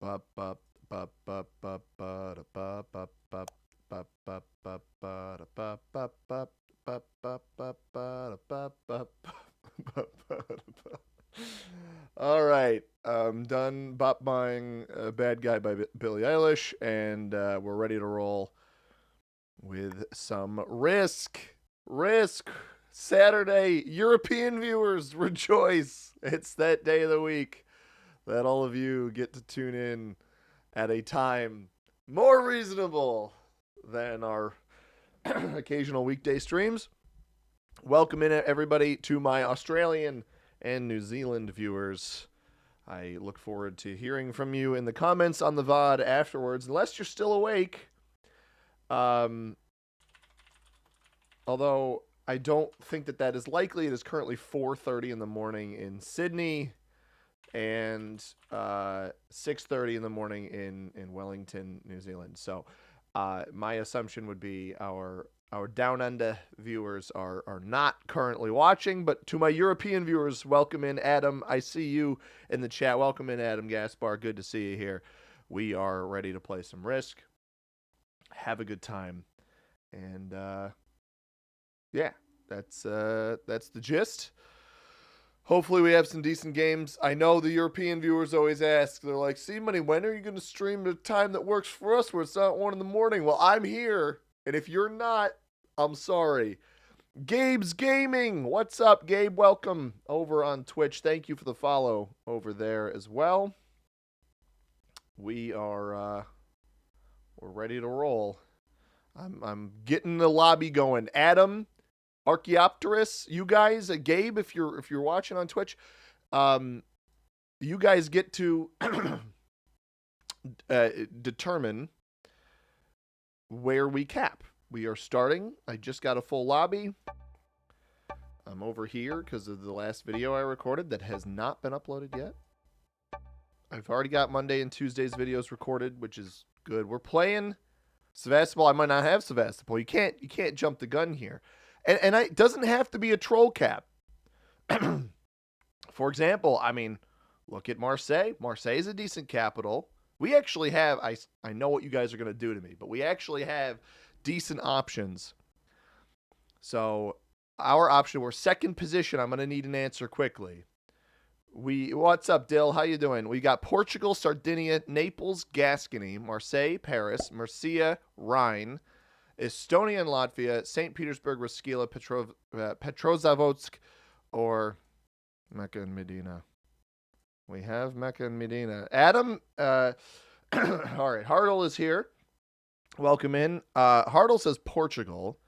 Bup, bup, bup, bup, bup, ba, da, ba, bup, bup, bup, bup, bup, ba, da, bup, bup, bup, bup, bup, bup, ba, da, bup, bup, bup, ba, da, bup. All right, I'm done bop buying Bad Guy by Billie Eilish, and we're ready to roll with some Risk. Risk. Saturday, European viewers, rejoice. It's that day of the week that all of you get to tune in at a time more reasonable than our occasional weekday streams. Welcome in, everybody, to my Australian and New Zealand viewers. I look forward to hearing from you in the comments on the VOD afterwards, unless you're still awake. Although I don't think that is likely. It is currently 4:30 in the morning in Sydney and 6:30 in the morning in Wellington, New Zealand. So my assumption would be our down under viewers are not currently watching, but to my European viewers, welcome in Adam. I see you in the chat. Welcome in Adam Gaspar. Good to see you here. We are ready to play some Risk. Have a good time. And yeah, that's the gist. Hopefully we have some decent games. I know the European viewers always ask, they're like, see, Money, when are you going to stream at a time that works for us where it's not 1 in the morning? Well, I'm here, and if you're not, I'm sorry. Gabe's Gaming. What's up, Gabe? Welcome over on Twitch. Thank you for the follow over there as well. We are we're ready to roll. I'm getting the lobby going. Adam, Archaeopteryx, you guys, Gabe, if you're watching on Twitch, you guys get to determine where we cap. We are starting. I just got a full lobby. I'm over here because of the last video I recorded that has not been uploaded yet. I've already got Monday and Tuesday's videos recorded, which is good. We're playing Sevastopol. I might not have Sevastopol. You can't jump the gun here. And it doesn't have to be a troll cap. For example, I mean, look at Marseille. Marseille is a decent capital. We actually have, I know what you guys are going to do to me, but we actually have decent options. So our option, we're second position. I'm going to need an answer quickly. What's up, Dill? How you doing? We got Portugal, Sardinia, Naples, Gascony, Marseille, Paris, Murcia, Rhine, Estonia and Latvia, St. Petersburg, Roskilde, Petrozavodsk, or Mecca and Medina. We have Mecca and Medina. Adam, all right, Hartle is here. Welcome in. Hartle says Portugal.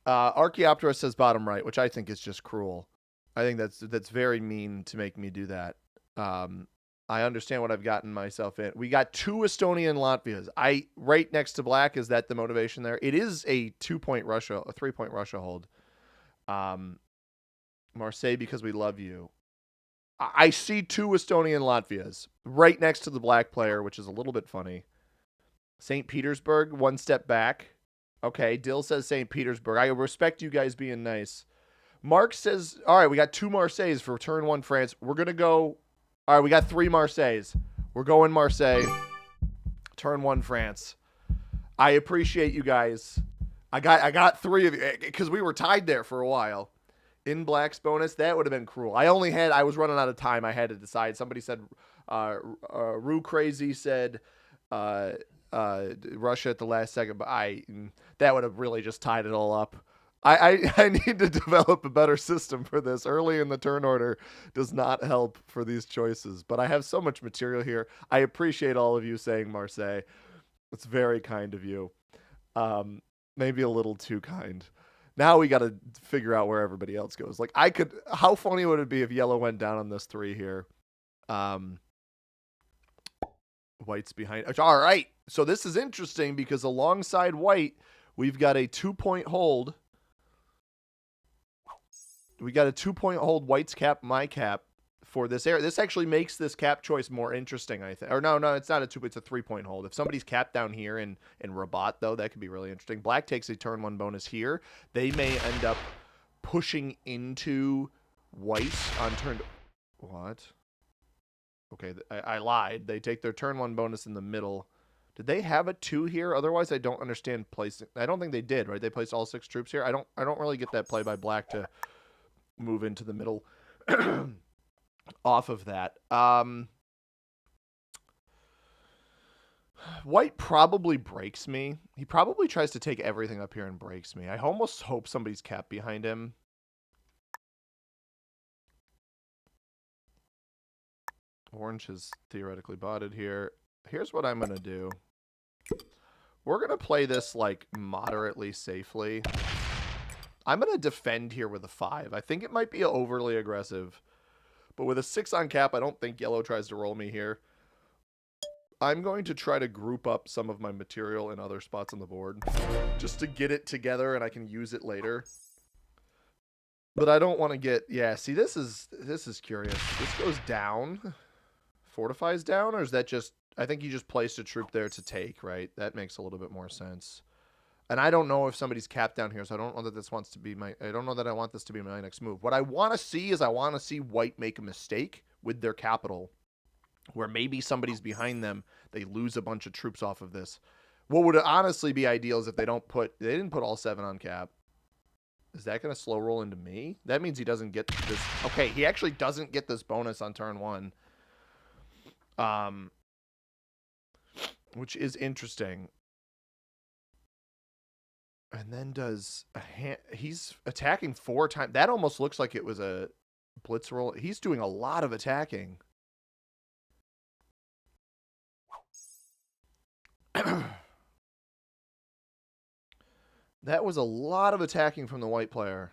Archaeopteryx says bottom right, which I think is just cruel. I think that's very mean to make me do that. I understand what I've gotten myself in. We got 2 Estonian Latvias. Right next to black. Is that the motivation there? It is a 2-point Russia, a 3-point Russia hold. Marseille, because we love you. I see 2 Estonian Latvias right next to the black player, which is a little bit funny. St. Petersburg, 1 step back. Okay, Dill says St. Petersburg. I respect you guys being nice. Mark says, all right, we got 2 Marseilles for turn 1 France. We're going to go. All right, we got 3 Marseilles. We're going Marseille. Turn 1 France. I appreciate you guys. I got 3 of you because we were tied there for a while. In Black's bonus, that would have been cruel. I was running out of time. I had to decide. Somebody said, Rue Crazy said Russia at the last second, but that would have really just tied it all up. I need to develop a better system for this. Early in the turn order does not help for these choices, but I have so much material here. I appreciate all of you saying Marseille. It's very kind of you. Maybe a little too kind. Now we got to figure out where everybody else goes. Like how funny would it be if yellow went down on this 3 here? White's behind. All right. So this is interesting because alongside white, we've got a 2-point hold. We got a 2-point hold, white's cap, my cap for this area. This actually makes this cap choice more interesting, I think. Or no, it's not a 2, it's a 3-point hold. If somebody's capped down here in Rabat, though, that could be really interesting. Black takes a turn 1 bonus here. They may end up pushing into white on turn. What? Okay, I lied. They take their turn 1 bonus in the middle. Did they have a 2 here? Otherwise, I don't understand placing. I don't think they did, right? They placed all 6 troops here. I don't really get that play by black to move into the middle off of that. White probably breaks me. He probably tries to take everything up here and breaks me. I almost hope somebody's capped behind him. Orange is theoretically botted here. Here's what I'm going to do. We're going to play this, like, moderately safely. I'm going to defend here with a 5. I think it might be overly aggressive. But with a 6 on cap, I don't think yellow tries to roll me here. I'm going to try to group up some of my material in other spots on the board just to get it together and I can use it later. But I don't want to get... Yeah, see, this is curious. This goes down. Fortifies down, or is that just... I think you just placed a troop there to take, right? That makes a little bit more sense. And I don't know if somebody's capped down here, so I don't know that this wants to be my... I don't know that I want this to be my next move. What I want to see is I want to see white make a mistake with their capital, where maybe somebody's behind them, they lose a bunch of troops off of this. What would honestly be ideal is if they didn't put all 7 on cap. Is that going to slow roll into me? That means he doesn't get this. Okay, he actually doesn't get this bonus on turn 1. Which is interesting. And then does he's attacking 4 times. That almost looks like it was a blitz roll. He's doing a lot of attacking. That was a lot of attacking from the white player.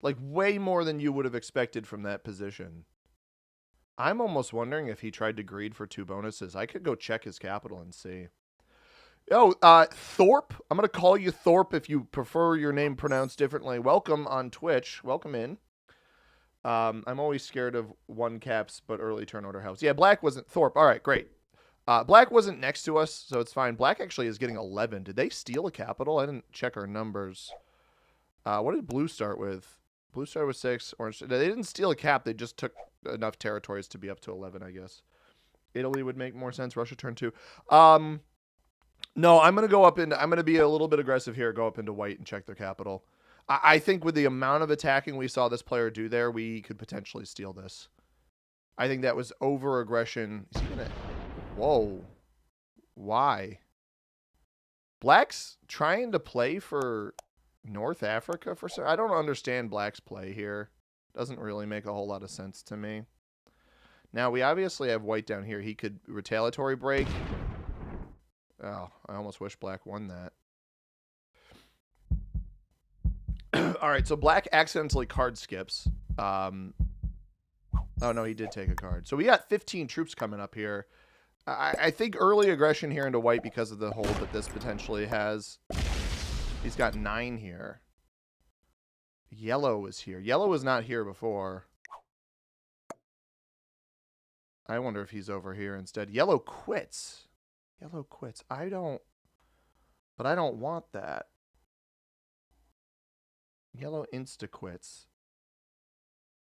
Like, way more than you would have expected from that position. I'm almost wondering if he tried to greed for 2 bonuses. I could go check his capital and see. Oh, Thorpe. I'm going to call you Thorpe if you prefer your name pronounced differently. Welcome on Twitch. Welcome in. I'm always scared of 1 caps, but early turn order helps. Yeah, black wasn't... Thorpe. All right, great. Black wasn't next to us, so it's fine. Black actually is getting 11. Did they steal a capital? I didn't check our numbers. What did blue start with? Blue started with 6. Orange... They didn't steal a cap. They just took enough territories to be up to 11, I guess. Italy would make more sense. Russia turn 2. No, I'm going to go up in... I'm going to be a little bit aggressive here. Go up into white and check their capital. I think with the amount of attacking we saw this player do there, we could potentially steal this. I think that was over-aggression. Is he going to... Whoa. Why? Black's trying to play for North Africa for some... I don't understand Black's play here. Doesn't really make a whole lot of sense to me. Now, we obviously have white down here. He could retaliatory break. Oh, I almost wish black won that. All right, so black accidentally card skips. Oh, no, he did take a card. So we got 15 troops coming up here. I think early aggression here into white because of the hold that this potentially has. He's got 9 here. Yellow is here. Yellow was not here before. I wonder if he's over here instead. Yellow quits. Yellow quits. But I don't want that. Yellow insta-quits.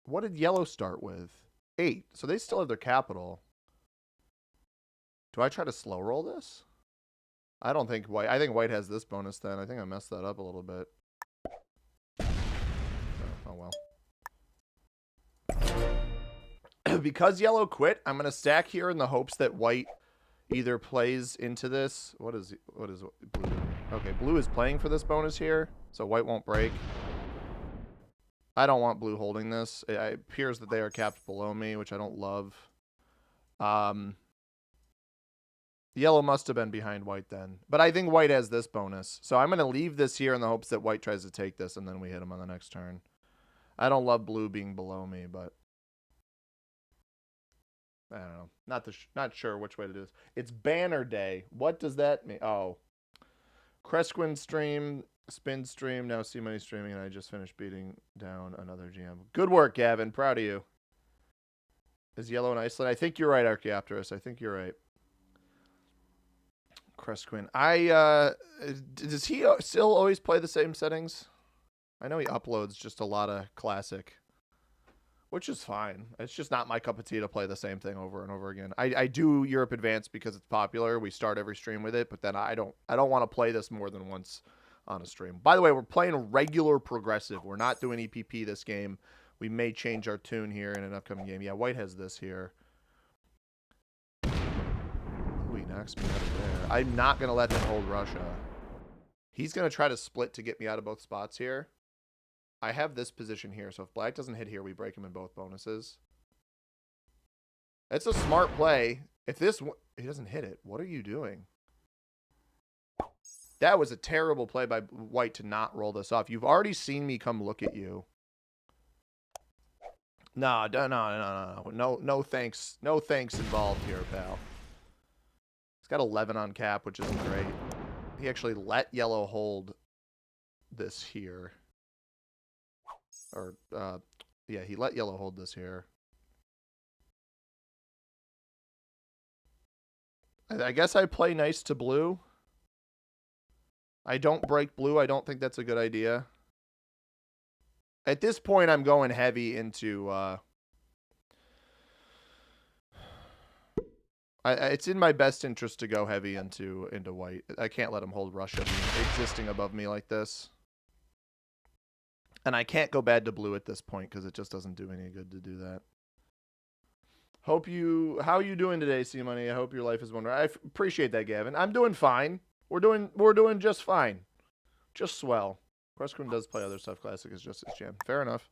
What did yellow start with? 8. So they still have their capital. Do I try to slow roll this? I don't think white... I think white has this bonus then. I think I messed that up a little bit. Oh well. Because yellow quit, I'm going to stack here in the hopes that white either plays into this. What is blue? Okay, blue is playing for this bonus here, so white won't break. I don't want blue holding this. It appears that they are capped below me, which I don't love. Yellow must have been behind white then. But I think white has this bonus. So I'm going to leave this here in the hopes that white tries to take this, and then we hit him on the next turn. I don't love blue being below me, but... I don't know. Not sure which way to do this. It's banner day. What does that mean? Oh. Cresquin stream, spin stream, now see money streaming, and I just finished beating down another GM. Good work, Gavin. Proud of you. Is yellow in Iceland? I think you're right, Archaeopteros. I think you're right. Cresquin. Does he still always play the same settings? I know he uploads just a lot of classic. which is fine. It's just not my cup of tea to play the same thing over and over again. I do Europe Advanced because it's popular. We start every stream with it, but then I don't want to play this more than once on a stream. By the way, we're playing regular progressive. We're not doing EPP this game. We may change our tune here in an upcoming game. Yeah, White has this here. Ooh, he knocks me out of there. I'm not going to let him hold Russia. He's going to try to split to get me out of both spots here. I have this position here, so if Black doesn't hit here, we break him in both bonuses. It's a smart play. If this... He doesn't hit it. What are you doing? That was a terrible play by White to not roll this off. You've already seen me come look at you. No thanks. No thanks involved here, pal. He's got 11 on cap, which isn't great. He actually let yellow hold this here. Or, yeah, he let yellow hold this here. I guess I play nice to blue. I don't break blue. I don't think that's a good idea. At this point, I'm going heavy into... it's in my best interest to go heavy into White. I can't let him hold Russia existing above me like this. And I can't go bad to blue at this point because it just doesn't do any good to do that. How are you doing today, C-Money? I hope your life is wonderful. I appreciate that, Gavin. I'm doing fine. We're doing just fine. Just swell. Questqueen does play other stuff. Classic is just his jam. Fair enough.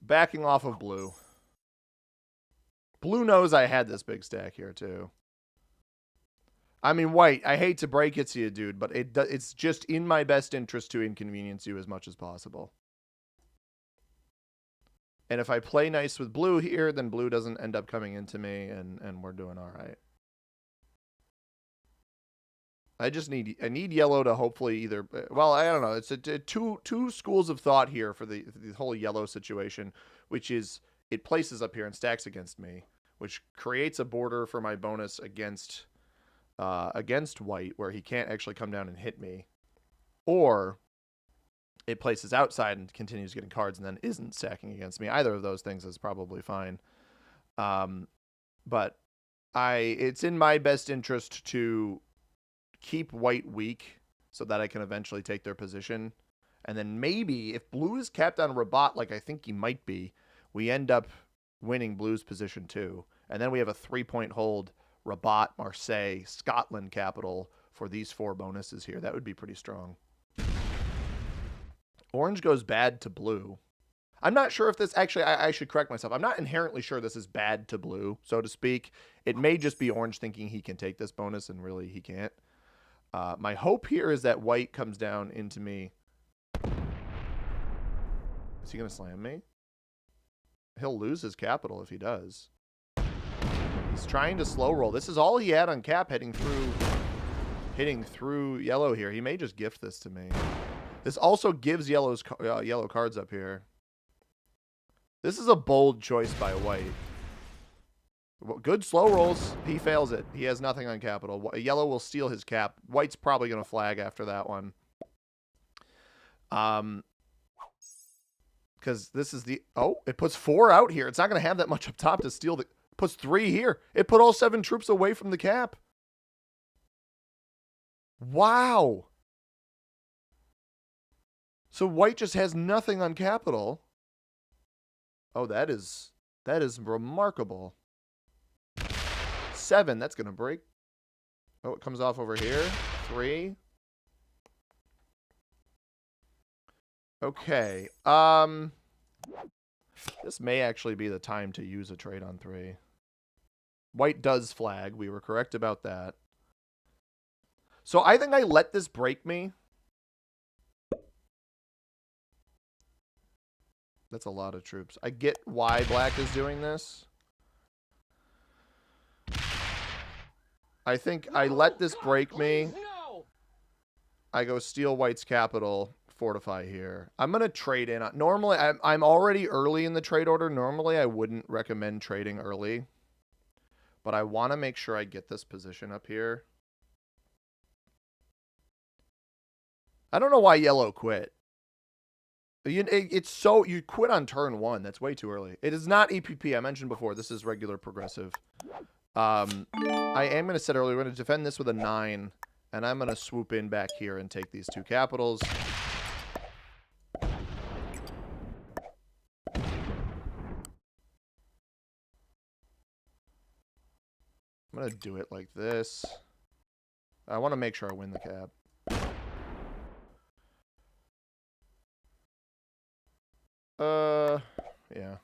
Backing off of blue. Blue knows I had this big stack here, too. I mean, White, I hate to break it to you, dude, but it's just in my best interest to inconvenience you as much as possible. And if I play nice with blue here, then blue doesn't end up coming into me, and we're doing all right. I need yellow to hopefully either... Well, I don't know. It's two schools of thought here for the whole yellow situation, which is it places up here and stacks against me, which creates a border for my bonus against White, where he can't actually come down and hit me. Or it places outside and continues getting cards and then isn't stacking against me. Either of those things is probably fine. But it's in my best interest to keep White weak so that I can eventually take their position. And then maybe if blue is capped on Rabat, like I think he might be, we end up winning blue's position too. And then we have a 3-point hold, Rabat, Marseille, Scotland capital for these 4 bonuses here. That would be pretty strong. Orange goes bad to blue. I'm not sure if this actually, I should correct myself. I'm not inherently sure this is bad to blue, so to speak. It may just be Orange thinking he can take this bonus and really he can't. My hope here is that White comes down into me. Is he going to slam me? He'll lose his capital if he does. He's trying to slow roll. This is all he had on cap hitting through yellow here. He may just gift this to me. This also gives yellow cards up here. This is a bold choice by White. Good slow rolls. He fails it. He has nothing on capital. Yellow will steal his cap. White's probably going to flag after that one. Because this is the... Oh, it puts 4 out here. It's not going to have that much up top to steal the... It puts 3 here. It put all 7 troops away from the cap. Wow. So White just has nothing on capital. Oh, that is remarkable. 7, that's going to break. Oh, it comes off over here. 3. Okay. This may actually be the time to use a trade on 3. White does flag. We were correct about that. So I think I let this break me. That's a lot of troops. I get why Black is doing this. I think I let this break me. I go steal White's capital, fortify here. I'm going to trade in. Normally, I'm already early in the trade order. Normally, I wouldn't recommend trading early. But I want to make sure I get this position up here. I don't know why yellow quit. It's so... You quit on turn 1. That's way too early. It is not EPP. I mentioned before. This is regular progressive. I am going to set earlier. We're going to defend this with a 9. And I'm going to swoop in back here and take these 2 capitals. I'm going to do it like this. I want to make sure I win the cap. Yeah.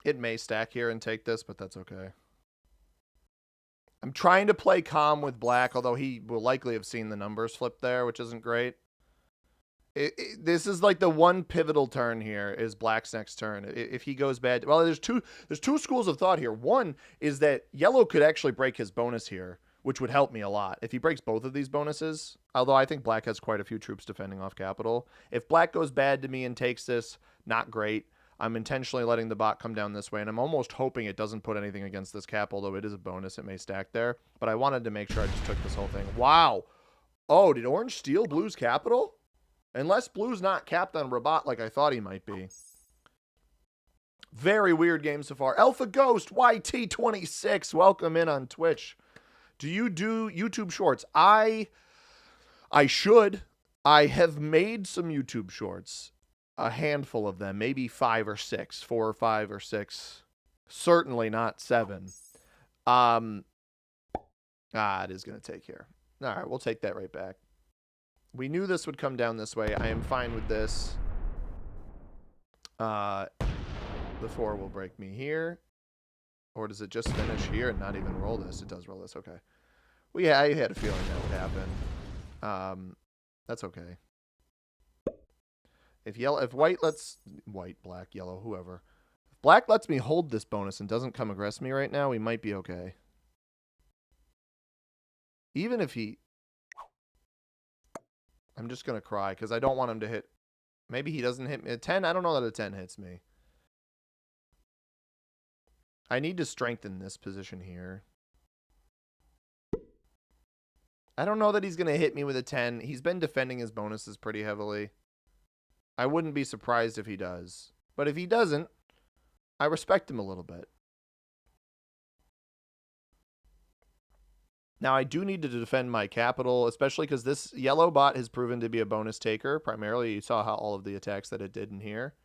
It may stack here and take this, but that's okay. I'm trying to play calm with black, although he will likely have seen the numbers flip there, which isn't great. This is like the one pivotal turn here is black's next turn. If he goes bad, well, there's two schools of thought here. One is that yellow could actually break his bonus here, which would help me a lot. If he breaks both of these bonuses, although I think black has quite a few troops defending off capital. If black goes bad to me and takes this, not great. I'm intentionally letting the bot come down this way, and I'm almost hoping it doesn't put anything against this cap, although it is a bonus. It may stack there. But I wanted to make sure I just took this whole thing. Wow. Oh, did orange steal blue's capital? Unless blue's not capped on Rabat like I thought he might be. Very weird game so far. Alpha Ghost, YT26, welcome in on Twitch. Do you do YouTube shorts? I should. I have made some YouTube shorts. A handful of them, maybe 5 or 6, 4 or 5 or 6. Certainly not 7. It is going to take here. All right, we'll take that right back. We knew this would come down this way. I am fine with this. The 4 will break me here. Or does it just finish here and not even roll this? It does roll this. Okay. Well, yeah, I had a feeling that would happen. That's okay. If white, black, yellow, whoever. If black lets me hold this bonus and doesn't come aggress me right now, we might be okay. Even if he... I'm just going to cry because I don't want him to hit. Maybe he doesn't hit me. A 10? I don't know that a 10 hits me. I need to strengthen this position here. I don't know that he's going to hit me with a 10. He's been defending his bonuses pretty heavily. I wouldn't be surprised if he does. But if he doesn't, I respect him a little bit. Now, I do need to defend my capital, especially because this yellow bot has proven to be a bonus taker. Primarily, you saw how all of the attacks that it did in here.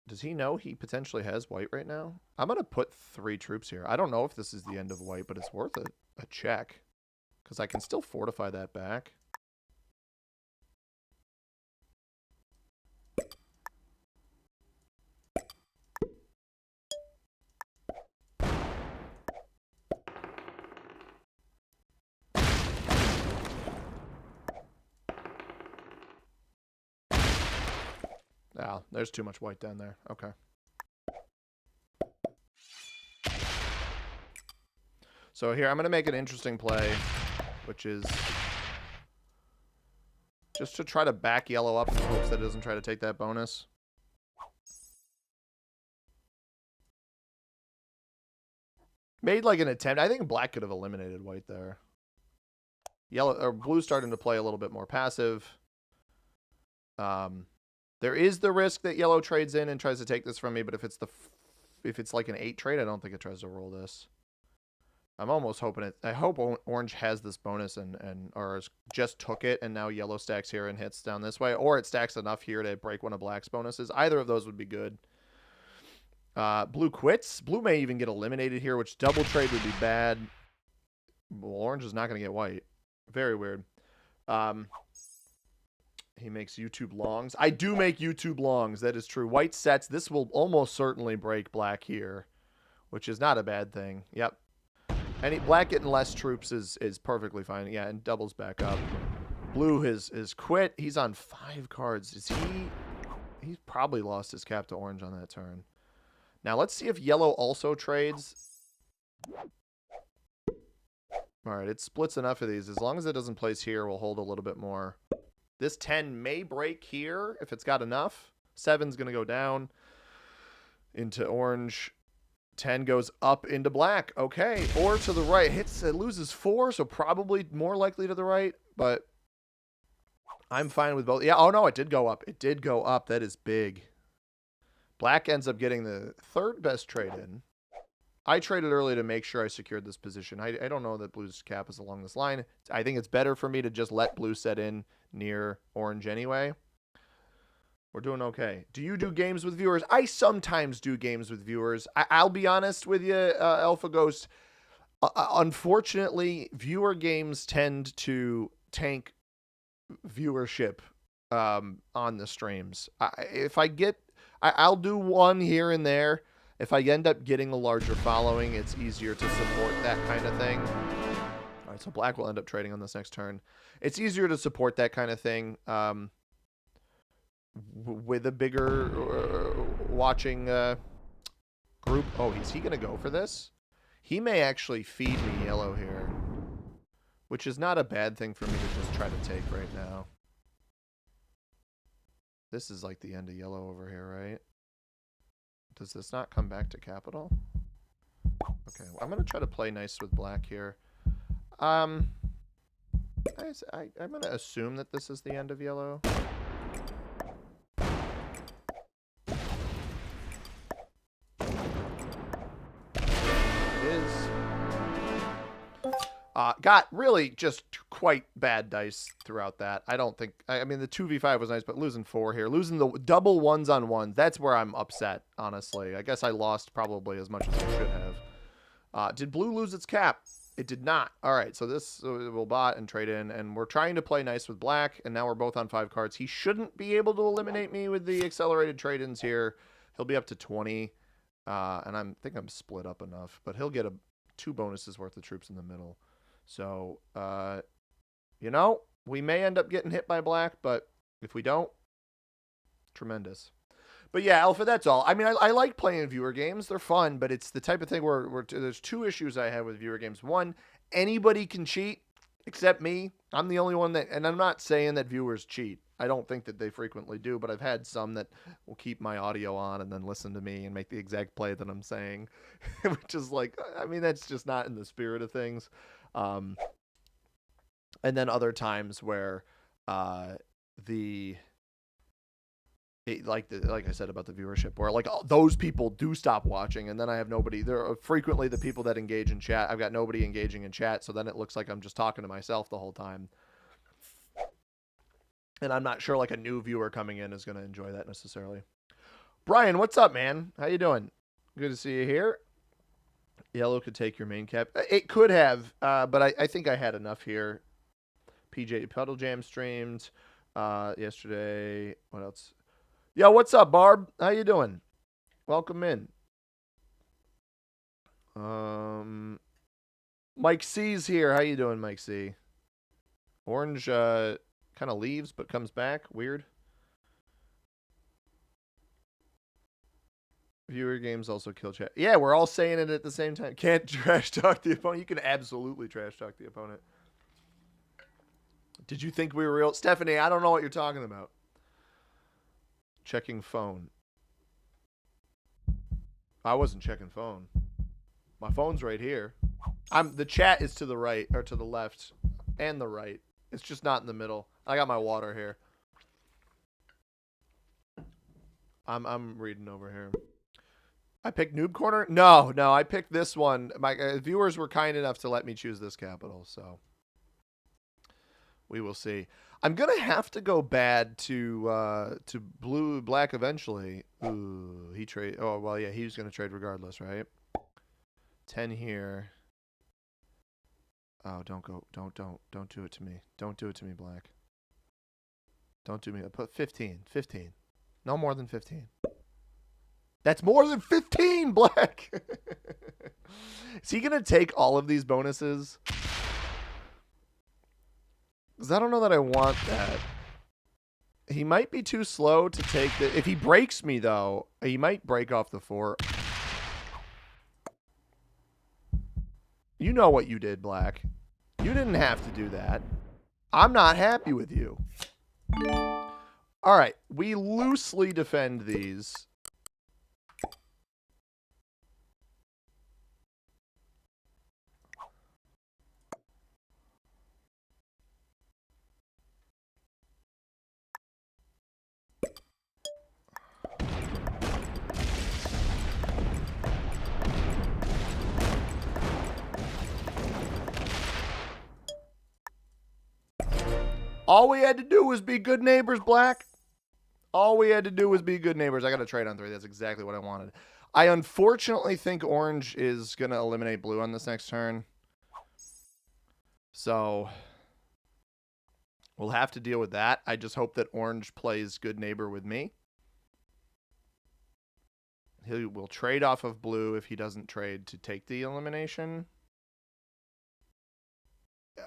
Does he know he potentially has white right now? I'm going to put 3 troops here. I don't know if this is the end of white, but it's worth a check. Because I can still fortify that back. Oh, there's too much white down there. Okay. So here, I'm going to make an interesting play, which is just to try to back yellow up in hopes that it doesn't try to take that bonus. Made like an attempt. I think black could have eliminated white there. Yellow or blue starting to play a little bit more passive. There is the risk that yellow trades in and tries to take this from me, but if it's like an 8 trade, I don't think it tries to roll this. I'm almost hoping it. I hope orange has this bonus or just took it and now yellow stacks here and hits down this way, or it stacks enough here to break one of black's bonuses. Either of those would be good. Blue quits. Blue may even get eliminated here, which double trade would be bad. Well, orange is not going to get white. Very weird. He makes YouTube longs. I do make YouTube longs. That is true. White sets. This will almost certainly break black here, which is not a bad thing. Yep. Black getting less troops is perfectly fine. Yeah, and doubles back up. Blue has quit. He's on 5 cards. He's probably lost his cap to orange on that turn. Now let's see if yellow also trades. All right, it splits enough of these. As long as it doesn't place here, we'll hold a little bit more. This 10 may break here if it's got enough. 7's going to go down into orange. 10 goes up into black. Okay, or to the right. It loses 4, so probably more likely to the right, but I'm fine with both. Yeah, oh no, it did go up. It did go up. That is big. Black ends up getting the 3rd best trade in. I traded early to make sure I secured this position. I don't know that blue's cap is along this line. I think it's better for me to just let blue set in near orange anyway. We're doing okay. Do you do games with viewers? I sometimes do games with viewers. I'll be honest with you, Alpha Ghost. Unfortunately, viewer games tend to tank viewership on the streams. I'll do one here and there. If I end up getting a larger following, it's easier to support that kind of thing. All right, so black will end up trading on this next turn. It's easier to support that kind of thing with a bigger watching group. Oh, is he going to go for this? He may actually feed me yellow here, which is not a bad thing for me to just try to take right now. This is like the end of yellow over here, right? Does this not come back to capital? Okay, well, I'm going to try to play nice with black here. I'm going to assume that this is the end of yellow. It is. Got really just quite bad dice throughout that. I don't think... I mean, the 2v5 was nice, but losing 4 here. Losing the double ones on ones. That's where I'm upset, honestly. I guess I lost probably as much as I should have. Did blue lose its cap? It did not. All right, so this will bot and trade in, and we're trying to play nice with black, and now we're both on 5 cards. He shouldn't be able to eliminate me with the accelerated trade-ins here. He'll be up to 20, and I think I'm split up enough, but he'll get 2 bonuses worth of troops in the middle. So, you know, we may end up getting hit by black, but if we don't, tremendous. But yeah, Alpha, that's all. I mean, I like playing viewer games. They're fun, but it's the type of thing where there's 2 issues I have with viewer games. One, anybody can cheat except me. I'm the only one that, and I'm not saying that viewers cheat. I don't think that they frequently do, but I've had some that will keep my audio on and then listen to me and make the exact play that I'm saying, which is like, I mean, that's just not in the spirit of things. And then other times where like I said about the viewership, where like those people do stop watching, and then I have nobody. There are frequently the people that engage in chat. I've got nobody engaging in chat, so then it looks like I'm just talking to myself the whole time. And I'm not sure like a new viewer coming in is going to enjoy that necessarily. Brian, what's up, man? How you doing? Good to see you here. Yellow could take your main cap. It could have, but I think I had enough here. PJ Puddle Jam streamed yesterday. What else? Yo, what's up, Barb? How you doing? Welcome in. Mike C's here. How you doing, Mike C? Orange kind of leaves but comes back. Weird. Viewer games also kill chat. Yeah, we're all saying it at the same time. Can't trash talk the opponent. You can absolutely trash talk the opponent. Did you think we were real? Stephanie, I don't know what you're talking about. Checking phone. I wasn't checking phone. My phone's right here. The chat is to the right, or to the left, and the right. It's just not in the middle. I got my water here. I'm reading over here. I picked Noob Corner? No, I picked this one. My viewers were kind enough to let me choose this capital, so we will see. I'm gonna have to go bad to black eventually. Ooh, he trade. Oh well, yeah, he was gonna trade regardless, right? 10 here. Oh, don't do it to me. Don't do it to me, black. Don't do me. I put 15. No more than 15. That's more than 15, black. Is he going to take all of these bonuses? Because I don't know that I want that. He might be too slow to take the... If he breaks me, though, he might break off the 4. You know what you did, Black. You didn't have to do that. I'm not happy with you. All right, we loosely defend these. All we had to do was be good neighbors, Black. All we had to do was be good neighbors. I got to trade on 3. That's exactly what I wanted. I unfortunately think orange is going to eliminate blue on this next turn. So we'll have to deal with that. I just hope that orange plays good neighbor with me. He will trade off of blue if he doesn't trade to take the elimination.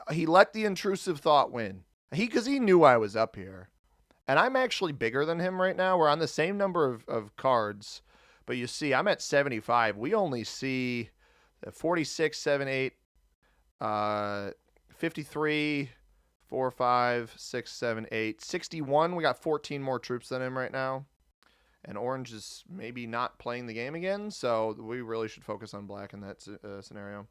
He let the intrusive thought win. Because he knew I was up here. And I'm actually bigger than him right now. We're on the same number of cards. But you see, I'm at 75. We only see 46, 7, 8, 53, 4, 5, 6, 7, 8, 61. We got 14 more troops than him right now. And orange is maybe not playing the game again. So we really should focus on black in that scenario.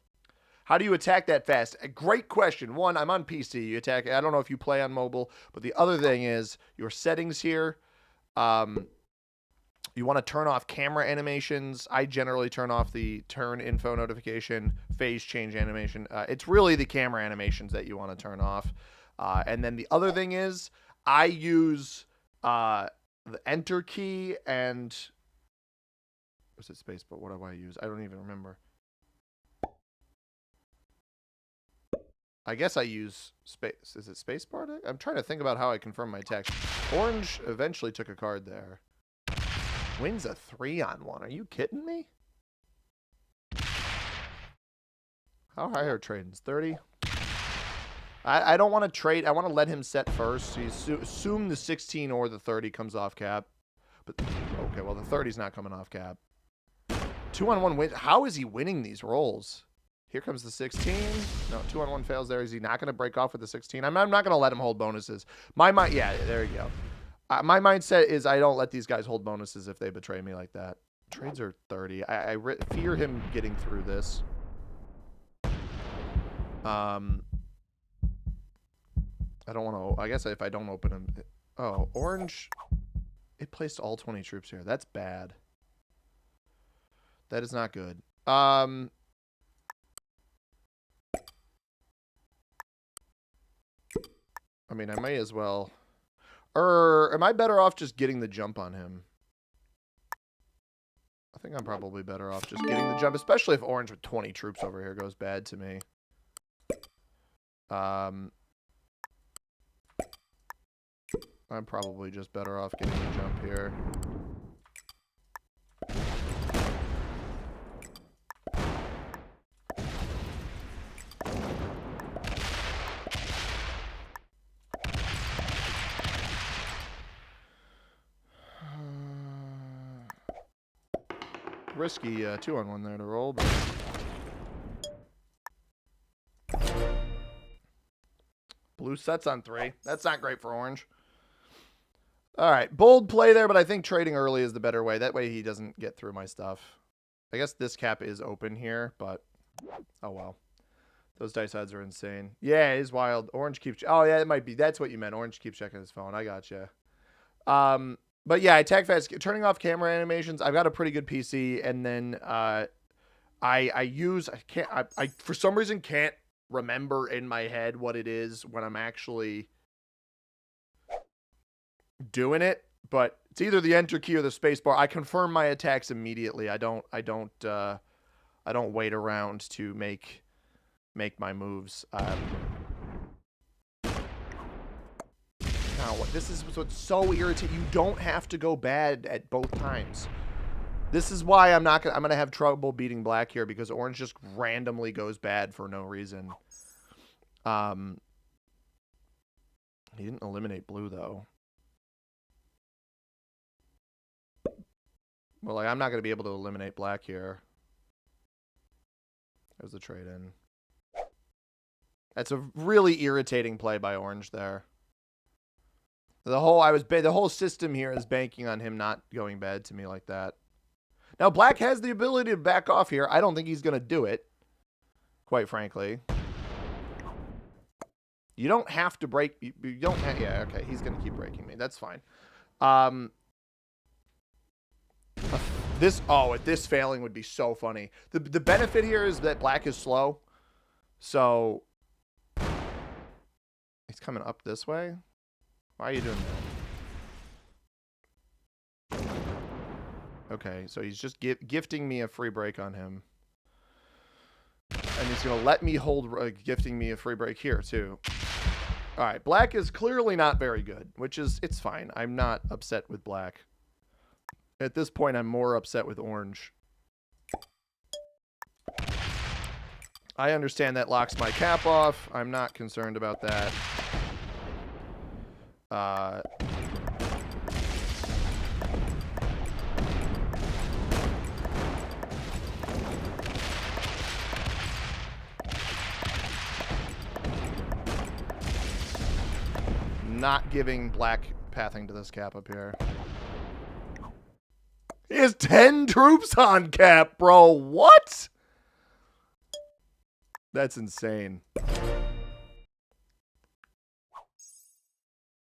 How do you attack that fast? A great question. One, I'm on PC. You attack. I don't know if you play on mobile, but the other thing is your settings here. You want to turn off camera animations. I generally turn off the turn info notification, phase change animation. It's really the camera animations that you want to turn off. And then the other thing is I use the enter key and was it space? But what do I use? I don't even remember. I guess I use space. Is it space bar? I'm trying to think about how I confirm my text. Orange eventually took a card there. Wins a 3-on-1. Are you kidding me? How high are tradings? 30? I don't want to trade. I want to let him set first. So you assume the 16 or the 30 comes off cap. But okay, well, the 30's not coming off cap. 2-on-1 win. How is he winning these rolls? Here comes the 16. No, 2-on-1 fails there. Is he not going to break off with the 16? I'm not going to let him hold bonuses. Yeah, there you go. My mindset is I don't let these guys hold bonuses if they betray me like that. Trades are 30. I fear him getting through this. I don't want to. I guess if I don't open him. Oh, orange. It placed all 20 troops here. That's bad. That is not good. I mean, I may as well. Am I better off just getting the jump on him? I think I'm probably better off just getting the jump, especially if orange with 20 troops over here goes bad to me. I'm probably just better off getting the jump here. Risky 2-on-1 there to roll, but blue sets on 3. That's not great for orange. All right, bold play there, but I think trading early is the better way. That way he doesn't get through my stuff. I guess this cap is open here, but oh well. Those dice odds are insane. Yeah, it is wild. Orange keeps. Oh yeah, it might be. That's what you meant. Orange keeps checking his phone. I gotcha. But yeah, I attack fast. Turning off camera animations. I've got a pretty good PC, and then I for some reason can't remember in my head what it is when I'm actually doing it. But it's either the enter key or the space bar. I confirm my attacks immediately. I don't wait around to make my moves. Now, this is what's so irritating. You don't have to go bad at both times. This is why I'm gonna have trouble beating black here, because orange just randomly goes bad for no reason. He didn't eliminate blue though. Well, like, I'm not gonna be able to eliminate black here. There's the trade in. That's a really irritating play by Orange there. The whole system here is banking on him not going bad to me like that. Now, Black has the ability to back off here. I don't think he's going to do it, quite frankly. You don't have to break. You don't have, yeah, okay. He's going to keep breaking me. That's fine. This failing would be so funny. The benefit here is that Black is slow. So he's coming up this way. Why are you doing that? Okay, so he's just gifting me a free break on him. And he's going to let me hold gifting me a free break here, too. All right, Black is clearly not very good, it's fine. I'm not upset with Black. At this point, I'm more upset with Orange. I understand that locks my cap off. I'm not concerned about that. Not giving Black pathing to this cap up here. He has 10 troops on cap, bro. What? That's insane.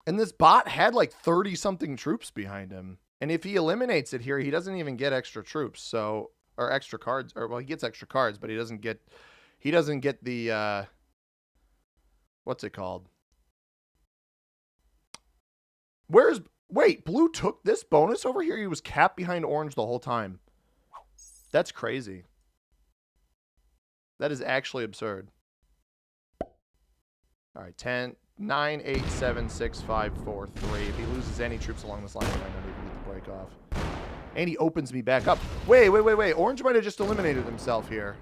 And this bot had like 30-something troops behind him. And if he eliminates it here, he doesn't even get extra troops. So, or extra cards. Or, well, he gets extra cards, but he doesn't get the, what's it called? Wait, Blue took this bonus over here? He was capped behind Orange the whole time. That's crazy. That is actually absurd. All right, 10, 9, 8, 7, 6, 5, 4, 3. If he loses any troops along this line, he might not even get the break off. And he opens me back up. Wait. Orange might have just eliminated himself here.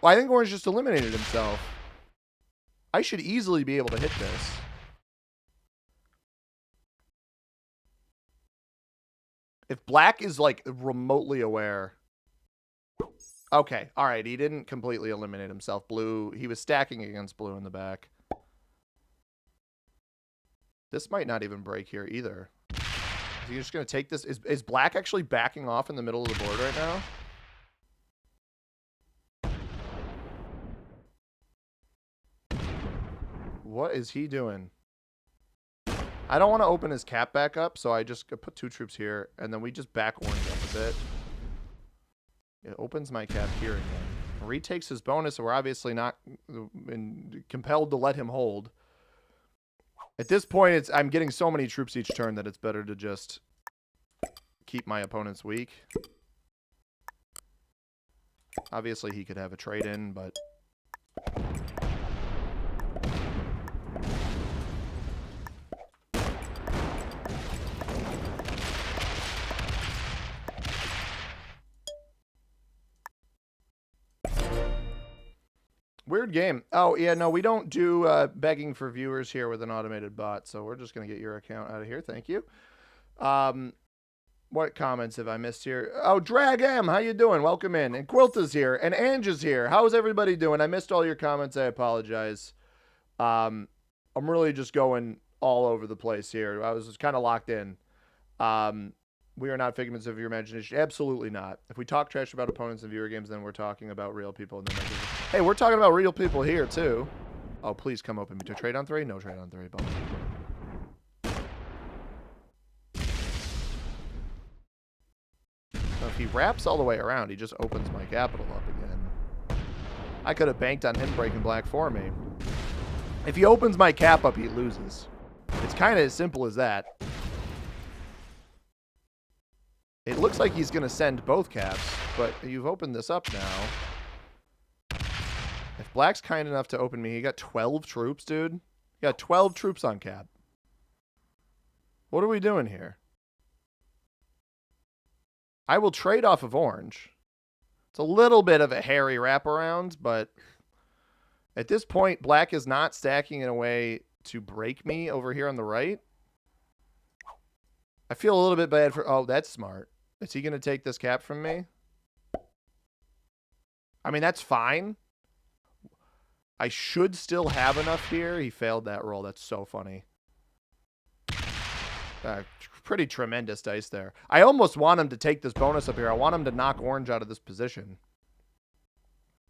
Well, I think Orange just eliminated himself. I should easily be able to hit this. If Black is, like, remotely aware. Okay, all right. He didn't completely eliminate himself. Blue, he was stacking against Blue in the back. This might not even break here either. Is he just going to take this? Is Black actually backing off in the middle of the board right now? What is he doing? I don't want to open his cap back up, so I just put 2 troops here, and then we just back Orange up a bit. It opens my cap here again. Retakes his bonus, so we're obviously not compelled to let him hold. At this point, I'm getting so many troops each turn that it's better to just keep my opponents weak. Obviously, he could have a trade-in, but... Weird game. Oh, yeah, no, we don't do begging for viewers here with an automated bot, so we're just going to get your account out of here. Thank you. What comments have I missed here? Oh, Drag M, how you doing? Welcome in. And Quilta's here, and Ange is here. How's everybody doing? I missed all your comments. I apologize. I'm really just going all over the place here. I was just kind of locked in. We are not figments of your imagination. Absolutely not. If we talk trash about opponents in viewer games, then we're talking about real people. And hey, we're talking about real people here, too. Oh, please come open me to trade on 3. No trade on 3. Now, if he wraps all the way around, he just opens my capital up again. I could have banked on him breaking Black for me. If he opens my cap up, he loses. It's kind of as simple as that. It looks like he's going to send both caps, but you've opened this up now. If Black's kind enough to open me, he got 12 troops, dude. He got 12 troops on cap. What are we doing here? I will trade off of Orange. It's a little bit of a hairy wraparound, but at this point, Black is not stacking in a way to break me over here on the right. I feel a little bit bad for... Oh, that's smart. Is he going to take this cap from me? I mean, that's fine. I should still have enough here. He failed that roll. That's so funny. Pretty tremendous dice there. I almost want him to take this bonus up here. I want him to knock orange out of this position.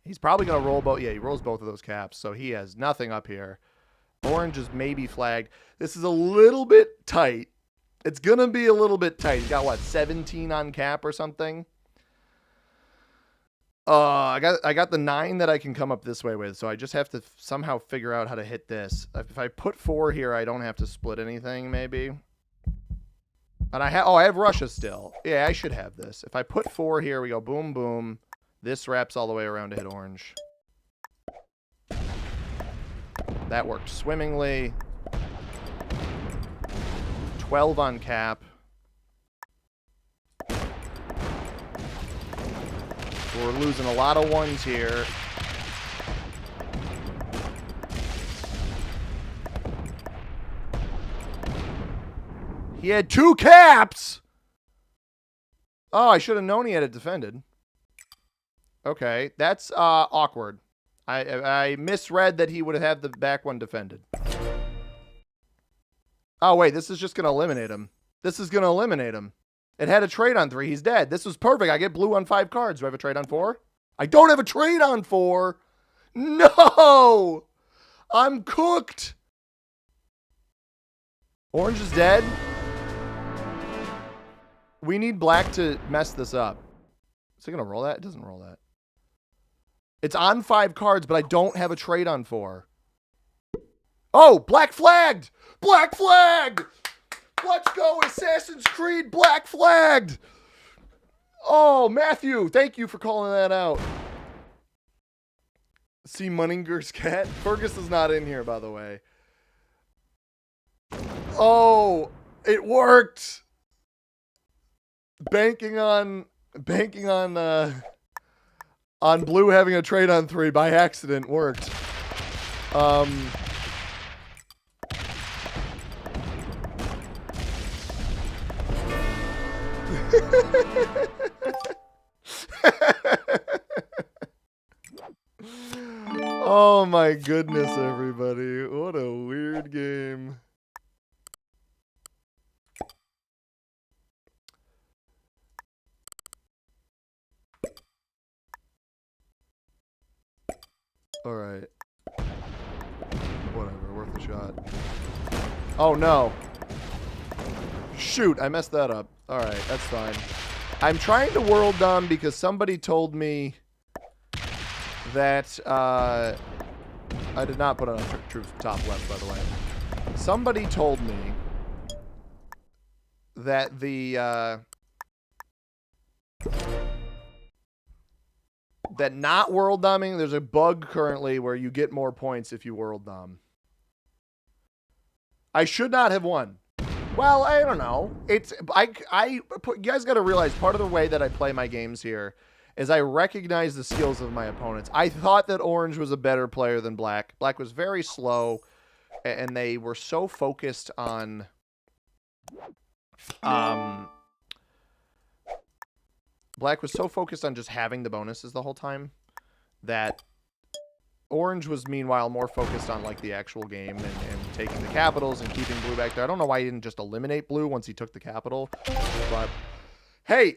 He's probably going to roll both. Yeah, he rolls both of those caps, so he has nothing up here. Orange is maybe flagged. This is a little bit tight. It's going to be a little bit tight. He's got, what, 17 on cap or something? I got the 9 that I can come up this way with, so I just have to somehow figure out how to hit this. If I put 4 here, I don't have to split anything, maybe. And I have Russia still. Yeah, I should have this. If I put 4 here, we go boom, boom. This wraps all the way around to hit orange. That worked swimmingly. 12 on cap. We're losing a lot of ones here. He had 2 caps! Oh, I should have known he had it defended. Okay, that's awkward. I misread that he would have the back one defended. Oh, wait, this is just going to eliminate him. This is going to eliminate him. It had a trade on 3. He's dead. This was perfect. I get blue on 5 cards. Do I have a trade on 4? I don't have a trade on 4. No! I'm cooked. Orange is dead. We need black to mess this up. Is it going to roll that? It doesn't roll that. It's on 5 cards, but I don't have a trade on 4. Oh, black flagged! Black flagged! Let's go, Assassin's Creed black flagged! Oh, Matthew, thank you for calling that out. See Munninger's cat? Fergus is not in here, by the way. Oh, it worked! Banking on blue having a trade on 3 by accident worked. Oh my goodness, everybody. What a weird game. All right. Whatever, worth a shot. Oh no. Shoot, I messed that up. All right, that's fine. I'm trying to world dom because somebody told me that I did not put on troops top left, by the way. Somebody told me that that not world doming, there's a bug currently where you get more points if you world dom. I should not have won. Well, I don't know. You guys got to realize part of the way that I play my games here is I recognize the skills of my opponents. I thought that orange was a better player than black. Black was very slow, and they were so focused on black was so focused on just having the bonuses the whole time that orange was meanwhile more focused on like the actual game and taking the capitals and keeping blue back there. I don't know why he didn't just eliminate blue once he took the capital, but hey,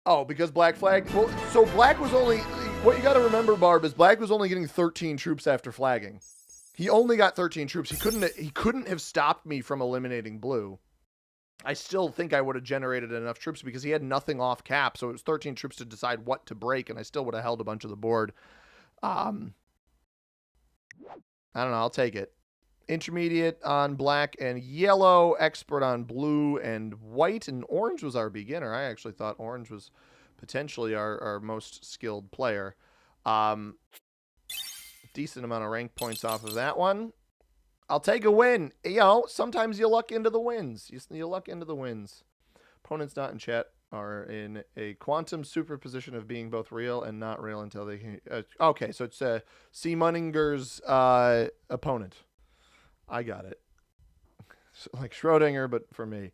oh, because black flagged. Well, so black was only, what you got to remember, Barb, is black was only getting 13 troops after flagging. He only got 13 troops. He couldn't have stopped me from eliminating blue. I still think I would have generated enough troops because he had nothing off cap, so it was 13 troops to decide what to break, and I still would have held a bunch of the board. I don't know. I'll take it. Intermediate on black and yellow. Expert on blue and white. And orange was our beginner. I actually thought orange was potentially our most skilled player. Decent amount of rank points off of that one. I'll take a win. You know, sometimes you luck into the wins. You luck into the wins. Opponents not in chat are in a quantum superposition of being both real and not real until they can... okay, so it's C. Munninger's opponent. I got it. Like Schrodinger, but for me.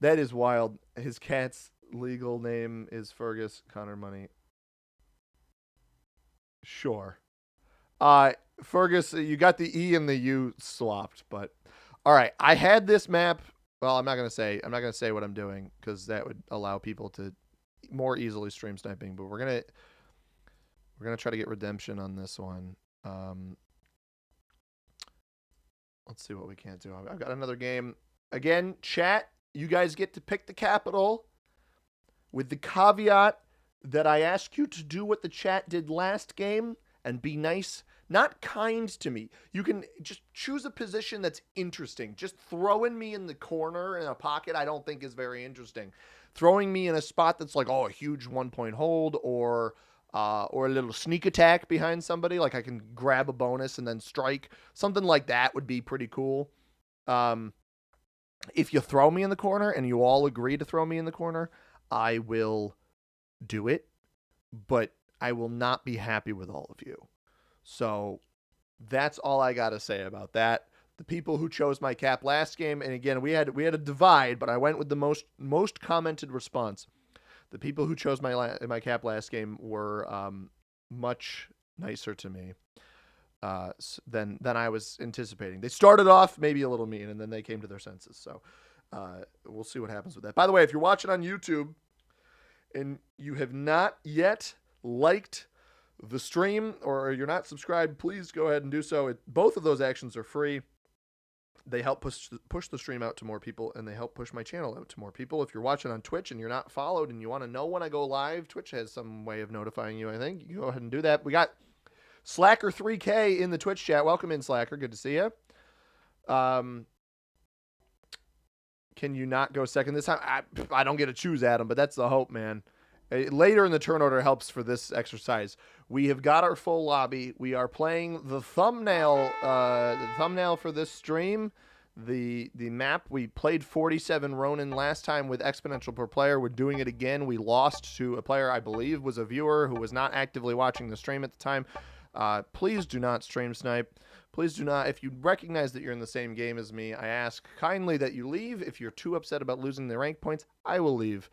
That is wild. His cat's legal name is Fergus Connor Money. Sure. Fergus, you got the E and the U swapped, but all right. I had this map. Well, I'm not gonna say what I'm doing because that would allow people to more easily stream sniping. But we're gonna try to get redemption on this one. Let's see what we can't do. I've got another game. Again, chat, you guys get to pick the capital with the caveat that I ask you to do what the chat did last game and be nice, not kind to me. You can just choose a position that's interesting. Just throwing me in the corner in a pocket I don't think is very interesting. Throwing me in a spot that's like, oh, a huge 1-point hold or a little sneak attack behind somebody, like I can grab a bonus and then strike. Something like that would be pretty cool. If you throw me in the corner and you all agree to throw me in the corner, I will do it, but I will not be happy with all of you. So that's all I got to say about that. The people who chose my cap last game, and again, we had a divide, but I went with the most commented response. The people who chose my cap last game were much nicer to me than I was anticipating. They started off maybe a little mean, and then they came to their senses. So we'll see what happens with that. By the way, if you're watching on YouTube and you have not yet liked the stream or you're not subscribed, please go ahead and do so. Both of those actions are free. They help push the stream out to more people, and they help push my channel out to more people. If you're watching on Twitch and you're not followed and you want to know when I go live, Twitch has some way of notifying you, I think. You can go ahead and do that. We got Slacker 3K in the Twitch chat. Welcome in, Slacker. Good to see you. Can you not go second this time? I don't get to choose, Adam, but that's the hope, man. Later in the turn order helps for this exercise. We have got our full lobby. We are playing the thumbnail for this stream. The map, we played 47 Ronin last time with exponential per player. We're doing it again. We lost to a player I believe was a viewer who was not actively watching the stream at the time. Please do not stream snipe. Please do not. If you recognize that you're in the same game as me, I ask kindly that you leave. If you're too upset about losing the rank points, I will leave.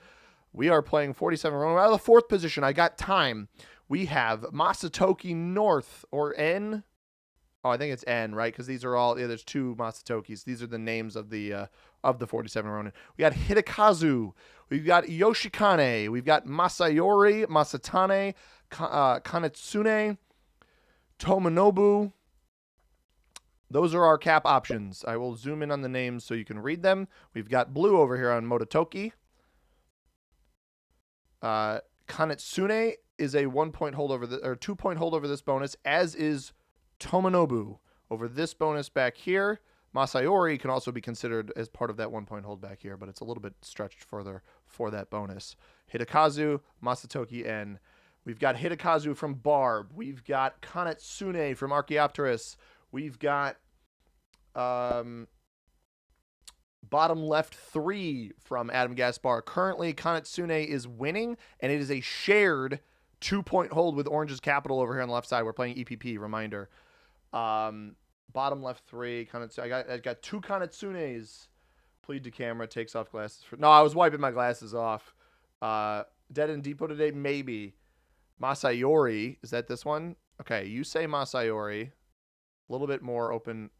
We are playing 47 Ronin. Out of the fourth position, I got time. We have Masatoki North, or N. Oh, I think it's N, right? Because these are all, yeah, there's two Masatokis. These are the names of the 47 Ronin. We got Hidekazu. We've got Yoshikane. We've got Masayori, Masatane, Kanetsune, Tomonobu. Those are our cap options. I will zoom in on the names so you can read them. We've got blue over here on Mototoki. Kanetsune is a 1-point hold over the, or 2-point hold over this bonus, as is Tomonobu over this bonus back here. Masayori can also be considered as part of that 1-point hold back here, but it's a little bit stretched further for that bonus. Hidekazu, Masatoki N. We've got Hidekazu from Barb. We've got Kanetsune from Archaeopteryx. We've got bottom left 3 from Adam Gaspar. Currently, Kanetsune is winning, and it is a shared 2-point hold with Orange's Capital over here on the left side. We're playing EPP, reminder. Bottom left 3, Kanetsune. I got 2 Kanetsunes. Plead to camera, takes off glasses. No, I was wiping my glasses off. Dead in Depot today? Maybe. Masayori, is that this one? Okay, you say Masayori. A little bit more open.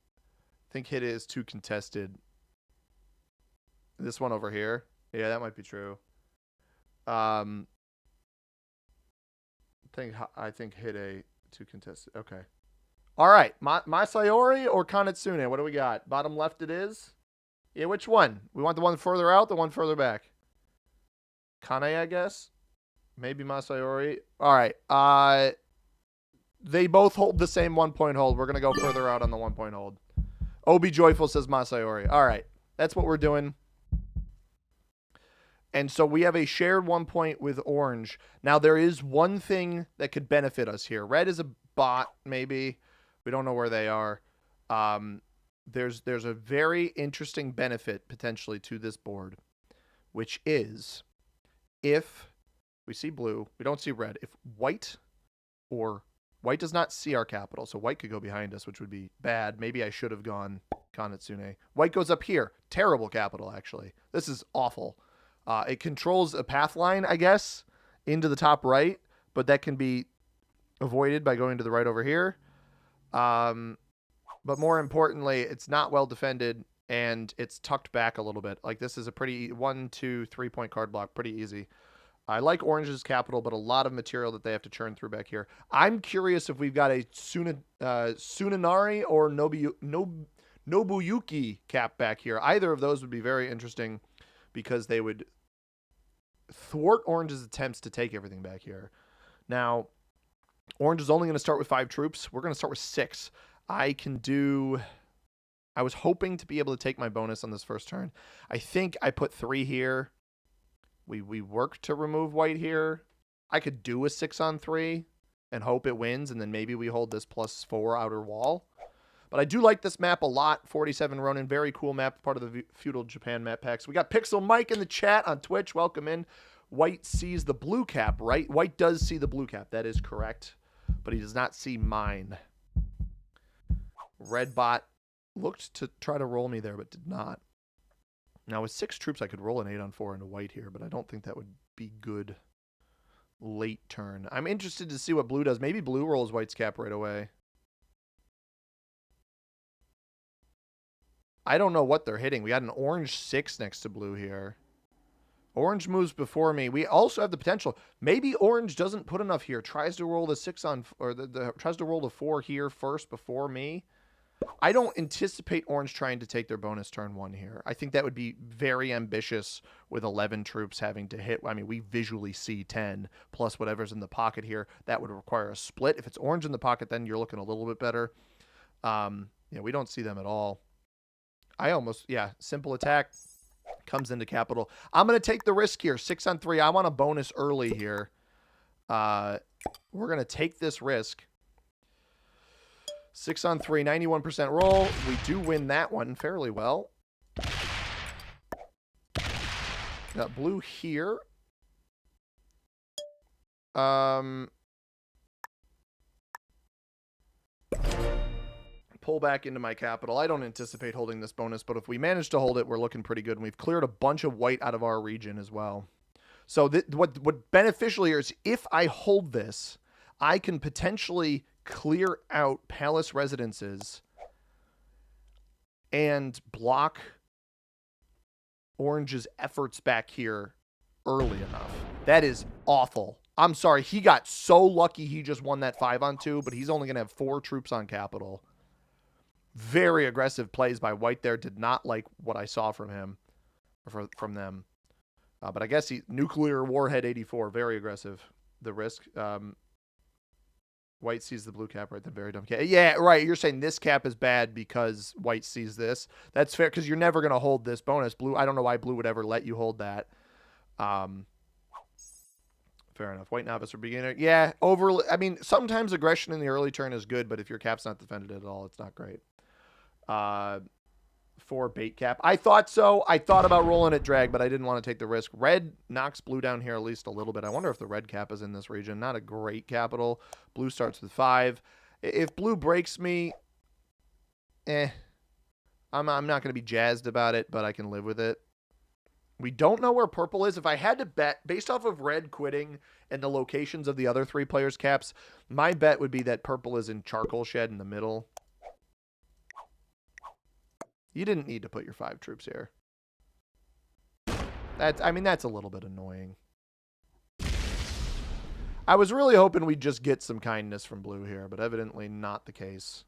I think Hida is too contested. This one over here. Yeah, that might be true. I think Hida too contested. Okay. All right. Masayori or Kanetsune? What do we got? Bottom left it is. Yeah, which one? We want the one further out, the one further back. Kane, I guess. Maybe Masayori. All right. They both hold the same 1-point hold. We're going to go further out on the 1-point hold. Obi Joyful says Masayori. All right. That's what we're doing. And so we have a shared 1 point with Orange. Now, there is one thing that could benefit us here. Red is a bot, maybe. We don't know where they are. There's a very interesting benefit, potentially, to this board, which is if we see blue, we don't see red. If white does not see our capital, so white could go behind us, which would be bad. Maybe I should have gone Kanetsune. White goes up here. Terrible capital, actually. This is awful. It controls a path line, I guess, into the top right, but that can be avoided by going to the right over here. But more importantly, it's not well defended and it's tucked back a little bit. Like this is a pretty 1, 2, 3 point card block, pretty easy. I like Orange's capital, but a lot of material that they have to churn through back here. I'm curious if we've got a Sunanari or Nobuyuki cap back here. Either of those would be very interesting because they would thwart Orange's attempts to take everything back here. Now, Orange is only going to start with 5 troops. We're going to start with 6. I was hoping to be able to take my bonus on this first turn. I think I put 3 here. We work to remove white here. I could do a 6-on-3 and hope it wins, and then maybe we hold this +4 outer wall. But I do like this map a lot. 47 Ronin, very cool map, part of the Feudal Japan map packs. We got Pixel Mike in the chat on Twitch. Welcome in. White sees the blue cap, right? White does see the blue cap. That is correct. But he does not see mine. Red bot looked to try to roll me there, but did not. Now, with 6 troops, I could roll an 8-on-4 into white here, but I don't think that would be good late turn. I'm interested to see what blue does. Maybe blue rolls white's cap right away. I don't know what they're hitting. We got an orange 6 next to blue here. Orange moves before me. We also have the potential. Maybe orange doesn't put enough here. Tries to roll the 6 on, or tries to roll the 4 here first before me. I don't anticipate orange trying to take their bonus turn 1 here. I think that would be very ambitious with 11 troops having to hit. I mean, we visually see 10 plus whatever's in the pocket here. That would require a split. If it's orange in the pocket, then you're looking a little bit better. Yeah, we don't see them at all. Simple attack comes into capital. I'm going to take the risk here. 6-on-3. I want a bonus early here. We're going to take this risk. 6-on-3, 91% roll. We do win that one fairly well. Got blue here. Pull back into my capital. I don't anticipate holding this bonus, but if we manage to hold it, we're looking pretty good. And we've cleared a bunch of white out of our region as well. So what beneficial here is if I hold this, I can potentially clear out palace residences and block Orange's efforts back here early enough. That is awful. I'm sorry. He got so lucky he just won that 5-on-2, but he's only going to have 4 troops on capital. Very aggressive plays by white there. Did not like what I saw from him, or from them. But I guess nuclear warhead 84, very aggressive. The risk. White sees the blue cap right then. Very dumb cap. Yeah, right. You're saying this cap is bad because white sees this. That's fair because you're never going to hold this bonus. Blue, I don't know why blue would ever let you hold that. Fair enough. White novice or beginner. Yeah, I mean, sometimes aggression in the early turn is good, but if your cap's not defended at all, it's not great. 4 bait cap. I thought so. I thought about rolling it drag, but I didn't want to take the risk. Red knocks blue down here at least a little bit. I wonder if the red cap is in this region. Not a great capital. Blue starts with 5. If blue breaks me, I'm not going to be jazzed about it, but I can live with it. We don't know where purple is. If I had to bet, based off of red quitting and the locations of the other 3 players' caps, my bet would be that purple is in charcoal shed in the middle. You didn't need to put your 5 troops here. That's a little bit annoying. I was really hoping we'd just get some kindness from blue here, but evidently not the case.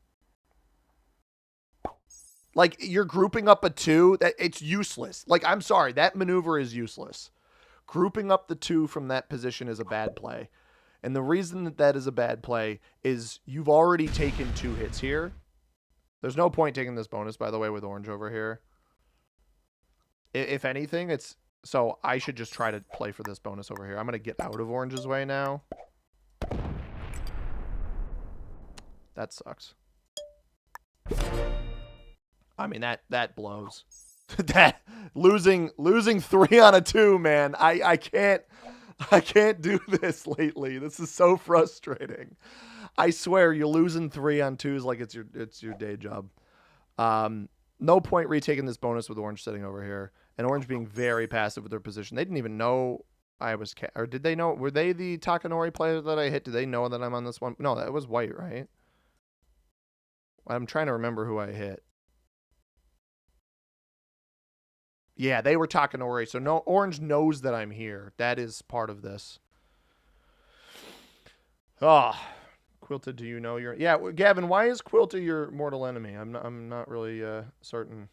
Like, you're grouping up a 2, that it's useless. Like, I'm sorry, that maneuver is useless. Grouping up the 2 from that position is a bad play. And the reason that that is a bad play is you've already taken 2 hits here. There's no point taking this bonus, by the way, with orange over here. If anything, it's... So I should just try to play for this bonus over here. I'm going to get out of orange's way now. That sucks. I mean, that blows. That losing 3 on a 2, man. I can't do this lately. This is so frustrating. I swear, you're losing 3 on 2s like it's your day job. No point retaking this bonus with orange sitting over here. And orange being very passive with their position. They didn't even know I was... Or did they know? Were they the Takanori player that I hit? Did they know that I'm on this one? No, that was white, right? I'm trying to remember who I hit. Yeah, they were Takanori, so no, orange knows that I'm here. That is part of this. Oh, Quilta, do you know your... Yeah, Gavin, why is Quilta your mortal enemy? I'm not really certain.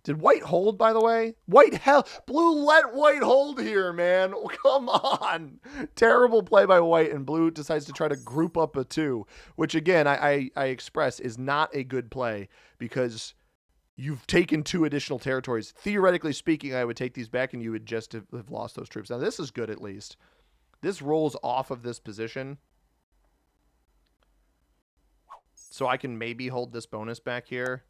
Did white hold, by the way? Blue let white hold here, man. Come on. Terrible play by white, and blue decides to try to group up a 2, which, again, I express is not a good play because you've taken 2 additional territories. Theoretically speaking, I would take these back, and you would just have lost those troops. Now, this is good, at least. This rolls off of this position. So I can maybe hold this bonus back here.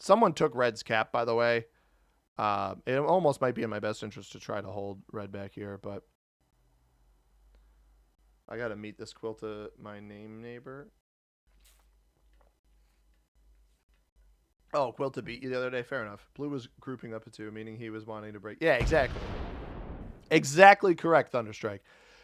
Someone took red's cap, by the way. It almost might be in my best interest to try to hold red back here, but I got to meet this Quilta, my neighbor. Oh, Quilta beat you the other day? Fair enough. Blue was grouping up a 2, meaning he was wanting to break. Yeah, exactly. Exactly correct, Thunderstrike.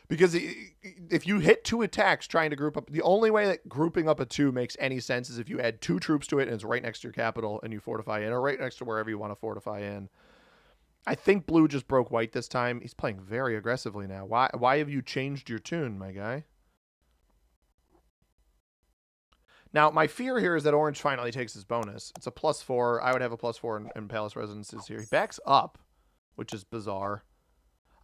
Because if you hit 2 attacks trying to group up, the only way that grouping up a 2 makes any sense is if you add 2 troops to it and it's right next to your capital and you fortify in, or right next to wherever you want to fortify in. I think blue just broke white this time. He's playing very aggressively now. Why have you changed your tune, my guy? Now, my fear here is that orange finally takes his bonus. It's a +4. I would have a +4 in Palace Residences here. He backs up, which is bizarre.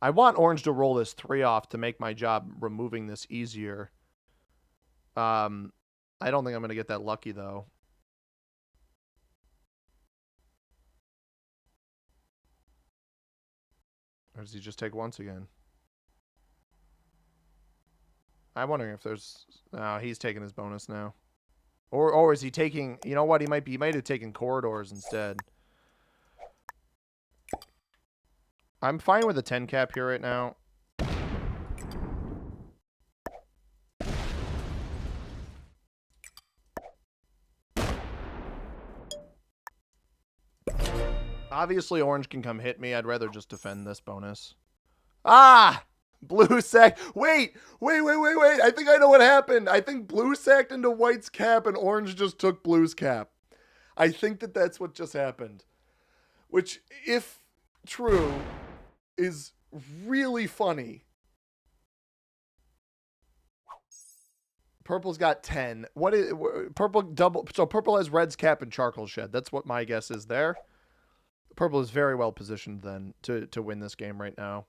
I want orange to roll this 3 off to make my job removing this easier. I don't think I'm going to get that lucky, though. Or does he just take once again? I'm wondering if there's... No, he's taking his bonus now. Or is he taking... You know what? He might have taken corridors instead. I'm fine with a 10 cap here right now. Obviously, orange can come hit me. I'd rather just defend this bonus. Ah! Blue sacked. Wait. I think I know what happened. I think blue sacked into white's cap and orange just took blue's cap. I think that that's what just happened. Which, if true, is really funny. Purple's got 10. What is purple double? So purple has red's cap and charcoal shed. That's what my guess is there. Purple is very well positioned then to win this game right now.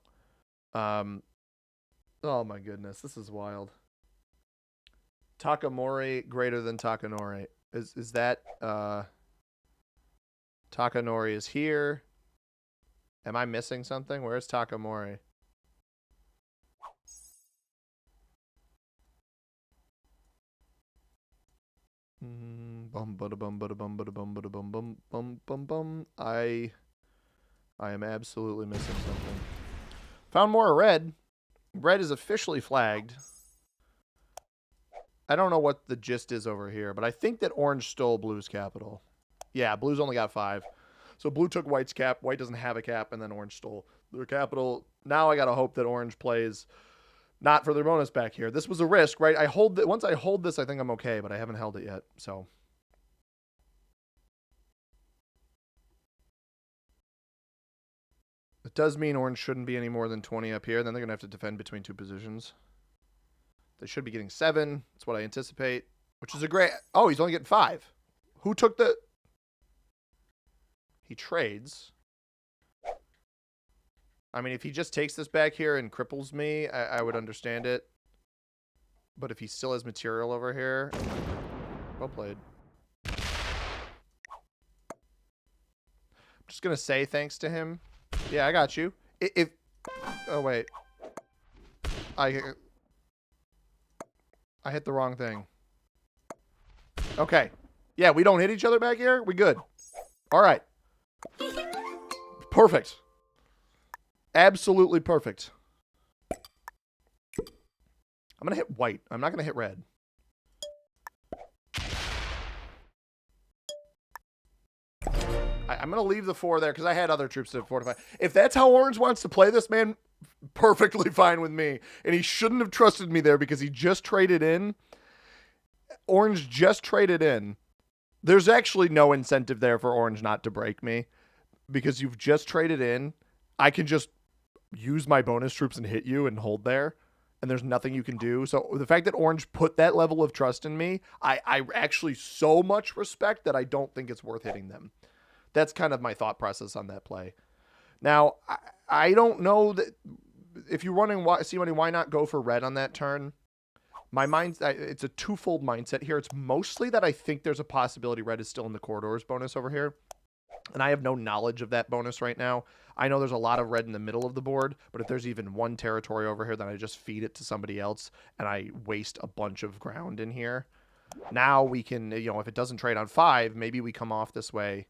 Oh my goodness, this is wild. Takamori greater than Takanori. Is that Takanori is here? Am I missing something? Where's Takamori? I am absolutely missing something. Found more red. Red is officially flagged. I don't know what the gist is over here, but I think that orange stole blue's capital. Yeah, blue's only got 5. So blue took white's cap. White doesn't have a cap, and then orange stole their capital. Now I got to hope that orange plays not for their bonus back here. This was a risk, right? Once I hold this, I think I'm okay, but I haven't held it yet, so... It does mean orange shouldn't be any more than 20 up here. Then they're going to have to defend between 2 positions. They should be getting 7. That's what I anticipate. Which is a great... Oh, he's only getting 5. Who took the... He trades. I mean, if he just takes this back here and cripples me, I would understand it. But if he still has material over here... Well played. I'm just going to say thanks to him. Yeah, I got you. Oh, wait. I hit the wrong thing. Okay. Yeah, we don't hit each other back here? We good. All right. Perfect. Absolutely perfect. I'm going to hit white. I'm not going to hit red. I'm going to leave the 4 there because I had other troops to fortify. If that's how orange wants to play this, man, perfectly fine with me. And he shouldn't have trusted me there because he just traded in. Orange just traded in. There's actually no incentive there for Orange not to break me because you've just traded in. I can just use my bonus troops and hit you and hold there, and there's nothing you can do. So the fact that Orange put that level of trust in me, I actually so much respect that I don't think it's worth hitting them. That's kind of my thought process on that play. Now, I don't know that if you're running sea money, why not go for red on that turn? My mind, it's a twofold mindset here. It's mostly that I think there's a possibility red is still in the corridors bonus over here. And I have no knowledge of that bonus right now. I know there's a lot of red in the middle of the board, but if there's even one territory over here, then I just feed it to somebody else and I waste a bunch of ground in here. Now we can, if it doesn't trade on 5, maybe we come off this way.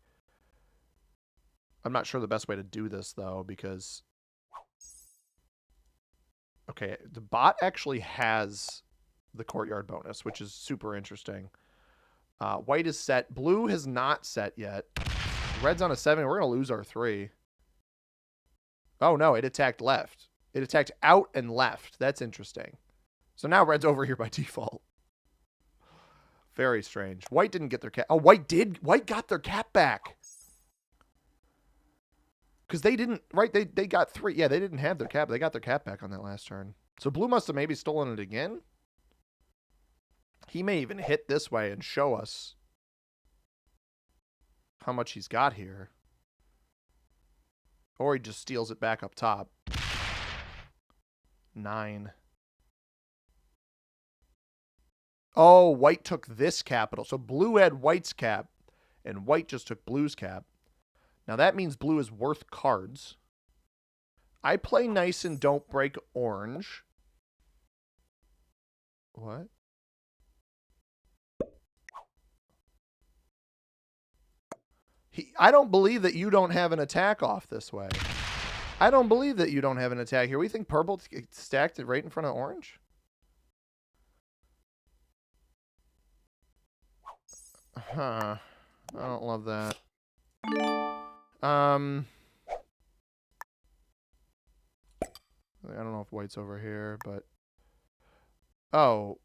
I'm not sure the best way to do this, though, because... Okay, the bot actually has the courtyard bonus, which is super interesting. White is set. Blue has not set yet. Red's on a 7. We're going to lose our 3. Oh, no, it attacked left. It attacked out and left. That's interesting. So now red's over here by default. Very strange. White didn't get their cap. Oh, white did. White got their cap back. Because they didn't, right? They got 3. Yeah, they didn't have their cap. They got their cap back on that last turn. So blue must have maybe stolen it again. He may even hit this way and show us how much he's got here. Or he just steals it back up top. 9. Oh, white took this capital. So blue had white's cap, and white just took blue's cap. Now that means blue is worth cards. I play nice and don't break orange. What? I don't believe that you don't have an attack off this way. I don't believe that you don't have an attack here. We think purple stacked it right in front of orange. Huh. I don't love that. I don't know if white's over here, but... Oh.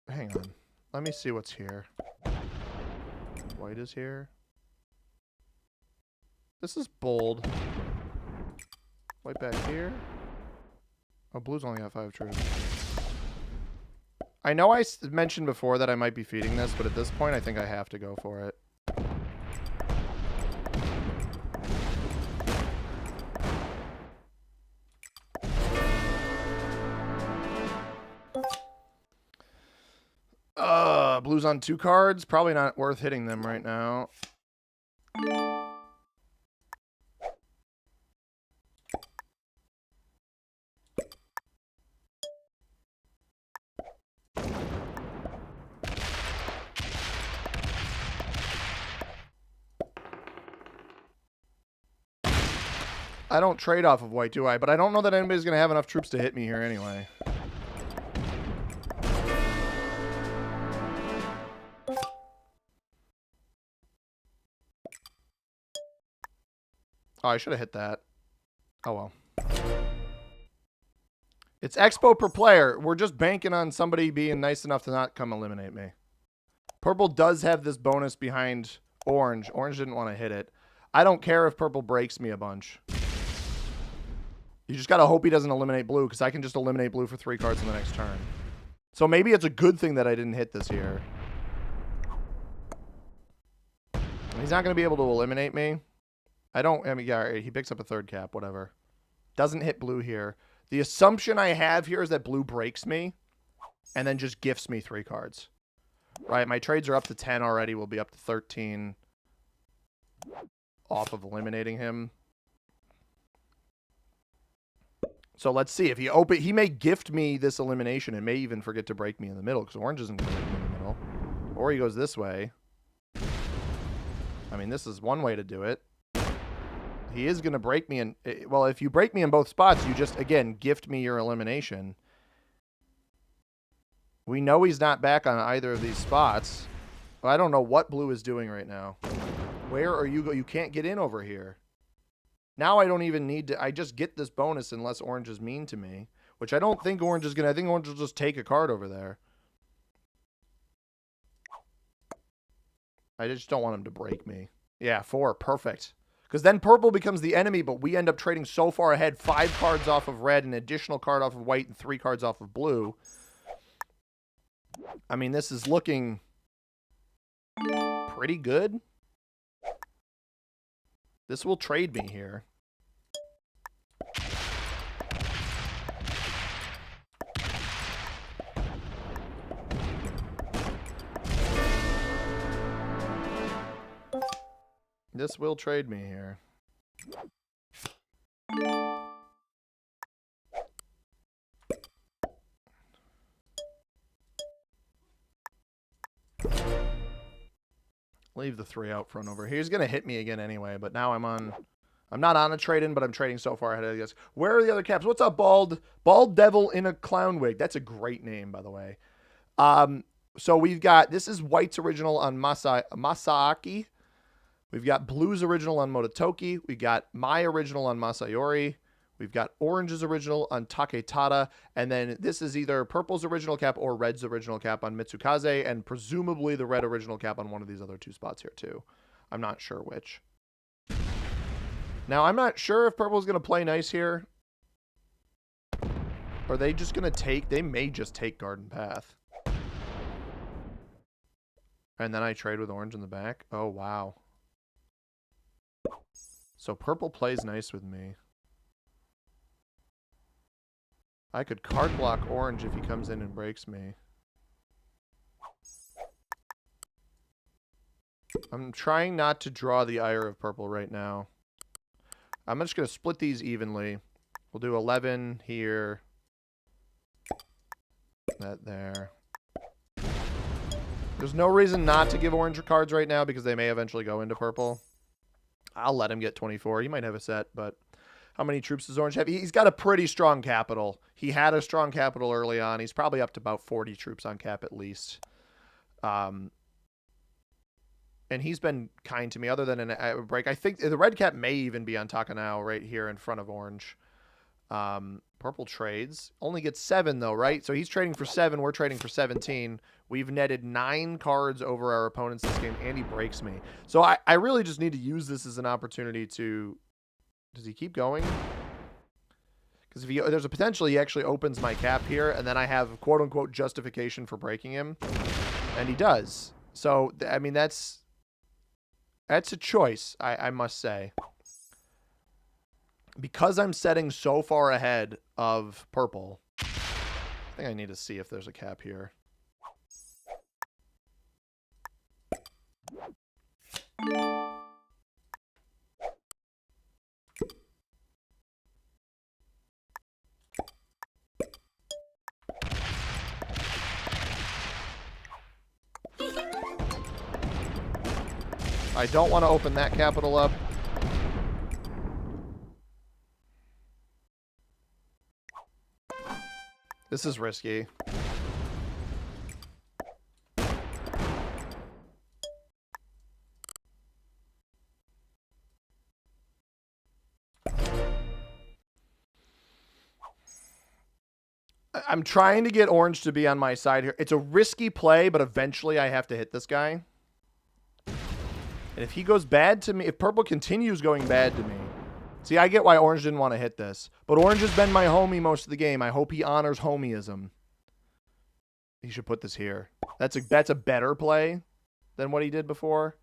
Hang on. Let me see what's here. White is here. This is bold. White back here. Oh, blue's only got 5 troops. I know I mentioned before that I might be feeding this, but at this point I think I have to go for it. Blue's on 2 cards. Probably not worth hitting them right now. I don't trade off of white, do I? But I don't know that anybody's going to have enough troops to hit me here anyway. Oh, I should have hit that. Oh, well. It's expo per player. We're just banking on somebody being nice enough to not come eliminate me. Purple does have this bonus behind orange. Orange didn't want to hit it. I don't care if purple breaks me a bunch. You just got to hope he doesn't eliminate blue, because I can just eliminate blue for 3 cards in the next turn. So maybe it's a good thing that I didn't hit this here. He's not going to be able to eliminate me. Yeah, he picks up a 3rd cap, whatever. Doesn't hit blue here. The assumption I have here is that blue breaks me and then just gifts me 3 cards. Right, my trades are up to 10 already. We'll be up to 13 off of eliminating him. So let's see. If he may gift me this elimination and may even forget to break me in the middle, because orange isn't going to break me in the middle. Or he goes this way. I mean, this is one way to do it. He is going to break me in... Well, if you break me in both spots, you just, again, gift me your elimination. We know he's not back on either of these spots. I don't know what blue is doing right now. Where are you? You can't get in over here. Now I don't even need to. I just get this bonus unless orange is mean to me, which I don't think orange is going to. I think orange will just take a card over there. I just don't want him to break me. Yeah, 4. Perfect. Because then purple becomes the enemy, but we end up trading so far ahead. 5 cards off of red, an additional card off of white, and 3 cards off of blue. I mean, this is looking pretty good. This will trade me here. This will trade me here. Leave the 3 out front over here. He's going to hit me again anyway, but now I'm not on a trade-in, but I'm trading so far ahead of this. Where are the other caps? What's up, Bald? Bald Devil in a clown wig. That's a great name, by the way. So we've got, this is White's original on Masaaki. We've got Blue's original on Mototoki. We got my original on Masayori. We've got Orange's original on Taketada. And then this is either Purple's original cap or Red's original cap on Mitsukaze. And presumably the Red original cap on one of these other 2 spots here too. I'm not sure which. Now, I'm not sure if Purple's going to play nice here. Or are they just going to take... They may just take Garden Path. And then I trade with Orange in the back. Oh, wow. So Purple plays nice with me. I could card block Orange if he comes in and breaks me. I'm trying not to draw the ire of Purple right now. I'm just going to split these evenly. We'll do 11 here. That there. There's no reason not to give Orange cards right now because they may eventually go into Purple. I'll let him get 24. He might have a set, but how many troops does Orange have? He's got a pretty strong capital. He had a strong capital early on. He's probably up to about 40 troops on cap at least. And he's been kind to me other than a break. I think the red cap may even be on Takanao right here in front of Orange. Purple trades. Only gets 7 though, right? So he's trading for 7. We're trading for 17. We've netted 9 cards over our opponents this game, and he breaks me. So I really just need to use this as an opportunity to... Does he keep going? Because if there's a potential he actually opens my cap here, and then I have quote-unquote justification for breaking him. And he does. So, I mean, that's a choice, I must say. Because I'm setting so far ahead of Purple, I think I need to see if there's a cap here. I don't want to open that capital up. This is risky. I'm trying to get Orange to be on my side here. It's a risky play, but eventually I have to hit this guy. And if he goes bad to me, if Purple continues going bad to me, see, I get why Orange didn't want to hit this. But Orange has been my homie most of the game. I hope he honors homieism. He should put this here. That's a better play than what he did before.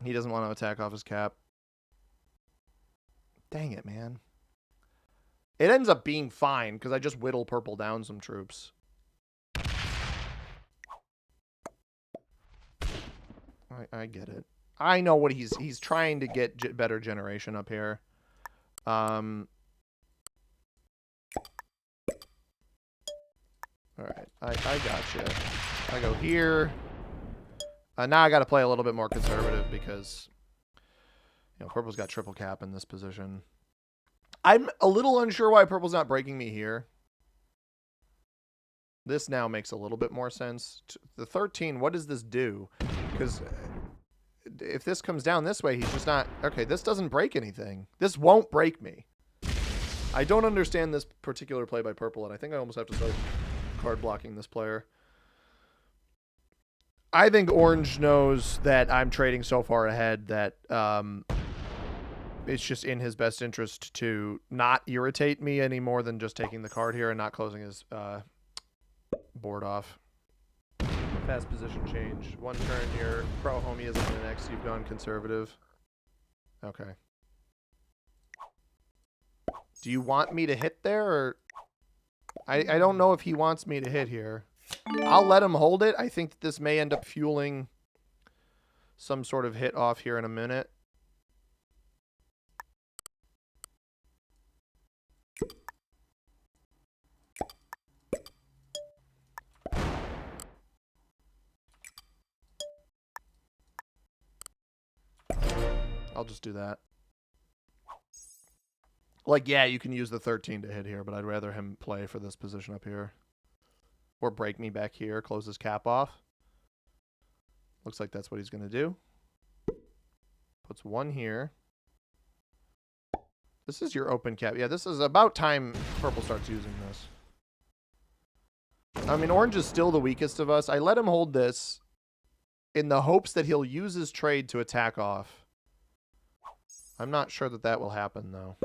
He doesn't want to attack off his cap. Dang it, man. It ends up being fine because I just whittle Purple down some troops. I get it. I know what he's trying to get better generation up here. All right, I got you. I go here. Now I got to play a little bit more conservative because, you know, Purple's got triple cap in this position. I'm a little unsure why Purple's not breaking me here. This now makes a little bit more sense. The 13, what does this do? Because if this comes down this way, he's just not... Okay, this doesn't break anything. This won't break me. I don't understand this particular play by purple, and I think I almost have to start card blocking this player. I think orange knows that I'm trading so far ahead that it's just in his best interest to not irritate me any more than just taking the card here and not closing his board off. Fast position change. One turn, you're pro-homeism, the next you've gone conservative. Okay. Do you want me to hit there, or... I don't know if he wants me to hit here. I'll let him hold it. I think that this may end up fueling some sort of hit off here in a minute. I'll just do that. Like, yeah, you can use the 13 to hit here, but I'd rather him play for this position up here. Or break me back here, close his cap off. Looks like that's what he's going to do. Puts one here. This is your open cap. Yeah, this is about time purple starts using this. I mean, orange is still the weakest of us. I let him hold this in the hopes that he'll use his trade to attack off. I'm not sure that that will happen, though.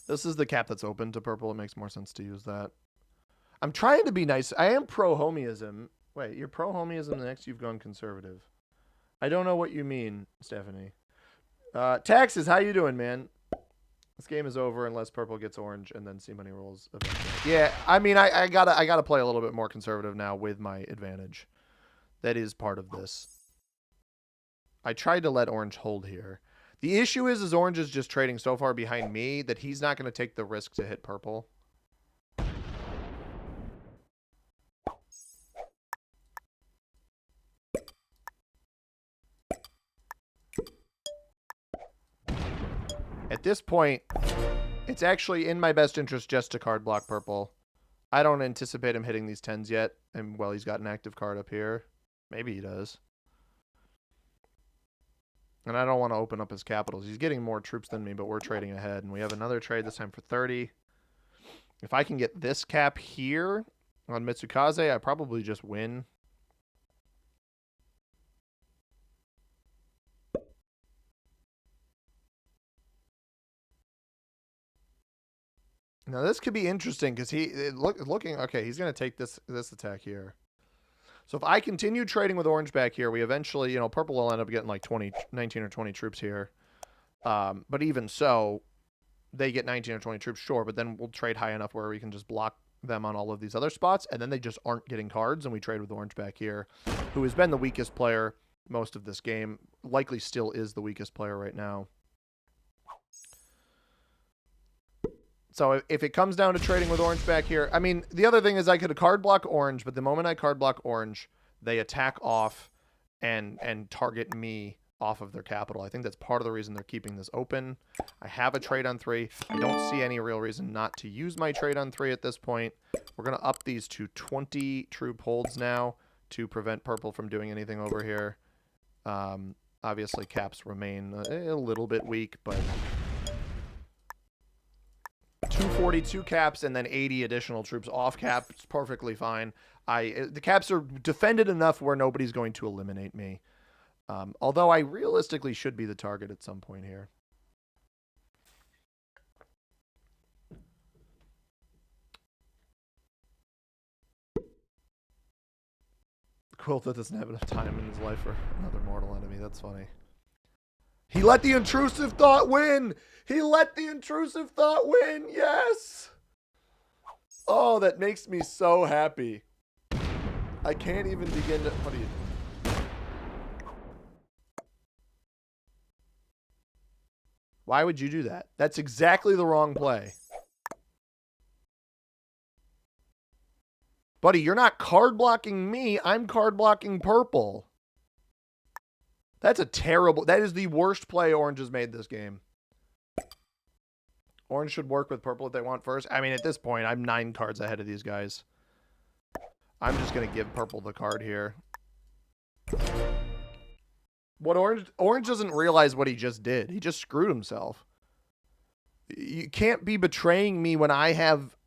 This is the cap that's open to purple. It makes more sense to use that. I'm trying to be nice. I am pro-homeism. Wait, you're pro-homeism, the next you've gone conservative. I don't know what you mean, Stephanie. Taxes, how you doing, man? This game is over unless purple gets orange and then C-money rolls eventually. Yeah, I mean, I gotta play a little bit more conservative now with my advantage. That is part of this. I tried to let orange hold here. The issue is orange is just trading so far behind me that he's not going to take the risk to hit purple. At this point, it's actually in my best interest just to card block purple. I don't anticipate him hitting these 10s yet. And, well, he's got an active card up here. Maybe he does. And I don't want to open up his capitals. He's getting more troops than me, but we're trading ahead. And we have another trade this time for 30. If I can get this cap here on Mitsukaze, I probably just win. Now this could be interesting because looking okay. He's going to take this attack here. So if I continue trading with orange back here, we eventually, purple will end up getting like 19 or 20 troops here. But even so, they get 19 or 20 troops, sure. But then we'll trade high enough where we can just block them on all of these other spots, and then they just aren't getting cards, and we trade with orange back here, who has been the weakest player most of this game. Likely still is the weakest player right now. So if it comes down to trading with orange back here, I mean, the other thing is I could card block orange, but the moment I card block orange, they attack off and target me off of their capital. I think that's part of the reason they're keeping this open. I have a trade on 3. I don't see any real reason not to use my trade on 3 at this point. We're going to up these to 20 troop holds now to prevent purple from doing anything over here. Obviously, caps remain a little bit weak, but 242 caps and then 80 additional troops off cap. It's perfectly fine. The caps are defended enough where nobody's going to eliminate me. Although I realistically should be the target at some point here. Quilta doesn't have enough time in his life for another mortal enemy. That's funny. He let the intrusive thought win. He let the intrusive thought win. Yes. Oh, that makes me so happy. I can't even begin to... What are you doing? Why would you do that? That's exactly the wrong play. Buddy, you're not card blocking me. I'm card blocking purple. That's a terrible... That is the worst play Orange has made this game. Orange should work with purple if they want first. I mean, at this point, I'm 9 cards ahead of these guys. I'm just going to give purple the card here. What Orange doesn't realize what he just did. He just screwed himself. You can't be betraying me when I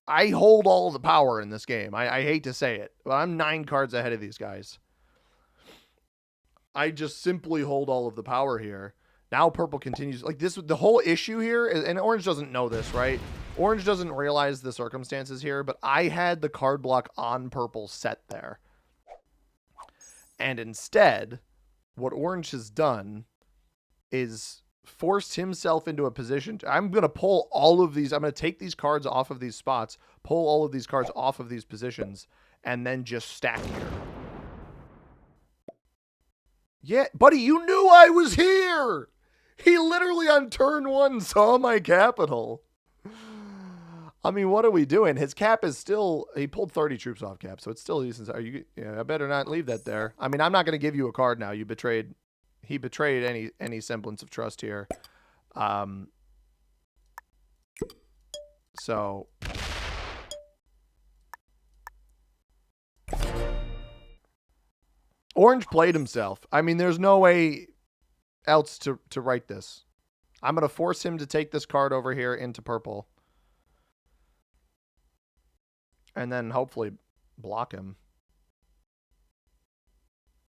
hold all the power in this game. I hate to say it, but I'm 9 cards ahead of these guys. I just simply hold all of the power here. Now purple continues. Like this, the whole issue here, and Orange doesn't know this, right? Orange doesn't realize the circumstances here, but I had the card block on purple set there. And instead, what Orange has done is forced himself into a position. I'm going to pull all of these. I'm going to take these cards off of these spots, pull all of these cards off of these positions, and then just stack here. Yeah, buddy, you knew I was here. He literally on turn 1 saw my capital. I mean, what are we doing? His cap is still... He pulled 30 troops off cap, so it's still decent. Are you? Yeah, I better not leave that there. I mean, I'm not going to give you a card now. You betrayed... He betrayed any semblance of trust here. So... Orange played himself. I mean, there's no way else to write this. I'm going to force him to take this card over here into purple. And then hopefully block him.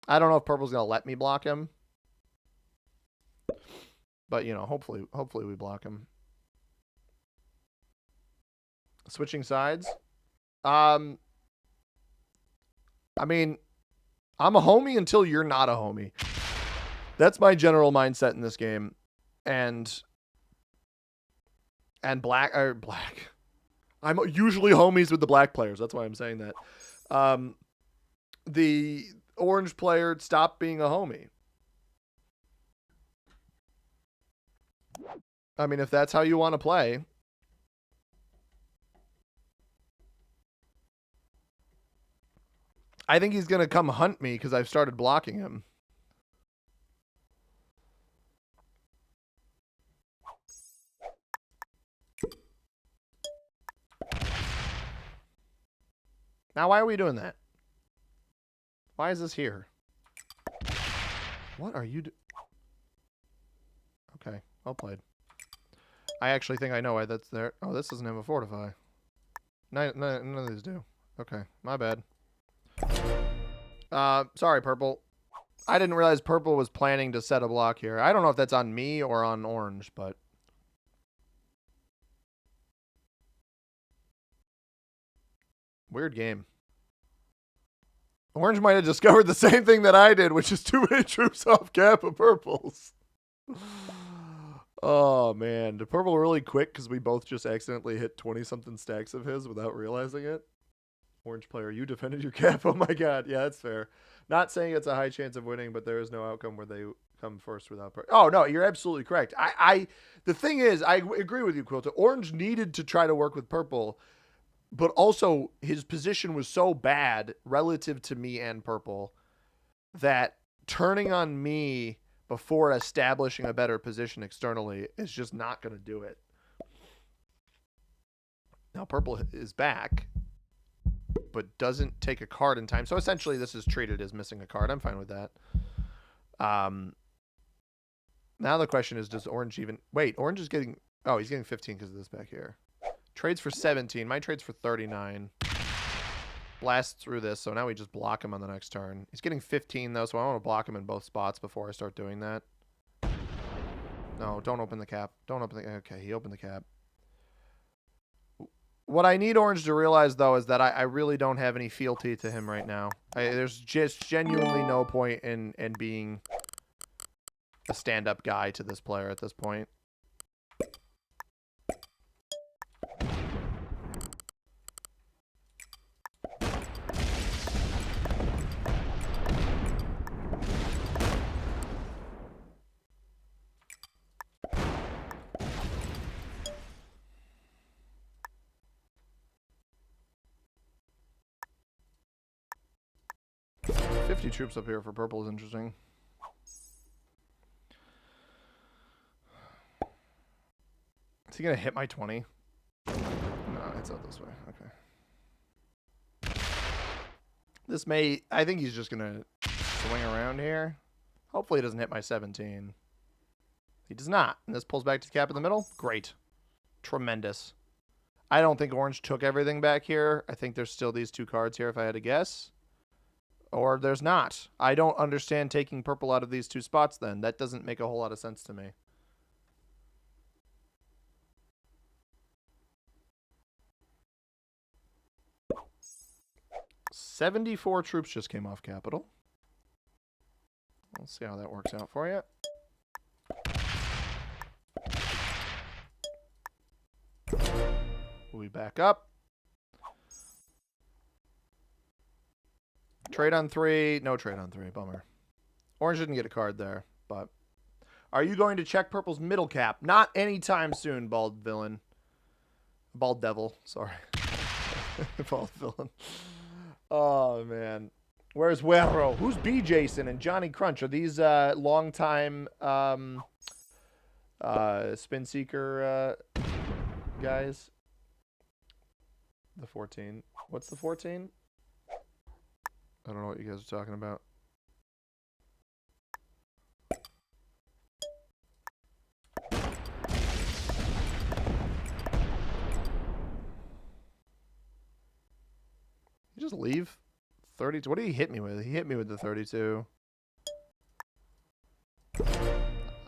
I don't know if purple's going to let me block him. But, you know, hopefully we block him. Switching sides. I mean, I'm a homie until you're not a homie. That's my general mindset in this game. And black. I'm usually homies with the black players. That's why I'm saying that. The orange player stopped being a homie. I mean, if that's how you want to play. I think he's going to come hunt me because I've started blocking him. Now, why are we doing that? Why is this here? What are you doing? Okay, well played. I actually think I know why that's there. Oh, this doesn't have a fortify. None of these do. Okay, my bad. Sorry, purple. I didn't realize purple was planning to set a block here. I don't know if that's on me or on orange, but... Weird game. Orange might have discovered the same thing that I did, which is too many troops off cap of purples. Oh, man. Did purple really quick because we both just accidentally hit 20-something stacks of his without realizing it? Orange player, you defended your cap. Oh, my God. Yeah, that's fair. Not saying it's a high chance of winning, but there is no outcome where they come first without... Oh, no, you're absolutely correct. The thing is, I agree with you, Quilta. Orange needed to try to work with purple, but also his position was so bad relative to me and purple that turning on me before establishing a better position externally is just not going to do it. Now purple is back, but doesn't take a card in time. So essentially this is treated as missing a card. I'm fine with that. Now the question is, does orange even... Wait, orange is getting... Oh, he's getting 15 because of this back here. Trades for 17. My trade's for 39. Blast through this, so now we just block him on the next turn. He's getting 15, though, so I want to block him in both spots before I start doing that. No, don't open the cap. Don't open the... Okay, he opened the cap. What I need orange to realize, though, is that I really don't have any fealty to him right now. There's just genuinely no point in being a stand-up guy to this player at this point. 50 troops up here for purple is interesting. Is he going to hit my 20? No, it's out this way. Okay. This may... I think he's just going to swing around here. Hopefully he doesn't hit my 17. He does not. And this pulls back to the cap in the middle. Great. Tremendous. I don't think orange took everything back here. I think there's still these 2 cards here if I had to guess. Or there's not. I don't understand taking purple out of these 2 spots then. That doesn't make a whole lot of sense to me. $74 troops just came off capital. Let's see how that works out for you. We back up. Trade on 3. No trade on 3. Bummer. Orange didn't get a card there, but... Are you going to check purple's middle cap? Not anytime soon, bald villain. Bald devil. Sorry. Bald villain. Oh, man. Where's Wero? Who's B. Jason and Johnny Crunch? Are these long-time Spin Seeker guys? The 14. What's the 14? I don't know what you guys are talking about. You just leave? 32. What did he hit me with? He hit me with the 32.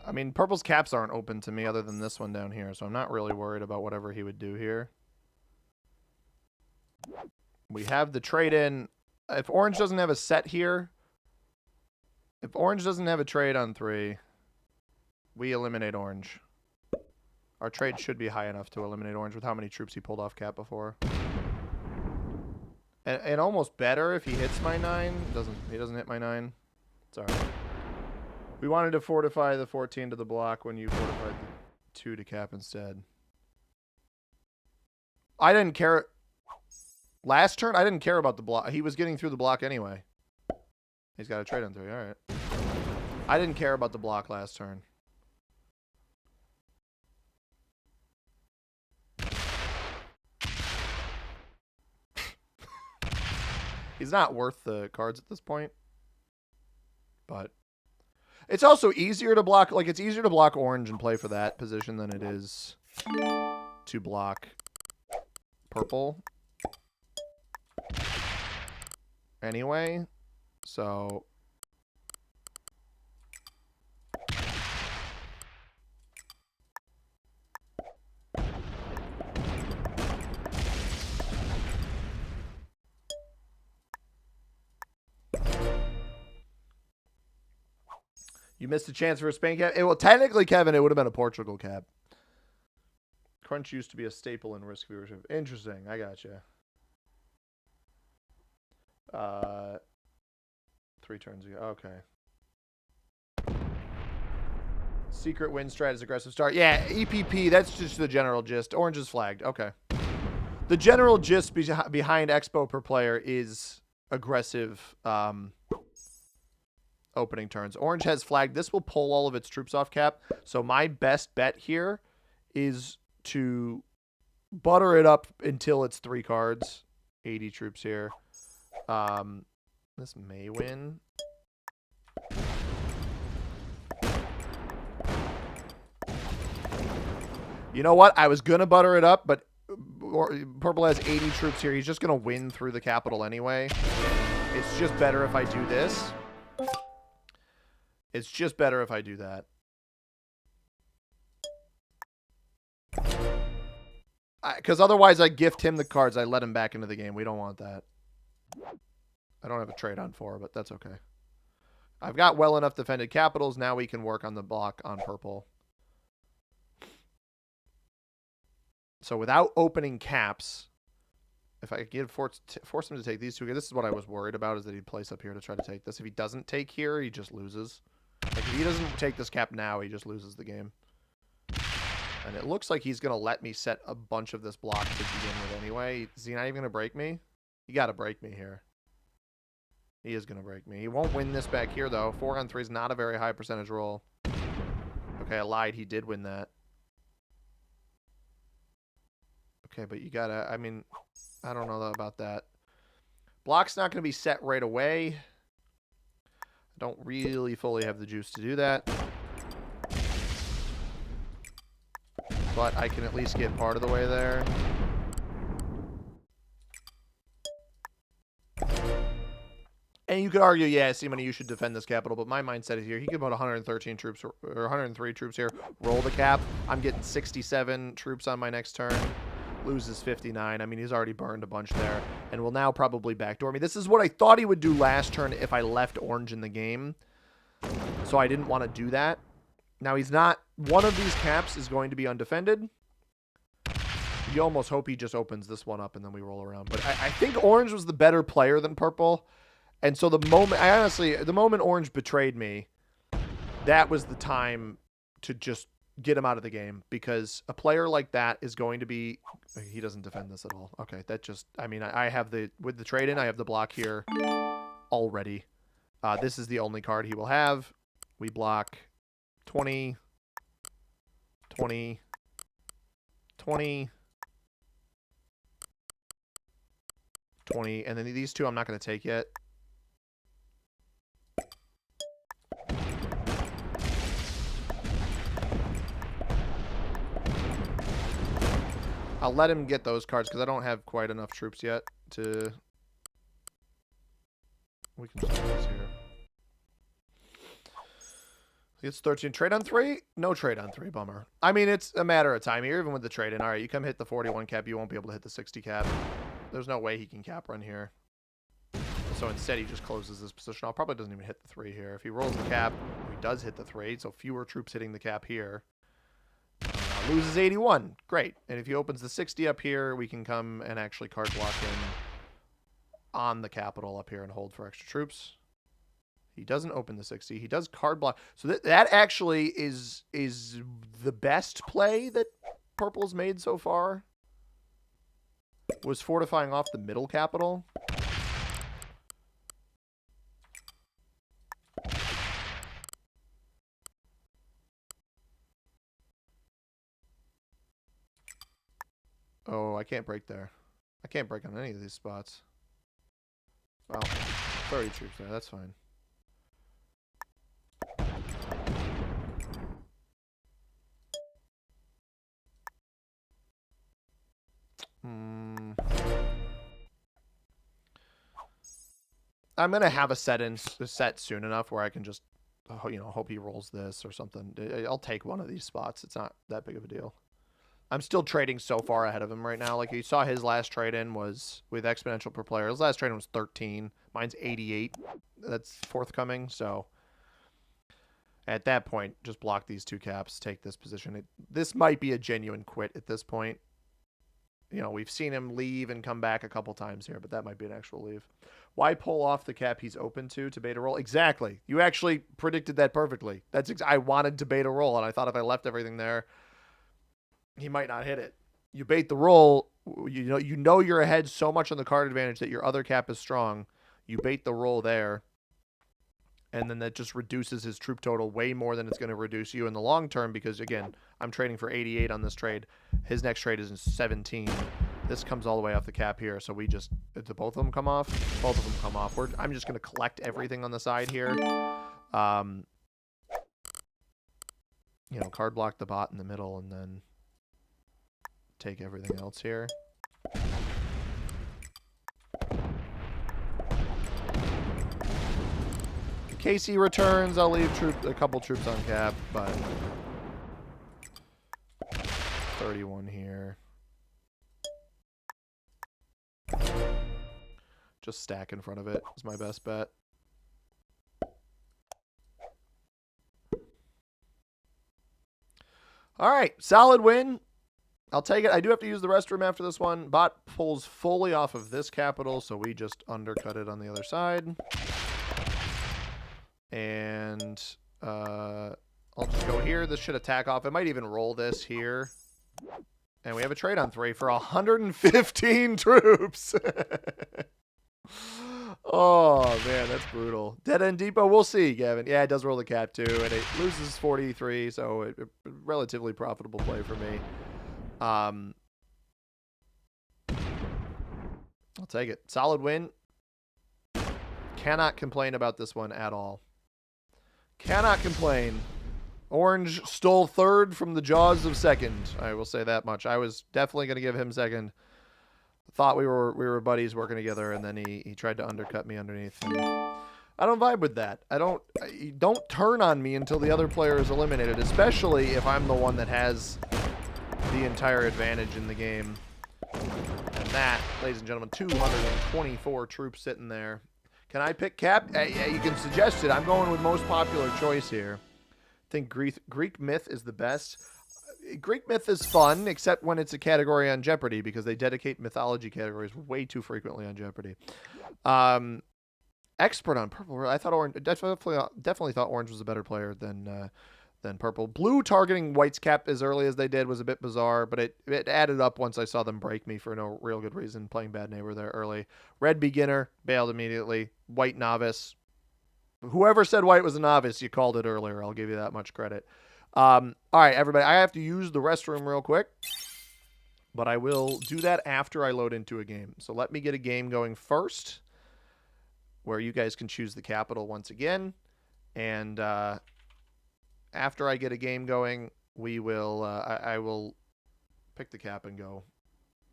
I mean, purple's caps aren't open to me other than this one down here, so I'm not really worried about whatever he would do here. We have the trade-in. If orange doesn't have a set here, if orange doesn't have a trade on 3, we eliminate orange. Our trade should be high enough to eliminate orange with how many troops he pulled off cap before. And almost better if he hits my 9. He doesn't hit my 9. It's alright. We wanted to fortify the 14 to the block when you fortified the 2 to cap instead. I didn't care. Last turn, I didn't care about the block. He was getting through the block anyway. He's got a trade on 3. Alright. I didn't care about the block last turn. He's not worth the cards at this point. But it's also easier to block. Like, it's easier to block orange and play for that position than it is to block purple. Anyway, so... You missed a chance for a Spain cap. Well, technically, Kevin, it would have been a Portugal cap. Crunch used to be a staple in risk viewership. Interesting. I gotcha. 3 turns ago. Okay. Secret win strat is aggressive start. Yeah, EPP, that's just the general gist. Orange is flagged. Okay. The general gist behind Expo per player is aggressive opening turns. Orange has flagged. This will pull all of its troops off cap. So my best bet here is to butter it up until it's 3 cards. 80 troops here. This may win. You know what? I was going to butter it up, but purple has 80 troops here. He's just going to win through the capital anyway. It's just better if I do this. It's just better if I do that. Because otherwise I gift him the cards. I let him back into the game. We don't want that. I don't have a trade on 4, but that's okay. I've got well enough defended capitals. Now we can work on the block on purple. So without opening caps, if I could force him to take these 2, this is what I was worried about, is that he'd place up here to try to take this. If he doesn't take here, he just loses. Like, if he doesn't take this cap now, he just loses the game. And it looks like he's going to let me set a bunch of this block to begin with anyway. Is he not even going to break me? You got to break me here. He is going to break me. He won't win this back here, though. 4 on 3 is not a very high percentage roll. Okay, I lied. He did win that. Okay, but you got to... I mean, I don't know about that. Block's not going to be set right away. I don't really fully have the juice to do that. But I can at least get part of the way there. And you could argue, yeah, Simone, you should defend this capital, but my mindset is here. He could put 113 troops or 103 troops here, roll the cap. I'm getting 67 troops on my next turn. Loses 59. I mean, he's already burned a bunch there and will now probably backdoor me. This is what I thought he would do last turn if I left orange in the game. So I didn't want to do that. Now he's not. One of these caps is going to be undefended. You almost hope he just opens this one up and then we roll around. But I think orange was the better player than purple. And so the moment orange betrayed me, that was the time to just get him out of the game, because a player like that is going to be, he doesn't defend this at all. Okay, that just, I mean, I have with the trade in, I have the block here already. This is the only card he will have. We block 20, 20, 20, 20, and then these two I'm not going to take yet. I'll let him get those cards because I don't have quite enough troops yet to... We can just do this here. It's 13. Trade on 3? No trade on 3. Bummer. I mean, it's a matter of time here, even with the trade in. All right, you come hit the 41 cap. You won't be able to hit the 60 cap. There's no way he can cap run here. So instead, he just closes this position. Probably doesn't even hit the 3 here. If he rolls the cap, he does hit the 3. So fewer troops hitting the cap here. Loses 81. Great. And if he opens the 60 up here, we can come and actually card block him on the capital up here and hold for extra troops. He doesn't open the 60. He does card block. So that actually is the best play that purple's made so far. Was fortifying off the middle capital. Oh, I can't break there. I can't break on any of these spots. Well, 30 troops there. That's fine. I'm going to have a set soon enough where I can just, you know, hope he rolls this or something. I'll take one of these spots. It's not that big of a deal. I'm still trading so far ahead of him right now. Like, you saw his last trade-in was with exponential per player. His last trade-in was 13. Mine's 88. That's forthcoming. So at that point, just block these 2 caps, take this position. This might be a genuine quit at this point. You know, we've seen him leave and come back a couple times here, but that might be an actual leave. Why pull off the cap he's open to beta roll? Exactly. You actually predicted that perfectly. I wanted to beta roll, and I thought if I left everything there, he might not hit it. You bait the roll. You know you're ahead so much on the card advantage that your other cap is strong. You bait the roll there, and then that just reduces his troop total way more than it's going to reduce you in the long term, because, again, I'm trading for 88 on this trade. His next trade is in 17. This comes all the way off the cap here, so we just... Do both of them come off? Both of them come off. I'm just going to collect everything on the side here. You know, card block the bot in the middle, and then take everything else here. In case he returns, I'll leave a couple troops on cap, but 31 here. Just stack in front of it is my best bet. All right, solid win. I'll take it. I do have to use the restroom after this one. Bot pulls fully off of this capital, so we just undercut it on the other side. And I'll just go here. This should attack off. It might even roll this here. And we have a trade on 3 for 115 troops. Oh, man, that's brutal. Dead End Depot, we'll see, Gavin. Yeah, it does roll the cap, too, and it loses 43, so it relatively profitable play for me. I'll take it. Solid win. Cannot complain about this one at all. Cannot complain. Orange stole third from the jaws of second. I will say that much. I was definitely going to give him second. Thought we were buddies working together, and then he tried to undercut me underneath. I don't vibe with that. Don't turn on me until the other player is eliminated, especially if I'm the one that has the entire advantage in the game. And that, ladies and gentlemen, 224 troops sitting there. Can I pick Cap? You can suggest it. I'm going with most popular choice here. I think Greek myth is the best. Greek myth is fun, except when it's a category on Jeopardy, because they dedicate mythology categories way too frequently on Jeopardy. Expert on purple. I thought orange. Definitely thought orange was a better player than purple. Blue targeting white's cap as early as they did was a bit bizarre, but it added up once I saw them break me for no real good reason, playing bad neighbor there early. Red beginner, bailed immediately. White novice. Whoever said white was a novice, you called it earlier. I'll give you that much credit. All right, everybody. I have to use the restroom real quick, but I will do that after I load into a game. So let me get a game going first, where you guys can choose the capital once again. And after I get a game going, we will I will pick the cap and go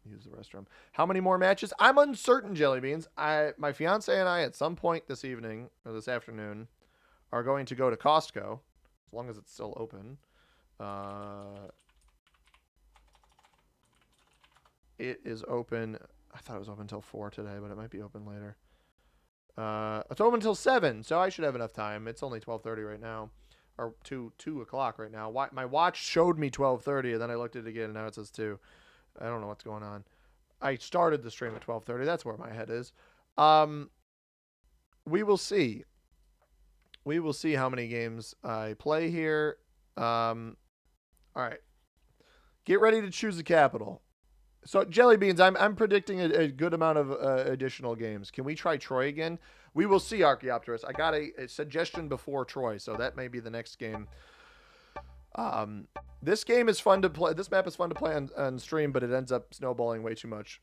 use the restroom. How many more matches? I'm uncertain, Jelly Beans. My fiance and I, at some point this evening or this afternoon, are going to go to Costco, as long as it's still open. It is open. I thought it was open until 4 today, but it might be open later. It's open until 7, so I should have enough time. It's only 12:30 right now, or 2 o'clock right now. My watch showed me 12:30, and then I looked at it again, and now it says 2. I don't know what's going on. I started the stream at 12:30. That's where my head is. We will see. We will see how many games I play here. All right. Get ready to choose the capital. So, Jelly Beans, I'm predicting a good amount of additional games. Can we try Troy again? We will see, Archaeopteryst. I got a suggestion before Troy, so that may be the next game. This game is fun to play. This map is fun to play on stream, but it ends up snowballing way too much.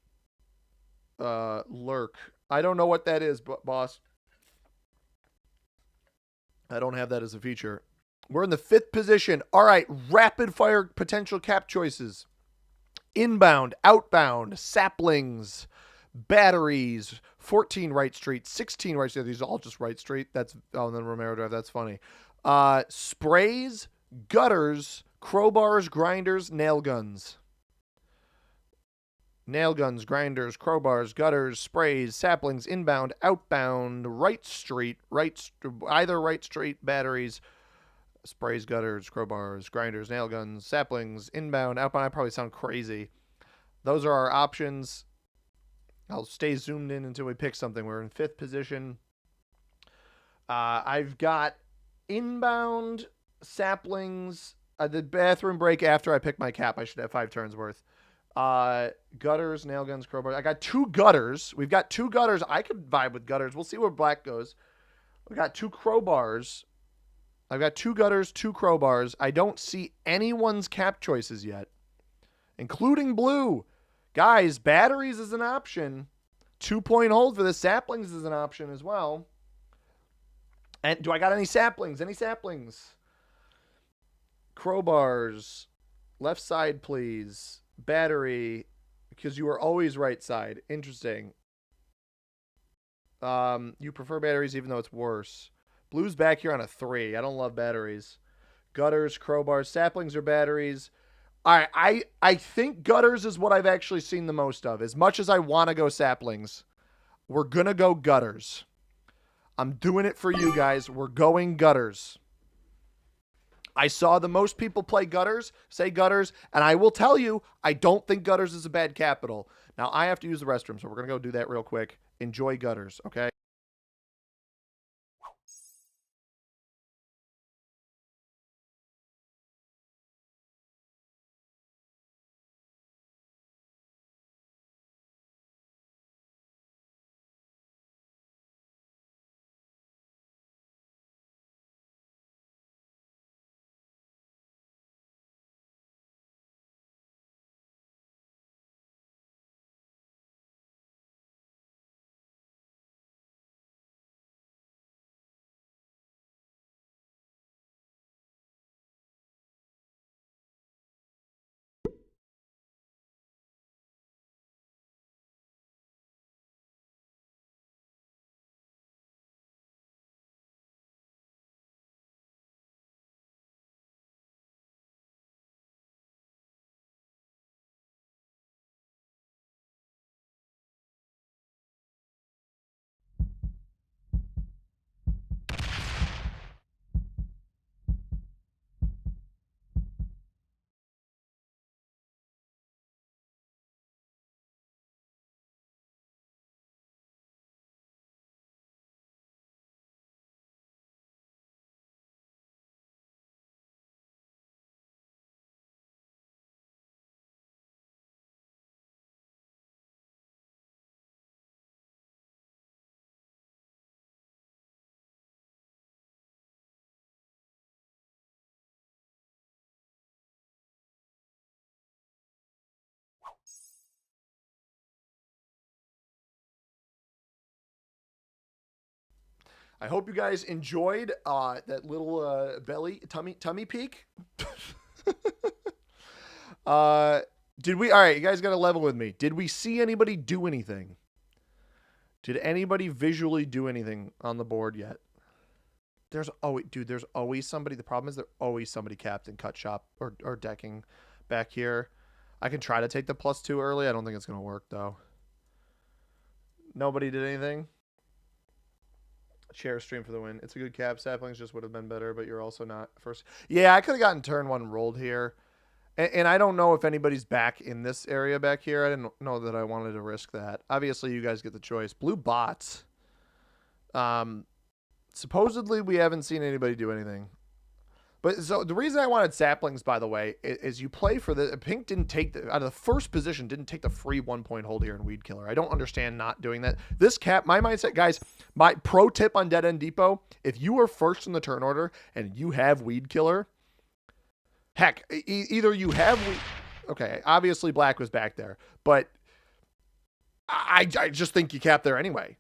Lurk. I don't know what that is, boss. I don't have that as a feature. We're in the 5th position. All right, rapid fire potential cap choices. Inbound, outbound, saplings, batteries, 14 Right Street, 16 Right Street. These are all just Right Street. And then Romero Drive. That's funny. Sprays, gutters, crowbars, grinders, nail guns. Nail guns, grinders, crowbars, gutters, sprays, saplings, inbound, outbound, Right Street, either Right Street, batteries, sprays, gutters, crowbars, grinders, nail guns, saplings, inbound, outbound. I probably sound crazy. Those are our options. I'll stay zoomed in until we pick something. We're in 5th position. I've got inbound, saplings, the bathroom break after I pick my cap. I should have 5 turns worth. Gutters, nail guns, crowbars. I got 2 gutters. We've got 2 gutters. I could vibe with gutters. We'll see where black goes. We got 2 crowbars. I've got 2 gutters, 2 crowbars. I don't see anyone's cap choices yet, including blue. Guys, batteries is an option. 2-point hold for the saplings is an option as well. And do I got any saplings? Any saplings? Crowbars. Left side, please. Battery, because you are always right side. Interesting. You prefer batteries even though it's worse. Blue's back here on a 3. I don't love batteries. Gutters, crowbars, saplings, or batteries. All right, I think gutters is what I've actually seen the most of. As much as I want to go saplings, we're going to go gutters. I'm doing it for you guys. We're going gutters. I saw the most people play gutters, say gutters, and I will tell you, I don't think gutters is a bad capital. Now, I have to use the restroom, so we're going to go do that real quick. Enjoy gutters, okay? I hope you guys enjoyed that little tummy peek. Did we? All right, you guys got to level with me. Did we see anybody do anything? Did anybody visually do anything on the board yet? There's always somebody. The problem is there's always somebody capped in cut shop or decking back here. I can try to take the +2 early. I don't think it's going to work, though. Nobody did anything. Share stream for the win. It's a good cap. Saplings just would have been better, but you're also not first. Yeah, I could have gotten turn 1 rolled here. And I don't know if anybody's back in this area back here. I didn't know that I wanted to risk that. Obviously, you guys get the choice. Blue bots. Supposedly, we haven't seen anybody do anything. But so the reason I wanted saplings, by the way, is you play for the pink didn't take out of the first position, didn't take the free 1-point hold here in Weed Killer. I don't understand not doing that. This cap, my mindset, guys, my pro tip on Dead End Depot, if you are first in the turn order and you have Weed Killer, heck, either you have okay, obviously black was back there, but I just think you cap there anyway.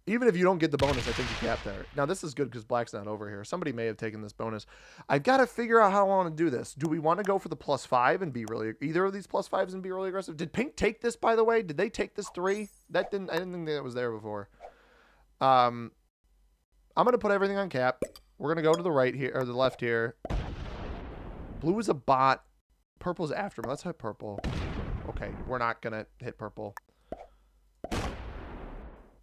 Even if you don't get the bonus, I think you cap there. Now, this is good because black's not over here. Somebody may have taken this bonus. I've got to figure out how I want to do this. Do we want to go for the +5 and be really... either of these +5s and be really aggressive? Did pink take this, by the way? Did they take this 3? I didn't think that was there before. I'm going to put everything on cap. We're going to go to the right here, or the left here. Blue is a bot. Purple's after me. Let's hit purple. Okay, we're not going to hit purple.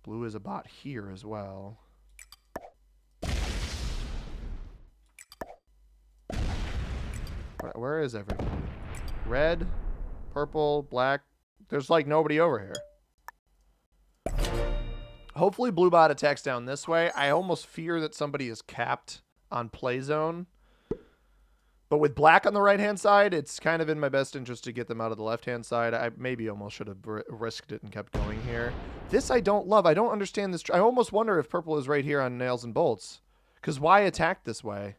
Blue is a bot here as well. Where is everybody? Red, purple, black. There's like nobody over here. Hopefully blue bot attacks down this way. I almost fear that somebody is capped on play zone. But with black on the right-hand side, it's kind of in my best interest to get them out of the left-hand side. I maybe almost should have risked it and kept going here. This I don't love. I don't understand this. I almost wonder if purple is right here on nails and bolts. Because why attack this way?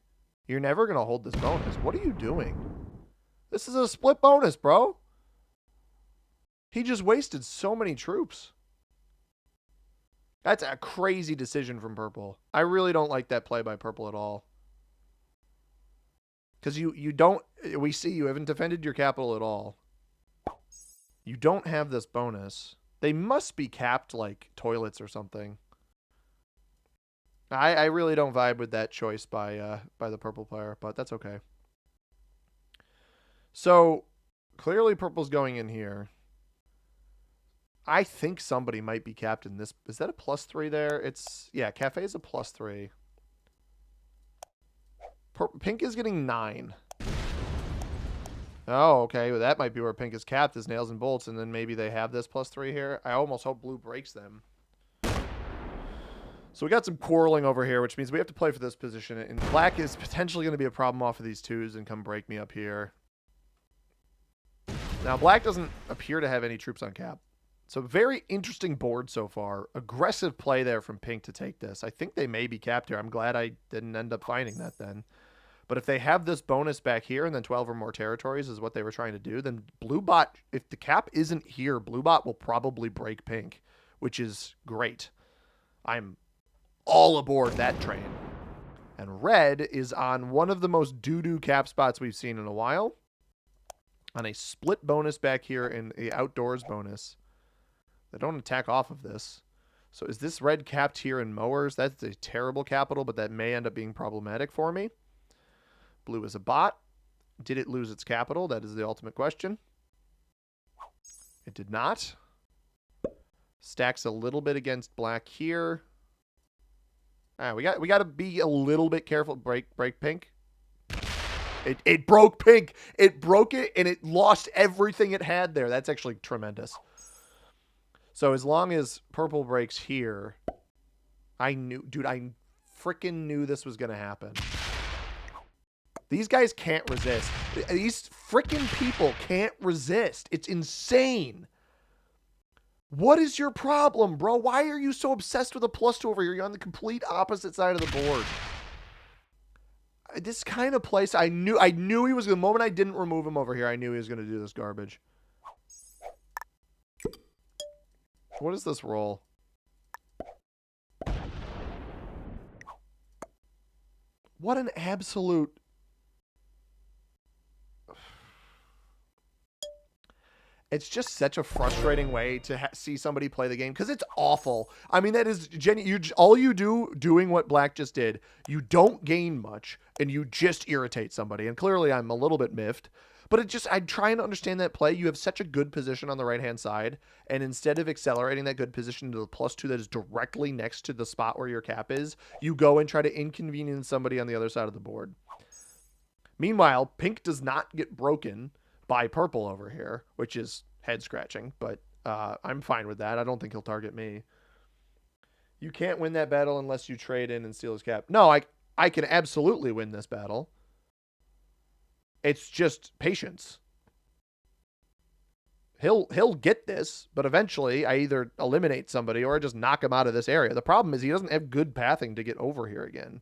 You're never going to hold this bonus. What are you doing? This is a split bonus, bro. He just wasted so many troops. That's a crazy decision from purple. I really don't like that play by purple at all. Because you don't, we see you haven't defended your capital at all. You don't have this bonus. They must be capped like toilets or something. I really don't vibe with that choice by the purple player, but that's okay. So clearly purple's going in here. I think somebody might be capped in this. Is that a +3 there? It's, yeah, cafe is a +3. Pink is getting 9. Oh, okay. Well, that might be where pink is capped, is nails and bolts, and then maybe they have this +3 here. I almost hope blue breaks them. So we got some quarreling over here, which means we have to play for this position. And black is potentially going to be a problem off of these 2s and come break me up here. Now, black doesn't appear to have any troops on cap. So very interesting board so far. Aggressive play there from pink to take this. I think they may be capped here. I'm glad I didn't end up finding that then. But if they have this bonus back here and then 12 or more territories is what they were trying to do, then blue bot, if the cap isn't here, blue bot will probably break pink, which is great. I'm all aboard that train. And red is on one of the most doo-doo cap spots we've seen in a while. On a split bonus back here in the outdoors bonus. They don't attack off of this. So is this red capped here in mowers? That's a terrible capital, but that may end up being problematic for me. Blue is a bot. Did it lose its capital? That is the ultimate question. It did not. Stacks a little bit against black here. We got to be a little bit careful. Break pink. It broke pink. It broke it and it lost everything it had there. That's actually tremendous. So as long as purple breaks here, I freaking knew this was going to happen. These guys can't resist. These freaking people can't resist. It's insane. What is your problem, bro? Why are you so obsessed with a +2 over here? You're on the complete opposite side of the board. This kind of place, I knew he was, the moment I didn't remove him over here, I knew he was going to do this garbage. What is this roll? What an absolute... It's just such a frustrating way to see somebody play the game because it's awful. I mean, that is all you doing what Black just did. You don't gain much, and you just irritate somebody. And clearly, I'm a little bit miffed. But I'm trying to understand that play. You have such a good position on the right-hand side, and instead of accelerating that good position to the +2 that is directly next to the spot where your cap is, you go and try to inconvenience somebody on the other side of the board. Meanwhile, pink does not get broken by purple over here, which is head-scratching, but I'm fine with that. I don't think he'll target me. You can't win that battle unless you trade in and steal his cap. No, I can absolutely win this battle. It's just patience. He'll get this, but eventually I either eliminate somebody or I just knock him out of this area. The problem is he doesn't have good pathing to get over here again.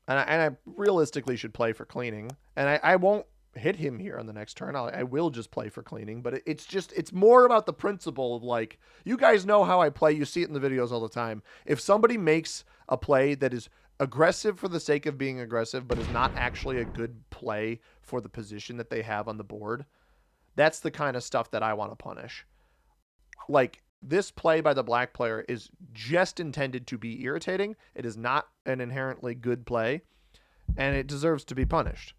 And I realistically should play for cleaning. And I won't hit him here on the next turn. I will just play for cleaning. But it's more about the principle of, like, you guys know how I play. You see it in the videos all the time. If somebody makes a play that is aggressive for the sake of being aggressive, but is not actually a good play for the position that they have on the board, that's the kind of stuff that I want to punish. Like, this play by the black player is just intended to be irritating. It is not an inherently good play, and it deserves to be punished.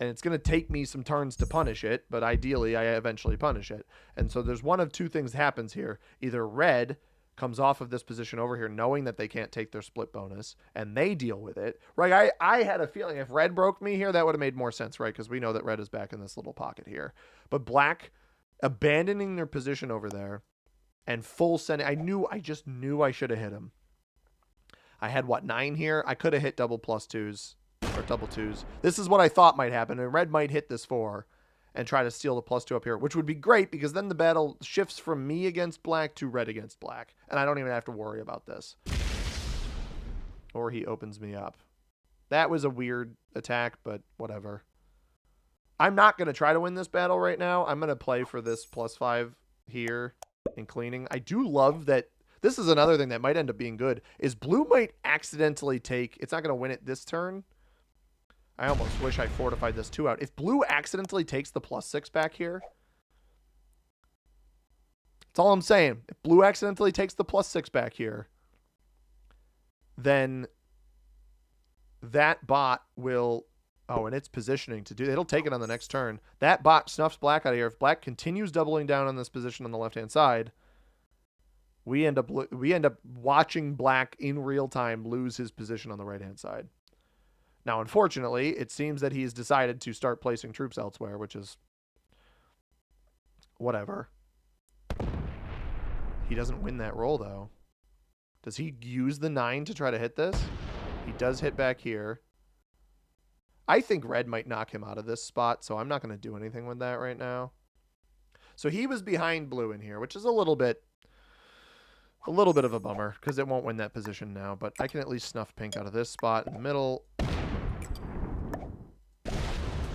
And it's going to take me some turns to punish it, but ideally I eventually punish it. And so there's one of two things that happens here. Either red comes off of this position over here knowing that they can't take their split bonus, and they deal with it. Right? I had a feeling if red broke me here, that would have made more sense, right? Because we know that red is back in this little pocket here. But black abandoning their position over there and full sending. I just knew I should have hit him. I had, what, 9 here? I could have hit double +2s or double 2s. This is what I thought might happen, and red might hit this 4 and try to steal the +2 up here, which would be great because then the battle shifts from me against black to red against black, and I don't even have to worry about this. Or he opens me up. That was a weird attack, but whatever. I'm not going to try to win this battle right now. I'm going to play for this +5 here in cleaning. I do love that. This is another thing that might end up being good, is blue might accidentally take... It's not going to win it this turn. I almost wish I fortified this 2 out. If blue accidentally takes the +6 back here... That's all I'm saying. If blue accidentally takes the +6 back here, then that bot will... Oh, and it's positioning to do... It'll take it on the next turn. That bot snuffs black out of here. If black continues doubling down on this position on the left-hand side... We end up watching black in real time lose his position on the right-hand side. Now, unfortunately, it seems that he's decided to start placing troops elsewhere, which is whatever. He doesn't win that roll, though. Does he use the 9 to try to hit this? He does hit back here. I think red might knock him out of this spot, so I'm not going to do anything with that right now. So he was behind blue in here, which is a little bit of a bummer because it won't win that position now, but I can at least snuff pink out of this spot in the middle.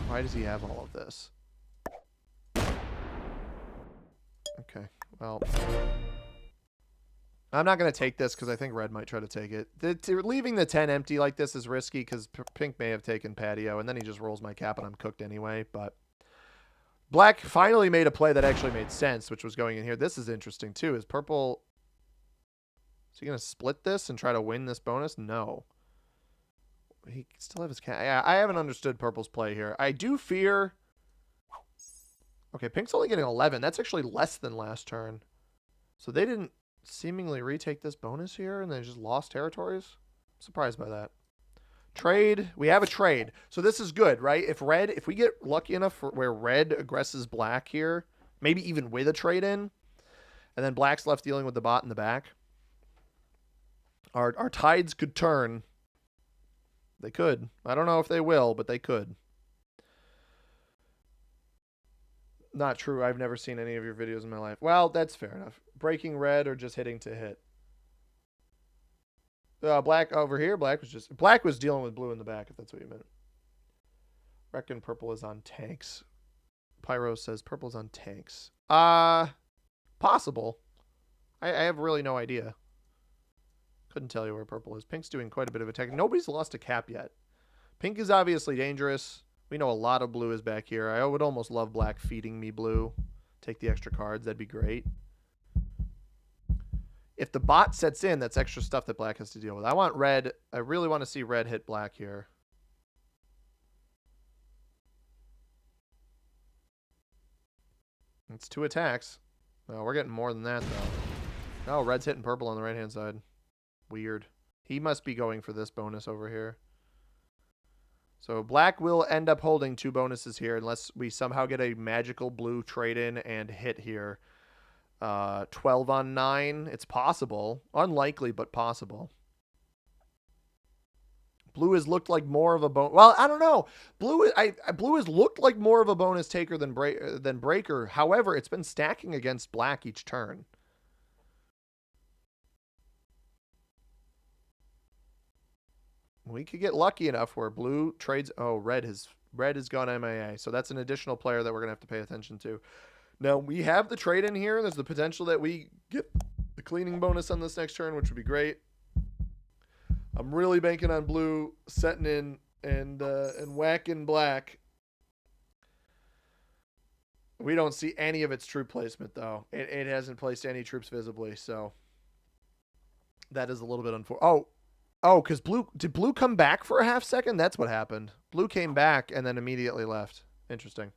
Why does he have all of this? Okay, well, I'm not going to take this because I think red might try to take it. Leaving the 10 empty like this is risky because pink may have taken patio, and then he just rolls my cap and I'm cooked anyway, but black finally made a play that actually made sense, which was going in here. This is interesting too. Is purple... Is he going to split this and try to win this bonus? No. He can still have his cat. Yeah, I haven't understood purple's play here. I do fear... Okay, pink's only getting 11. That's actually less than last turn. So they didn't seemingly retake this bonus here and they just lost territories? I'm surprised by that. Trade. We have a trade. So this is good, right? If we get lucky enough for where red aggresses black here, maybe even with a trade in, and then black's left dealing with the bot in the back, our tides could turn. They could. I don't know if they will, but they could. Not true. I've never seen any of your videos in my life. Well, that's fair enough. Breaking red or just hitting to hit. Black over here. Black was dealing with blue in the back, if that's what you meant. Reckon purple is on tanks. Pyro says purple is on tanks. Possible. I have really no idea. Couldn't tell you where purple is. Pink's doing quite a bit of attack. Nobody's lost a cap yet. Pink is obviously dangerous. We know a lot of blue is back here. I would almost love black feeding me blue. Take the extra cards. That'd be great. If the bot sets in, that's extra stuff that black has to deal with. I want red. I really want to see red hit black here. It's 2 attacks. Oh, we're getting more than that, though. Oh, red's hitting purple on the right-hand side. Weird. He must be going for this bonus over here. So black will end up holding 2 bonuses here unless we somehow get a magical blue trade-in and hit here. 12 on 9. It's possible. Unlikely, but possible. Blue has looked like more of a bonus. Well, I don't know. Blue has looked like more of a bonus taker than breaker. However, it's been stacking against black each turn. We could get lucky enough where blue trades. Oh, red has gone MIA. So that's an additional player that we're gonna have to pay attention to. Now we have the trade in here. There's the potential that we get the cleaning bonus on this next turn, which would be great. I'm really banking on blue setting in and whacking black. We don't see any of its troop placement, though. It hasn't placed any troops visibly, so that is a little bit unfortunate. Oh, because did blue come back for a half second? That's what happened. Blue came back and then immediately left. Interesting.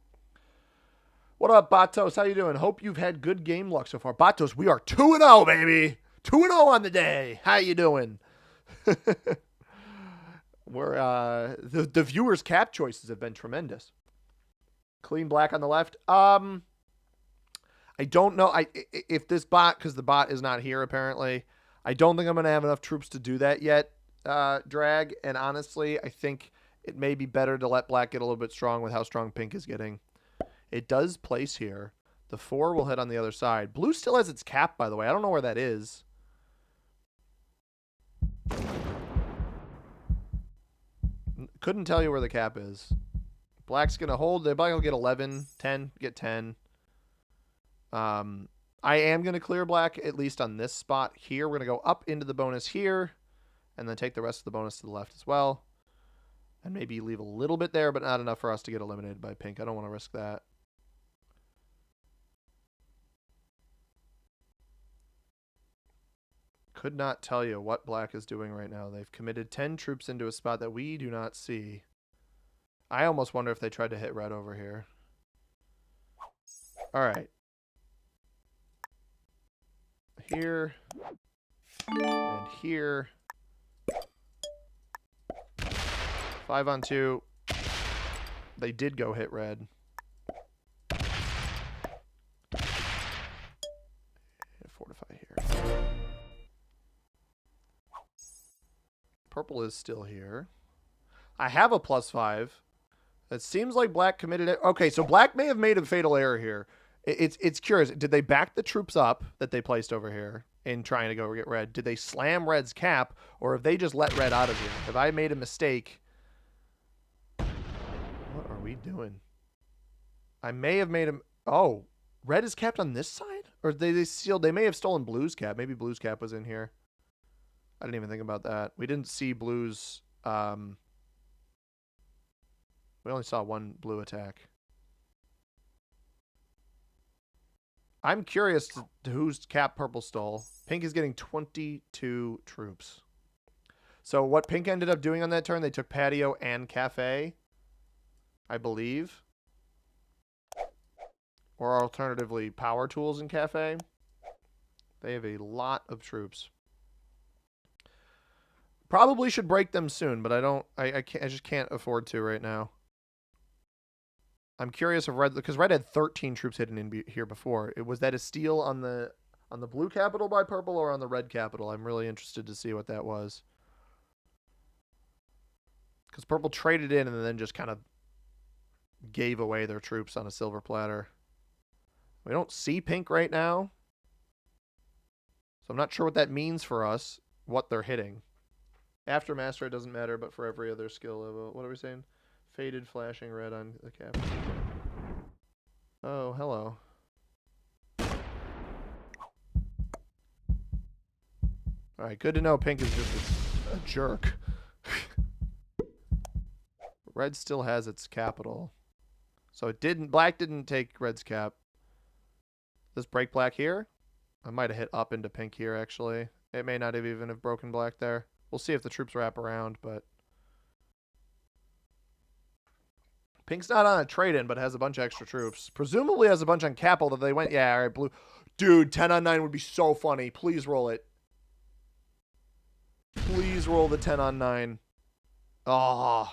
What up, Batos? How you doing? Hope you've had good game luck so far. Batos, we are 2-0, baby. 2-0 on the day. How you doing? We're the viewers' cap choices have been tremendous. Clean black on the left. I don't know. If this bot, because the bot is not here apparently, I don't think I'm gonna have enough troops to do that yet. Drag, and honestly, I think it may be better to let black get a little bit strong with how strong pink is getting. It does place here. The 4 will hit on the other side. Blue still has its cap, by the way. I don't know where that is. Couldn't tell you where the cap is. Black's going to hold. Black will get 11, 10, get 10. I am going to clear black, at least on this spot here. We're going to go up into the bonus here, and then take the rest of the bonus to the left as well. And maybe leave a little bit there, but not enough for us to get eliminated by pink. I don't want to risk that. Could not tell you what black is doing right now. They've committed 10 troops into a spot that we do not see. I almost wonder if they tried to hit red over here. All right. Here. And here. 5 on 2. They did go hit red. Fortify here. Purple is still here. I have a +5. It seems like black committed it. Okay, so black may have made a fatal error here. It's curious. Did they back the troops up that they placed over here in trying to go get red? Did they slam red's cap, or have they just let red out of here? Have I made a mistake? What are we doing? I may have made him. Oh, red is capped on this side, or they sealed. They may have stolen blue's cap. Maybe blue's cap was in here. I didn't even think about that. We didn't see blue's. We only saw one blue attack. I'm curious to whose cap purple stole. Pink is getting 22 troops. So what pink ended up doing on that turn, they took patio and cafe, I believe. Or alternatively, power tools and cafe. They have a lot of troops. Probably should break them soon, but I just can't afford to right now. I'm curious if red, because red had 13 troops hidden in here before. Was that a steal on the blue capital by purple or on the red capital? I'm really interested to see what that was. Because purple traded in and then just kind of gave away their troops on a silver platter. We don't see pink right now. So I'm not sure what that means for us, what they're hitting. After master, it doesn't matter, but for every other skill level. What are we saying? Faded flashing red on the cap. Oh, hello. All right, good to know pink is just a jerk. Red still has its capital. So it didn't. Black didn't take red's cap. Does break black here? I might have hit up into pink here, actually. It may not have even have broken black there. We'll see if the troops wrap around, but... Pink's not on a trade-in, but has a bunch of extra troops. Presumably has a bunch on capital that they went... Yeah, all right, blue... Dude, 10 on 9 would be so funny. Please roll it. Please roll the 10 on 9. Oh.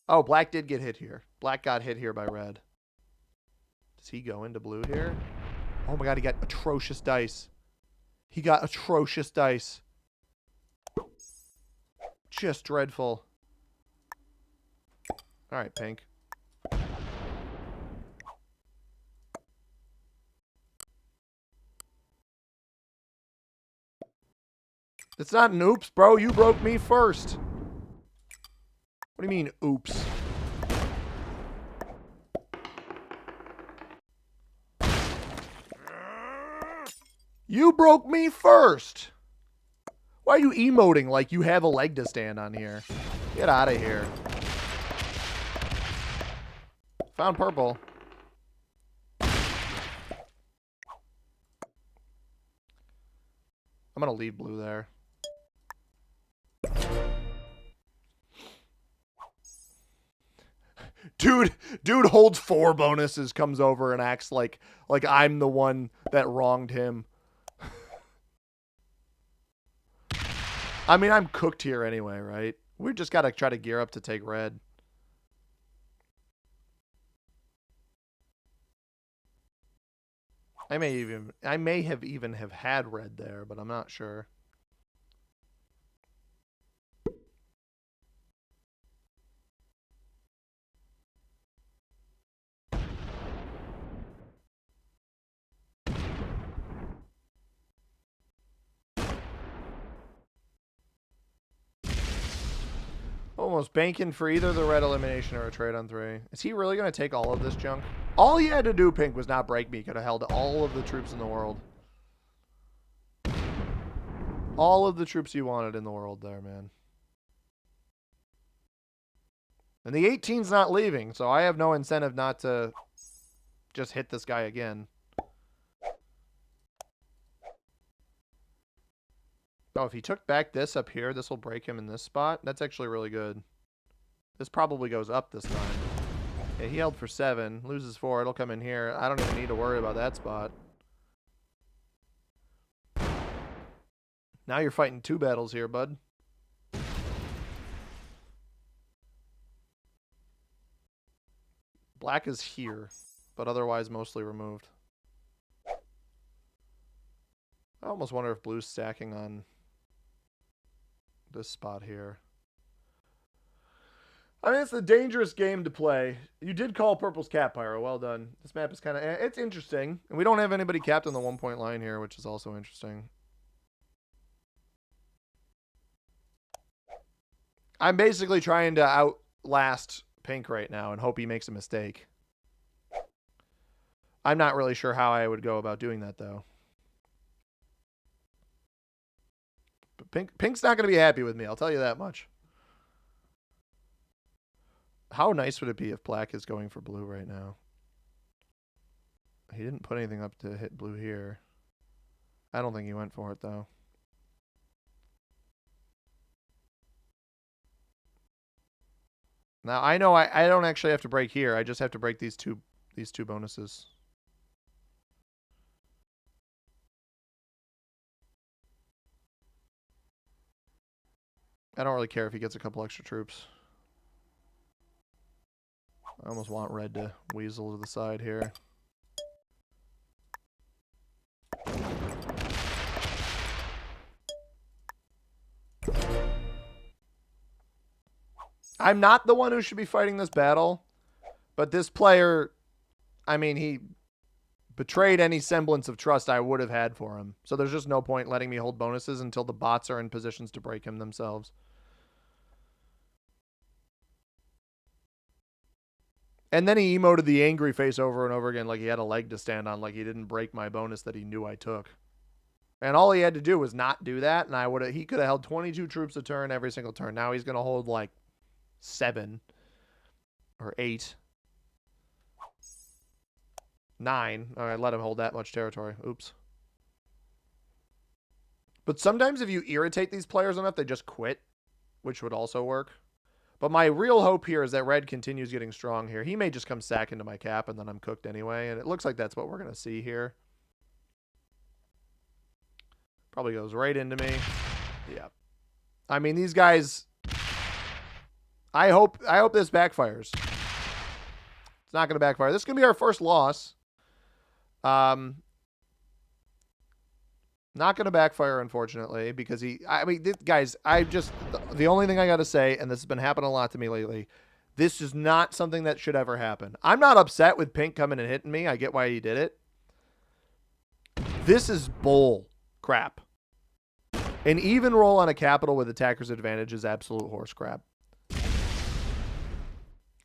Oh, black did get hit here. Black got hit here by red. Does he go into blue here? Oh my god, he got atrocious dice. He got atrocious dice. Just dreadful. Alright, pink. It's not an oops, bro. You broke me first. What do you mean, oops? You broke me first. Why are you emoting like you have a leg to stand on here? Get out of here. Found purple. I'm going to leave blue there. Dude holds 4 bonuses, comes over and acts like I'm the one that wronged him. I mean, I'm cooked here anyway, right? We just got to try to gear up to take red. I may have even had red there, but I'm not sure. Almost banking for either the red elimination or a trade on 3. Is he really going to take all of this junk? All he had to do, pink, was not break me. Could have held all of the troops in the world. All of the troops you wanted in the world there, man. And the 18's not leaving, so I have no incentive not to just hit this guy again. Oh, if he took back this up here, this will break him in this spot. That's actually really good. This probably goes up this time. Yeah, he held for 7. Loses 4. It'll come in here. I don't even need to worry about that spot. Now you're fighting 2 battles here, bud. Black is here, but otherwise mostly removed. I almost wonder if blue's stacking on this spot here. I mean, it's a dangerous game to play. You did call purple's cap, Pyro. Well done. This map is kind of... It's interesting. And we don't have anybody capped on the 1-point line here, which is also interesting. I'm basically trying to outlast pink right now and hope he makes a mistake. I'm not really sure how I would go about doing that, though. Pink's not going to be happy with me, I'll tell you that much. How nice would it be if black is going for blue right now? He didn't put anything up to hit blue here. I don't think he went for it, though. Now, I know I don't actually have to break here. I just have to break these two bonuses. I don't really care if he gets a couple extra troops. I almost want red to weasel to the side here. I'm not the one who should be fighting this battle, but this player, I mean, he betrayed any semblance of trust I would have had for him. So there's just no point letting me hold bonuses until the bots are in positions to break him themselves. And then he emoted the angry face over and over again like he had a leg to stand on, like he didn't break my bonus that he knew I took. And all he had to do was not do that, and he could have held 22 troops a turn every single turn. Now he's going to hold like 7 or 8. 9. All right, let him hold that much territory. Oops. But sometimes if you irritate these players enough, they just quit, which would also work. But my real hope here is that red continues getting strong here. He may just come sack into my cap, and then I'm cooked anyway. And it looks like that's what we're going to see here. Probably goes right into me. Yeah. I mean, these guys... I hope this backfires. It's not going to backfire. This is going to be our first loss. Not going to backfire, unfortunately, because guys, the only thing I got to say, and this has been happening a lot to me lately, this is not something that should ever happen. I'm not upset with Pink coming and hitting me. I get why he did it. This is bull crap. An even roll on a capital with attacker's advantage is absolute horse crap.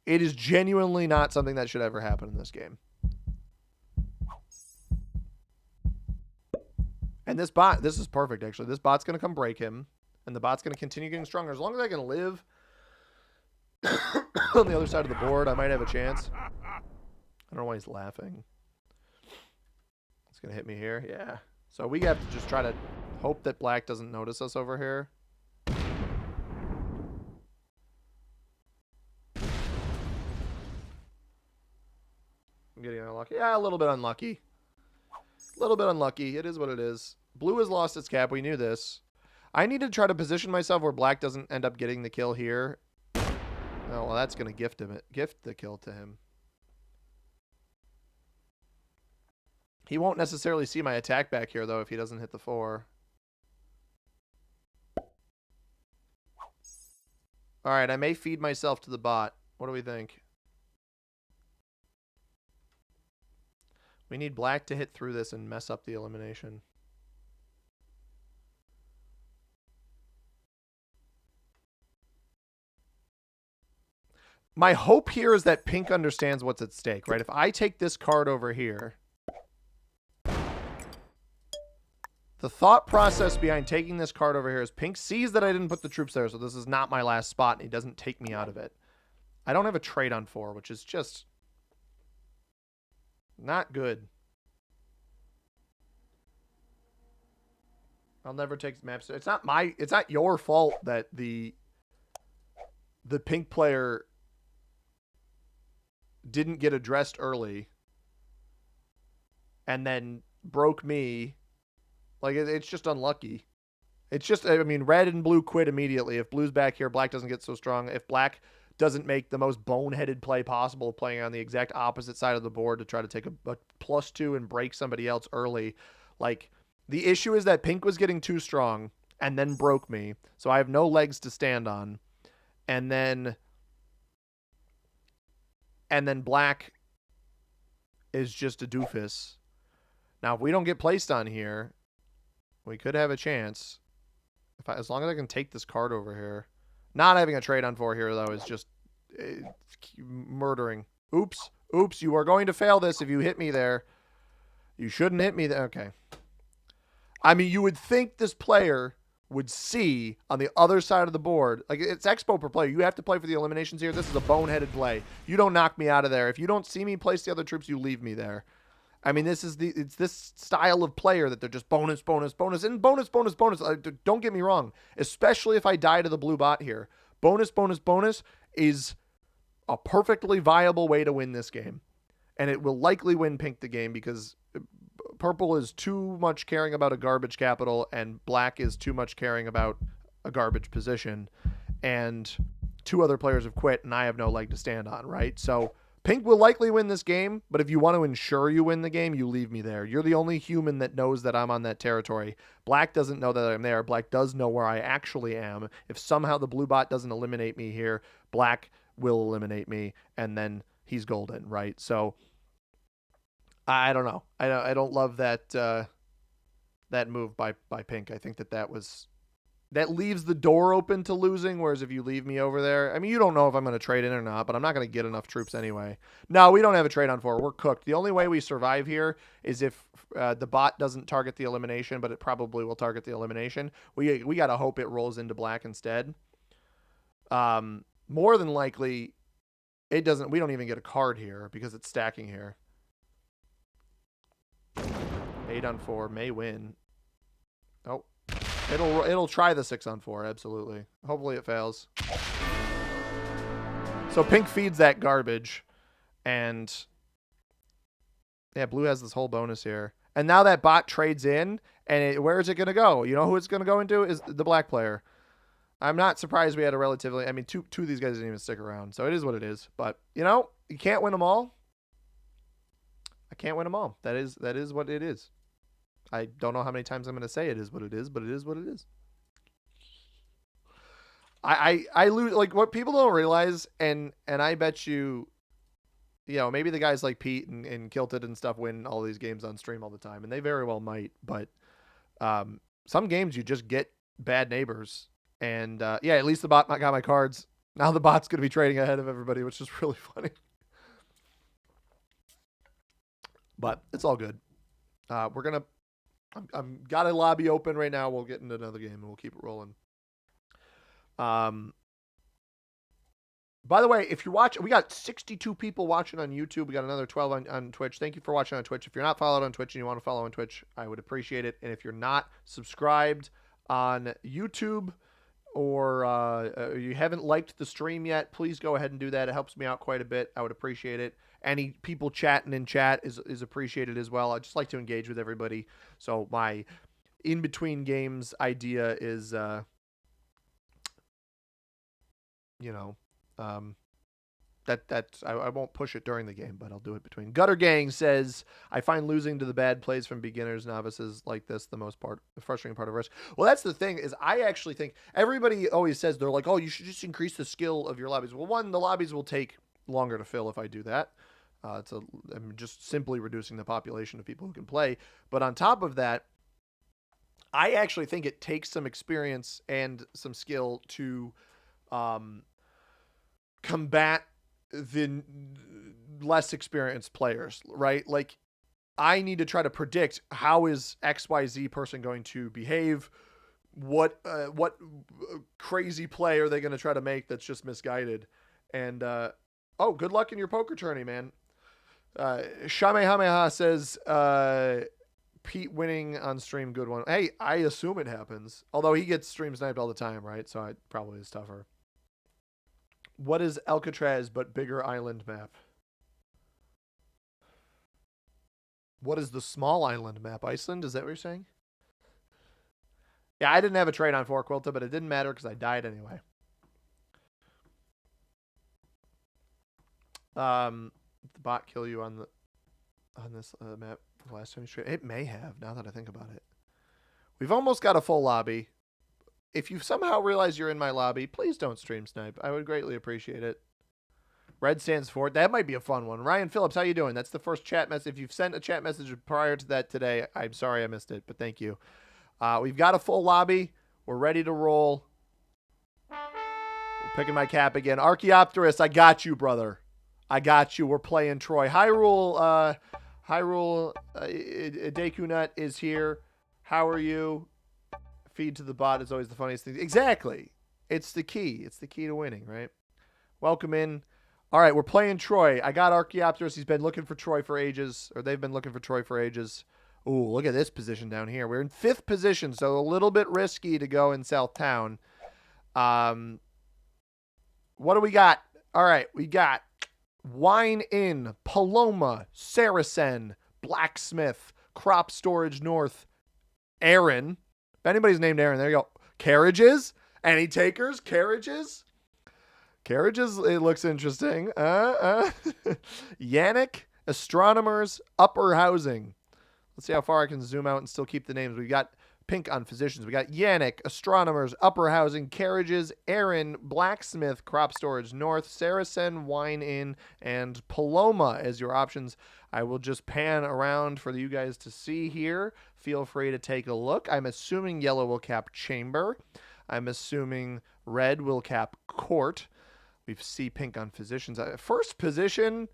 It is genuinely not something that should ever happen in this game. And this is perfect, actually. This bot's going to come break him, and the bot's going to continue getting stronger. As long as I can live on the other side of the board, I might have a chance. I don't know why he's laughing. It's going to hit me here. Yeah. So we have to just try to hope that black doesn't notice us over here. I'm getting unlucky. Yeah, a little bit unlucky. A little bit unlucky. It is what it is. Blue has lost its cap. We knew this. I need to try to position myself where black doesn't end up getting the kill here. Oh, well, that's going to gift the kill to him. He won't necessarily see my attack back here, though, if he doesn't hit the 4. All right, I may feed myself to the bot. What do we think? We need black to hit through this and mess up the elimination. My hope here is that pink understands what's at stake, right? If I take this card over here, the thought process behind taking this card over here is pink sees that I didn't put the troops there, so this is not my last spot, and he doesn't take me out of it. I don't have a trade on 4, which is just not good. I'll never take maps. It's not your fault that the pink player didn't get addressed early and then broke me. Like, it's just unlucky. It's just, I mean, red and blue quit immediately. If blue's back here, black doesn't get so strong. If black doesn't make the most boneheaded play possible, playing on the exact opposite side of the board to try to take a +2 and break somebody else early, like, the issue is that pink was getting too strong and then broke me. So I have no legs to stand on. And then black is just a doofus. Now, if we don't get placed on here, we could have a chance. As long as I can take this card over here. Not having a trade on 4 here, though, is just murdering. Oops. Oops, you are going to fail this if you hit me there. You shouldn't hit me there. Okay. I mean, you would think this player would see on the other side of the board. Like, it's expo per player. You have to play for the eliminations here. This is a boneheaded play. You don't knock me out of there. If you don't see me place the other troops, you leave me there. I mean, it's this style of player that they're just bonus, bonus, bonus, and bonus, bonus, bonus. Don't get me wrong. Especially if I die to the blue bot here. Bonus, bonus, bonus is a perfectly viable way to win this game. And it will likely win pink the game because purple is too much caring about a garbage capital and black is too much caring about a garbage position. And 2 other players have quit and I have no leg to stand on, right? So pink will likely win this game, but if you want to ensure you win the game, you leave me there. You're the only human that knows that I'm on that territory. Black doesn't know that I'm there. Black does know where I actually am. If somehow the blue bot doesn't eliminate me here, black will eliminate me, and then he's golden, right? So I don't know. I don't love that that move by pink. I think that was that leaves the door open to losing, whereas if you leave me over there, I mean, you don't know if I'm going to trade in or not, but I'm not going to get enough troops anyway. No, we don't have a trade on 4. We're cooked. The only way we survive here is if the bot doesn't target the elimination, but it probably will target the elimination. We got to hope it rolls into black instead. More than likely, it doesn't. We don't even get a card here because it's stacking here. 8 on 4 may win. Oh. It'll try the 6 on 4, absolutely. Hopefully it fails. So pink feeds that garbage, and yeah, blue has this whole bonus here. And now that bot trades in, and where is it going to go? You know who it's going to go into is the black player. I'm not surprised we had a relatively. I mean, two of these guys didn't even stick around, so it is what it is. But you know, you can't win them all. I can't win them all. That is what it is. I don't know how many times I'm going to say it is what it is, but it is what it is. I lose, like, what people don't realize, and I bet you, you know, maybe the guys like Pete and Kilted and stuff win all these games on stream all the time, and they very well might, but some games you just get bad neighbors, and yeah, at least the bot got my cards. Now the bot's going to be trading ahead of everybody, which is really funny. But it's all good. We're going to, I'm got a lobby open right now. We'll get into another game and we'll keep it rolling. By the way, if you're watching, we got 62 people watching on YouTube. We got another 12 on Twitch. Thank you for watching on Twitch. If you're not followed on Twitch and you want to follow on Twitch, I would appreciate it. And if you're not subscribed on YouTube or you haven't liked the stream yet, please go ahead and do that. It helps me out quite a bit. I would appreciate it. Any people chatting in chat is appreciated as well. I just like to engage with everybody. So my in-between games idea is, you know, I won't push it during the game, but I'll do it between. Gutter Gang says, I find losing to the bad plays from beginners, novices like this the frustrating part of Risk. Well, that's the thing, is I actually think everybody always says, they're like, oh, you should just increase the skill of your lobbies. Well, one, the lobbies will take longer to fill if I do that. I'm just simply reducing the population of people who can play. But on top of that, I actually think it takes some experience and some skill to combat the less experienced players, right? Like, I need to try to predict how is XYZ person going to behave. What crazy play are they going to try to make that's just misguided? And oh, good luck in your poker tourney, man. Shamehameha says, Pete winning on stream, good one. Hey, I assume it happens. Although he gets stream sniped all the time, right? So it probably is tougher. What is Alcatraz but bigger island map? What is the small island map? Iceland? Is that what you're saying? Yeah, I didn't have a trade on 4 Quilta, but it didn't matter because I died anyway. The bot kill you on this map the last time you streamed? It may have, now that I think about it. We've almost got a full lobby. If you somehow realize you're in my lobby, please don't stream snipe. I would greatly appreciate it. Red stands for it. That might be a fun one. Ryan Phillips, how you doing? That's the first chat message. If you've sent a chat message prior to that today, I'm sorry I missed it, but thank you. We've got a full lobby. We're ready to roll. Picking my cap again. Archaeopteryst, I got you, brother. I got you. We're playing Troy. Hyrule Dekunut is here. How are you? Feed to the bot is always the funniest thing. Exactly. It's the key. It's the key to winning, right? Welcome in. All right, we're playing Troy. I got Archaeopteryst. He's been looking for Troy for ages, or they've been looking for Troy for ages. Ooh, look at this position down here. We're in 5th position, so a little bit risky to go in South Town. What do we got? All right, we got Wine Inn, Paloma, Saracen, Blacksmith, Crop Storage North, Aaron. If anybody's named Aaron, there you go. Carriages? Any takers? Carriages? Carriages, it looks interesting. Yannick, Astronomers, Upper Housing. Let's see how far I can zoom out and still keep the names. We got pink on physicians. We got Yannick, Astronomers, Upper Housing, Carriages, Aaron, Blacksmith, Crop Storage North, Saracen, Wine Inn, and Paloma as your options. I will just pan around for you guys to see here. Feel free to take a look. I'm assuming yellow will cap Chamber. I'm assuming red will cap court. We see pink on physicians. First position,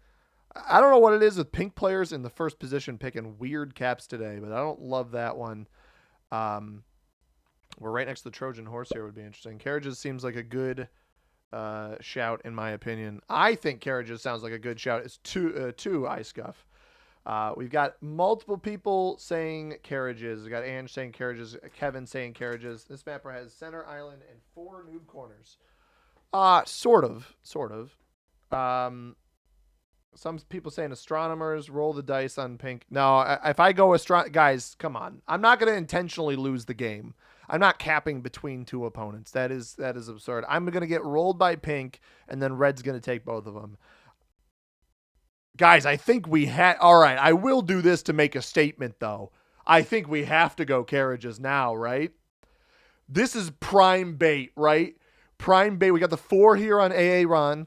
I don't know what it is with pink players in the first position picking weird caps today, but I don't love that one. We're right next to the Trojan horse here. Would be interesting. Carriages seems like a good shout in my opinion. I think Carriages sounds like a good shout. It's two iScuff. We've got multiple people saying Carriages. We got Ange saying Carriages, Kevin saying Carriages. This mapper has center island and 4 noob corners. Sort of. Some people saying astronomers, roll the dice on pink. No, if I go guys, come on. I'm not going to intentionally lose the game. I'm not capping between 2 opponents. That is absurd. I'm going to get rolled by pink, and then red's going to take both of them. Guys, I think we had... All right, I will do this to make a statement, though. I think we have to go Carriages now, right? This is prime bait, right? Prime bait. We got the 4 here on AA Ron.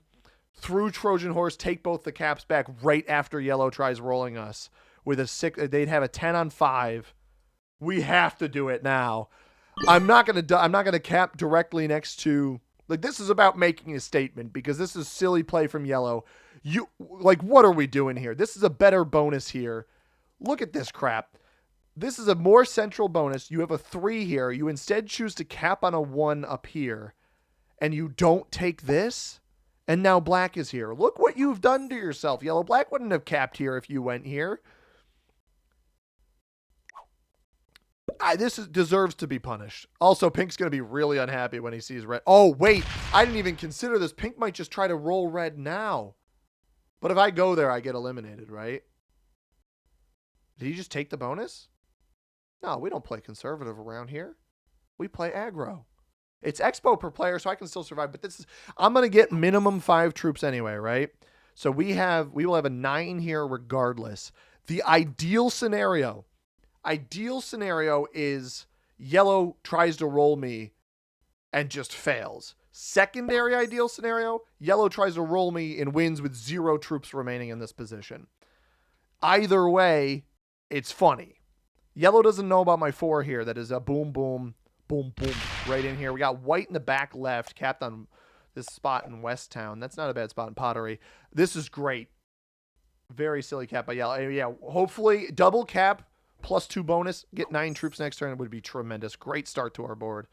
Through Trojan Horse, take both the caps back right after yellow tries rolling us. With a 6, they'd have a 10 on 5. We have to do it now. I'm not gonna cap directly next to... Like, this is about making a statement because this is silly play from yellow. What are we doing here? This is a better bonus here. Look at this crap. This is a more central bonus. You have a 3 here. You instead choose to cap on a 1 up here. And you don't take this? And now black is here. Look what you've done to yourself. Yellow, black wouldn't have capped here if you went here. This deserves to be punished. Also, pink's going to be really unhappy when he sees red. Oh, wait. I didn't even consider this. Pink might just try to roll red now. But if I go there, I get eliminated, right? Did he just take the bonus? No, we don't play conservative around here. We play aggro. It's expo per player, so I can still survive. But I'm going to get minimum 5 troops anyway, right? So we will have a 9 here regardless. The ideal scenario is yellow tries to roll me and just fails. Secondary ideal scenario, yellow tries to roll me and wins with 0 troops remaining in this position. Either way, it's funny. Yellow doesn't know about my 4 here. That is a boom, boom, boom, boom, right in here. We got white in the back left, capped on this spot in West Town. That's not a bad spot in Pottery. This is great. Very silly cap by yellow. Yeah, hopefully double cap plus 2 bonus. Get 9 troops next turn. It would be tremendous. Great start to our board.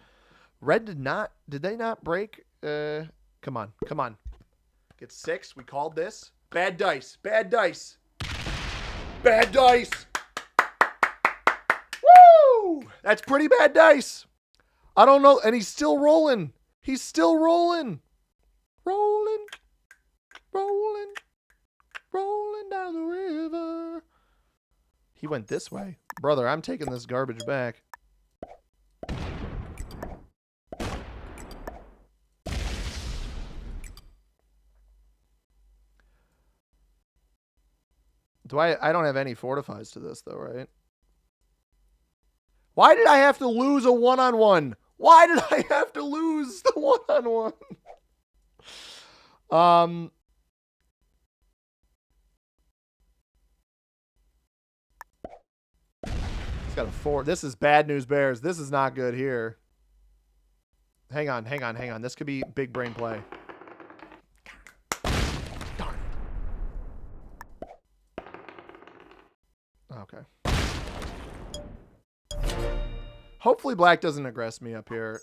Red did they not break? Come on. Get 6. We called this. Bad dice. Bad dice. Woo! That's pretty bad dice. I don't know. And he's still rolling. Rolling down the river. He went this way. Brother, I'm taking this garbage back. I don't have any fortifies to this though, right? Why did I have to lose a 1-on-1? Why did I have to lose the 1-on-1? It's got a 4. This is bad news bears. This is not good here. Hang on. This could be big brain play. Darn it. Okay. Hopefully black doesn't aggress me up here.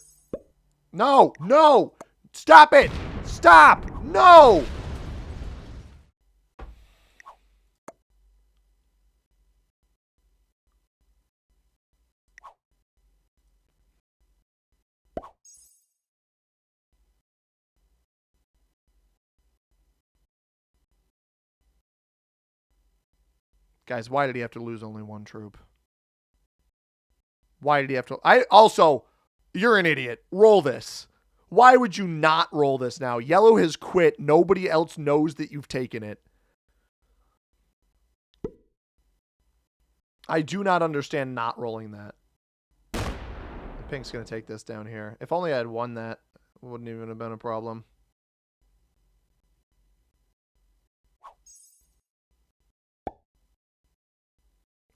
No! Stop it! Stop! No! Guys, why did he have to lose only 1 troop? Why did he have to... you're an idiot. Roll this. Why would you not roll this now? Yellow has quit. Nobody else knows that you've taken it. I do not understand not rolling that. Pink's going to take this down here. If only I had won that, it wouldn't even have been a problem.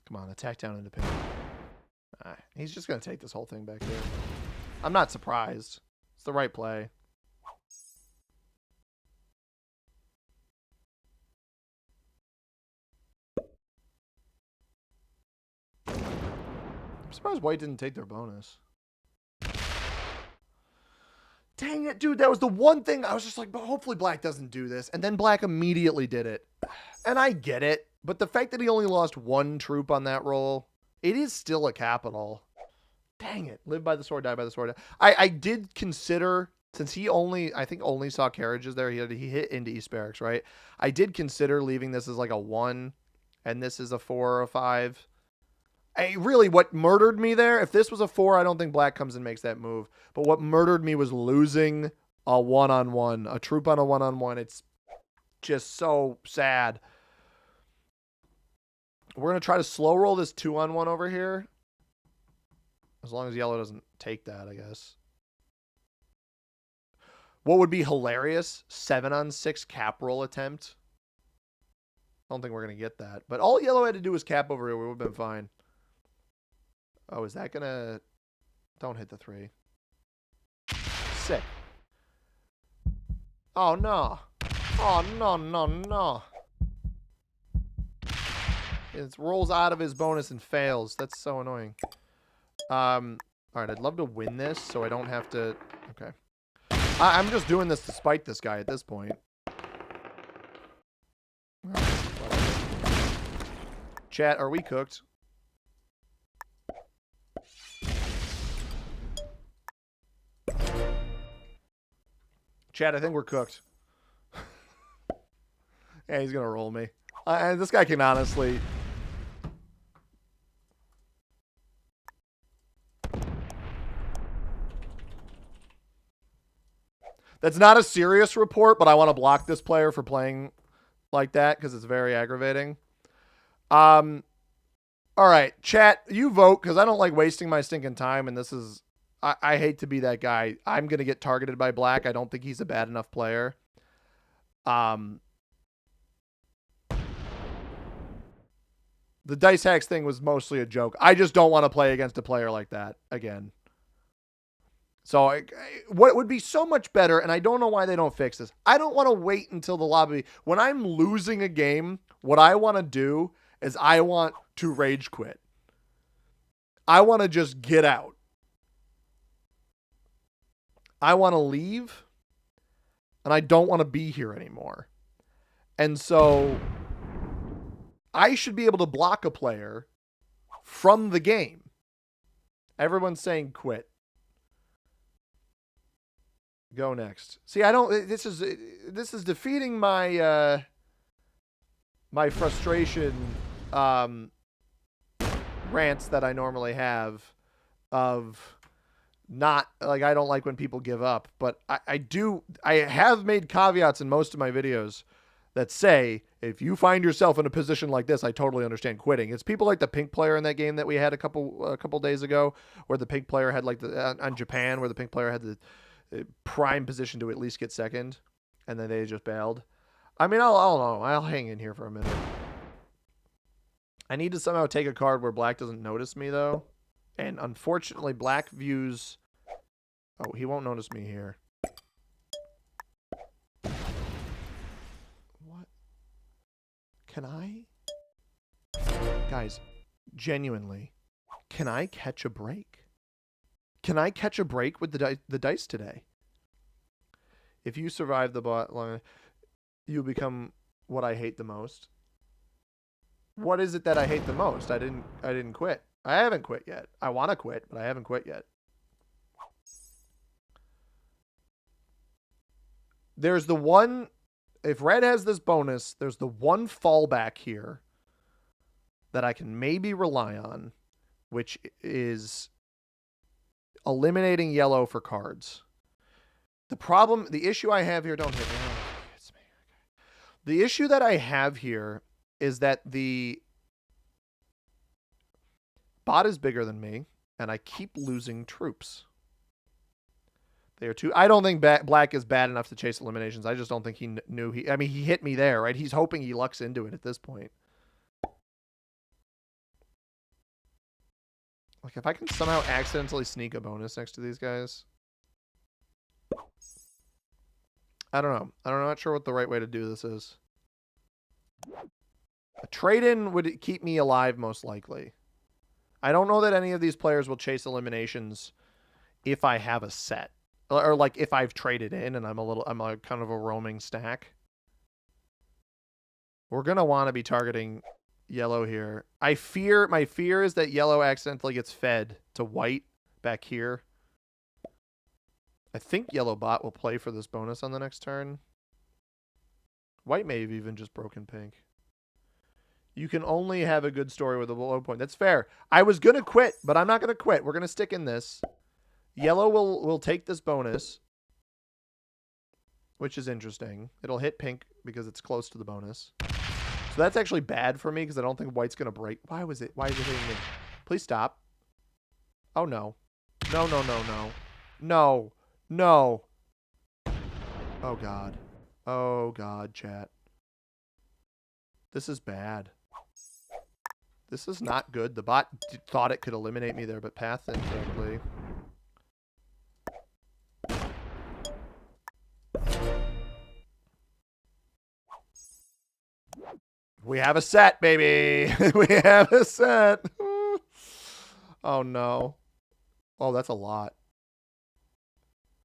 Come on, attack down into pink. He's just going to take this whole thing back there. I'm not surprised. It's the right play. I'm surprised white didn't take their bonus. Dang it, dude. That was the one thing I was just like, but hopefully black doesn't do this. And then black immediately did it. And I get it. But the fact that he only lost one troop on that roll, it is still a capital. Dang it. Live by the sword, die by the sword. I did consider, since he only, I think only saw carriages there, he hit into East Barracks, right? I did consider leaving this as like a 1, and this is a 4 or a 5. Really, what murdered me there, if this was a 4, I don't think black comes and makes that move. But what murdered me was losing a 1-on-1, a troop on a 1-on-1. It's just so sad. We're going to try to slow roll this 2-on-1 over here. As long as yellow doesn't take that, I guess. What would be hilarious? 7-on-6 cap roll attempt. I don't think we're going to get that. But all yellow had to do was cap over here. We would have been fine. Oh, is that going to... Don't hit the 3. Sick. Oh, no. Oh, no, no, no. It rolls out of his bonus and fails. That's so annoying. All right, I'd love to win this so I don't have to... Okay. I'm just doing this to spite this guy at this point. Chat, are we cooked? Chat, I think we're cooked. Yeah, he's going to roll me. And this guy can honestly... That's not a serious report, but I want to block this player for playing like that because it's very aggravating. All right, chat, you vote because I don't like wasting my stinking time, and this is... I hate to be that guy. I'm going to get targeted by black. I don't think he's a bad enough player. The dice hacks thing was mostly a joke. I just don't want to play against a player like that again. So what would be so much better, and I don't know why they don't fix this. I don't want to wait until the lobby. When I'm losing a game, what I want to do is I want to rage quit. I want to just get out. I want to leave, and I don't want to be here anymore. And so I should be able to block a player from the game. Everyone's saying quit. Go next. See, I don't... This is defeating my... my frustration rants that I normally have of... Not like I don't like when people give up, but I have made caveats in most of my videos that say if you find yourself in a position like this, I totally understand quitting. It's people like the pink player in that game that we had a couple days ago, where the pink player had like on Japan, where the pink player had the prime position to at least get second, and then they just bailed. I mean, I'll hang in here for a minute. I need to somehow take a card where black doesn't notice me though, and unfortunately, black views. Oh, he won't notice me here. What? Can I? Guys, genuinely, can I catch a break? Can I catch a break with the dice today? If you survive the bot long, you become what I hate the most. What is it that I hate the most? I didn't quit. I haven't quit yet. I want to quit, but I haven't quit yet. There's the one, if red has this bonus, there's the one fallback here that I can maybe rely on, which is eliminating yellow for cards. The issue I have here, don't hit me. Oh, it's me. Okay. The issue that I have here is that the bot is bigger than me, and I keep losing troops. They are too. I don't think black is bad enough to chase eliminations. I just don't think he knew I mean, he hit me there, right? He's hoping he lucks into it at this point. Like, if I can somehow accidentally sneak a bonus next to these guys. I don't know. I'm not sure what the right way to do this is. A trade-in would keep me alive, most likely. I don't know that any of these players will chase eliminations if I have a set. Or, like, if I've traded in and I'm a kind of a roaming stack. We're going to want to be targeting yellow here. My fear is that yellow accidentally gets fed to white back here. I think yellow bot will play for this bonus on the next turn. White may have even just broken pink. You can only have a good story with a low point. That's fair. I was going to quit, but I'm not going to quit. We're going to stick in this. Yellow will take this bonus, which is interesting. It'll hit pink because it's close to the bonus. So that's actually bad for me because I don't think white's going to break. Why is it hitting me? Please stop. Oh, no. No, no, no, no. No. No. Oh, God. Oh, God, chat. This is bad. This is not good. The bot thought it could eliminate me there, but Path incorrectly. We have a set, baby. We have a set. Oh, no. Oh, that's a lot.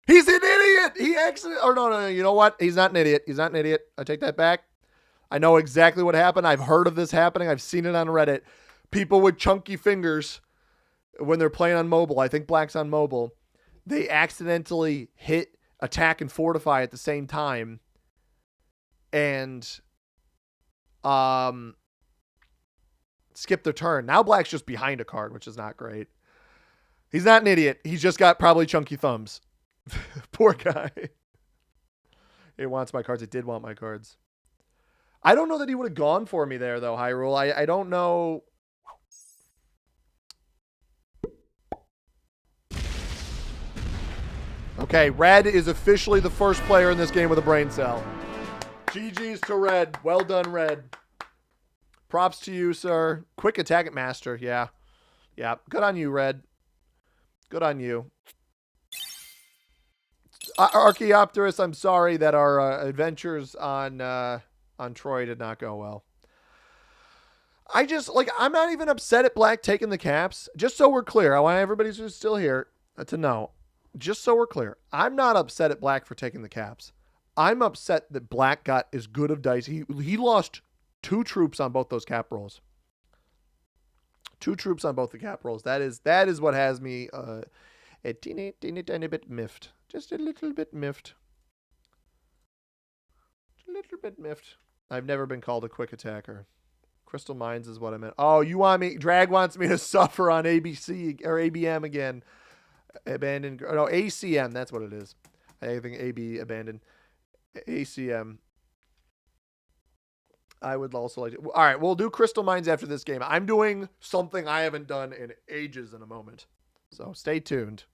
He's an idiot. He actually... Or no. You know what? He's not an idiot. He's not an idiot. I take that back. I know exactly what happened. I've heard of this happening. I've seen it on Reddit. People with chunky fingers, when they're playing on mobile, I think Black's on mobile, they accidentally hit attack and fortify at the same time. And... skip their turn. Now Black's just behind a card, which is not great. He's not an idiot. He's just got probably chunky thumbs. Poor guy. It wants my cards. It did want my cards. I don't know that he would have gone for me there, though, Hyrule. I don't know. Okay, Red is officially the first player in this game with a brain cell. GG's to Red. Well done, Red. Props to you, sir. Quick attack at Master. Yeah. Yeah. Good on you, Red. Good on you. Archaeopteryx, I'm sorry that our adventures on Troy did not go well. I'm not even upset at Black taking the caps. Just so we're clear, I want everybody who's still here to know. Just so we're clear, I'm not upset at Black for taking the caps. I'm upset that Black got as good of dice. He lost 2 troops on both those cap rolls. 2 troops on both the cap rolls. That is what has me a teeny bit miffed. Just a little bit miffed. A little bit miffed. I've never been called a quick attacker. Crystal Mines is what I meant. Oh, you want me? Drag wants me to suffer on ABC or ABM again. Abandoned. No, ACM. That's what it is. I think AB abandoned. ACM. I would also like to. All right, we'll do Crystal Mines after this game. I'm doing something I haven't done in ages in a moment. So stay tuned.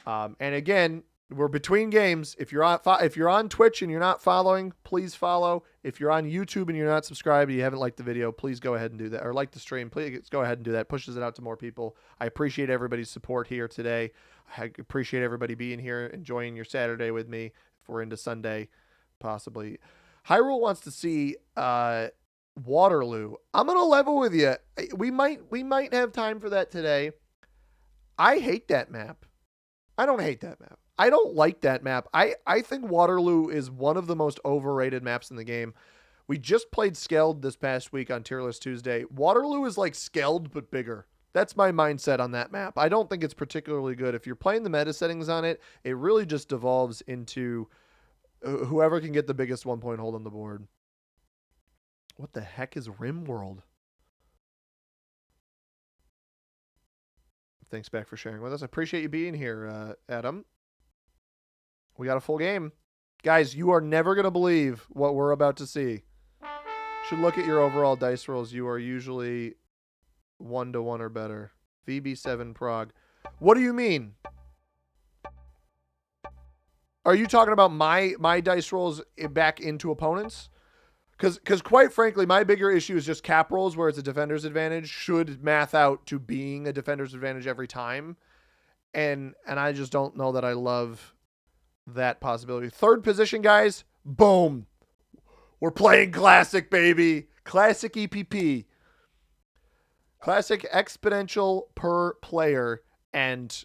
And again, we're between games. If you're on Twitch and you're not following, please follow. If you're on YouTube and you're not subscribed, and you haven't liked the video, please go ahead and do that. Or like the stream, please go ahead and do that. It pushes it out to more people. I appreciate everybody's support here today. I appreciate everybody being here, enjoying your Saturday with me. If we're into Sunday, possibly. Hyrule wants to see Waterloo. I'm gonna level with you. We might have time for that today. I hate that map. I don't hate that map. I don't like that map. I think Waterloo is one of the most overrated maps in the game. We just played Skeld this past week on Tier List Tuesday. Waterloo is like Skeld, but bigger. That's my mindset on that map. I don't think it's particularly good. If you're playing the meta settings on it, it really just devolves into whoever can get the biggest 1-point hold on the board. What the heck is RimWorld? Thanks back for sharing with us. I appreciate you being here, Adam. We got a full game. Guys, you are never going to believe what we're about to see. Should look at your overall dice rolls. You are usually 1-to-1 or better. VB7 Prague. What do you mean? Are you talking about my dice rolls back into opponents? Because quite frankly, my bigger issue is just cap rolls where it's a defender's advantage should math out to being a defender's advantage every time. And I just don't know that I love that possibility. Third position, guys. Boom. We're playing classic, baby. Classic EPP. Classic exponential per player. And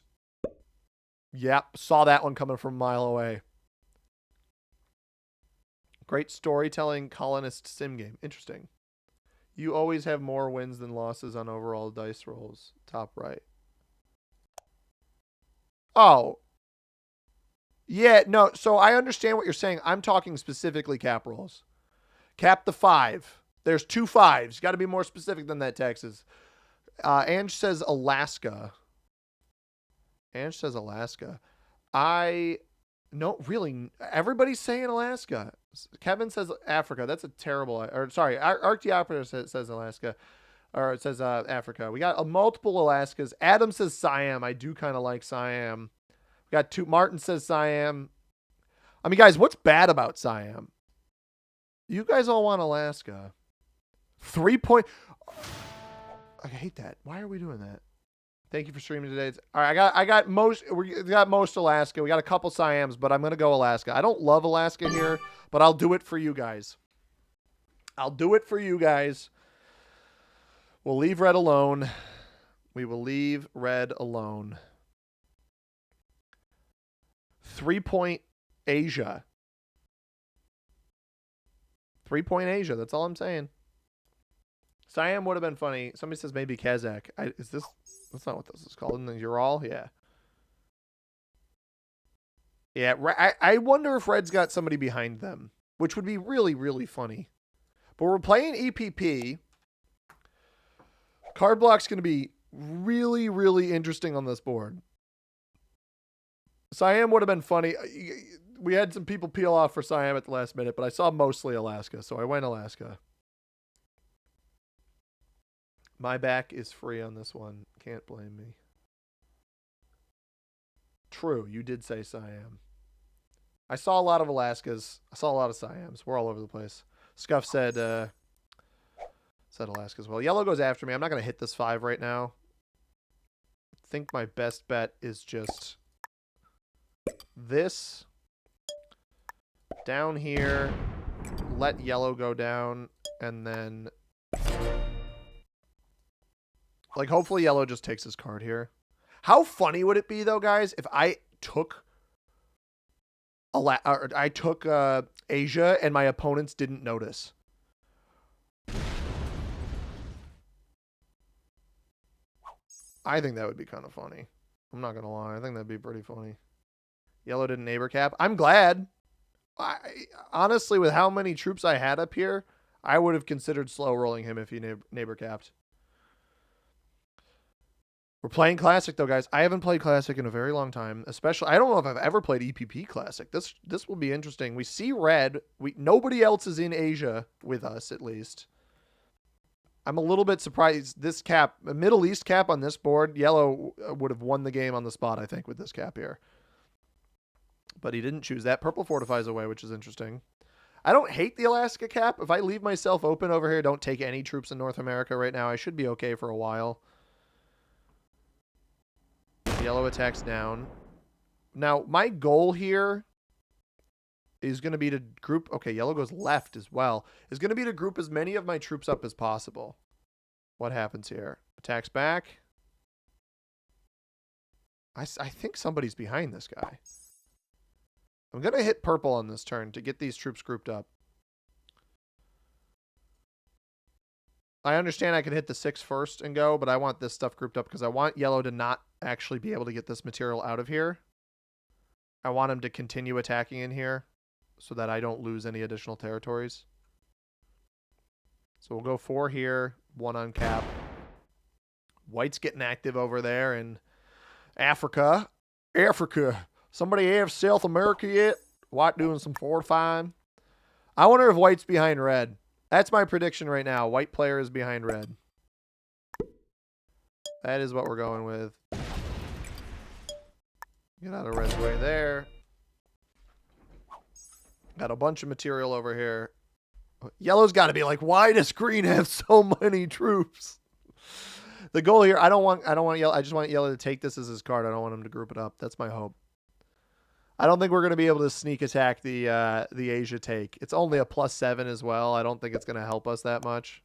yep, saw that one coming from a mile away. Great storytelling colonist sim game. Interesting. You always have more wins than losses on overall dice rolls. Top right. Oh. Yeah, no. So I understand what you're saying. I'm talking specifically cap rolls. Cap the 5. There's 2 5s. Got to be more specific than that, Texas. Ange says Alaska. Ange says Alaska. No, really. Everybody's saying Alaska. Kevin says Africa. That's a terrible. Or sorry, Arctiopter says Alaska. Or it says Africa. We got multiple Alaskas. Adam says Siam. I do kind of like Siam. We got 2. Martin says Siam. I mean, guys, what's bad about Siam? You guys all want Alaska. 3 point. I hate that. Why are we doing that? Thank you for streaming today. All right, I got most. We got most Alaska. We got a couple Siams, but I'm gonna go Alaska. I don't love Alaska here, but I'll do it for you guys. I'll do it for you guys. We'll leave red alone. We will leave red alone. 3 point Asia. 3 point Asia. That's all I'm saying. Siam would have been funny. Somebody says maybe Kazakh. Is this? That's not what this is called. In the Ural, yeah. Yeah, I wonder if Red's got somebody behind them, which would be really, really funny. But we're playing EPP. Card block's going to be really, really interesting on this board. Siam would have been funny. We had some people peel off for Siam at the last minute, but I saw mostly Alaska, so I went Alaska. My back is free on this one. Can't blame me. True, you did say Siam. I saw a lot of Alaskas. I saw a lot of Siams. We're all over the place. Scuff said Alaska as well. Yellow goes after me. I'm not going to hit this 5 right now. I think my best bet is just this. Down here. Let yellow go down. And then... like, hopefully yellow just takes his card here. How funny would it be, though, guys, if I took Asia and my opponents didn't notice? I think that would be kind of funny. I'm not going to lie. I think that'd be pretty funny. Yellow didn't neighbor cap. I'm glad. Honestly, with how many troops I had up here, I would have considered slow rolling him if he neighbor capped. We're playing Classic, though, guys. I haven't played Classic in a very long time. Especially, I don't know if I've ever played EPP Classic. This will be interesting. We see red. Nobody else is in Asia with us, at least. I'm a little bit surprised. This cap, a Middle East cap on this board, yellow would have won the game on the spot, I think, with this cap here. But he didn't choose that. Purple fortifies away, which is interesting. I don't hate the Alaska cap. If I leave myself open over here, don't take any troops in North America right now, I should be okay for a while. Yellow attacks down. Now, my goal here is going to be to group... okay, yellow goes left as well. Is going to be to group as many of my troops up as possible. What happens here? Attacks back. I think somebody's behind this guy. I'm going to hit purple on this turn to get these troops grouped up. I understand I could hit the 6 first and go, but I want this stuff grouped up because I want yellow to not actually be able to get this material out of here. I want him to continue attacking in here so that I don't lose any additional territories. So we'll go 4 here, 1 on cap. White's getting active over there in Africa. Somebody have South America yet? White doing some fortifying. I wonder if White's behind red. That's my prediction right now. White player is behind red. That is what we're going with. Get out of red's way there. Got a bunch of material over here. Yellow's got to be like, why does green have so many troops? The goal here, I don't want yellow. I just want yellow to take this as his card. I don't want him to group it up. That's my hope. I don't think we're going to be able to sneak attack the Asia take. It's only a +7 as well. I don't think it's going to help us that much.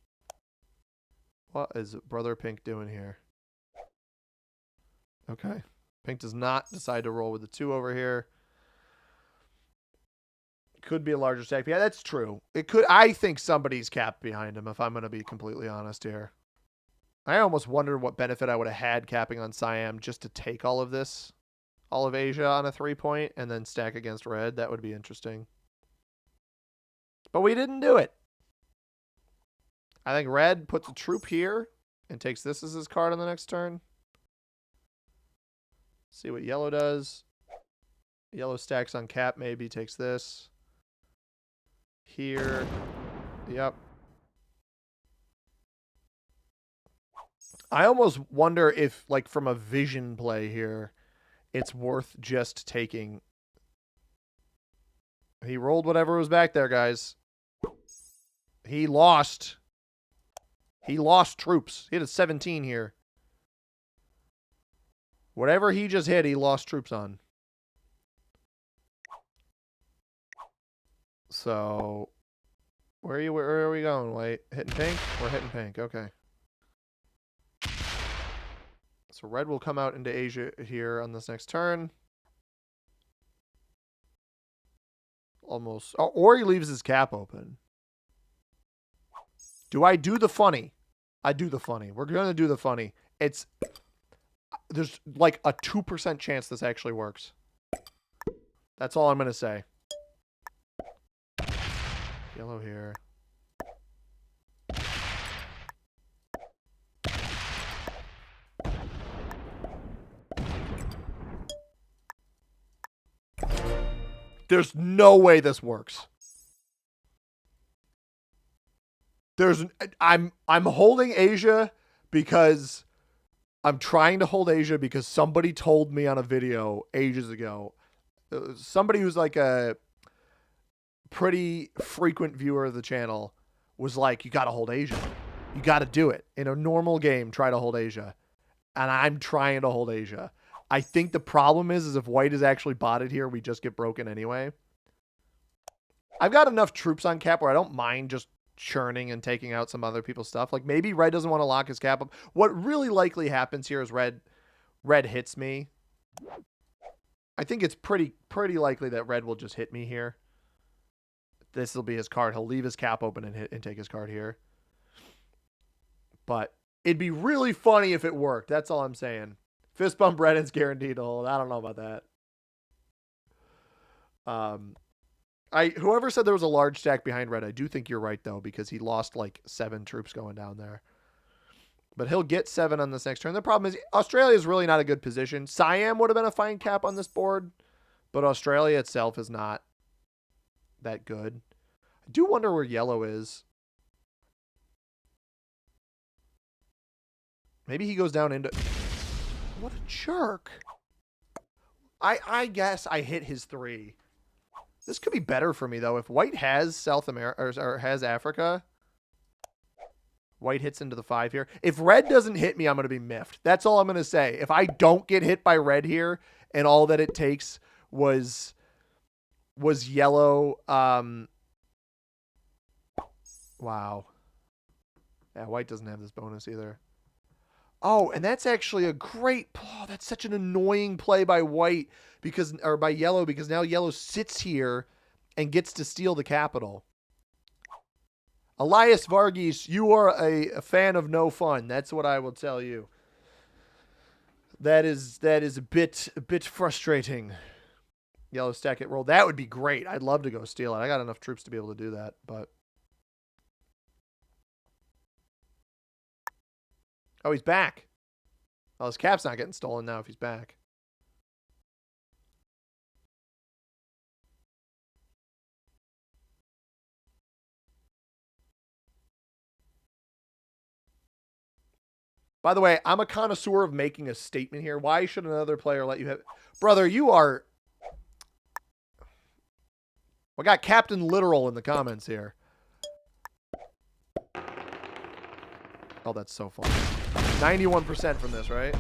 What is Brother Pink doing here? Okay. Pink does not decide to roll with the 2 over here. Could be a larger stack. Yeah, that's true. It could. I think somebody's capped behind him, if I'm going to be completely honest here. I almost wondered what benefit I would have had capping on Siam just to take all of this, all of Asia on a 3-point, and then stack against red. That would be interesting. But we didn't do it. I think red puts a troop here and takes this as his card on the next turn. See what yellow does. Yellow stacks on cap, maybe takes this. Here. Yep. I almost wonder if, like, from a vision play here, it's worth just taking. He rolled whatever was back there, guys. He lost. He lost troops. He had a 17 here. Whatever he just hit, he lost troops on. So, where are we going? Wait, hitting pink? We're hitting pink. Okay. So red will come out into Asia here on this next turn. Almost. Oh, or he leaves his cap open. Do I do the funny? I do the funny. We're going to do the funny. There's like a 2% chance this actually works. That's all I'm going to say. Yellow here. There's no way this works. I'm holding Asia because I'm trying to hold Asia because somebody told me on a video ages ago. Somebody who's like a pretty frequent viewer of the channel was like, you got to hold Asia. You got to do it. In a normal game, try to hold Asia. And I'm trying to hold Asia. I think the problem is if white is actually botted here, we just get broken anyway. I've got enough troops on cap where I don't mind just churning and taking out some other people's stuff. Like maybe red doesn't want to lock his cap up. What really likely happens here is red hits me. I think it's pretty likely that red will just hit me here. This will be his card. He'll leave his cap open and take his card here. But it'd be really funny if it worked. That's all I'm saying. Fist bump red is guaranteed to hold. I don't know about that. Whoever said there was a large stack behind red, I do think you're right though, because he lost like 7 troops going down there. But he'll get 7 on this next turn. The problem is Australia is really not a good position. Siam would have been a fine cap on this board, but Australia itself is not that good. I do wonder where yellow is. Maybe he goes down into... What a jerk. I guess I hit his 3. This could be better for me, though. If white has South America or has Africa, white hits into the 5 here. If red doesn't hit me, I'm going to be miffed. That's all I'm going to say. If I don't get hit by red here and all that it takes was yellow. Wow. Yeah, white doesn't have this bonus either. Oh, and that's actually a great... Oh, that's such an annoying play by white by yellow because now yellow sits here and gets to steal the capital. Elias Varghese, you are a fan of no fun. That's what I will tell you. That is a bit frustrating. Yellow stack it roll. That would be great. I'd love to go steal it. I got enough troops to be able to do that, but... Oh, he's back. Well, his cap's not getting stolen now if he's back. By the way, I'm a connoisseur of making a statement here. Why should another player let you have... Brother, you are... We got Captain Literal in the comments here. Oh, that's so funny. 91% from this, right?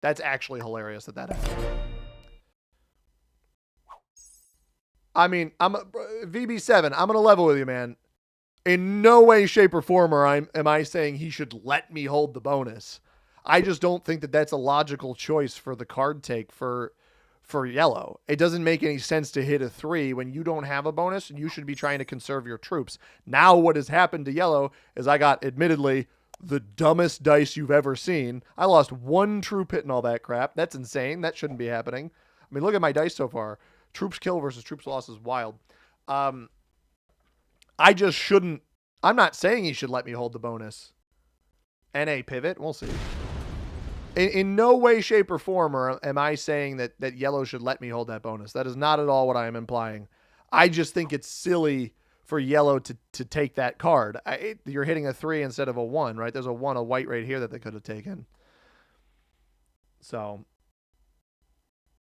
That's actually hilarious that happened. I mean, VB7, I'm going to level with you, man. In no way, shape, or form am I saying he should let me hold the bonus. I just don't think that that's a logical choice for the card take for yellow. It doesn't make any sense to hit a 3 when you don't have a bonus and you should be trying to conserve your troops. Now what has happened to yellow is I got, admittedly, the dumbest dice you've ever seen. I lost 1 troop hitting all that crap. That's insane. That shouldn't be happening. I mean, look at my dice so far. Troops kill versus troops loss is wild. I just shouldn't. I'm not saying he should let me hold the bonus. NA pivot. We'll see. In no way, shape, or form am I saying that yellow should let me hold that bonus. That is not at all what I am implying. I just think it's silly for yellow to take that card. You're hitting a 3 instead of a 1, right? There's a white right here that they could have taken. So.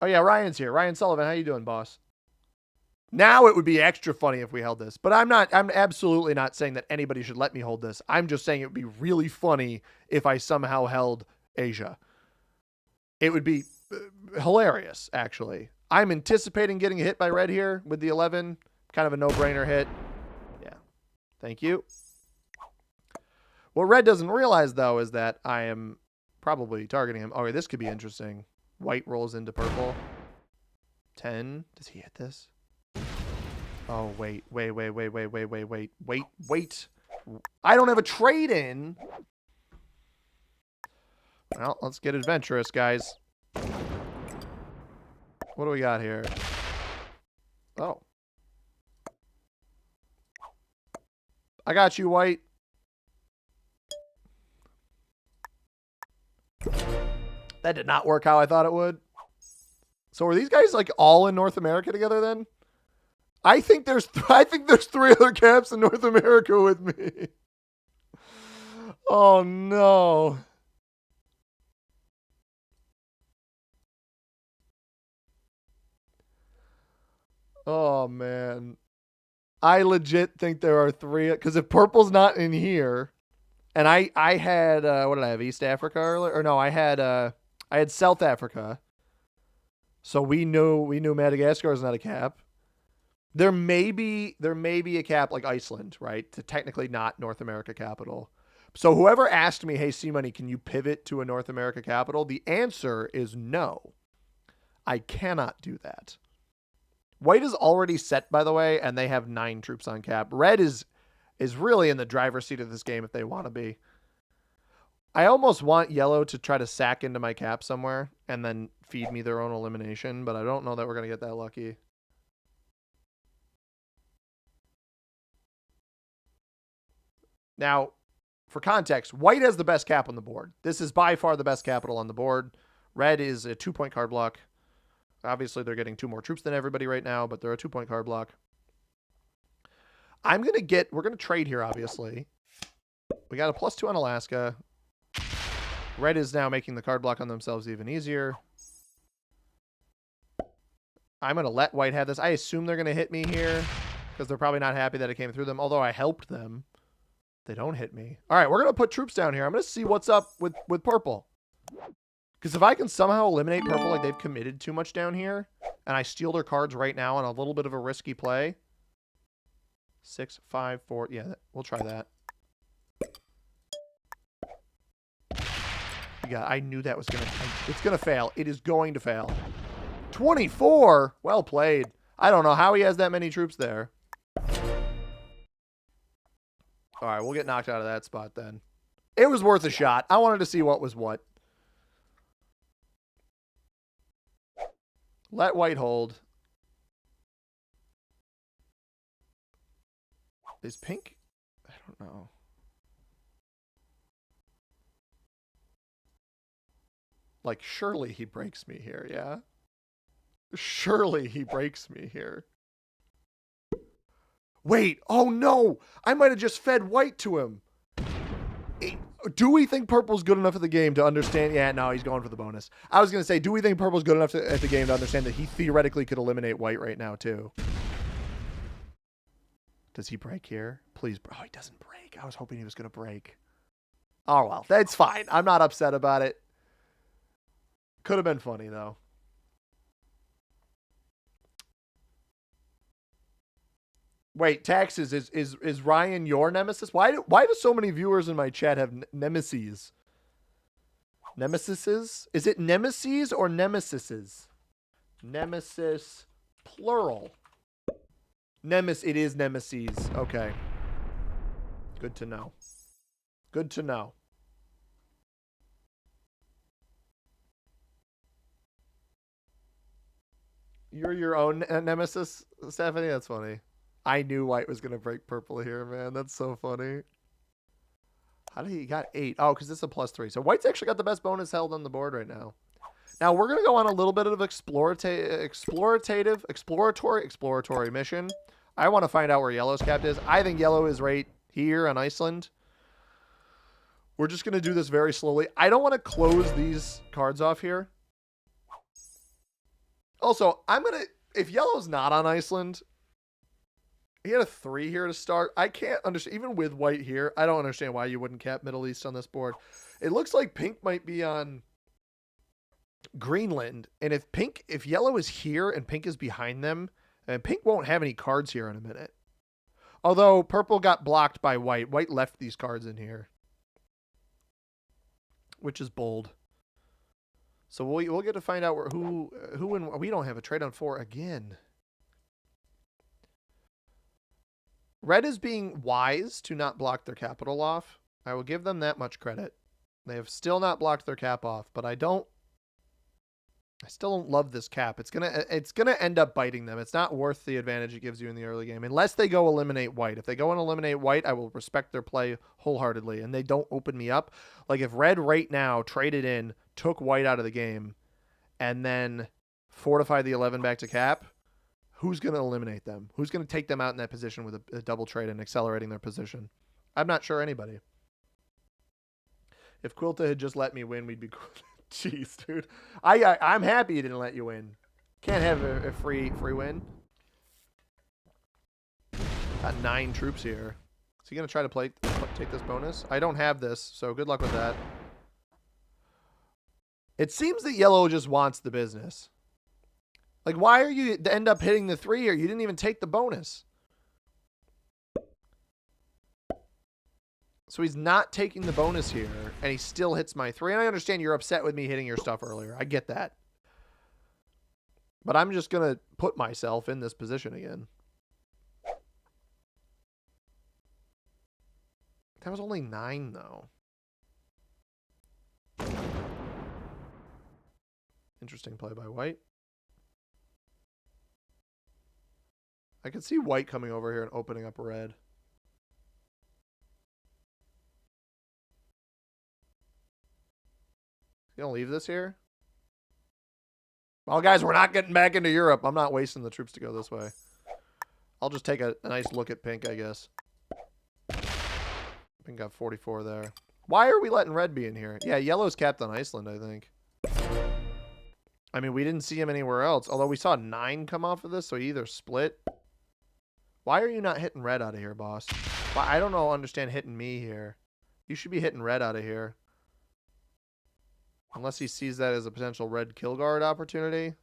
Oh, yeah, Ryan's here. Ryan Sullivan, how you doing, boss? Now it would be extra funny if we held this. But I'm absolutely not saying that anybody should let me hold this. I'm just saying it would be really funny if I somehow held Asia. It would be hilarious, actually. I'm anticipating getting hit by red here with the 11. Kind of a no-brainer hit. Yeah. Thank you. What red doesn't realize, though, is that I am probably targeting him. Okay, this could be interesting. White rolls into purple. 10. Does he hit this? Oh, wait. I don't have a trade-in. Well, let's get adventurous, guys. What do we got here? Oh. I got you, white. That did not work how I thought it would. So are these guys like all in North America together then? I think there's 3 other caps in North America with me. Oh no. Oh man. I legit think there are 3 because if purple's not in here, and I had what did I have? East Africa earlier? Or no, I had South Africa. So we knew Madagascar is not a cap. There may be a cap like Iceland, right? To technically not North America capital. So whoever asked me, hey, C-Money, can you pivot to a North America capital? The answer is no. I cannot do that. White is already set, by the way, and they have 9 troops on cap. Red is really in the driver's seat of this game if they want to be. I almost want yellow to try to sack into my cap somewhere and then feed me their own elimination, but I don't know that we're going to get that lucky. Now, for context, white has the best cap on the board. This is by far the best capital on the board. Red is a 2-point card block. Obviously, they're getting 2 more troops than everybody right now, but they're a 2-point card block. We're going to trade here, obviously. We got a +2 on Alaska. Red is now making the card block on themselves even easier. I'm going to let white have this. I assume they're going to hit me here because they're probably not happy that it came through them, although I helped them. They don't hit me. All right, we're going to put troops down here. I'm going to see what's up with purple. Because if I can somehow eliminate purple like they've committed too much down here, and I steal their cards right now on a little bit of a risky play. 6, 5, 4. Yeah, we'll try that. Yeah, I knew that was going to... It's going to fail. It is going to fail. 24? Well played. I don't know how he has that many troops there. All right, we'll get knocked out of that spot then. It was worth a shot. I wanted to see what was what. Let white hold. Is pink? I don't know. Like, surely he breaks me here, yeah? Surely he breaks me here. Wait, oh no! I might have just fed white to him. Do we think purple's good enough at the game to understand? Yeah, no, he's going for the bonus. I was going to say, do we think purple's good enough at the game to understand that he theoretically could eliminate white right now, too? Does he break here? Please. Oh, he doesn't break. I was hoping he was going to break. Oh, well. That's fine. I'm not upset about it. Could have been funny, though. Wait, taxes. Is Ryan your nemesis? Why do so many viewers in my chat have nemesis? Nemesises? Is it nemesis or nemesises? Nemesis plural. It is nemesis. Okay. Good to know. Good to know. You're your own nemesis, Stephanie? That's funny. I knew white was going to break purple here, man. That's so funny. How did he got 8? Oh, because this is a +3. So white's actually got the best bonus held on the board right now. Now we're going to go on a little bit of exploratory mission. I want to find out where yellow's capped is. I think yellow is right here on Iceland. We're just going to do this very slowly. I don't want to close these cards off here. Also, if yellow's not on Iceland, he had a 3 here to start. I can't understand, even with white here, I don't understand why you wouldn't cap Middle East on this board. It looks like pink might be on Greenland. And if yellow is here and pink is behind them, and pink won't have any cards here in a minute. Although purple got blocked by white. White left these cards in here, which is bold. So we'll get to find out who and we don't have a trade on 4 again. Red is being wise to not block their capital off. I will give them that much credit. They have still not blocked their cap off, but I still don't love this cap. It's gonna end up biting them. It's not worth the advantage it gives you in the early game unless they go eliminate white. If they go and eliminate white, I will respect their play wholeheartedly, and they don't open me up. Like if red right now traded in, took white out of the game, and then fortified the 11 back to cap, who's going to eliminate them? Who's going to take them out in that position with a double trade and accelerating their position? I'm not sure anybody. If Quilta had just let me win, we'd be cool. Jeez, dude. I'm happy he didn't let you win. Can't have a free win. Got 9 troops here. Is he going to try to take this bonus? I don't have this, so good luck with that. It seems that yellow just wants the business. Like, why are you to end up hitting the 3 here? You didn't even take the bonus. So he's not taking the bonus here, and he still hits my 3. And I understand you're upset with me hitting your stuff earlier. I get that. But I'm just going to put myself in this position again. That was only 9, though. Interesting play by white. I could see white coming over here and opening up red. You gonna leave this here? Well, guys, we're not getting back into Europe. I'm not wasting the troops to go this way. I'll just take a nice look at pink, I guess. Pink got 44 there. Why are we letting red be in here? Yeah, yellow's capped on Iceland, I think. I mean, we didn't see him anywhere else. Although we saw 9 come off of this, so he either split. Why are you not hitting red out of here, boss? I don't understand hitting me here. You should be hitting red out of here. Unless he sees that as a potential red kill guard opportunity.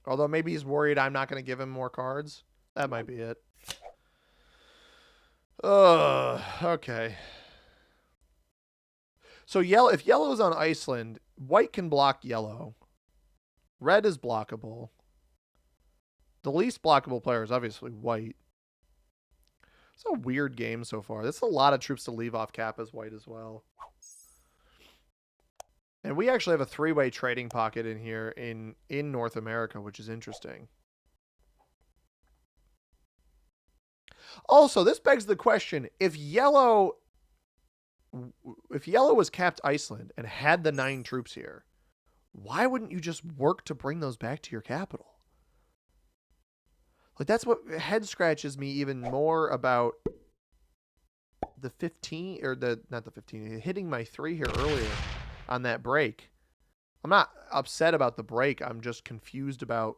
Although maybe he's worried I'm not going to give him more cards. That might be it. Okay. So if yellow's on Iceland, white can block yellow. Red is blockable. The least blockable player is obviously white. It's a weird game so far. This is a lot of troops to leave off cap as white as well. And we actually have a 3-way trading pocket in here in North America, which is interesting. Also, this begs the question, if yellow was capped Iceland and had the 9 troops here, why wouldn't you just work to bring those back to your capital? Like, that's what head scratches me even more about the 15, or not the 15, hitting my 3 here earlier on that break. I'm not upset about the break. I'm just confused about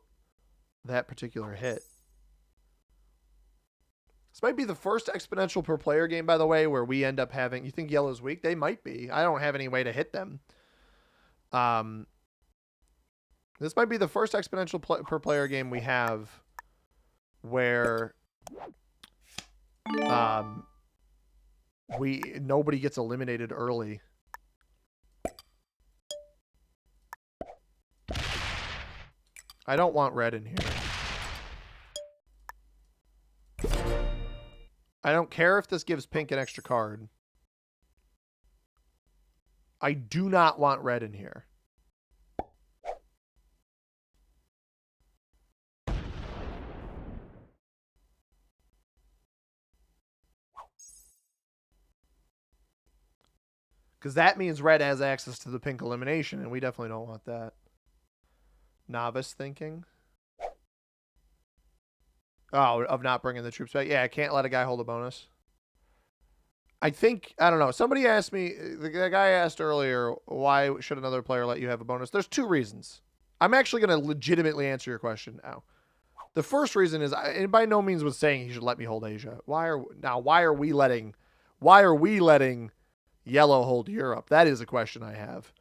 that particular hit. This might be the first exponential per player game, by the way, where we end up having. You think yellow's weak? They might be. I don't have any way to hit them. This might be the first exponential per player game we have where nobody gets eliminated early. I don't want red in here. I don't care if this gives pink an extra card. I do not want red in here. Because that means red has access to the pink elimination, and we definitely don't want that. Novice thinking. Oh, of not bringing the troops back. Yeah, I can't let a guy hold a bonus. I think, I don't know. Somebody asked me, the guy asked earlier, why should another player let you have a bonus? There's two reasons. I'm actually going to legitimately answer your question now. The first reason is, and by no means was saying he should let me hold Asia. Why are we letting yellow hold Europe? That is a question I have.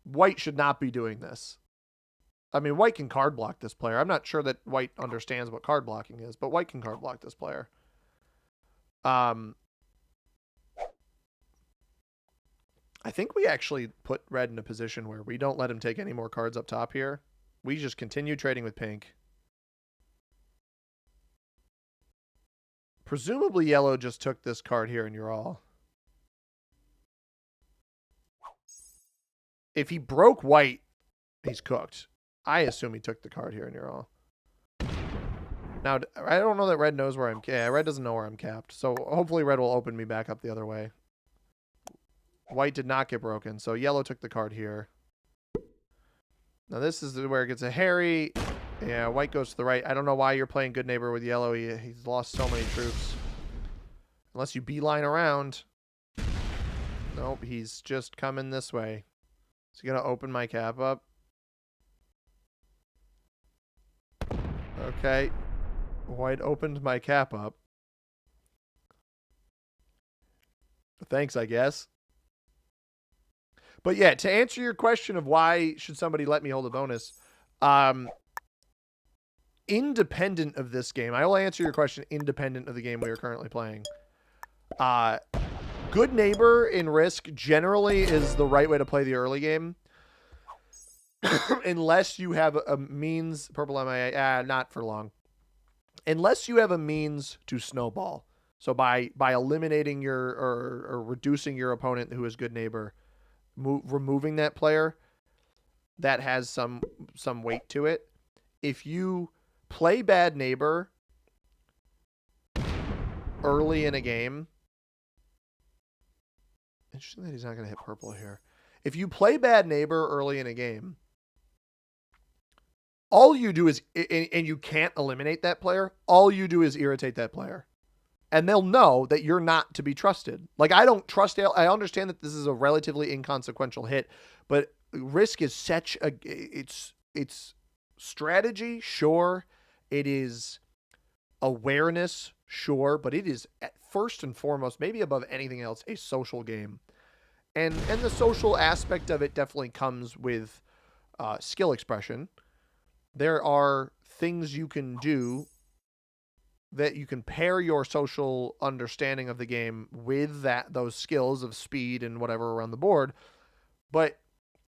White should not be doing this. I mean, white can card block this player. I'm not sure that white understands what card blocking is, but white can card block this player. I think we actually put red in a position where we don't let him take any more cards up top here. We just continue trading with pink. Presumably yellow just took this card here and you're all. If he broke white, he's cooked. I assume he took the card here and you're all. Now, I don't know that red knows where I'm... Yeah, red doesn't know where I'm capped. So hopefully red will open me back up the other way. White did not get broken, so yellow took the card here. Now this is where it gets a hairy. Yeah, white goes to the right. I don't know why you're playing good neighbor with yellow. He's lost so many troops. Unless you beeline around. Nope, he's just coming this way. Is he going to open my cap up? Okay. White opened my cap up. Thanks, I guess. But yeah, to answer your question of why should somebody let me hold a bonus, independent of this game, I will answer your question independent of the game we are currently playing. Good neighbor in Risk generally is the right way to play the early game. Unless you have a means, purple MIA, not for long. Unless you have a means to snowball. So by eliminating your or reducing your opponent who is good neighbor, removing that player, that has some weight to it. If you play bad neighbor early in a game, interesting that he's not going to hit purple here. If you play bad neighbor early in a game, all you do is, and you can't eliminate that player, all you do is irritate that player. And they'll know that you're not to be trusted. Like, I don't trust... I understand that this is a relatively inconsequential hit, but Risk is such a... It's strategy, sure. It is awareness, sure. But it is, first and foremost, maybe above anything else, a social game. And the social aspect of it definitely comes with skill expression. There are things you can do that you can pair your social understanding of the game with those skills of speed and whatever around the board. But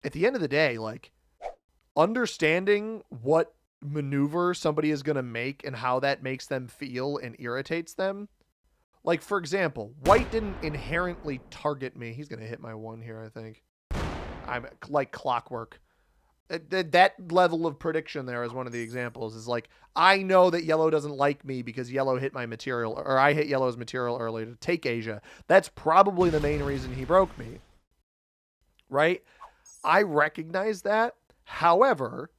at the end of the day, like, understanding what maneuver somebody is going to make and how that makes them feel and irritates them. Like, for example, white didn't inherently target me. He's going to hit my one here, I think. I'm like clockwork. That level of prediction there is one of the examples. Is like, I know that yellow doesn't like me because yellow hit my material, or I hit yellow's material early to take Asia. That's probably the main reason he broke me. Right? I recognize that. However,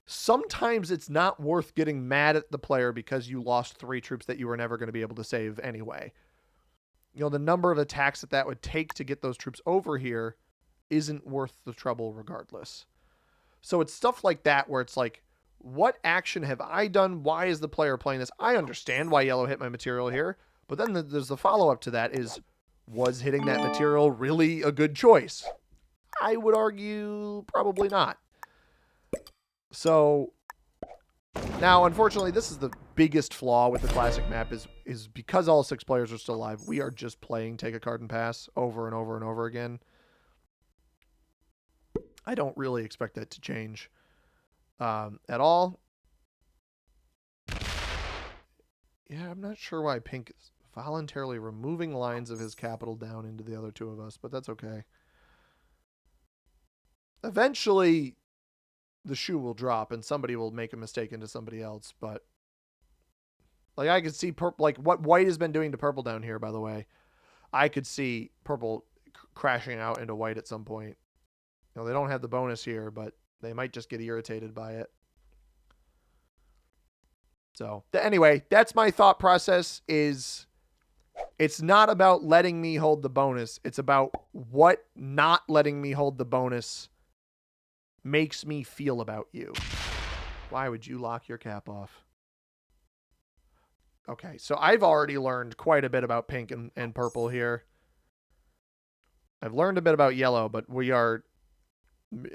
sometimes it's not worth getting mad at the player because you lost 3 troops that you were never going to be able to save anyway. You know, the number of attacks that would take to get those troops over here isn't worth the trouble regardless. So it's stuff like that where it's like, What action have I done? Why is the player playing this? I understand why yellow hit my material here, but then there's the follow-up to that is, was hitting that material really a good choice? I would argue probably not. So now, unfortunately, this is the biggest flaw with the classic map is because all 6 players are still alive, we are just playing take a card and pass over and over and over again. I don't really expect that to change at all. Yeah, I'm not sure why Pink is voluntarily removing lines of his capital down into the other 2 of us, but that's okay. Eventually, the shoe will drop and somebody will make a mistake into somebody else, but like I could see purple, like what white has been doing to purple down here, by the way. I could see purple crashing out into white at some point. You know, they don't have the bonus here, but they might just get irritated by it. So anyway, that's my thought process. Is it's not about letting me hold the bonus. It's about what not letting me hold the bonus makes me feel about you. Why would you lock your cap off? Okay, so I've already learned quite a bit about pink and purple here. I've learned a bit about yellow, but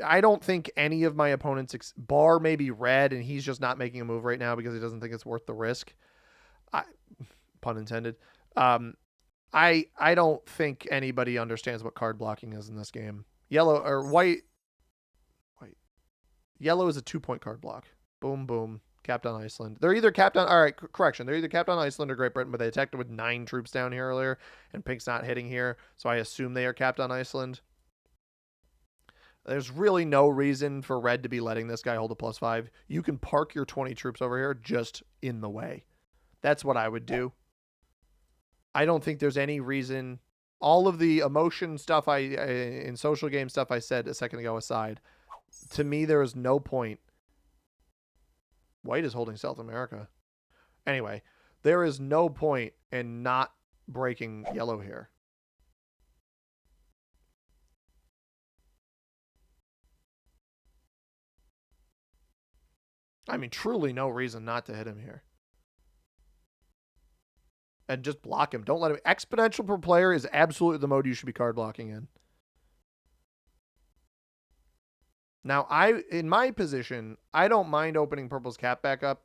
I don't think any of my opponents, bar maybe red, and he's just not making a move right now because he doesn't think it's worth the risk. Pun intended. I don't think anybody understands what card blocking is in this game. Yellow or white. Yellow is a 2-point card block. Boom, boom. Capped on Iceland. They're either capped on... All right, correction. They're either capped on Iceland or Great Britain, but they attacked with 9 troops down here earlier, and Pink's not hitting here, so I assume they are capped on Iceland. There's really no reason for red to be letting this guy hold a +5. You can park your 20 troops over here just in the way. That's what I would do. I don't think there's any reason... All of the emotion stuff in social game stuff I said a second ago aside, to me, there is no point. White is holding South America. Anyway, there is no point in not breaking yellow here. I mean, truly no reason not to hit him here. And just block him. Don't let him... Exponential per player is absolutely the mode you should be card blocking in. Now, in my position, I don't mind opening purple's cap back up.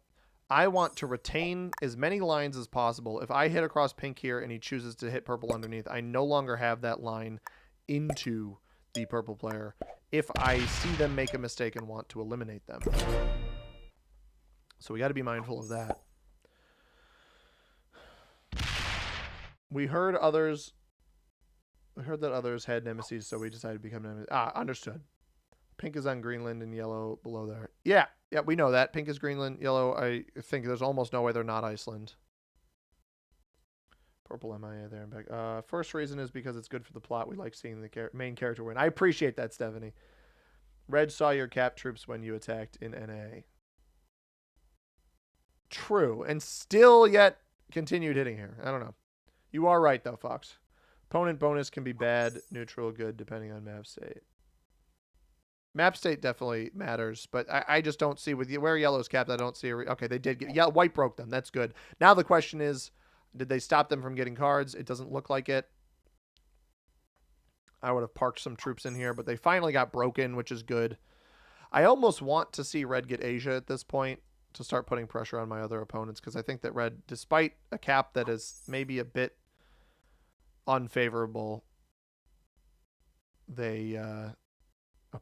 I want to retain as many lines as possible. If I hit across pink here and he chooses to hit purple underneath, I no longer have that line into the purple player if I see them make a mistake and want to eliminate them. So we got to be mindful of that. We heard that others had nemesis, so we decided to become nemesis. Understood. Pink is on Greenland and yellow below there. Yeah, we know that. Pink is Greenland, yellow, I think there's almost no way they're not Iceland. Purple MIA there and back. First reason is because it's good for the plot. We like seeing the main character win. I appreciate that, Stephanie. Red saw your cap troops when you attacked in NA. True, and still yet continued hitting here. I don't know. You are right, though, Fox. Opponent bonus can be bad, neutral, good, depending on map state. Map state definitely matters, but I just don't see with where yellow's capped. I don't see okay, they did get white broke them. That's good. Now the question is, did they stop them from getting cards? It doesn't look like it. I would have parked some troops in here, but they finally got broken, which is good. I almost want to see red get Asia at this point to start putting pressure on my other opponents, because I think that red, despite a cap that is maybe a bit unfavorable, they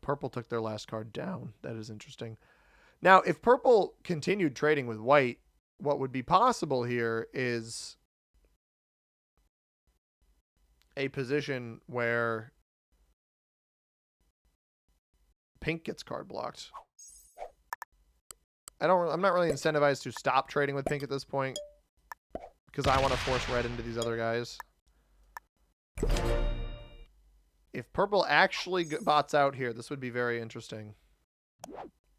purple took their last card down. That is interesting. Now, if purple continued trading with white, what would be possible here is a position where pink gets card blocked. I'm not really incentivized to stop trading with pink at this point because I want to force red into these other guys. If purple actually bots out here, this would be very interesting.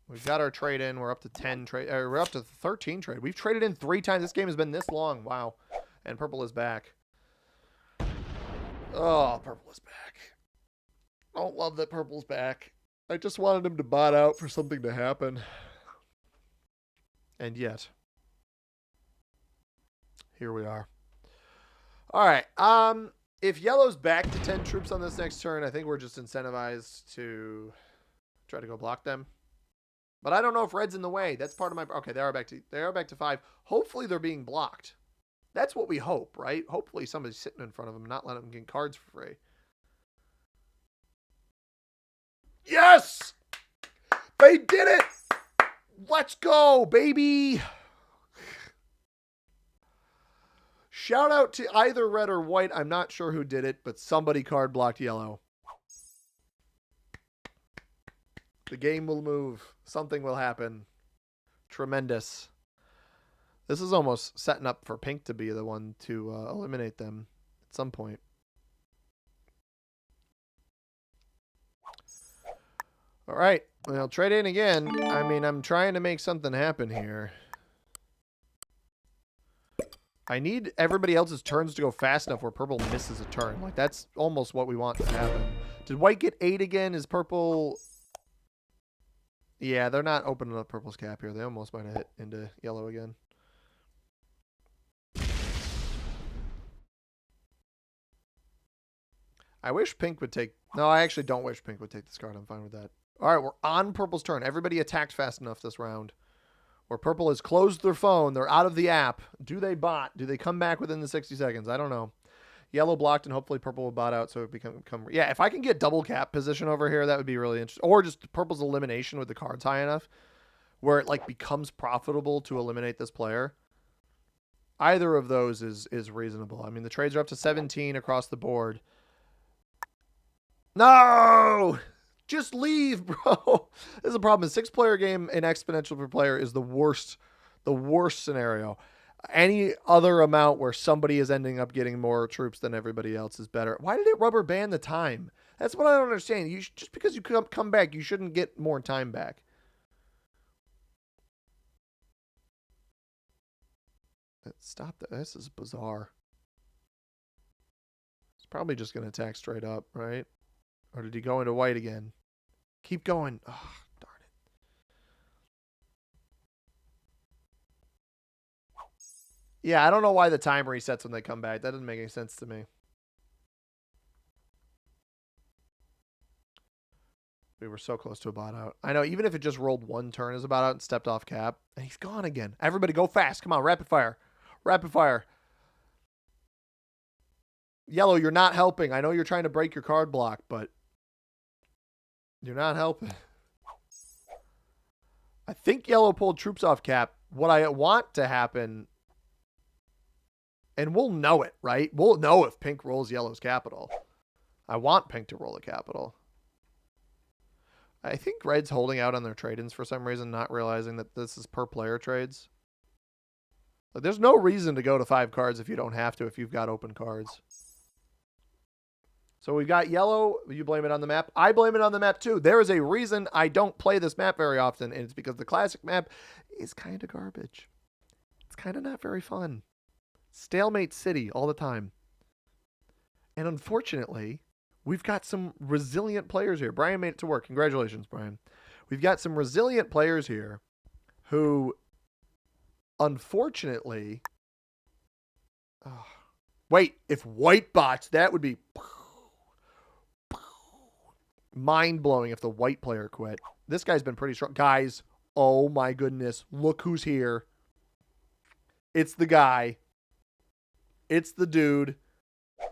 We've got our trade in. We're up to 10 trade. We're up to 13 trade. We've traded in 3 times. This game has been this long. Wow. And purple is back. Oh, purple is back. Don't love that purple's back. I just wanted him to bot out for something to happen. And yet, here we are. All right. If yellow's back to 10 troops on this next turn, I think we're just incentivized to try to go block them. But I don't know if red's in the way. That's part of my... Okay, they are back to 5. Hopefully they're being blocked. That's what we hope, right? Hopefully somebody's sitting in front of them, not letting them get cards for free. Yes! They did it! Let's go, baby! Shout out to either red or white. I'm not sure who did it, but somebody card blocked yellow. The game will move. Something will happen. Tremendous. This is almost setting up for pink to be the one to eliminate them at some point. All right. Well, trade in again. I mean, I'm trying to make something happen here. I need everybody else's turns to go fast enough where purple misses a turn. Like, that's almost what we want to happen. Did white get 8 again? Is purple... Yeah, they're not opening up purple's cap here. They almost might have hit into yellow again. I wish pink would take... No, I actually don't wish pink would take this card. I'm fine with that. All right, we're on purple's turn. Everybody attacked fast enough this round. Where purple has closed their phone. They're out of the app. Do they bot? Do they come back within the 60 seconds? I don't know. Yellow blocked, and hopefully purple will bot out so it become... Yeah, if I can get double cap position over here, that would be really interesting. Or just purple's elimination with the cards high enough where it like becomes profitable to eliminate this player. Either of those is reasonable. I mean, the trades are up to 17 across the board. No! Just leave, bro. This is a problem. A 6-player game in exponential per player is the worst scenario. Any other amount where somebody is ending up getting more troops than everybody else is better. Why did it rubber band the time? That's what I don't understand. Just because you come back, you shouldn't get more time back. Stop that. This is bizarre. It's probably just going to attack straight up, right? Or did he go into white again? Keep going. Oh, darn it. Yeah, I don't know why the time resets when they come back. That doesn't make any sense to me. We were so close to a bot out. I know, even if it just rolled one turn as a bot out and stepped off cap. And he's gone again. Everybody go fast. Come on, rapid fire. Rapid fire. Yellow, you're not helping. I know you're trying to break your card block, but... You're not helping. I think yellow pulled troops off cap. What I want to happen, and we'll know it, right? We'll know if pink rolls yellow's capital. I want pink to roll a capital. I think red's holding out on their trade-ins for some reason, not realizing that this is per player trades. Like, there's no reason to go to 5 cards if you don't have to, if you've got open cards. So we've got yellow. You blame it on the map. I blame it on the map too. There is a reason I don't play this map very often, and it's because the classic map is kind of garbage. It's kind of not very fun. Stalemate City all the time. And unfortunately, we've got some resilient players here. Brian made it to work. Congratulations, Brian. We've got some resilient players here who, unfortunately... Oh, wait, if white bots, that would be... mind-blowing if the white player quit. This guy's been pretty strong. Guys, oh my goodness. Look who's here. It's the guy. It's the dude.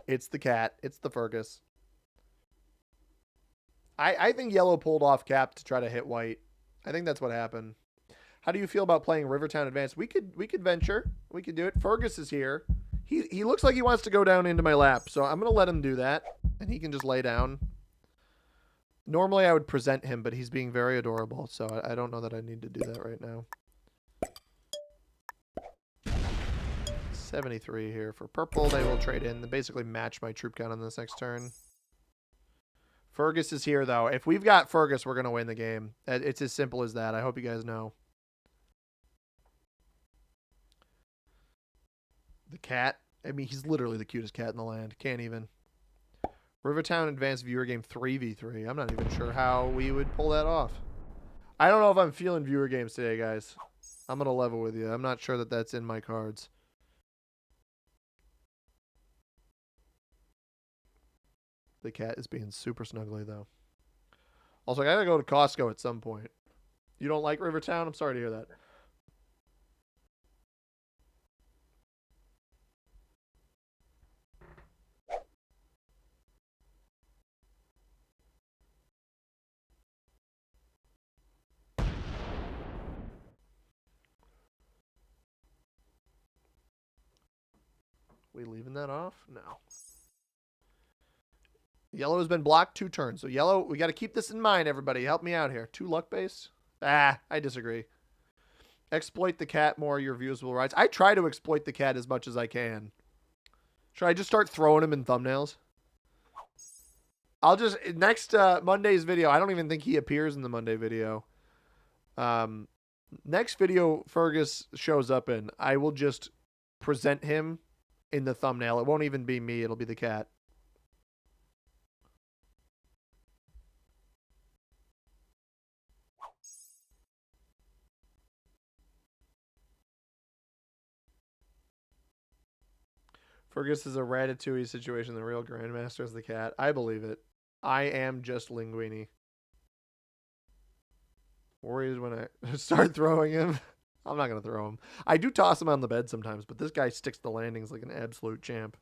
It's the cat. It's the Fergus. I think yellow pulled off cap to try to hit white. I think that's what happened. How do you feel about playing Rivertown Advanced? We could venture. We could do it. Fergus is here. He looks like he wants to go down into my lap, so I'm going to let him do that, and he can just lay down. Normally I would present him, but he's being very adorable, so I don't know that I need to do that right now. 73 here for purple. They will trade in. They basically match my troop count on this next turn. Fergus is here, though. If we've got Fergus, we're going to win the game. It's as simple as that. I hope you guys know. The cat. I mean, he's literally the cutest cat in the land. Can't even. Rivertown Advanced Viewer Game 3v3. I'm not even sure how we would pull that off. I don't know if I'm feeling viewer games today, guys. I'm going to level with you. I'm not sure that that's in my cards. The cat is being super snuggly, though. Also, I got to go to Costco at some point. You don't like Rivertown? I'm sorry to hear that. We leaving that off? No. Yellow has been blocked 2 turns. So yellow, we got to keep this in mind, everybody. Help me out here. 2 luck base? I disagree. Exploit the cat more, your views will rise. I try to exploit the cat as much as I can. Should I just start throwing him in thumbnails? I'll just, next Monday's video, I don't even think he appears in the Monday video. Next video Fergus shows up in, I will just present him in the thumbnail. It won't even be me, it'll be the cat. Fergus is a Ratatouille situation. The real Grandmaster is the cat. I believe it. I am just Linguini. Worries when I start throwing him. I'm not going to throw him. I do toss him on the bed sometimes, but this guy sticks the landings like an absolute champ.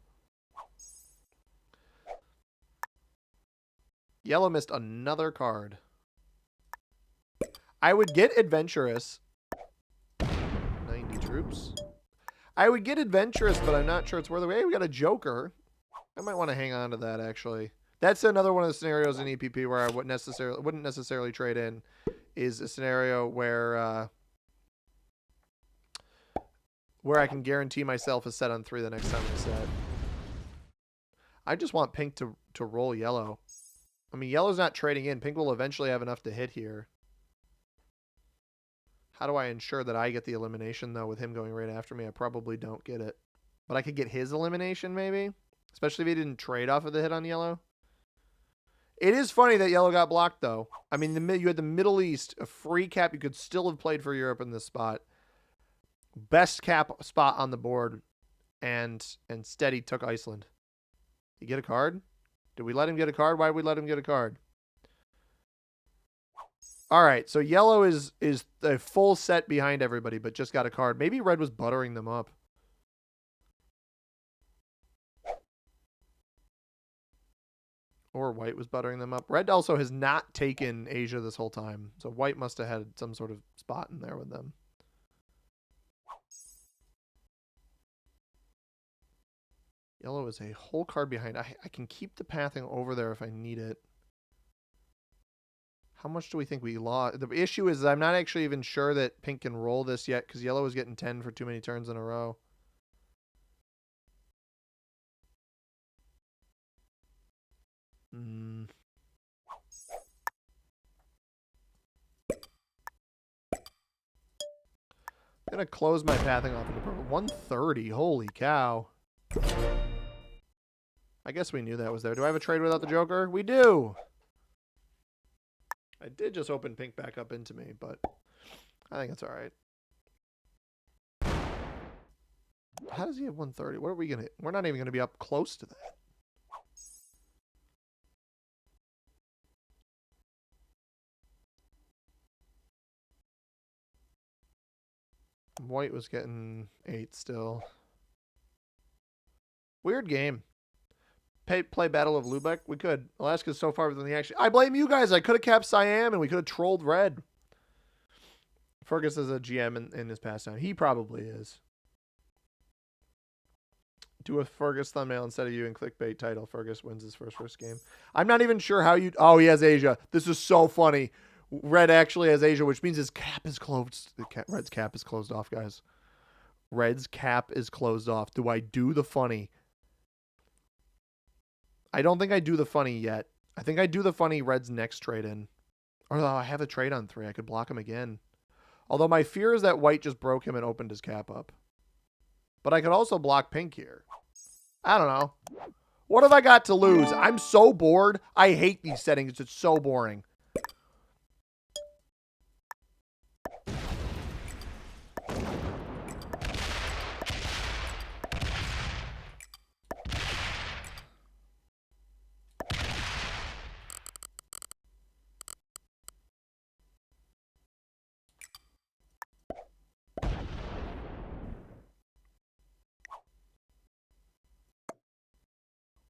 Yellow missed another card. I would get Adventurous. 90 troops. I would get Adventurous, but I'm not sure it's worth it. Hey, we got a Joker. I might want to hang on to that, actually. That's another one of the scenarios in EPP where I wouldn't necessarily trade in. Is a scenario where I can guarantee myself a set on 3 the next time I set. I just want pink to roll yellow. I mean, yellow's not trading in. Pink will eventually have enough to hit here. How do I ensure that I get the elimination, though, with him going right after me? I probably don't get it. But I could get his elimination, maybe? Especially if he didn't trade off of the hit on yellow. It is funny that yellow got blocked, though. I mean, you had the Middle East, a free cap. You could still have played for Europe in this spot. Best cap spot on the board. And instead, he took Iceland. Did he get a card? Did we let him get a card? Why did we let him get a card? All right, so yellow is a full set behind everybody, but just got a card. Maybe red was buttering them up. Or white was buttering them up. Red also has not taken Asia this whole time, so white must have had some sort of spot in there with them. Yellow is a whole card behind. I can keep the pathing over there if I need it. How much do we think we lost? The issue is I'm not actually even sure that pink can roll this yet because yellow is getting 10 for too many turns in a row. I'm going to close my pathing off into purple. 130. Holy cow. I guess we knew that was there. Do I have a trade without the Joker? We do. I did just open pink back up into me, but I think it's all right. How does he have 130? What are we going to... We're not even going to be up close to that. White was getting 8 still. Weird game. Play Battle of Lubeck? We could. Alaska's so far within the action. I blame you guys. I could have capped Siam and we could have trolled red. Fergus is a GM in his pastime. He probably is. Do a Fergus thumbnail instead of you in clickbait title. Fergus wins his first game. I'm not even sure how you... Oh, he has Asia. This is so funny. Red actually has Asia, which means his cap is closed. Red's cap is closed off, guys. Red's cap is closed off. Do I do the funny? I don't think I do the funny yet. I think I do the funny Red's next trade in. Although I have a trade on 3. I could block him again. Although my fear is that white just broke him and opened his cap up. But I could also block pink here. I don't know. What have I got to lose? I'm so bored. I hate these settings. It's so boring.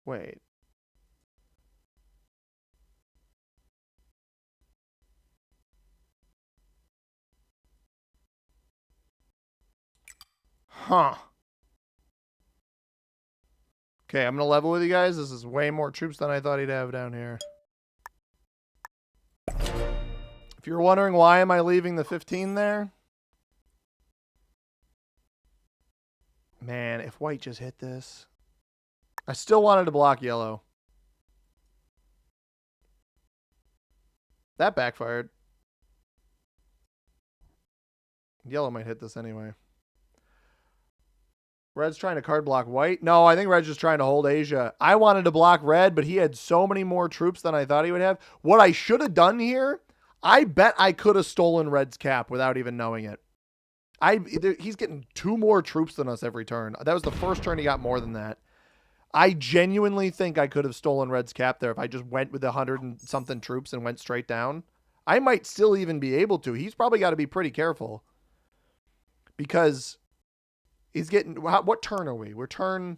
Wait. Huh. Okay, I'm going to level with you guys. This is way more troops than I thought he'd have down here. If you're wondering why am I leaving the 15 there? Man, if white just hit this. I still wanted to block yellow. That backfired. Yellow might hit this anyway. Red's trying to card block white. No, I think Red's just trying to hold Asia. I wanted to block red, but he had so many more troops than I thought he would have. What I should have done here, I bet I could have stolen Red's cap without even knowing it. He's getting 2 more troops than us every turn. That was the first turn he got more than that. I genuinely think I could have stolen Red's cap there if I just went with 100 and something troops and went straight down. I might still even be able to. He's probably got to be pretty careful. Because he's getting... What turn are we? We're turn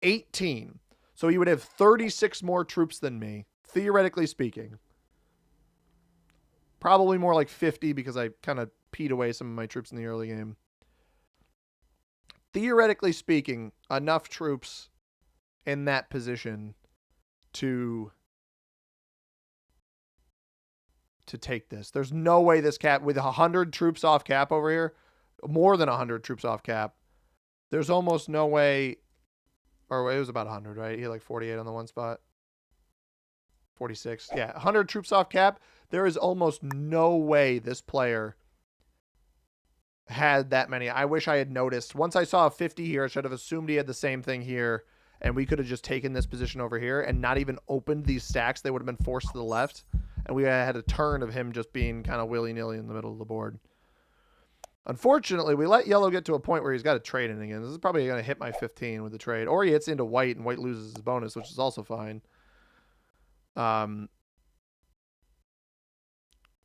18. So he would have 36 more troops than me, theoretically speaking. Probably more like 50 because I kind of peed away some of my troops in the early game. Theoretically speaking, enough troops in that position to take this. There's no way this cap, with 100 troops off cap over here, more than 100 troops off cap, there's almost no way, or it was about 100, right? He had like 48 on the one spot. 46. Yeah, 100 troops off cap. There is almost no way this player had that many. I wish I had noticed. Once I saw a 50 here, I should have assumed he had the same thing here, and we could have just taken this position over here and not even opened these stacks. They would have been forced to the left, and we had a turn of him just being kind of willy-nilly in the middle of the board. Unfortunately, we let yellow get to a point where he's got to trade in again. This is probably going to hit my 15 with the trade, or he hits into white, and white loses his bonus, which is also fine.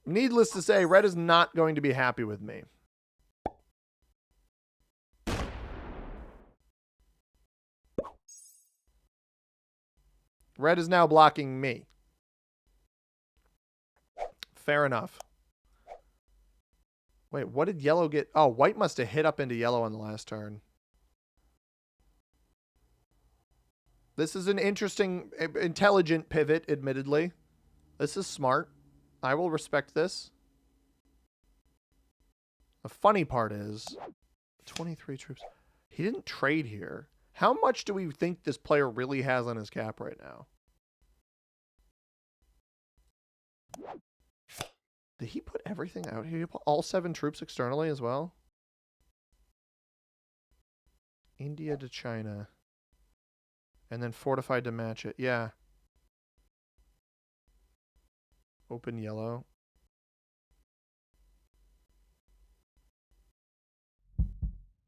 Needless to say, red is not going to be happy with me. Red is now blocking me. Fair enough. Wait, what did yellow get? Oh, white must have hit up into yellow on the last turn. This is an interesting, intelligent pivot, admittedly. This is smart. I will respect this. The funny part is 23 troops. He didn't trade here. How much do we think this player really has on his cap right now? Did he put everything out here? He put all 7 troops externally as well? India to China. And then fortified to match it. Yeah. Open yellow.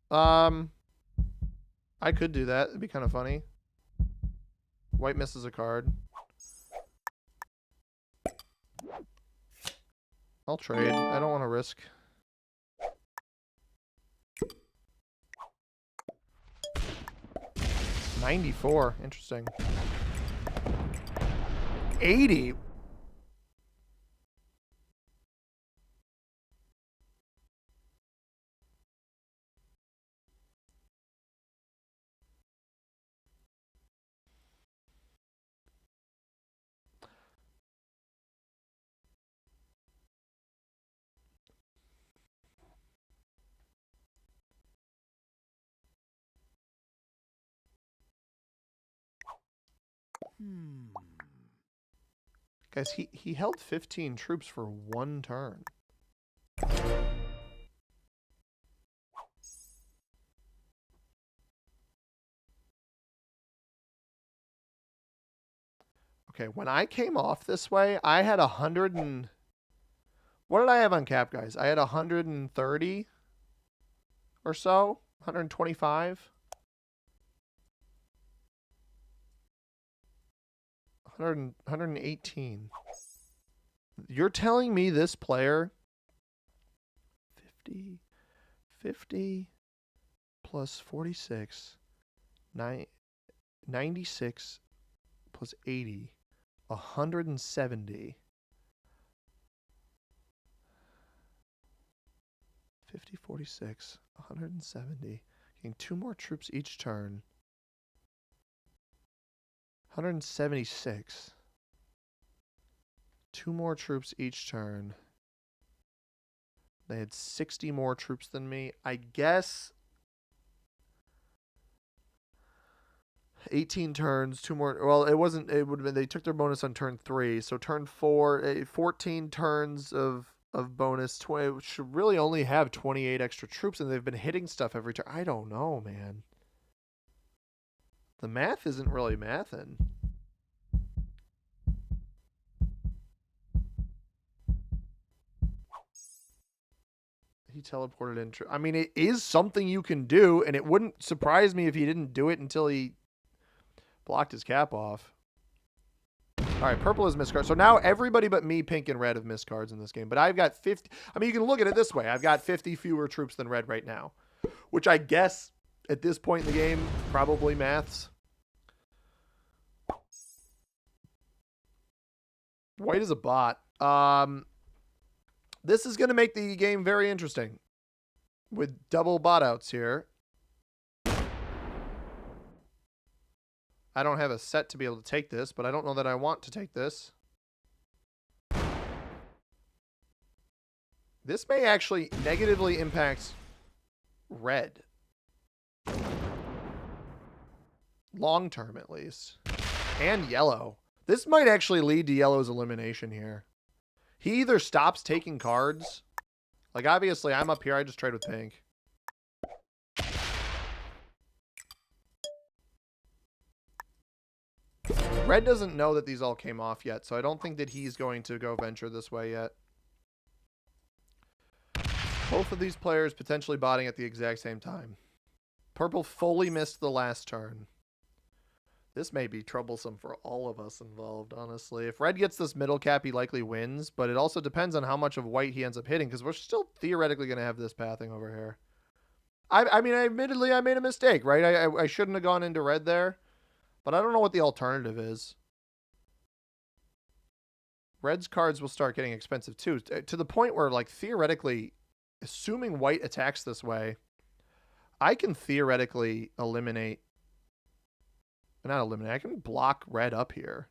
I could do that. It'd be kind of funny. White misses a card. I'll trade. I don't want to risk. $94. Interesting. 80. Guys, he held 15 troops for 1 turn. Okay, when I came off this way, I had 100 and... What did I have on cap, guys? I had 130 or so. 125. 118. You're telling me this player 50 plus 46 96 plus 80. 170. 50, 46, 170. Getting 2 more troops each turn. 176. 2 more troops each turn. They had 60 more troops than me. I guess 18 turns, 2 more. Well, it wasn't. It would have been. They took their bonus on turn 3, so turn 4, 14 turns of bonus. 20 should really only have 28 extra troops, and they've been hitting stuff every turn. I don't know, man. The math isn't really mathing. He teleported in. I mean, it is something you can do, and it wouldn't surprise me if he didn't do it until he blocked his cap off. All right, purple is missed cards. So now everybody but me, pink, and red have missed cards in this game. But I've got 50. I mean, you can look at it this way. I've got 50 fewer troops than red right now, which I guess at this point in the game probably maths. White is a bot. This is going to make the game very interesting with double bot outs here. I don't have a set to be able to take this, but I don't know that I want to take this. This may actually negatively impact red. Long term, at least. And yellow. This might actually lead to yellow's elimination here. He either stops taking cards. Like, obviously, I'm up here. I just trade with pink. Red doesn't know that these all came off yet, so I don't think that he's going to go venture this way yet. Both of these players potentially botting at the exact same time. Purple fully missed the last turn. This may be troublesome for all of us involved, honestly. If red gets this middle cap, he likely wins, but it also depends on how much of white he ends up hitting, because we're still theoretically going to have this pathing over here. I mean, admittedly, I made a mistake, right? I shouldn't have gone into red there, but I don't know what the alternative is. Red's cards will start getting expensive, too, to the point where, like, theoretically, assuming white attacks this way, I can theoretically eliminate... Not eliminate. I can block red up here.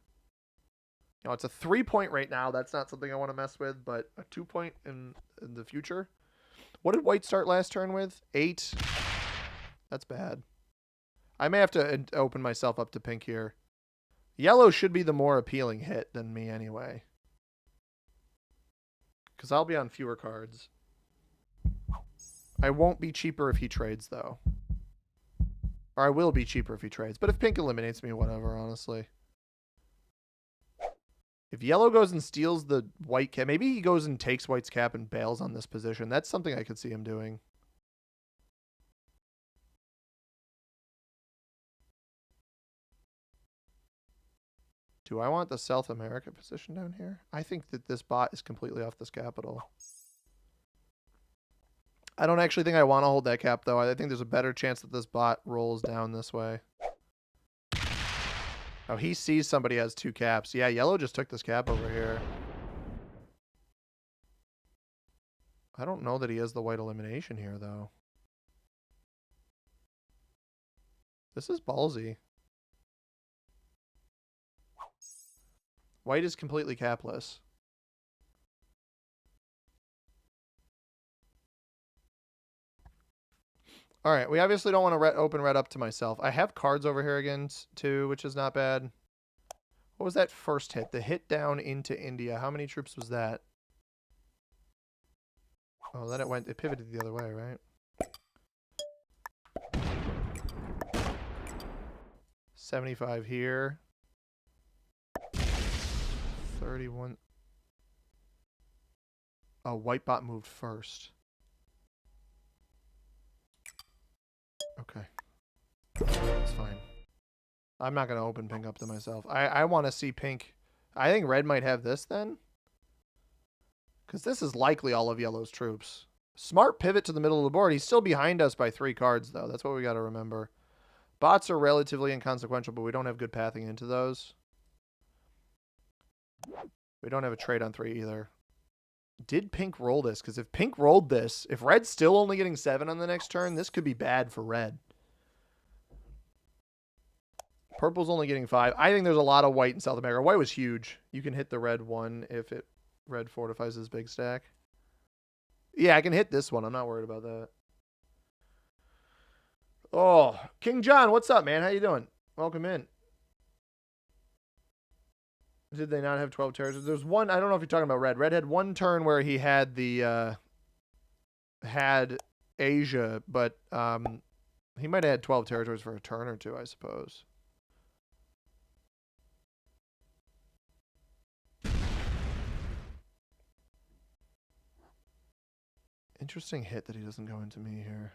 You know, it's a 3-point right now. That's not something I want to mess with, but a 2-point in the future. What did white start last turn with? 8. That's bad. I may have to open myself up to pink here. Yellow should be the more appealing hit than me anyway. Because I'll be on fewer cards. I won't be cheaper if he trades, though. Or I will be cheaper if he trades. But if pink eliminates me, whatever, honestly. If yellow goes and steals the white cap, maybe he goes and takes white's cap and bails on this position. That's something I could see him doing. Do I want the South America position down here? I think that this bot is completely off this capital. I don't actually think I want to hold that cap, though. I think there's a better chance that this bot rolls down this way. Oh, he sees somebody has 2 caps. Yeah, yellow just took this cap over here. I don't know that he has the white elimination here, though. This is ballsy. White is completely capless. All right, we obviously don't want to open red up to myself. I have cards over here again, too, which is not bad. What was that first hit? The hit down into India. How many troops was that? Oh, then it pivoted the other way, right? 75 here. 31. Oh, white bot moved first. Okay. That's fine. I'm not going to open pink up to myself. I want to see pink. I think red might have this then. Because this is likely all of yellow's troops. Smart pivot to the middle of the board. He's still behind us by 3 cards, though. That's what we got to remember. Bots are relatively inconsequential, but we don't have good pathing into those. We don't have a trade on 3 either. Did pink roll this? Because if pink rolled this, if red's still only getting 7 on the next turn, this could be bad for red. Purple's only getting 5. I think there's a lot of white in South America. White was huge. You can hit the red one if red fortifies his big stack. Yeah, I can hit this one. I'm not worried about that. Oh, King John, what's up, man? How you doing? Welcome in. Did they not have 12 territories? There's one. I don't know if you're talking about red. Red had one turn where he had the had Asia, but he might have had 12 territories for a turn or two, I suppose. Interesting hit that he doesn't go into me here.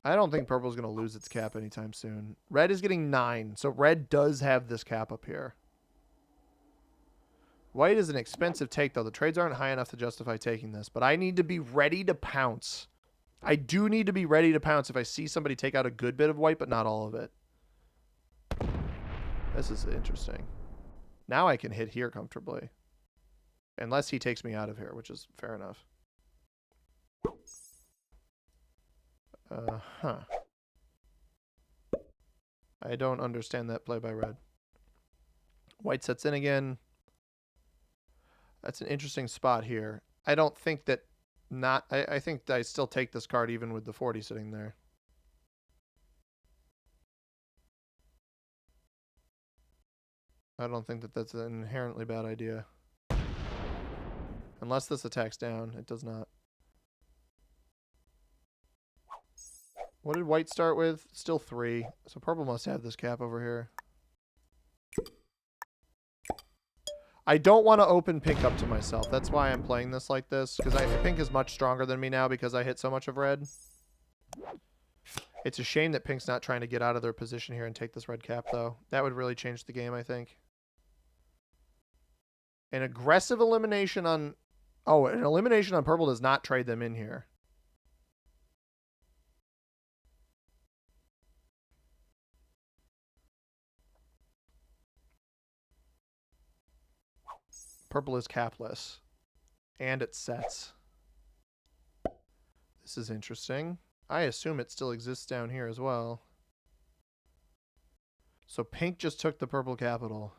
I don't think purple's going to lose its cap anytime soon. Red is getting 9, so red does have this cap up here. White is an expensive take, though. The trades aren't high enough to justify taking this, but I need to be ready to pounce. I do need to be ready to pounce if I see somebody take out a good bit of white, but not all of it. This is interesting. Now I can hit here comfortably. Unless he takes me out of here, which is fair enough. I don't understand that play by red. White sets in again. That's an interesting spot here. I don't think that not... I think that I still take this card even with the 40 sitting there. I don't think that that's an inherently bad idea. Unless this attacks down. It does not. What did white start with? Still 3. So purple must have this cap over here. I don't want to open pink up to myself. That's why I'm playing this like this. Because pink is much stronger than me now because I hit so much of red. It's a shame that pink's not trying to get out of their position here and take this red cap, though. That would really change the game, I think. An aggressive elimination on... Oh, an elimination on purple does not trade them in here. Purple is capless. And it sets. This is interesting. I assume it still exists down here as well. So pink just took the purple capital.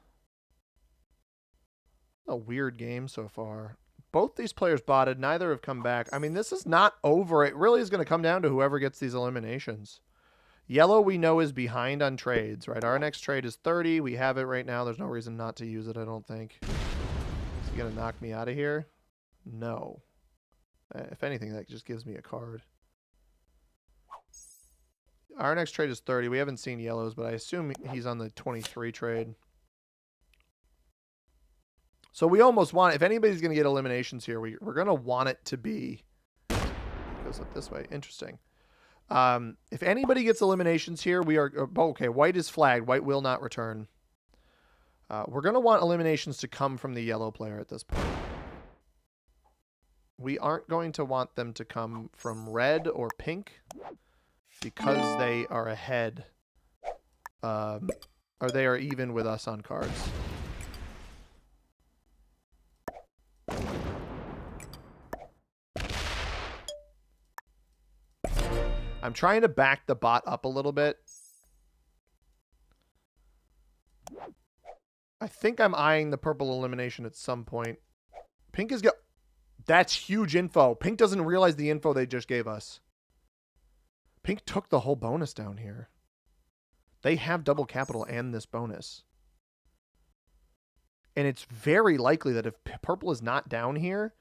A weird game so far. Both these players botted. Neither have come back. I mean, this is not over. It really is going to come down to whoever gets these eliminations. Yellow, we know, is behind on trades, right? Our next trade is 30. We have it right now. There's no reason not to use it, I don't think. Is he going to knock me out of here? No. If anything, that just gives me a card. Our next trade is 30. We haven't seen yellows, but I assume he's on the 23 trade. So we almost want, if anybody's going to get eliminations here, we're going to want it to be, it goes up this way. Interesting. If anybody gets eliminations here, we are, okay, white is flagged. White will not return. We're going to want eliminations to come from the yellow player at this point. We aren't going to want them to come from red or pink because they are ahead, or they are even with us on cards. I'm trying to back the bot up a little bit. I think I'm eyeing the purple elimination at some point. Pink is got... That's huge info. Pink doesn't realize the info they just gave us. Pink took the whole bonus down here. They have double capital and this bonus. And it's very likely that if purple is not down here,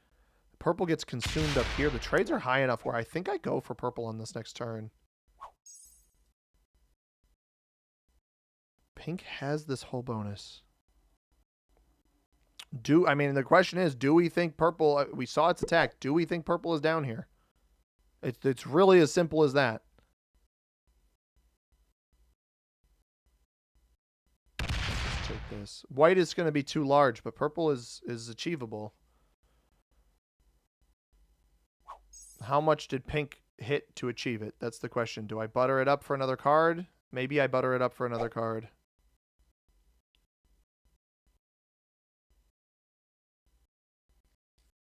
purple gets consumed up here. The trades are high enough where I think I go for purple on this next turn. Pink has this whole bonus. I mean, the question is, do we think purple, we saw its attack, do we think purple is down here? It's really as simple as that. Let's take this. White is going to be too large, but purple is achievable. How much did pink hit to achieve it? That's the question. Do I butter it up for another card? Maybe I butter it up for another card.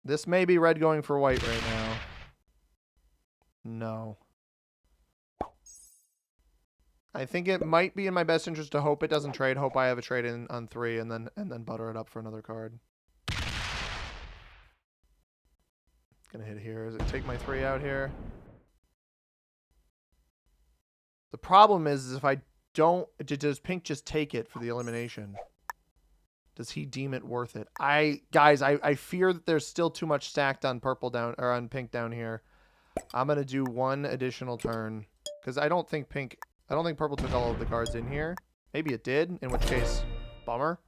This may be red going for white right now. No. I think it might be in my best interest to hope it doesn't trade. Hope I have a trade in on 3 and then butter it up for another card. Gonna hit here. Does it take my 3 out here? The problem is if I don't, does pink just take it for the elimination? Does he deem it worth it? Guys, I fear that there's still too much stacked on purple down or on pink down here. I'm gonna do 1 additional turn because I don't think purple took all of the cards in here. Maybe it did, in which case, bummer.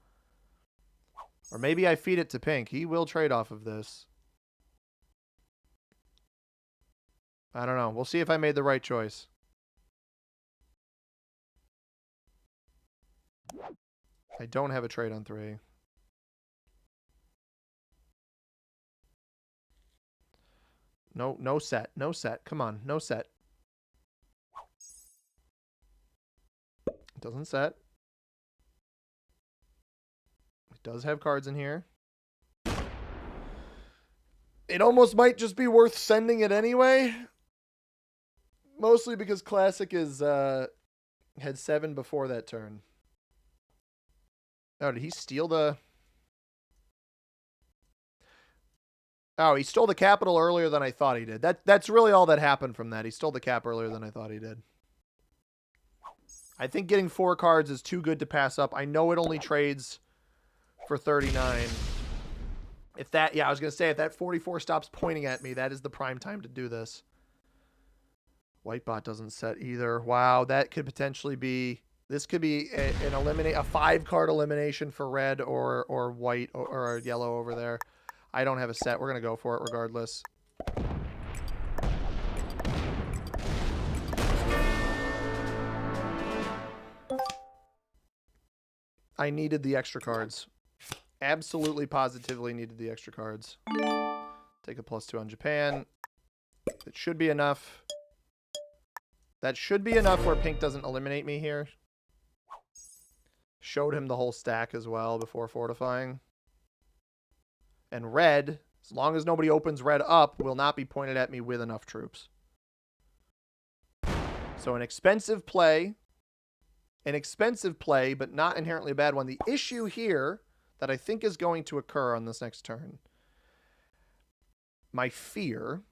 Or maybe I feed it to pink. He will trade off of this. I don't know. We'll see if I made the right choice. I don't have a trade on 3. No set. No set. Come on. No set. It doesn't set. It does have cards in here. It almost might just be worth sending it anyway. Mostly because Classic is had 7 before that turn. Oh, did he steal the... Oh, he stole the capital earlier than I thought he did. That's really all that happened from that. He stole the cap earlier than I thought he did. I think getting 4 cards is too good to pass up. I know it only trades for 39. If that... Yeah, I was going to say, if that 44 stops pointing at me, that is the prime time to do this. White bot doesn't set either. Wow, that could potentially be... This could be a 5-card elimination for red or white or yellow over there. I don't have a set. We're going to go for it regardless. I needed the extra cards. Absolutely, positively needed the extra cards. Take a +2 on Japan. It should be enough. That should be enough where pink doesn't eliminate me here. Showed him the whole stack as well before fortifying. And red, as long as nobody opens red up, will not be pointed at me with enough troops. So an expensive play, but not inherently a bad one. The issue here that I think is going to occur on this next turn, my fear...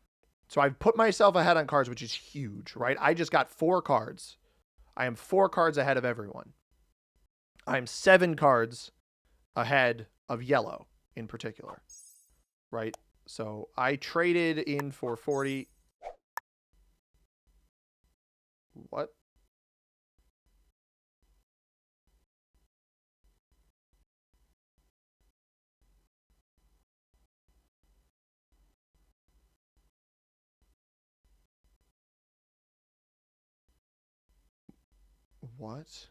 So I've put myself ahead on cards, which is huge, right? I just got 4 cards. I am 4 cards ahead of everyone. I'm 7 cards ahead of yellow in particular, right? So I traded in for 40. What? What?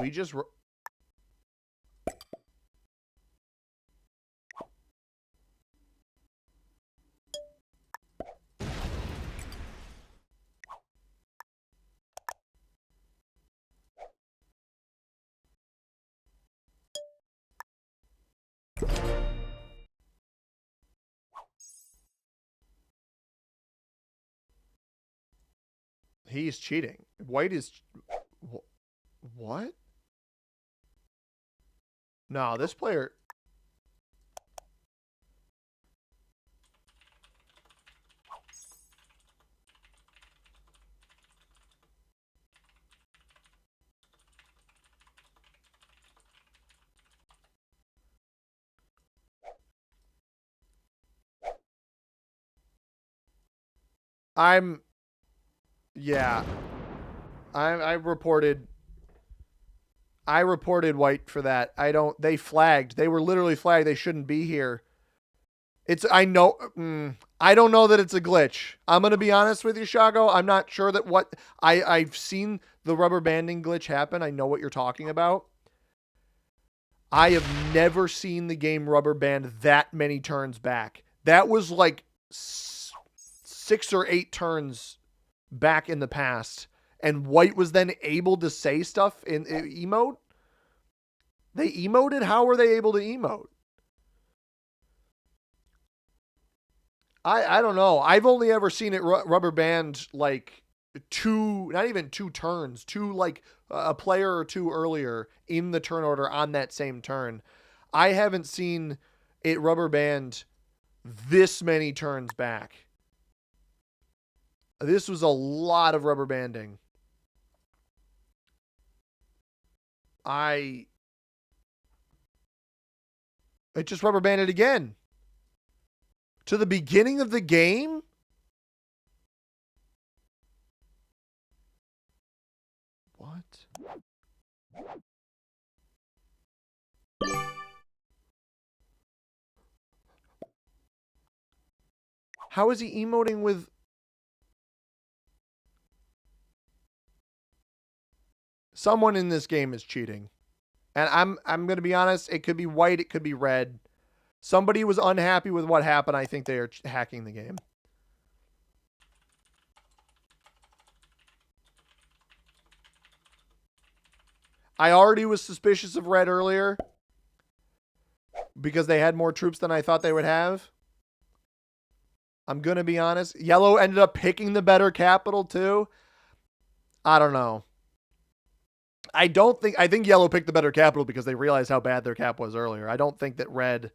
We just... He's cheating. White is... What? No, this player... Yeah. I reported white for that. They flagged. They were literally flagged. They shouldn't be here. I don't know that it's a glitch. I'm going to be honest with you, Shago. I'm not sure that I've seen the rubber banding glitch happen. I know what you're talking about. I have never seen the game rubber band that many turns back. That was like 6 or 8 turns back in the past, and white was then able to say stuff in emote? They emoted? How were they able to emote? I don't know. I've only ever seen it rubber band like not even two turns, like a player or two earlier in the turn order on that same turn. I haven't seen it rubber band this many turns back. This was a lot of rubber banding. It just rubber banded again. To the beginning of the game? What? How is he emoting with... Someone in this game is cheating. And I'm going to be honest, it could be white, it could be red. Somebody was unhappy with what happened. I think they are hacking the game. I already was suspicious of red earlier because they had more troops than I thought they would have. I'm going to be honest. Yellow ended up picking the better capital too. I don't know. I think yellow picked the better capital because they realized how bad their cap was earlier. I don't think that red...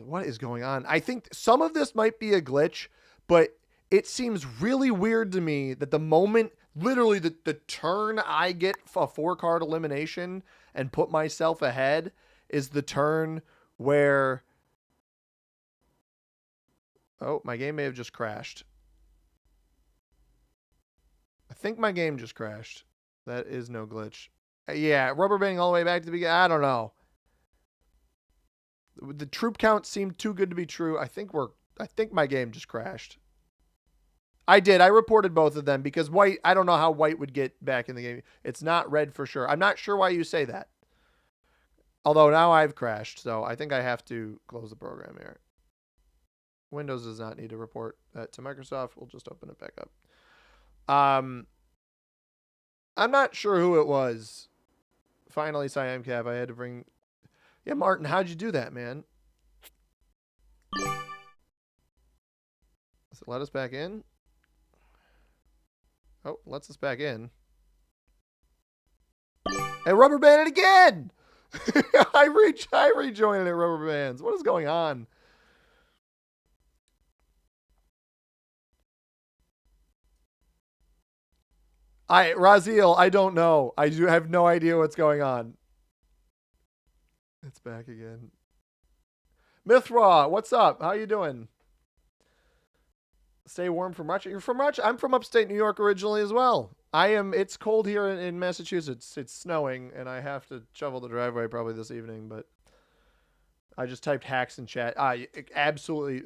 What is going on? I think some of this might be a glitch, but it seems really weird to me that the moment, literally the turn I get a 4-card elimination and put myself ahead is the turn where... Oh, my game may have just crashed. I think my game just crashed. That is no glitch. Yeah, rubber banding all the way back to the beginning. I don't know. The troop count seemed too good to be true. I think my game just crashed. I did. I reported both of them because white, I don't know how white would get back in the game. It's not red for sure. I'm not sure why you say that. Although now I've crashed, so I think I have to close the program here. Windows does not need to report that to Microsoft. We'll just open it back up. I'm not sure who it was. Finally, Siam Cav. I had to bring... Yeah, Martin, how'd you do that, man? Does it let us back in? Oh, lets us back in. And rubber banded again! I rejoined it, rubber bands. What is going on? Raziel, I don't know. I have no idea what's going on. It's back again. Mithra, what's up? How you doing? Stay warm from Russia. You're from Russia? I'm from upstate New York originally as well. It's cold here in Massachusetts. It's snowing, and I have to shovel the driveway probably this evening, but I just typed hacks in chat. Absolutely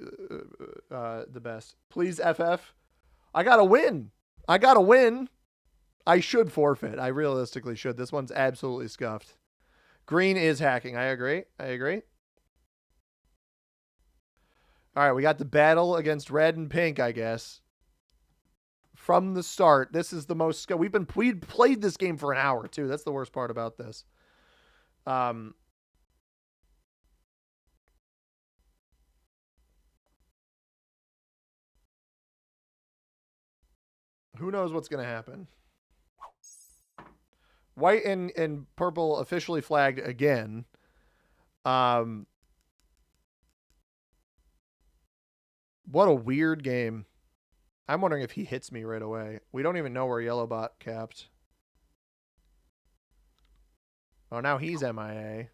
the best. Please, FF. I got to win. I should forfeit. I realistically should. This one's absolutely scuffed. Green is hacking. I agree. All right, we got the battle against red and pink, I guess. From the start, this is the most... We played this game for an hour, too. That's the worst part about this. Who knows what's going to happen? White and purple officially flagged again. What a weird game. I'm wondering if he hits me right away. We don't even know where yellow bot capped. Oh, now he's MIA.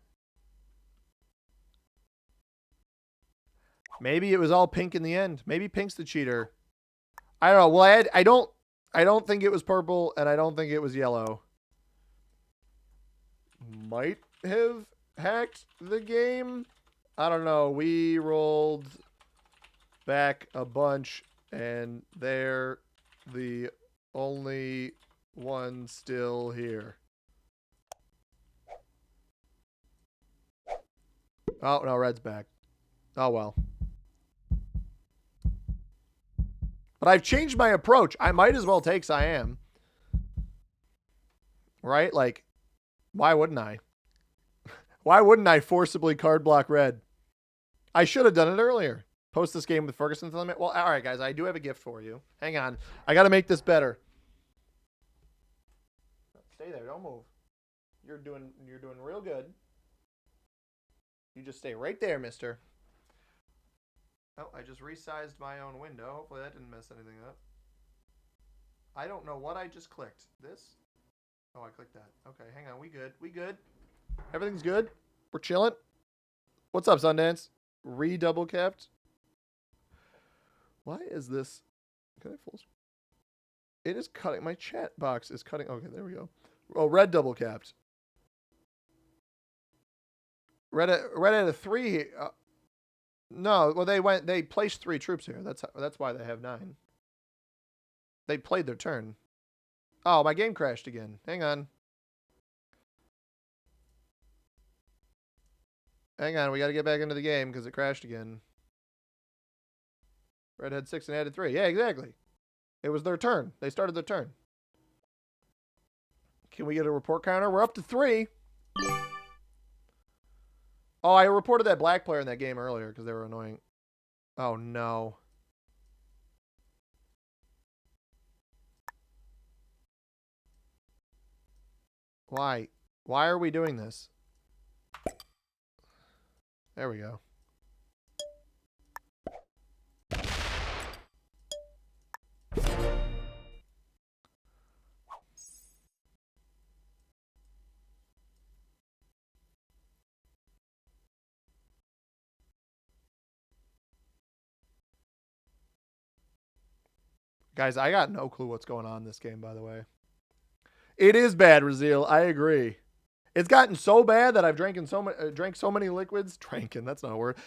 Maybe it was all pink in the end. Maybe pink's the cheater. I don't know. Well, I don't think it was purple, and I don't think it was yellow. Might have hacked the game. I don't know. We rolled back a bunch, and they're the only one still here. Oh, no, red's back. Oh, well. But I've changed my approach. I might as well take Siam. Right? Like, why wouldn't I? Why wouldn't I forcibly card block red? I should have done it earlier. Post this game with Ferguson to the limit. Well, all right, guys. I do have a gift for you. Hang on. I got to make this better. Stay there. Don't move. You're doing real good. You just stay right there, mister. Oh, I just resized my own window. Hopefully that didn't mess anything up. I don't know what I just clicked. This? Oh, I clicked that. Okay, hang on. We good. We good. Everything's good. We're chilling. What's up, Sundance? Redouble capped. Why is this? Can I full screen? It is cutting. My chat box is cutting. Okay, there we go. Oh, red double capped. Red at a 3. No, well they placed 3 troops here. That's why they have 9. They played their turn. Oh, my game crashed again. Hang on. Hang on, we got to get back into the game because it crashed again. Red had 6 and added 3. Yeah, exactly. It was their turn. They started their turn. Can we get a report counter? We're up to 3. Oh, I reported that black player in that game earlier because they were annoying. Oh, no. Why? Why are we doing this? There we go. Guys, I got no clue what's going on in this game, by the way. It is bad, Razil. I agree. It's gotten so bad that I've drank so many liquids. Dranking, that's not a word.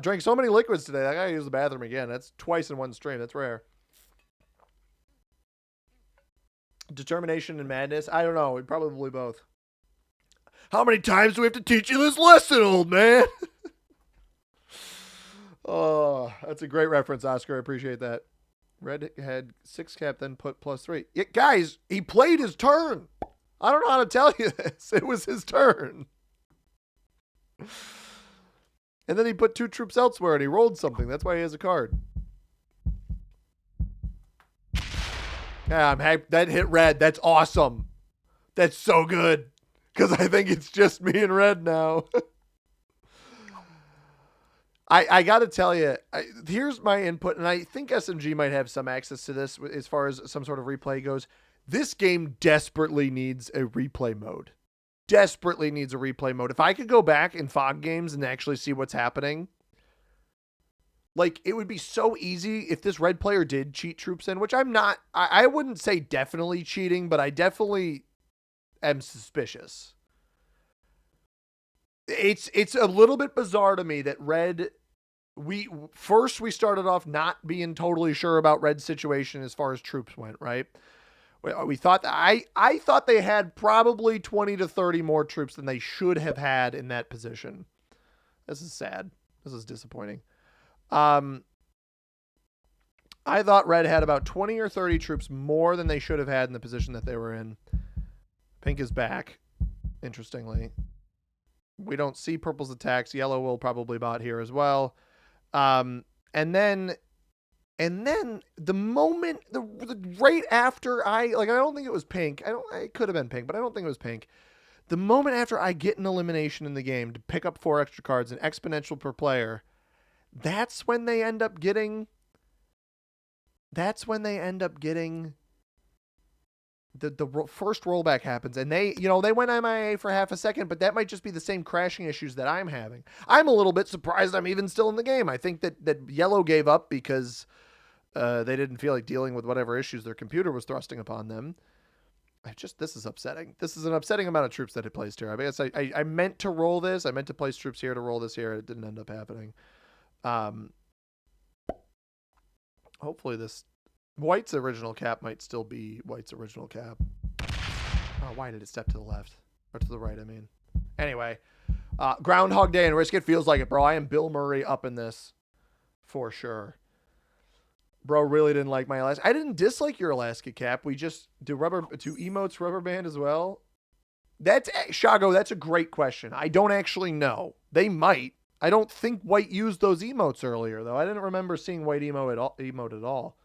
Drank so many liquids today. I gotta use the bathroom again. That's twice in one stream. That's rare. Determination and madness. I don't know. Probably both. How many times do we have to teach you this lesson, old man? Oh, that's a great reference, Oscar. I appreciate that. Red had 6 cap, then put +3. Yeah, guys, he played his turn. I don't know how to tell you this. It was his turn. And then he put 2 troops elsewhere and he rolled something. That's why he has a card. Yeah, I'm happy. That hit red. That's awesome. That's so good. Because I think it's just me and red now. I got to tell you, here's my input, and I think SMG might have some access to this as far as some sort of replay goes. This game desperately needs a replay mode. Desperately needs a replay mode. If I could go back in FOG games and actually see what's happening, like, it would be so easy if this red player did cheat troops in, which I'm not, I wouldn't say definitely cheating, but I definitely am suspicious. It's a little bit bizarre to me that red, we started off not being totally sure about red's situation as far as troops went, right? We thought that I thought they had probably 20 to 30 more troops than they should have had in that position. This is sad. This is disappointing. I thought red had about 20 or 30 troops more than they should have had in the position that they were in. Pink is back, interestingly. We don't see purple's attacks. Yellow will probably bot here as well. And then the moment, right after I don't think it was pink. It could have been pink, but I don't think it was pink. The moment after I get an elimination in the game to pick up 4 extra cards, an exponential per player, that's when they end up getting the first rollback happens, and they went MIA for half a second, but that might just be the same crashing issues that I'm having. I'm a little bit surprised I'm even still in the game. I think that yellow gave up because they didn't feel like dealing with whatever issues their computer was thrusting upon them. This is upsetting. This is an upsetting amount of troops that it placed here. I guess I meant to roll this. I meant to place troops here to roll this here. It didn't end up happening. Hopefully this white's original cap might still be white's original cap. Oh, why did it step to the left? Or to the right, I mean. Anyway, Groundhog Day and Risk It feels like it, bro. I am Bill Murray up in this for sure. Bro really didn't like my Alaska. I didn't dislike your Alaska cap. We just do emotes rubber band as well. That's Shago. That's a great question. I don't actually know. They might. I don't think White used those emotes earlier though. I didn't remember seeing White emote at all.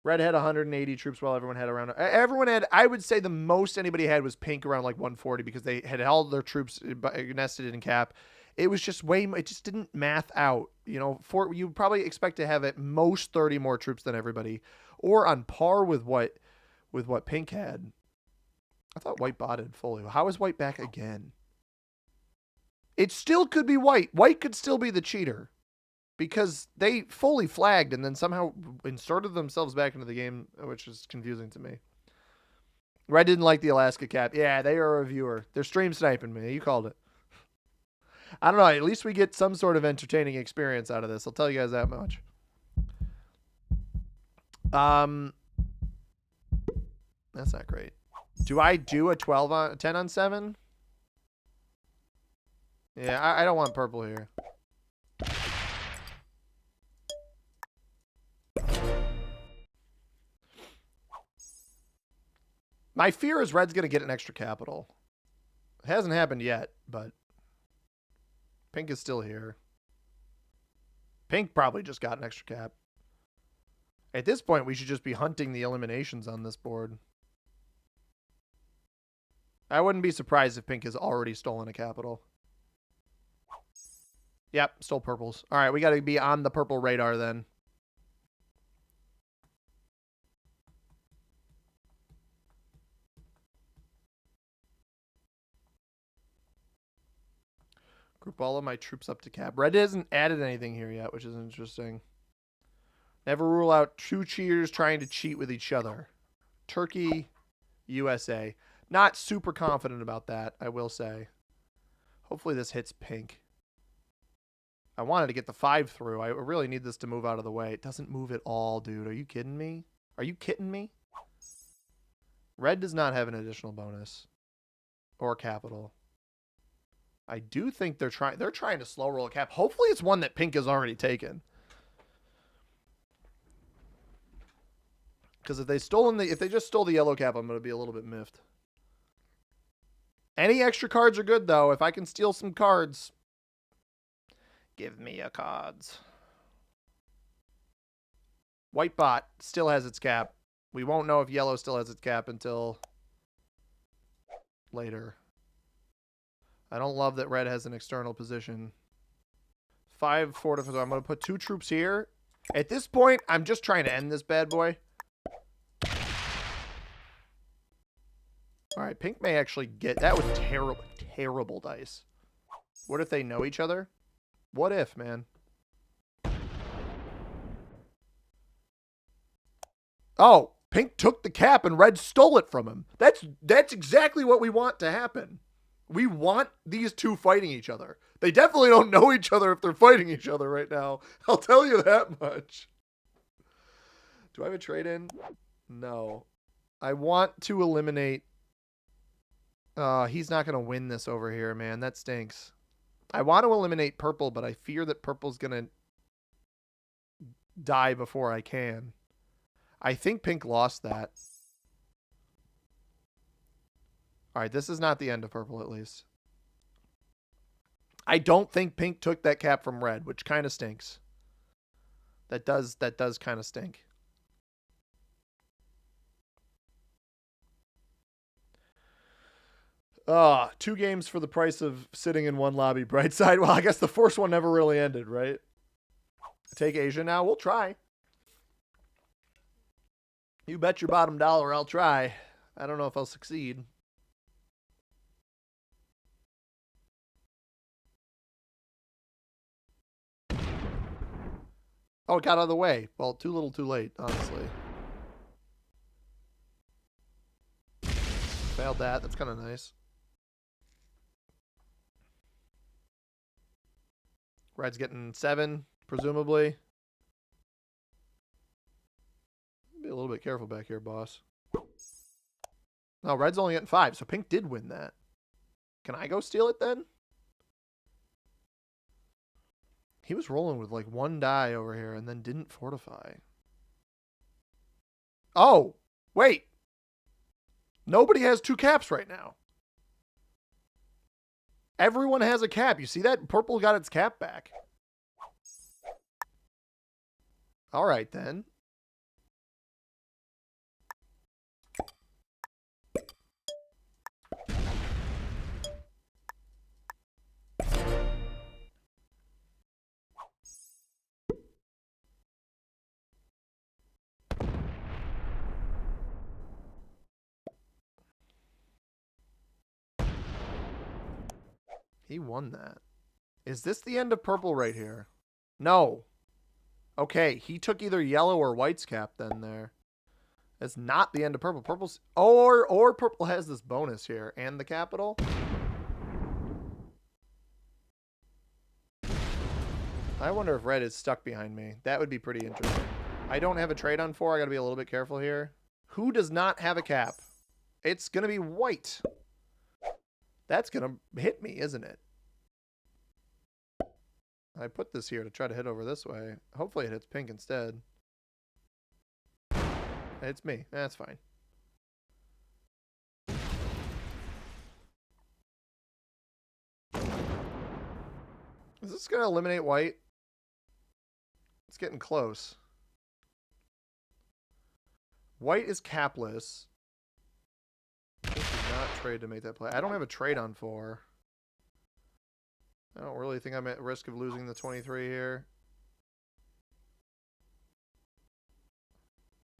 Red had 180 troops while everyone had around. Everyone had, I would say the most anybody had was Pink around like 140 because they had all their troops nested in cap. It was just it just didn't math out. You know, you probably expect to have at most 30 more troops than everybody or on par with what Pink had. I thought White botted fully. How is White back again? It still could be White. White could still be the cheater. Because they fully flagged and then somehow inserted themselves back into the game, which is confusing to me. Red didn't like the Alaska cap. Yeah, they are a viewer. They're stream sniping me. You called it. I don't know. At least we get some sort of entertaining experience out of this. I'll tell you guys that much. That's not great. Do I do a 10 on 7? Yeah, I don't want purple here. My fear is Red's going to get an extra capital. It hasn't happened yet, but Pink is still here. Pink probably just got an extra cap. At this point, we should just be hunting the eliminations on this board. I wouldn't be surprised if Pink has already stolen a capital. Yep, stole purples. All right, we got to be on the purple radar then. Group all of my troops up to cap. Red hasn't added anything here yet, which is interesting. Never rule out two cheaters trying to cheat with each other. Turkey, USA. Not super confident about that, I will say. Hopefully this hits Pink. I wanted to get the 5 through. I really need this to move out of the way. It doesn't move at all, dude. Are you kidding me? Are you kidding me? Red does not have an additional bonus. Or capital. I do think they're trying to slow roll a cap. Hopefully it's one that Pink has already taken. Because if they just stole the yellow cap, I'm going to be a little bit miffed. Any extra cards are good though. If I can steal some cards, give me a cards. White bot still has its cap. We won't know if yellow still has its cap until later. I don't love that red has an external position. 5 fortified. I'm going to put 2 troops here. At this point, I'm just trying to end this bad boy. All right, Pink may actually get... That was terrible, terrible dice. What if they know each other? What if, man? Oh, Pink took the cap and Red stole it from him. That's exactly what we want to happen. We want these two fighting each other. They definitely don't know each other if they're fighting each other right now. I'll tell you that much. Do I have a trade-in? No. I want to eliminate... he's not going to win this over here, man. That stinks. I want to eliminate purple, but I fear that purple's going to die before I can. I think Pink lost that. All right, this is not the end of purple, at least. I don't think Pink took that cap from red, which kind of stinks. That does kind of stink. Two games for the price of sitting in one lobby. Bright side. Well, I guess the first one never really ended, right? Take Asia now. We'll try. You bet your bottom dollar I'll try. I don't know if I'll succeed. Oh, it got out of the way. Well, too little, too late, honestly. Failed that. That's kind of nice. Red's getting 7, presumably. Be a little bit careful back here, boss. No, Red's only getting 5, so Pink did win that. Can I go steal it then? He was rolling with like one die over here and then didn't fortify. Oh, wait. Nobody has 2 caps right now. Everyone has a cap. You see that? Purple got its cap back. All right, then. He won that. Is this the end of purple right here? No. Okay, he took either yellow or white's cap then there. That's not the end of purple. Purple's or purple has this bonus here and the capital. I wonder if red is stuck behind me. That would be pretty interesting. I don't have a trade on 4. I got to be a little bit careful here. Who does not have a cap? It's going to be white. That's going to hit me, isn't it? I put this here to try to hit over this way. Hopefully it hits pink instead. It's me. That's fine. Is this going to eliminate white? It's getting close. White is capless. I should not trade to make that play. I don't have a trade on 4. I don't really think I'm at risk of losing the 23 here.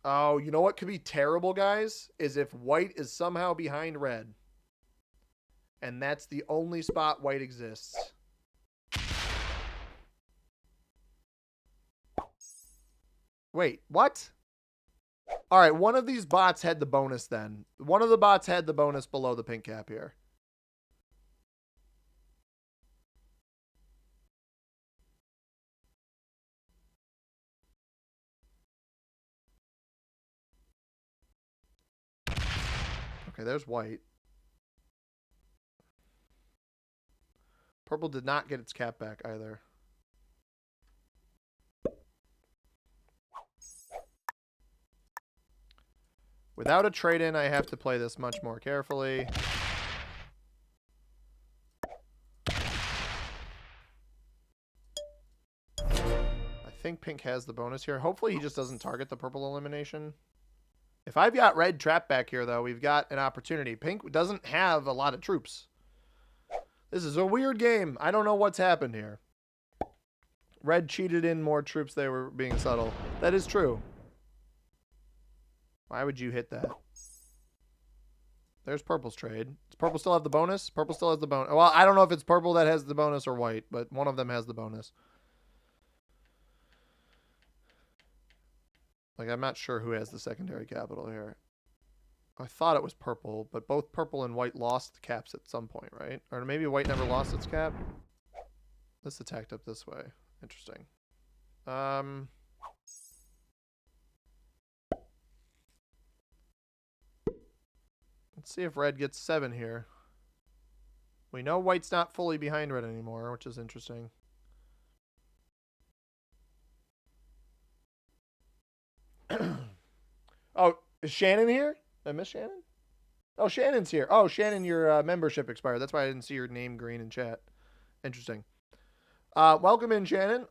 Oh, you know what could be terrible, guys? Is if white is somehow behind red. And that's the only spot white exists. Wait, what? All right, one of these bots had the bonus then. One of the bots had the bonus below the pink cap here. Okay, there's white. Purple did not get its cap back either. Without a trade-in, I have to play this much more carefully. I think pink has the bonus here. Hopefully he just doesn't target the purple elimination. If I've got red trap back here, though, we've got an opportunity. Pink doesn't have a lot of troops. This is a weird game. I don't know what's happened here. Red cheated in more troops. They were being subtle. That is true. Why would you hit that? There's purple's trade. Does purple still have the bonus? Purple still has the bonus. Well, I don't know if it's purple that has the bonus or white, but one of them has the bonus. Like, I'm not sure who has the secondary capital here. I thought it was purple, but both purple and white lost caps at some point, right? Or maybe white never lost its cap? This attacked up this way. Interesting. Let's see if red gets 7 here. We know white's not fully behind red anymore, which is interesting. Oh, is Shannon here? Did I miss Shannon? Oh, Shannon's here. Oh, Shannon, your membership expired. That's why I didn't see your name green in chat. Interesting. Welcome in, Shannon.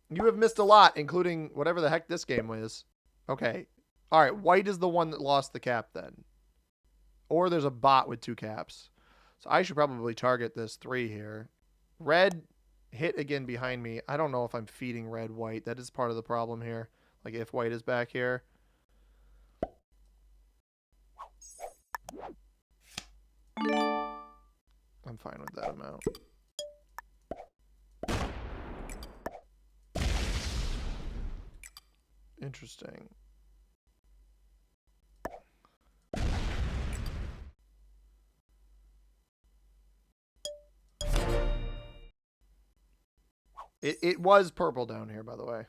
You have missed a lot, including whatever the heck this game was. Okay. All right, white is the one that lost the cap then. Or there's a bot with 2 caps. So I should probably target this 3 here. Red hit again behind me. I don't know if I'm feeding red white. That is part of the problem here. Like if white is back here. I'm fine with that amount. Interesting. It was purple down here, by the way.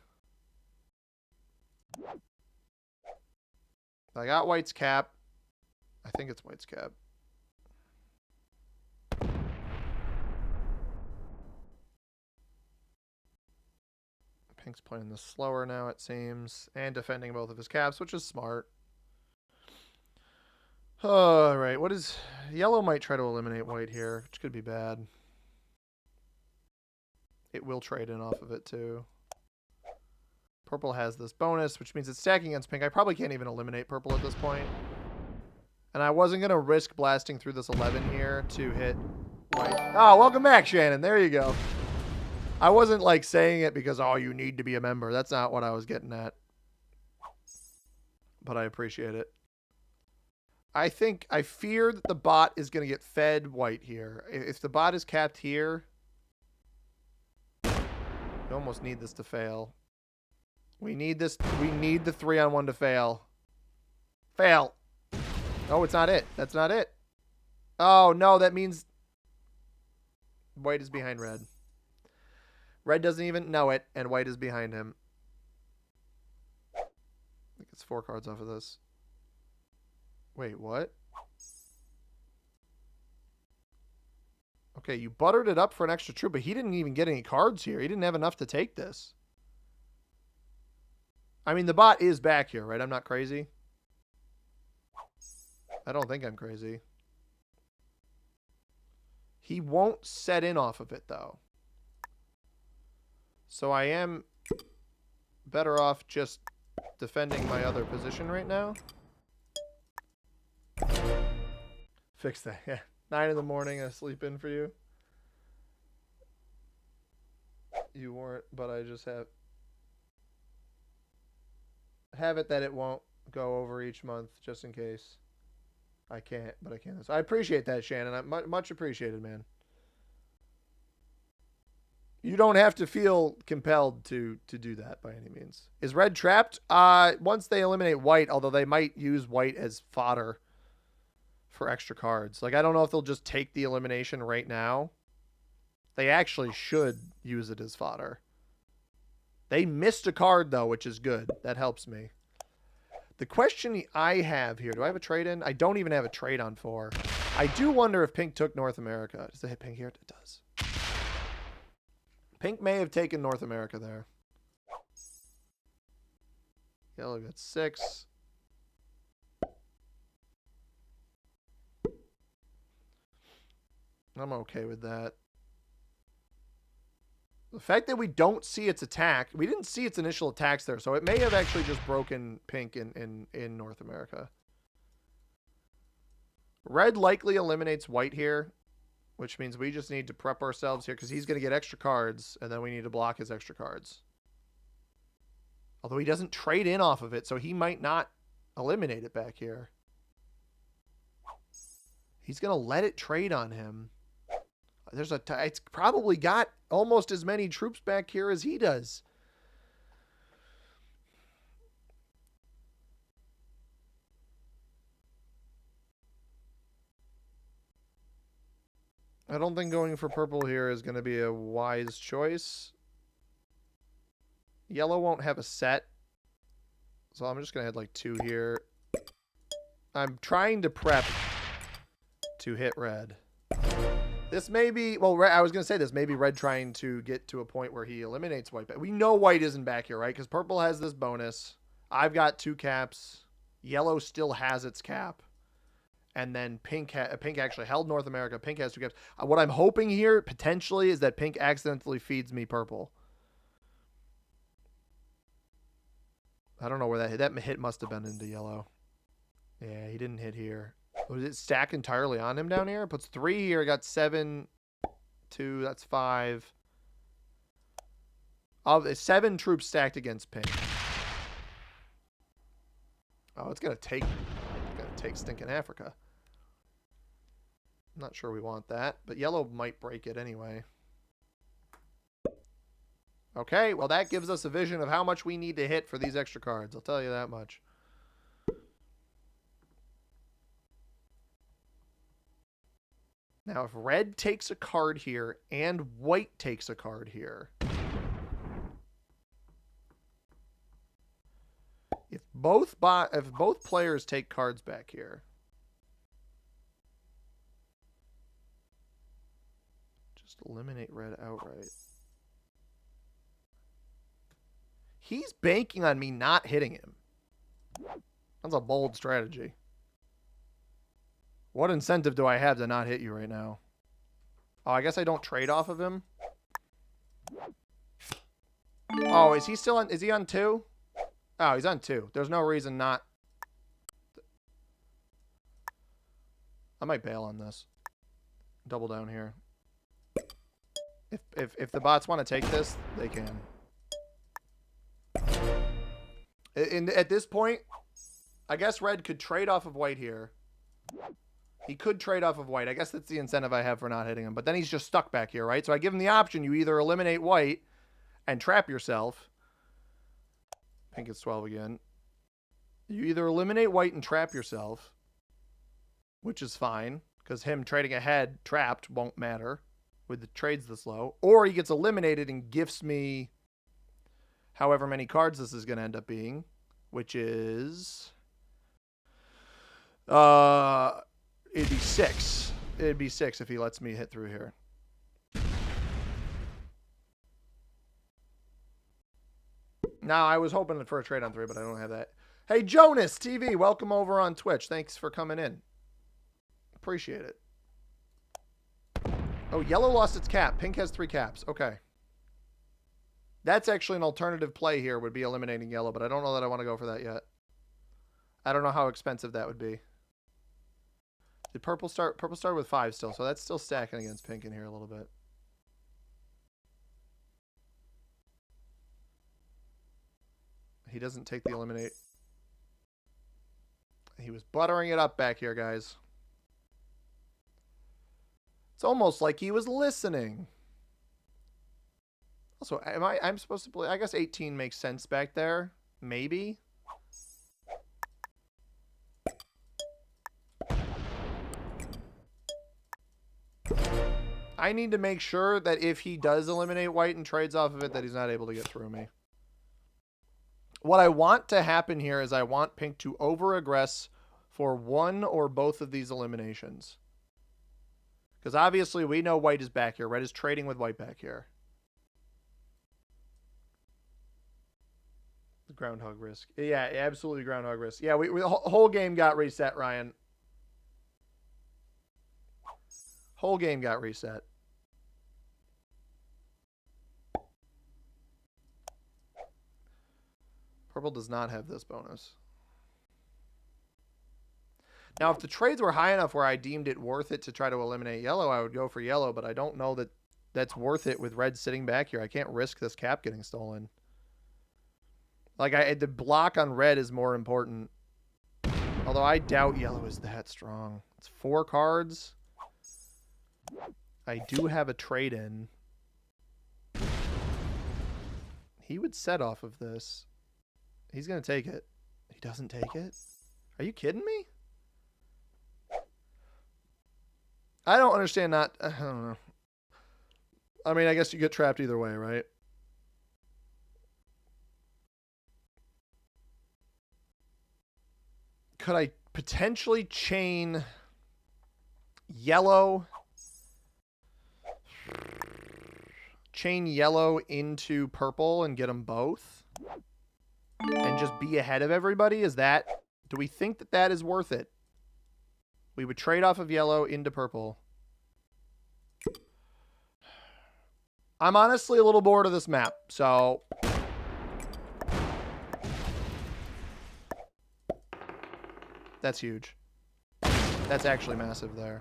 I got white's cap. I think it's white's cap. Pink's playing this slower now, it seems, and defending both of his caps, which is smart. All right, what is... Yellow might try to eliminate white here, which could be bad. It will trade in off of it, too. Purple has this bonus, which means it's stacking against pink. I probably can't even eliminate purple at this point. And I wasn't going to risk blasting through this 11 here to hit white. Oh, welcome back, Shannon. There you go. I wasn't, like, saying it because, oh, you need to be a member. That's not what I was getting at. But I appreciate it. I fear that the bot is going to get fed white here. If the bot is capped here, you almost need this to fail. We need this. We need the 3-on-1 to fail. Fail. Oh, it's not it. That's not it. Oh, no, that means white is behind red. Red doesn't even know it, and white is behind him. I think it's 4 cards off of this. Wait, what? Okay, you buttered it up for an extra troop, but he didn't even get any cards here. He didn't have enough to take this. I mean, the bot is back here, right? I'm not crazy. I don't think I'm crazy. He won't set in off of it, though. So I am better off just defending my other position right now. Fix that. Yeah. 9 in the morning, I sleep in for you. You weren't, but I just have it that it won't go over each month, just in case. I can't, but I can. So I appreciate that, Shannon. I much appreciated, man. You don't have to feel compelled to do that by any means. Is red trapped? Once they eliminate white, although they might use white as fodder for extra cards. Like, I don't know if they'll just take the elimination right now. They actually should use it as fodder. They missed a card, though, which is good. That helps me. The question I have here, do I have a trade in? I don't even have a trade on 4. I do wonder if pink took North America. Does it hit pink here? It does. Pink may have taken North America there. Yellow got 6. I'm okay with that. The fact that we don't see its attack, we didn't see its initial attacks there, so it may have actually just broken pink in North America. Red likely eliminates white here, which means we just need to prep ourselves here because he's going to get extra cards, and then we need to block his extra cards. Although he doesn't trade in off of it, so he might not eliminate it back here. He's going to let it trade on him. It's probably got almost as many troops back here as he does. I don't think going for purple here is going to be a wise choice. Yellow won't have a set, so I'm just going to add like 2 here. I'm trying to prep to hit red. This may be, well, I was going to say this may be red trying to get to a point where he eliminates white. We know white isn't back here, right? Because purple has this bonus. I've got 2 caps. Yellow still has its cap. And then pink actually held North America. Pink has 2 caps. What I'm hoping here, potentially, is that pink accidentally feeds me purple. I don't know where that hit. That hit must have been into yellow. Yeah, he didn't hit here. Was it stack entirely on him down here? It puts 3 here. Got 7, 2. That's 5. Of 7 troops stacked against pink. Oh, it's gonna take stinking Africa. I'm not sure we want that, but yellow might break it anyway. Okay, well that gives us a vision of how much we need to hit for these extra cards. I'll tell you that much. Now, if red takes a card here and white takes a card here, if both players take cards back here, just eliminate red outright. He's banking on me not hitting him. That's a bold strategy. What incentive do I have to not hit you right now? Oh, I guess I don't trade off of him. Oh, is he still on? Is he on 2? Oh, he's on 2. There's no reason not. I might bail on this. Double down here. If the bots want to take this, they can. At this point, I guess red could trade off of white here. He could trade off of white. I guess that's the incentive I have for not hitting him. But then he's just stuck back here, right? So I give him the option. You either eliminate white and trap yourself. Pink is 12 again. You either eliminate white and trap yourself, which is fine, because him trading ahead trapped won't matter with the trades this low. Or he gets eliminated and gifts me however many cards this is going to end up being, which is... it'd be 6. It'd be 6 if he lets me hit through here. Now, I was hoping for a trade on 3, but I don't have that. Hey, Jonas TV, welcome over on Twitch. Thanks for coming in. Appreciate it. Oh, yellow lost its cap. Pink has 3 caps. Okay. That's actually an alternative play here, would be eliminating yellow, but I don't know that I want to go for that yet. I don't know how expensive that would be. Did purple start? Purple started with 5 still, so that's still stacking against pink in here a little bit. He doesn't take the eliminate. He was buttering it up back here, guys. It's almost like he was listening. Also, I'm supposed to play, I guess 18 makes sense back there. Maybe. I need to make sure that if he does eliminate white and trades off of it, that he's not able to get through me. What I want to happen here is I want pink to over-aggress for one or both of these eliminations. Because obviously we know white is back here. Red is trading with white back here. The groundhog risk. Yeah, absolutely groundhog risk. Yeah, the whole game got reset, Ryan. Whole game got reset. Purple does not have this bonus. Now, if the trades were high enough where I deemed it worth it to try to eliminate yellow, I would go for yellow, but I don't know that that's worth it with red sitting back here. I can't risk this cap getting stolen. Like, the block on red is more important. Although I doubt yellow is that strong. It's 4 cards. I do have a trade in. He would set off of this. He's going to take it. He doesn't take it? Are you kidding me? I don't understand I don't know. I mean, I guess you get trapped either way, right? Could I potentially chain yellow? Chain yellow into purple and get them both? And just be ahead of everybody? Do we think that that is worth it? We would trade off of yellow into purple. I'm honestly a little bored of this map, so... That's huge. That's actually massive there.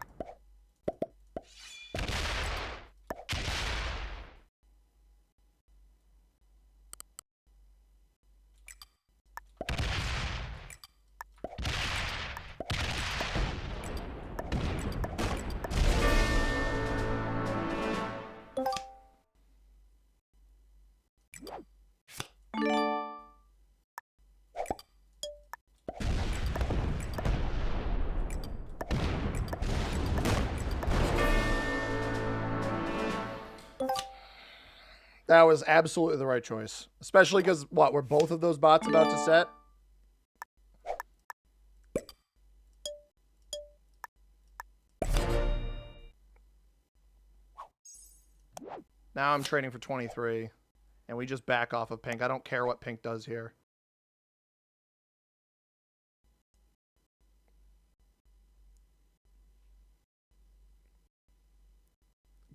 That was absolutely the right choice. Especially because, what, were both of those bots about to set? Now I'm trading for 23. And we just back off of pink. I don't care what pink does here.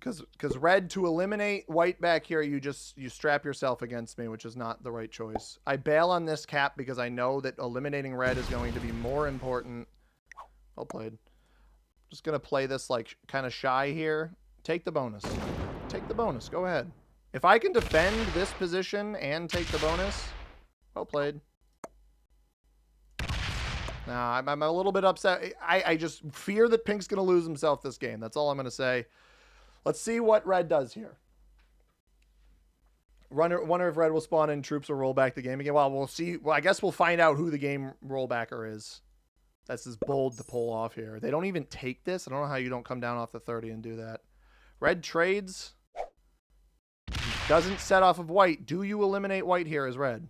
Because red, to eliminate white back here, you strap yourself against me, which is not the right choice. I bail on this cap because I know that eliminating red is going to be more important. Well played. Just going to play this like kind of shy here. Take the bonus. Take the bonus. Go ahead. If I can defend this position and take the bonus, well played. Nah, I'm a little bit upset. I just fear that pink's going to lose himself this game. That's all I'm going to say. Let's see what red does here. Wonder if red will spawn in troops or roll back the game again. Well, we'll see. Well, I guess we'll find out who the game rollbacker is. That's just bold to pull off here. They don't even take this. I don't know how you don't come down off the 30 and do that. Red trades. Doesn't set off of white. Do you eliminate white here as red?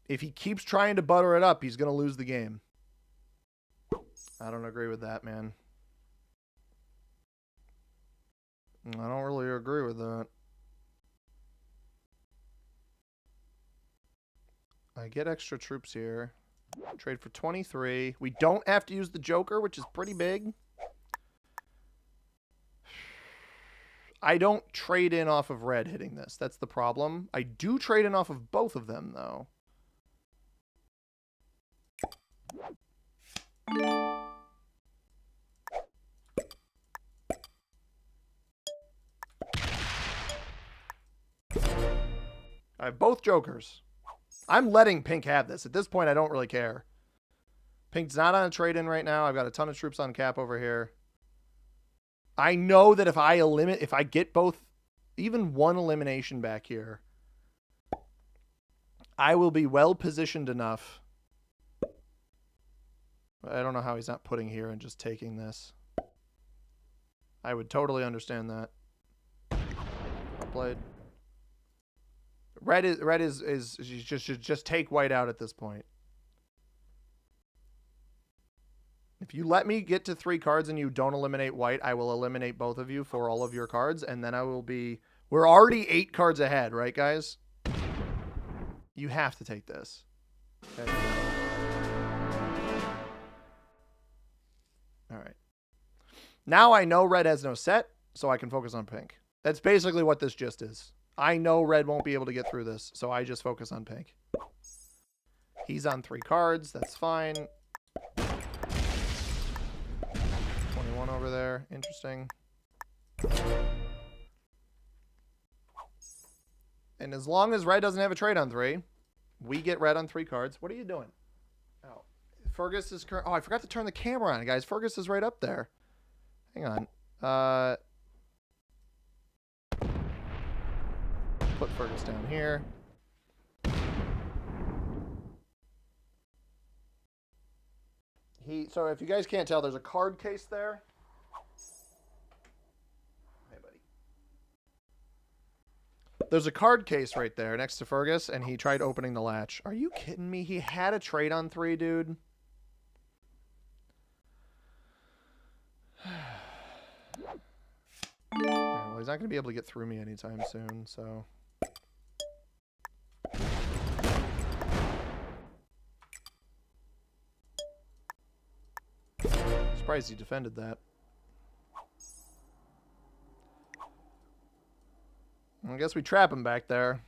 If he keeps trying to butter it up, he's going to lose the game. I don't agree with that, man. I don't really agree with that. I get extra troops here. Trade for 23. We don't have to use the Joker, which is pretty big. I don't trade in off of red hitting this. That's the problem. I do trade in off of both of them, though. I have both Jokers. I'm letting pink have this. At this point, I don't really care. Pink's not on a trade-in right now. I've got a ton of troops on cap over here. I know that if I get both, even one elimination back here, I will be well positioned enough. I don't know how he's not putting here and just taking this. I would totally understand that. Well played. Red is just take white out at this point. If you let me get to 3 cards and you don't eliminate white, I will eliminate both of you for all of your cards, and then I will be... We're already 8 cards ahead, right, guys? You have to take this. Okay. All right. Now I know red has no set, so I can focus on pink. That's basically what this gist is. I know red won't be able to get through this, so I just focus on pink. He's on 3 cards. That's fine. 21 over there. Interesting. And as long as red doesn't have a trade on 3, we get red on 3 cards. What are you doing? Oh, Fergus is current. Oh, I forgot to turn the camera on, guys. Fergus is right up there. Hang on. Put Fergus down here. So if you guys can't tell, there's a card case there. Hey, buddy. There's a card case right there next to Fergus, and he tried opening the latch. Are you kidding me? He had a trade on 3, dude. Right, well, he's not going to be able to get through me anytime soon, so... Surprised he defended that. I guess we trap him back there.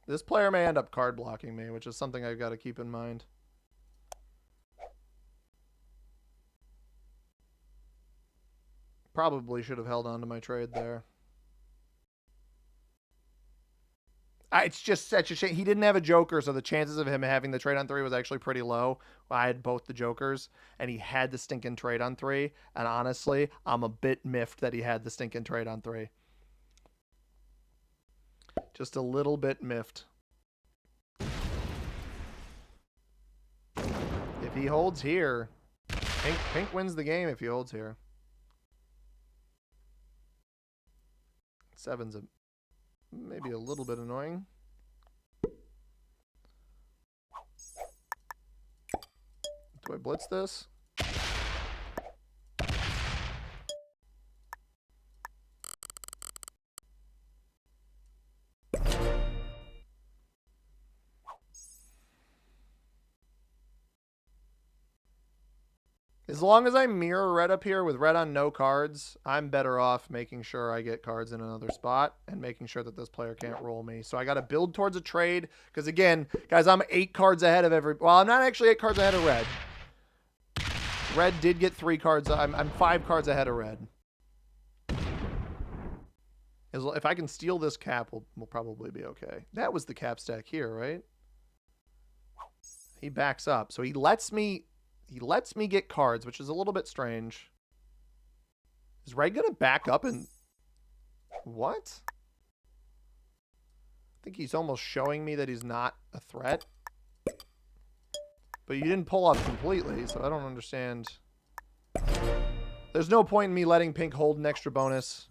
This player may end up card blocking me, which is something I've got to keep in mind. Probably should have held on to my trade there. It's just such a shame. He didn't have a Joker, so the chances of him having the trade on 3 was actually pretty low. I had both the Jokers, and he had the stinking trade on 3. And honestly, I'm a bit miffed that he had the stinking trade on 3. Just a little bit miffed. If he holds here, pink wins the game if he holds here. 7's maybe a little bit annoying. Do I blitz this? As long as I mirror red up here with red on no cards, I'm better off making sure I get cards in another spot and making sure that this player can't roll me. So I got to build towards a trade because, again, guys, I'm 8 cards ahead of every... Well, I'm not actually 8 cards ahead of red. Red did get 3 cards. I'm 5 cards ahead of red. If I can steal this cap, we'll probably be okay. That was the cap stack here, right? He backs up. So he lets me get cards, which is a little bit strange. Is Red going to back up and... What? I think he's almost showing me that he's not a threat. But you didn't pull off completely, so I don't understand. There's no point in me letting pink hold an extra bonus.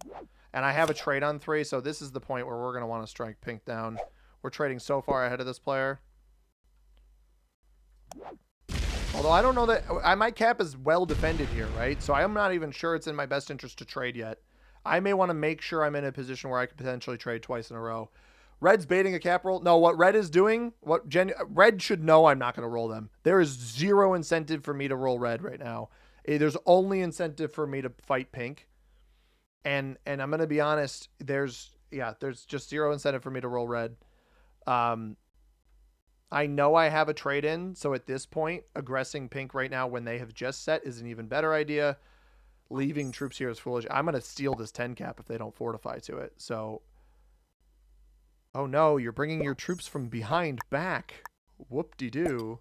And I have a trade on 3, so this is the point where we're going to want to strike pink down. We're trading so far ahead of this player. Although I don't know that... my cap is well defended here, right? So I'm not even sure it's in my best interest to trade yet. I may want to make sure I'm in a position where I could potentially trade twice in a row. Red's baiting a cap roll. No, what Red is doing... Red should know I'm not going to roll them. There is zero incentive for me to roll red right now. There's only incentive for me to fight pink. And I'm going to be honest, there's just zero incentive for me to roll red. I know I have a trade in, so at this point, aggressing pink right now when they have just set is an even better idea. Leaving troops here is foolish. I'm going to steal this 10 cap if they don't fortify to it. So, oh no, you're bringing your troops from behind back. Whoop-de-doo.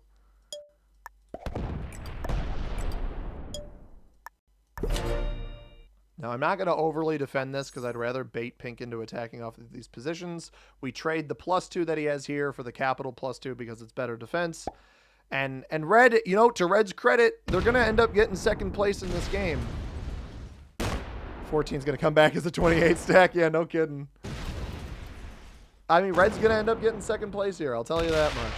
Now, I'm not going to overly defend this because I'd rather bait pink into attacking off of these positions. We trade the +2 that he has here for the capital +2 because it's better defense. And red, you know, to red's credit, they're going to end up getting second place in this game. 14's going to come back as a 28 stack. Yeah, no kidding. I mean, red's going to end up getting second place here. I'll tell you that much.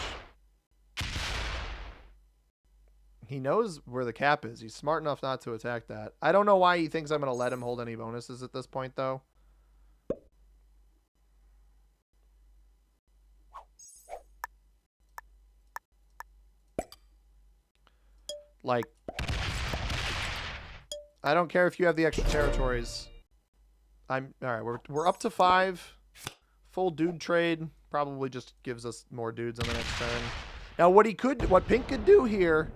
He knows where the cap is. He's smart enough not to attack that. I don't know why he thinks I'm going to let him hold any bonuses at this point, though. Like, I don't care if you have the extra territories. All right, we're up to 5. Full dude trade probably just gives us more dudes on the next turn. Now, what pink could do here,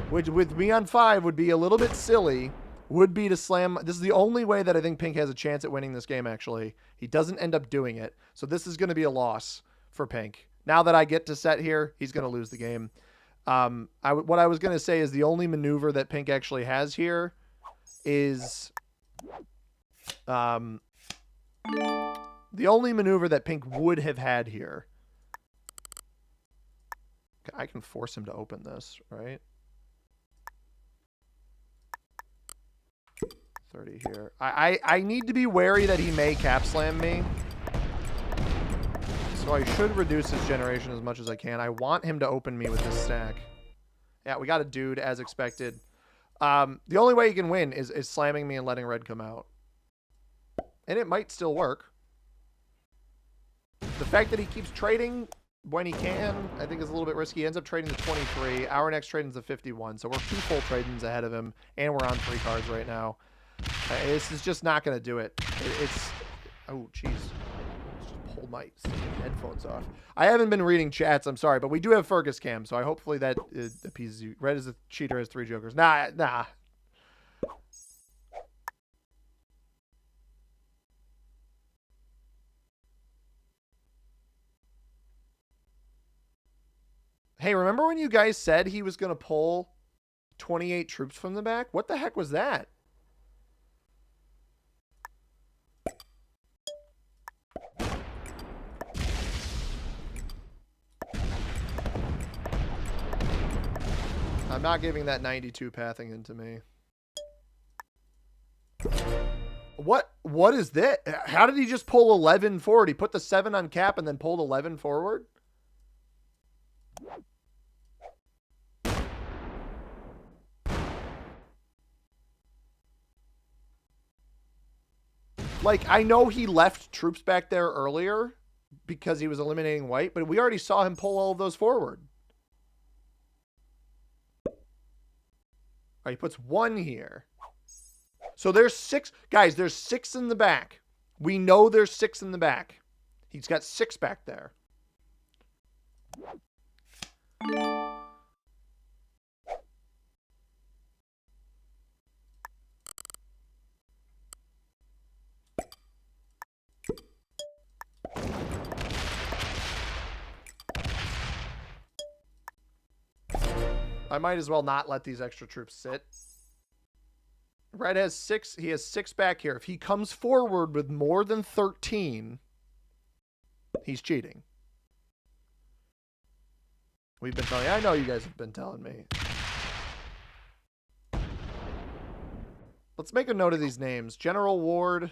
which with me on 5 would be a little bit silly, would be to slam. This is the only way that I think pink has a chance at winning this game, actually. He doesn't end up doing it. So this is going to be a loss for pink. Now that I get to set here, he's going to lose the game. What I was going to say is the only maneuver that pink actually has here is... the only maneuver that pink would have had here... I can force him to open this, right? 30 here. I need to be wary that he may cap slam me. So I should reduce his generation as much as I can. I want him to open me with this stack. Yeah, we got a dude as expected. The only way he can win is slamming me and letting red come out. And it might still work. The fact that he keeps trading when he can, I think is a little bit risky. He ends up trading to 23. Our next trading is a 51. So we're 2 full trade-ins ahead of him. And we're on 3 cards right now. This is just not going to do it. It's... Oh, jeez. Just pulled my headphones off. I haven't been reading chats. I'm sorry. But we do have Fergus Cam. So hopefully that appeases you. Red is a cheater, has 3 jokers. Nah. Hey, remember when you guys said he was going to pull 28 troops from the back? What the heck was that? I'm not giving that 92 pathing into me. What is that? How did he just pull 11 forward? He put the 7 on cap and then pulled 11 forward? Like, I know he left troops back there earlier because he was eliminating white, but we already saw him pull all of those forward. He puts 1 here. So there's 6. Guys, there's 6 in the back. We know there's 6 in the back. He's got 6 back there. I might as well not let these extra troops sit. Red has 6. He has 6 back here. If he comes forward with more than 13, he's cheating. We've been telling you. I know you guys have been telling me. Let's make a note of these names. General Ward.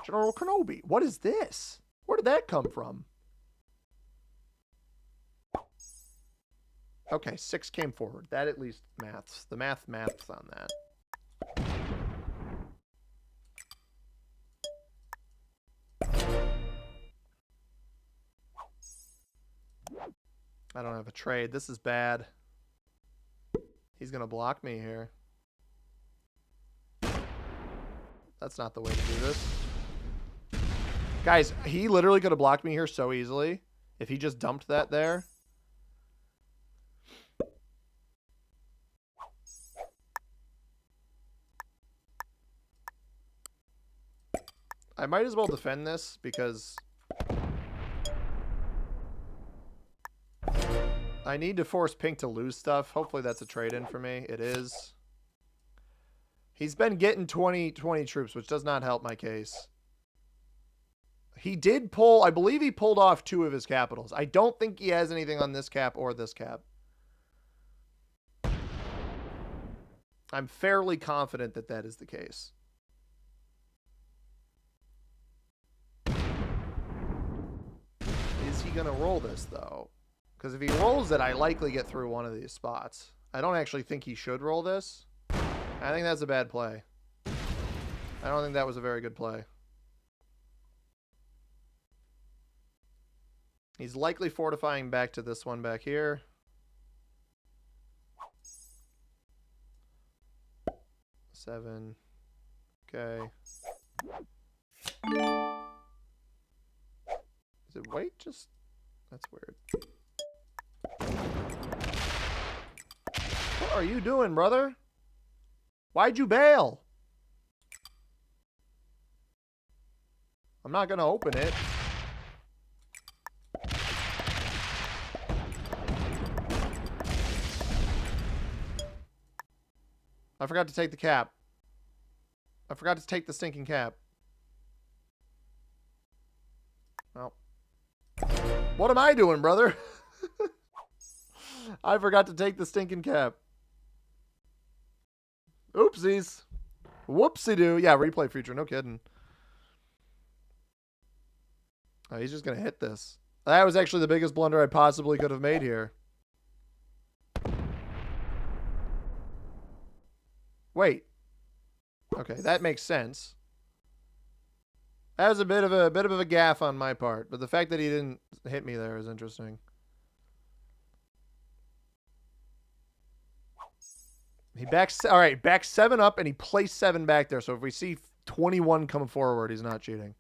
General Kenobi. What is this? Where did that come from? Okay, 6 came forward. That at least maths. The maths on that. I don't have a trade. This is bad. He's going to block me here. That's not the way to do this. Guys, he literally could have blocked me here so easily if he just dumped that there. I might as well defend this because I need to force Pink to lose stuff. Hopefully that's a trade-in for me. It is. He's been getting 20 troops, which does not help my case. He did pull, I believe he pulled off 2 of his capitals. I don't think he has anything on this cap or this cap. I'm fairly confident that that is the case. Is he going to roll this, though? Because if he rolls it, I likely get through one of these spots. I don't actually think he should roll this. I think that's a bad play. I don't think that was a very good play. He's likely fortifying back to this one back here. Seven. Okay. Is it white? Just... That's weird. What are you doing, brother? Why'd you bail? I'm not going to open it. I forgot to take the cap. I forgot to take the stinking cap. Well. What am I doing, brother? I forgot to take the stinking cap. Oopsies. Whoopsie-doo. Yeah, replay feature. No kidding. Oh, he's just going to hit this. That was actually the biggest blunder I possibly could have made here. Wait. Okay, that makes sense. That was a bit of a gaffe on my part, but the fact that he didn't hit me there is interesting. He backs, all right, back 7 up, and he placed 7 back there. So if we see 21 coming forward, he's not cheating.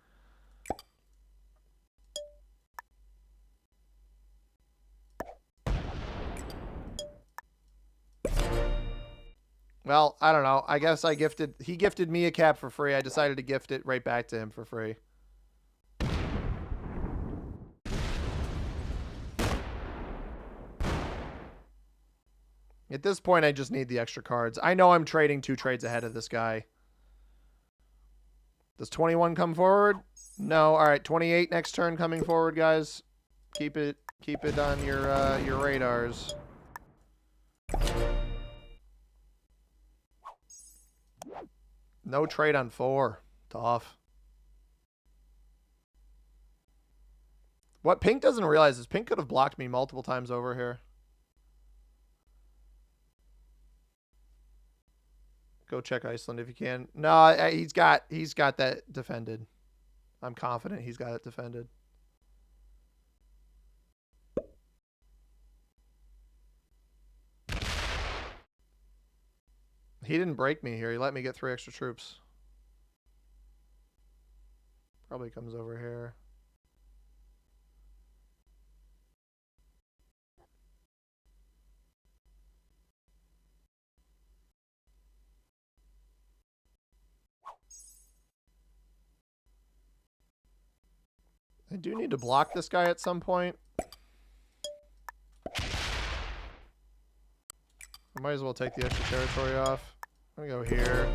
Well, I don't know. I guess he gifted me a cap for free. I decided to gift it right back to him for free. At this point, I just need the extra cards. I know I'm trading 2 trades ahead of this guy. Does 21 come forward? No. All right, 28 next turn coming forward, guys. Keep it on your radars. No trade on 4. Tough. What Pink doesn't realize is Pink could have blocked me multiple times over here. Go check Iceland if you can. No, he's got that defended. I'm confident he's got it defended. He didn't break me here. He let me get 3 extra troops. Probably comes over here. I do need to block this guy at some point. I might as well take the extra territory off. I'm going to go here.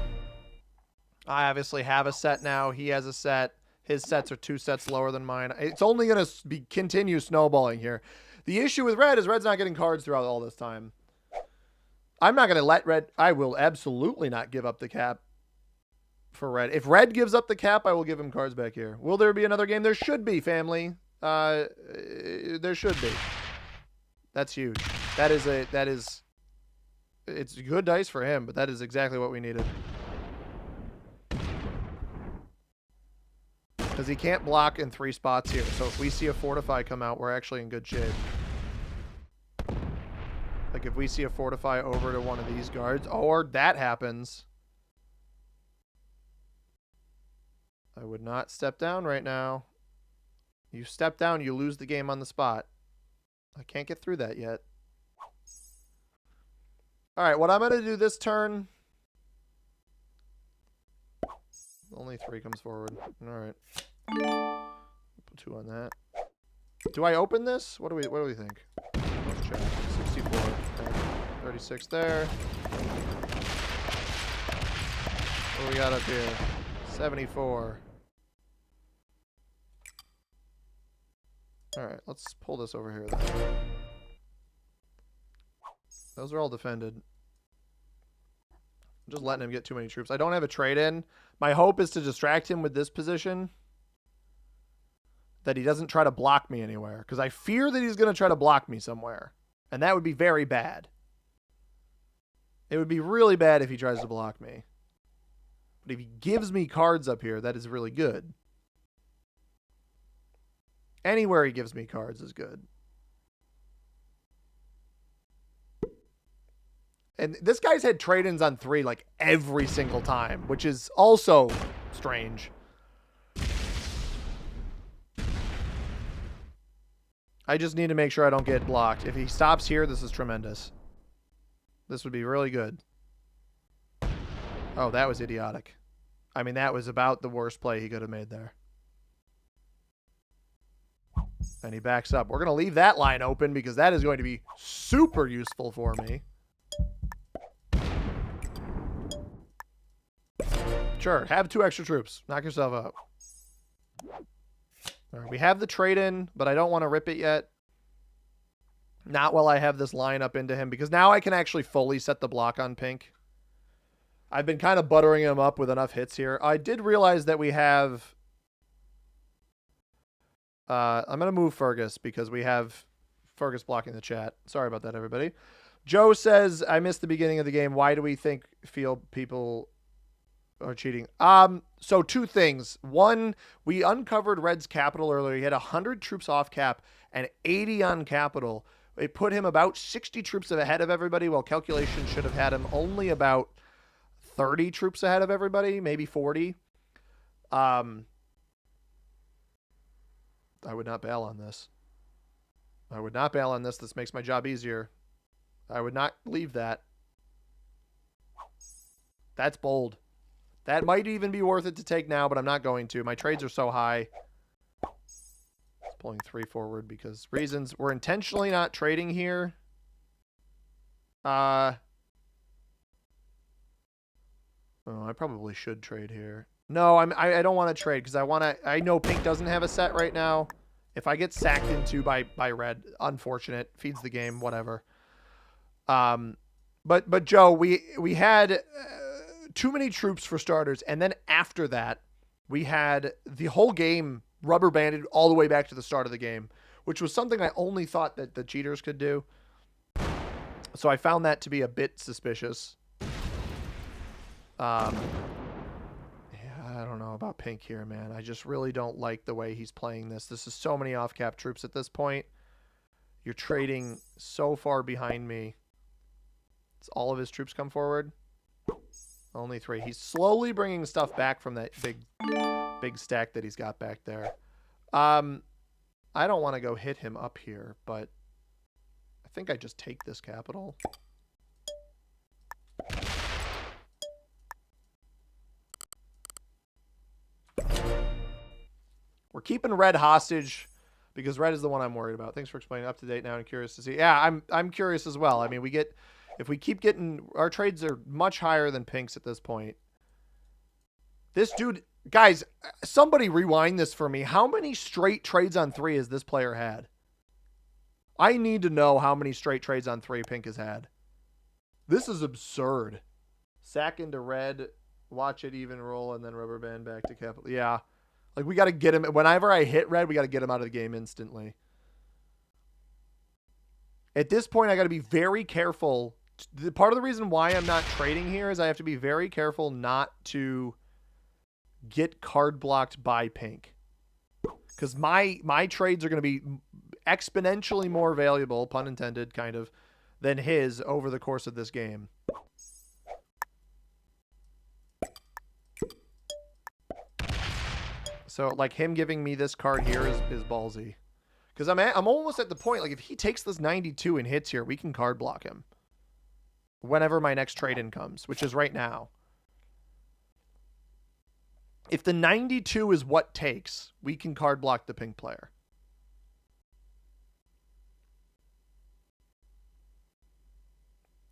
I obviously have a set now. He has a set. His sets are 2 sets lower than mine. It's only going to continue snowballing here. The issue with red is red's not getting cards throughout all this time. I'm not going to let red... I will absolutely not give up the cap for red. If red gives up the cap, I will give him cards back here. Will there be another game? There should be, family. There should be. That's huge. That is... It's good dice for him, but that is exactly what we needed. Because he can't block in 3 spots here. So if we see a Fortify come out, we're actually in good shape. Like if we see a Fortify over to one of these guards, or that happens. I would not step down right now. You step down, you lose the game on the spot. I can't get through that yet. All right, what I'm going to do this turn... Only 3 comes forward. All right. Put 2 on that. Do I open this? What do we think? Let's check. 64. Okay. 36 there. What do we got up here? 74. All right, let's pull this over here then. Those are all defended. I'm just letting him get too many troops. I don't have a trade in. My hope is to distract him with this position. That he doesn't try to block me anywhere. Because I fear that he's going to try to block me somewhere. And that would be very bad. It would be really bad if he tries to block me. But if he gives me cards up here, that is really good. Anywhere he gives me cards is good. And this guy's had trade-ins on 3 like every single time, which is also strange. I just need to make sure I don't get blocked. If he stops here, this is tremendous. This would be really good. Oh, that was idiotic. I mean, that was about the worst play he could have made there. And he backs up. We're going to leave that line open because that is going to be super useful for me. Sure, have 2 extra troops. Knock yourself out. All right, we have the trade-in, but I don't want to rip it yet. Not while I have this line up into him, because now I can actually fully set the block on pink. I've been kind of buttering him up with enough hits here. I did realize that we have... I'm going to move Fergus because we have Fergus blocking the chat. Sorry about that, everybody. Joe says, I missed the beginning of the game. Why do we feel people are cheating? So 2 things. One, we uncovered Red's capital earlier. He had 100 troops off cap and 80 on capital. It put him about 60 troops ahead of everybody, while calculation should have had him only about 30 troops ahead of everybody, maybe 40. I would not bail on this. I would not bail on this. This makes my job easier. I would not leave that. That's bold. That might even be worth it to take now, but I'm not going to. My trades are so high. It's pulling 3 forward because reasons. We're intentionally not trading here. Oh, I probably should trade here. No, I don't want to trade because I know pink doesn't have a set right now. If I get sacked into by red, unfortunate, feeds the game, whatever. But Joe, we had too many troops for starters, and then after that, we had the whole game rubber banded all the way back to the start of the game, which was something I only thought that the cheaters could do. So I found that to be a bit suspicious. I don't know about pink here, man. I just really don't like the way he's playing this. This is so many off-cap troops at this point. You're trading so far behind me. Does all of his troops come forward? Only 3. He's slowly bringing stuff back from that big stack that he's got back there. I don't want to go hit him up here, but I think I just take this capital. We're keeping red hostage because red is the one I'm worried about. Thanks for explaining. Up to date now and curious to see. Yeah, I'm curious as well. I mean, if we keep getting, our trades are much higher than pink's at this point. This dude, guys, somebody rewind this for me. How many straight trades on 3 has this player had? I need to know how many straight trades on 3 pink has had. This is absurd. Sack into red, watch it even roll, and then rubber band back to capital. Yeah. Like, we got to get him. Whenever I hit red, we got to get him out of the game instantly. At this point, I got to be very careful. Part of the reason why I'm not trading here is I have to be very careful not to get card blocked by pink. Because my trades are going to be exponentially more valuable, pun intended, kind of, than his over the course of this game. So, like, him giving me this card here is ballsy. Because I'm almost at the point, like, if he takes this 92 and hits here, we can card block him. Whenever my next trade-in comes, which is right now. If the 92 is what takes, we can card block the pink player.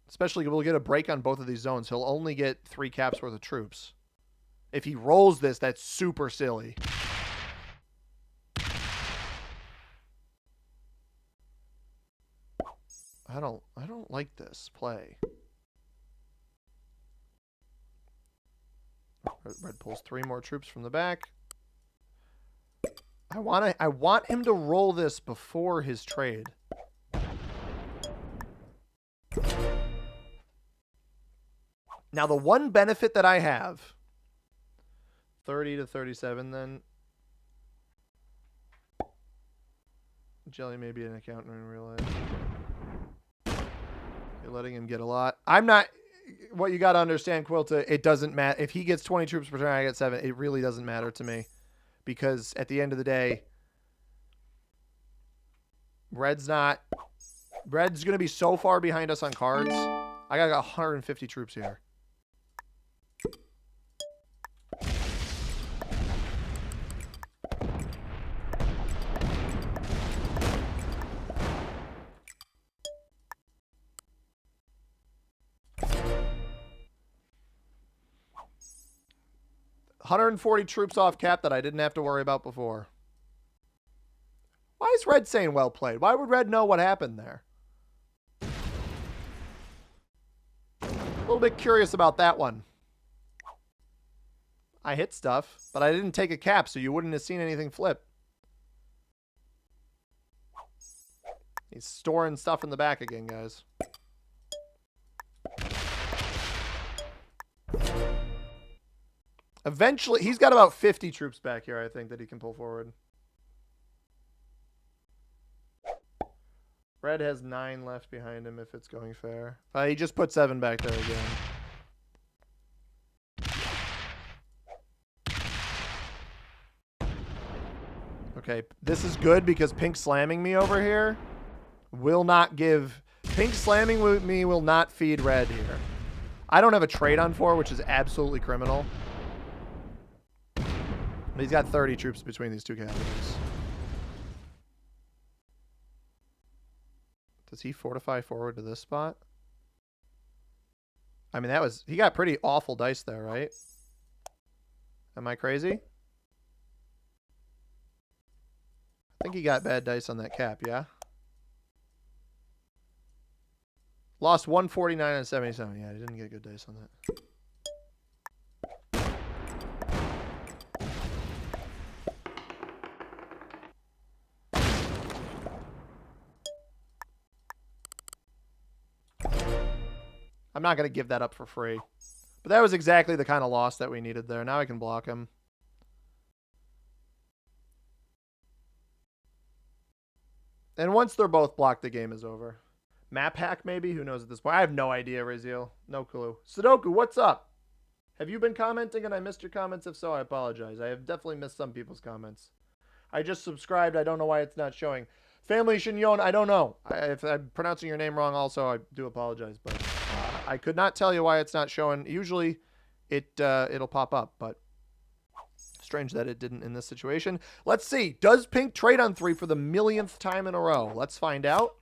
Especially we'll get a break on both of these zones. He'll only get 3 caps worth of troops. If he rolls this, that's super silly. I don't like this play. Red pulls 3 more troops from the back. I want him to roll this before his trade. Now the one benefit that I have, 30 to 37 then. Jelly may be an accountant in real life. You're letting him get a lot. I'm not. What you got to understand, Quilta, it doesn't matter. If he gets 20 troops per turn, I get 7. It really doesn't matter to me. Because at the end of the day, Red's going to be so far behind us on cards. I got 150 troops here. $140 troops off cap that I didn't have to worry about before. Why is Red saying well played? Why would Red know what happened there? A little bit curious about that one. I hit stuff, but I didn't take a cap, so you wouldn't have seen anything flip. He's storing stuff in the back again, guys. Eventually, he's got about 50 troops back here, I think, that he can pull forward. Red has 9 left behind him if it's going fair. He just put 7 back there again. Okay, this is good because Pink slamming me over here will not give... Pink slamming me will not feed Red here. I don't have a trade on 4, which is absolutely criminal. But he's got 30 troops between these two categories. Does he fortify forward to this spot? I mean, he got pretty awful dice there, right? Am I crazy? I think he got bad dice on that cap, yeah? Lost 149 and 77. Yeah, he didn't get good dice on that. I'm not going to give that up for free. But that was exactly the kind of loss that we needed there. Now I can block him. And once they're both blocked, the game is over. Map hack, maybe? Who knows at this point? I have no idea, Raziel. No clue. Sudoku, what's up? Have you been commenting and I missed your comments? If so, I apologize. I have definitely missed some people's comments. I just subscribed. I don't know why it's not showing. Family Chignon, I don't know. If I'm pronouncing your name wrong also, I do apologize. But I could not tell you why it's not showing. Usually it'll pop up, but strange that it didn't in this situation. Let's see. Does Pink trade on 3 for the millionth time in a row? Let's find out.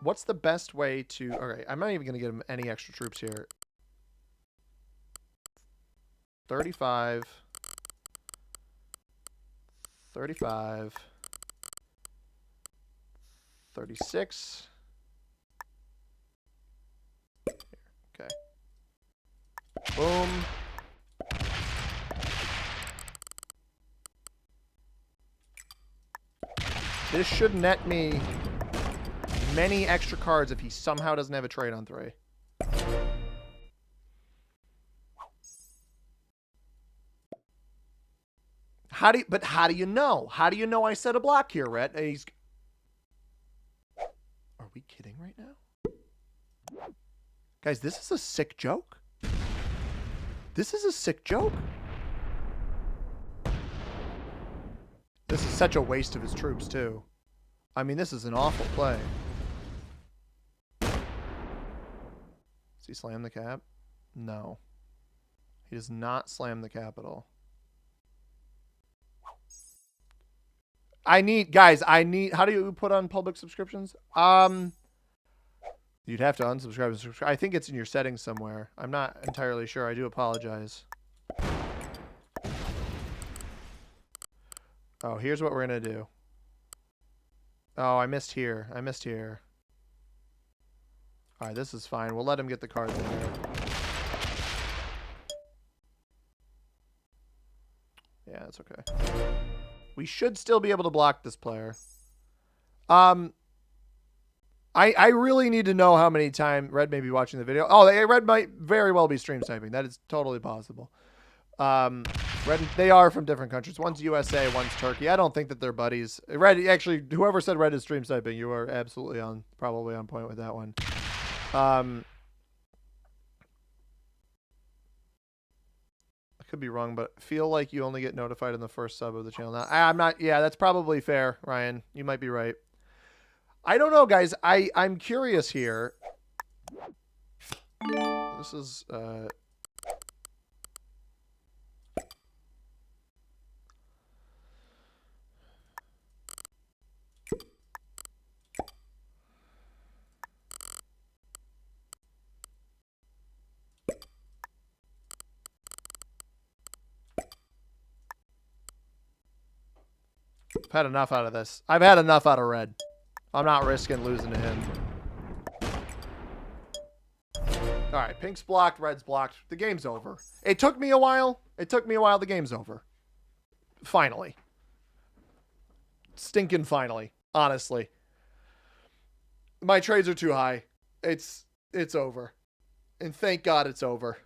What's the best way to... All right, I'm not even going to get him any extra troops here. 35. 35. 36. Okay. Boom. This should net me many extra cards if he somehow doesn't have a trade on 3. How do you know? How do you know I set a block here, Rhett? Are we kidding right now? Guys, this is a sick joke. This is a sick joke. This is such a waste of his troops, too. I mean, this is an awful play. Does he slam the cap? No. He does not slam the capital. Guys, how do you put on public subscriptions? You'd have to unsubscribe and subscribe. I think it's in your settings somewhere. I'm not entirely sure. I do apologize. Oh, here's what we're going to do. Oh, I missed here. All right, this is fine. We'll let him get the cards in there. Yeah, that's okay. We should still be able to block this player. I really need to know how many times... Red may be watching the video. Oh, Red might very well be stream sniping. That is totally possible. Red, they are from different countries. One's USA, one's Turkey. I don't think that they're buddies. Red, actually, whoever said Red is stream sniping, you are absolutely probably on point with that one. I could be wrong, but feel like you only get notified in the first sub of the channel. Now, I'm not. Yeah, that's probably fair, Ryan. You might be right. I don't know, guys. I'm curious here. This is I've had enough out of this. I've had enough out of Red. I'm not risking losing to him. All right, Pink's blocked, Red's blocked. The game's over. It took me a while. The game's over. Finally. Stinking finally. Honestly. My trades are too high. It's over. And thank God it's over.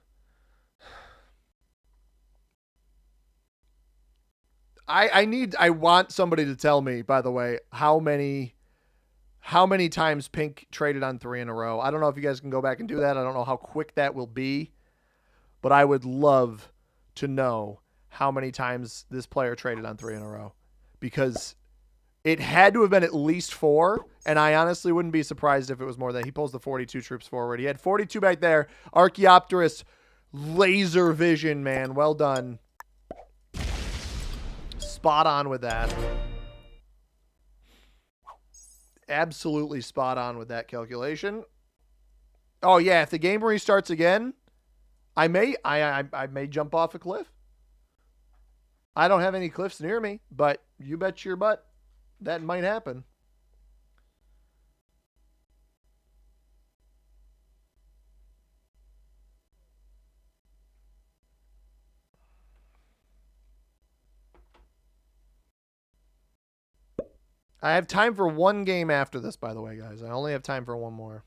I want somebody to tell me, by the way, how many times Pink traded on 3 in a row. I don't know if you guys can go back and do that. I don't know how quick that will be, but I would love to know how many times this player traded on 3 in a row, because it had to have been at least 4, and I honestly wouldn't be surprised if it was more than. He pulls the 42 troops forward. He had 42 back there. Archaeopteryx, laser vision, man. Well done. Spot on with that. Absolutely spot on with that calculation. Oh yeah, if the game restarts again, I may jump off a cliff. I don't have any cliffs near me, but you bet your butt that might happen. I have time for one game after this, by the way, guys. I only have time for one more.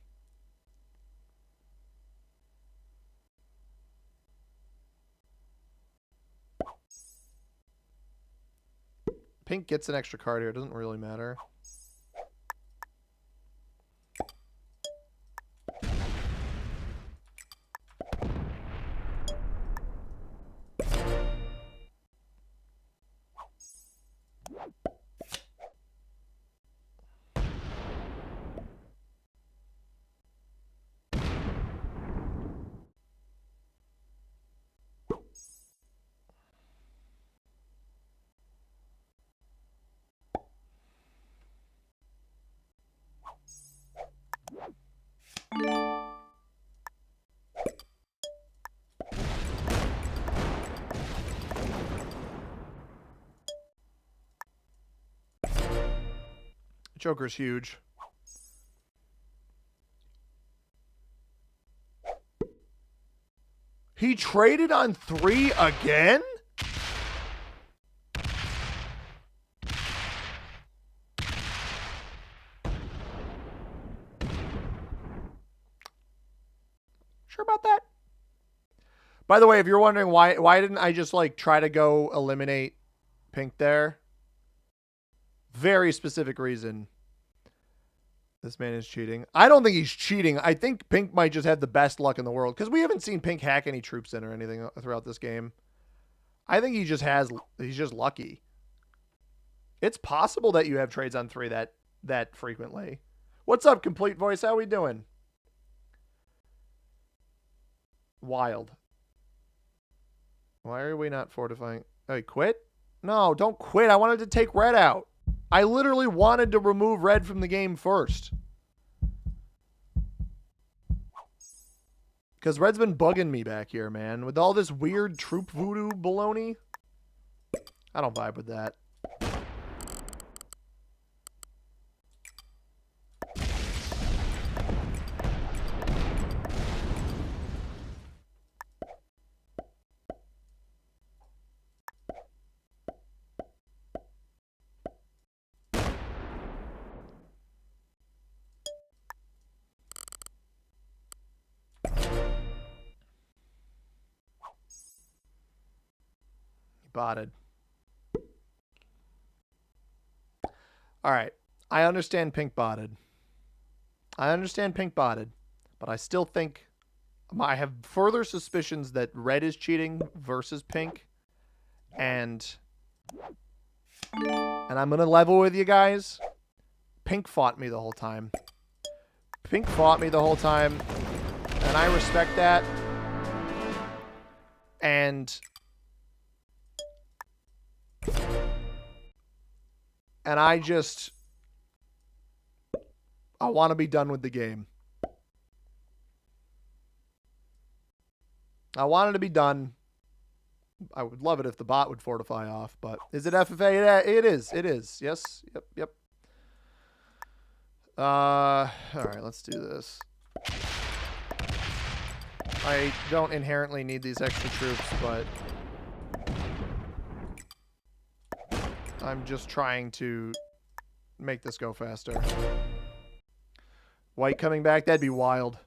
Pink gets an extra card here. It doesn't really matter. Joker's huge. He traded on 3 again? Sure about that? By the way, if you're wondering why didn't I just like try to go eliminate Pink there? Very specific reason. This man is cheating. I don't think he's cheating. I think Pink might just have the best luck in the world because we haven't seen Pink hack any troops in or anything throughout this game. I think he's just lucky. It's possible that you have trades on 3 that frequently. What's up, Complete Voice? How we doing? Wild. Why are we not fortifying? Oh, he quit? No, don't quit. I wanted to take red out. I literally wanted to remove red from the game first. Because red's been bugging me back here, man. With all this weird troop voodoo baloney. I don't vibe with that. Botted. All right. I understand Pink botted. But I still think I have further suspicions that red is cheating versus Pink. And I'm going to level with you guys. Pink fought me the whole time. And I respect that. And I want to be done with the game. I wanted to be done. I would love it if the bot would fortify off, but is it FFA? It is. Yes. Yep. All right, let's do this. I don't inherently need these extra troops, but I'm just trying to make this go faster. White coming back, that'd be wild.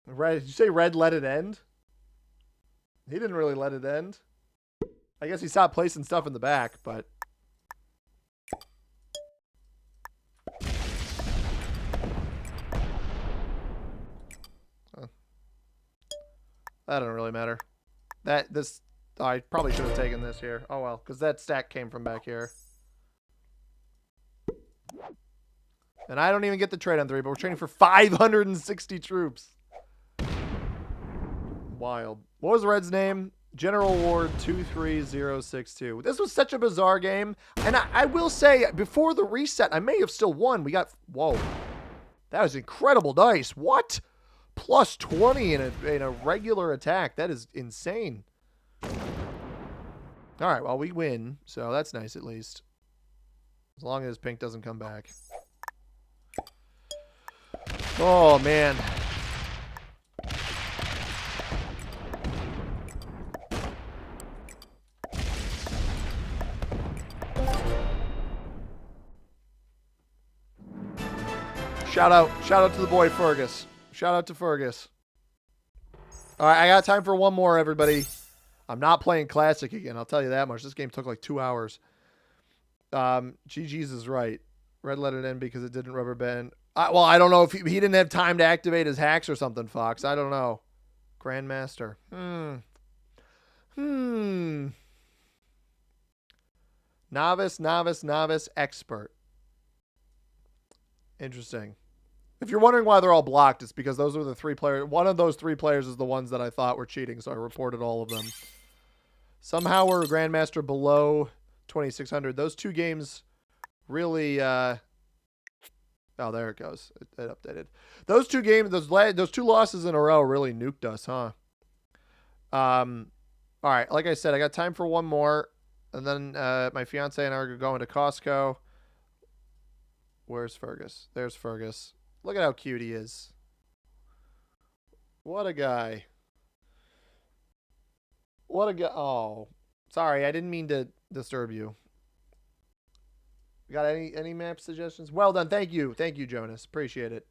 Red, did you say red let it end? He didn't really let it end. I guess he stopped placing stuff in the back, but that doesn't really matter. I probably should have taken this here. Oh well, because that stack came from back here. And I don't even get the trade on 3, but we're trading for 560 troops. Wild. What was Red's name? General Ward 23062. This was such a bizarre game. And I will say, before the reset, I may have still won. We got... Whoa. That was incredible dice. What? Plus 20 in a regular attack. That is insane. All right, well, we win, so that's nice at least. As long as Pink doesn't come back. Oh, man. Shout out to the boy Fergus. Shout out to Fergus. All right, I got time for one more, everybody. I'm not playing Classic again, I'll tell you that much. This game took like 2 hours. GG's is right. Red let it in because it didn't rubber band. Well, I don't know if he didn't have time to activate his hacks or something, Fox. I don't know. Grandmaster. Novice, expert. Interesting. If you're wondering why they're all blocked, it's because those were the 3 players. One of those 3 players is the ones that I thought were cheating, so I reported all of them. Somehow we're Grandmaster below 2600. Those 2 games really Oh, there it goes. It updated. Those two games, those two losses in a row really nuked us, huh? All right. Like I said, I got time for one more, and then my fiance and I are going to Costco. Where's Fergus? There's Fergus. Look at how cute he is. What a guy. What a guy. Oh, sorry. I didn't mean to disturb you. Got any map suggestions? Well done. Thank you. Thank you, Jonas. Appreciate it.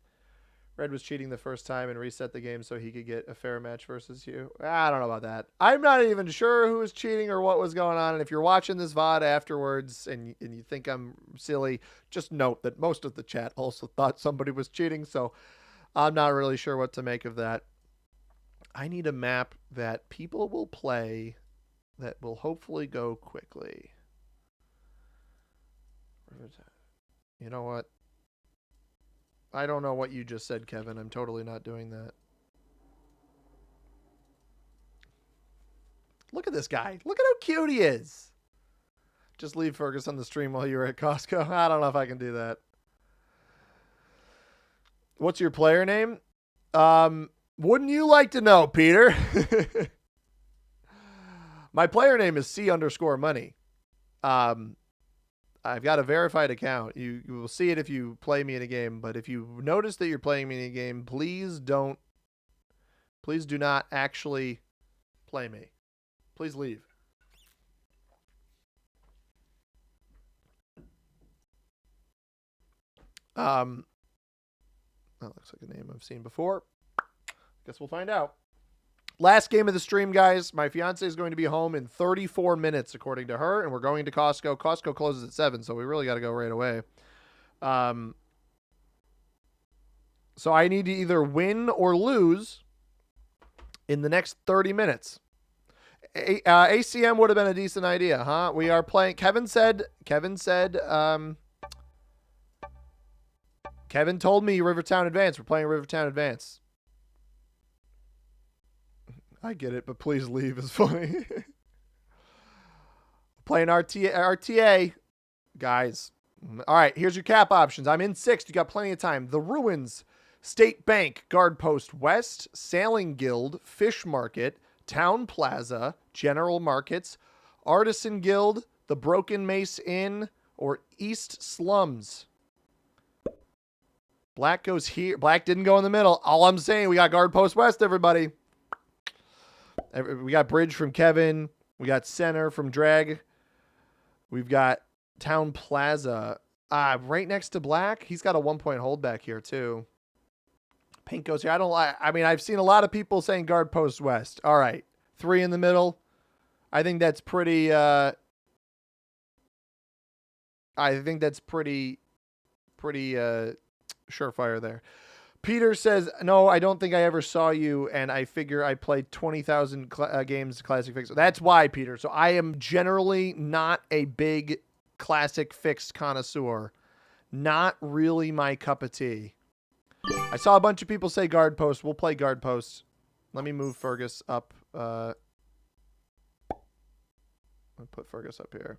Red was cheating the first time and reset the game so he could get a fair match versus you. I don't know about that. I'm not even sure who was cheating or what was going on. And if you're watching this VOD afterwards and you think I'm silly, just note that most of the chat also thought somebody was cheating. So I'm not really sure what to make of that. I need a map that people will play that will hopefully go quickly. You know what? I don't know what you just said, Kevin. I'm totally not doing that. Look at this guy. Look at how cute he is. Just leave Fergus on the stream while you were at Costco. I don't know if I can do that. What's your player name? Wouldn't you like to know, Peter? My player name is C_money. I've got a verified account. You will see it if you play me in a game, but if you notice that you're playing me in a game, please do not actually play me. Please leave. That looks like a name I've seen before. Guess we'll find out. Last game of the stream, guys. My fiance is going to be home in 34 minutes, according to her, and we're going to Costco. Costco closes at 7, so we really got to go right away. So I need to either win or lose in the next 30 minutes. ACM would have been a decent idea, huh? We are playing. Kevin told me Rivertown Advance. We're playing Rivertown Advance. I get it, but please leave is funny. Playing RTA. Guys. All right, here's your cap options. I'm in 6th. You got plenty of time. The Ruins, State Bank, Guard Post West, Sailing Guild, Fish Market, Town Plaza, General Markets, Artisan Guild, the Broken Mace Inn, or East Slums. Black goes here. Black didn't go in the middle. All I'm saying, we got Guard Post West, everybody. We got Bridge from Kevin. We got Center from Drag. We've got Town Plaza. Right next to Black. He's got a 1-point hold back here, too. Pink goes here. I mean, I've seen a lot of people saying Guard Post West. All right. 3 in the middle. I think that's pretty... surefire there. Peter says, no, I don't think I ever saw you, and I figure I played 20,000 games Classic Fix. That's why, Peter. So I am generally not a big Classic Fix connoisseur. Not really my cup of tea. I saw a bunch of people say Guard Post. We'll play Guard Post. Let me move Fergus up. I'll put Fergus up here.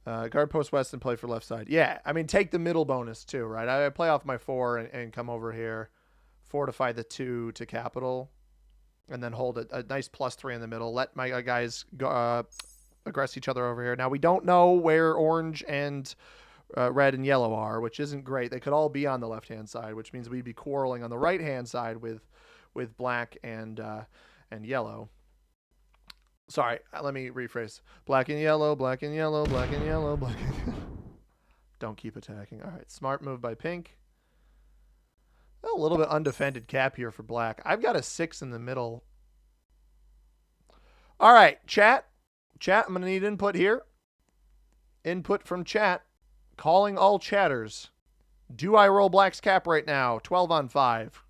Guard Post West and play for left side. Yeah, I mean, take the middle bonus too, right? I play off my 4 and come over here, fortify the 2 to capital, and then hold a nice +3 in the middle. Let my guys go, aggress each other over here. Now, we don't know where orange and red and yellow are, which isn't great. They could all be on the left-hand side, which means we'd be quarreling on the right-hand side with black and yellow. Sorry, let me rephrase. Black and yellow, black and yellow, black and yellow, black and yellow. Don't keep attacking. All right, smart move by pink. A little bit undefended cap here for black. I've got a 6 in the middle. All right, chat. Chat, I'm going to need input here. Input from chat. Calling all chatters. Do I roll black's cap right now? 12 on 5.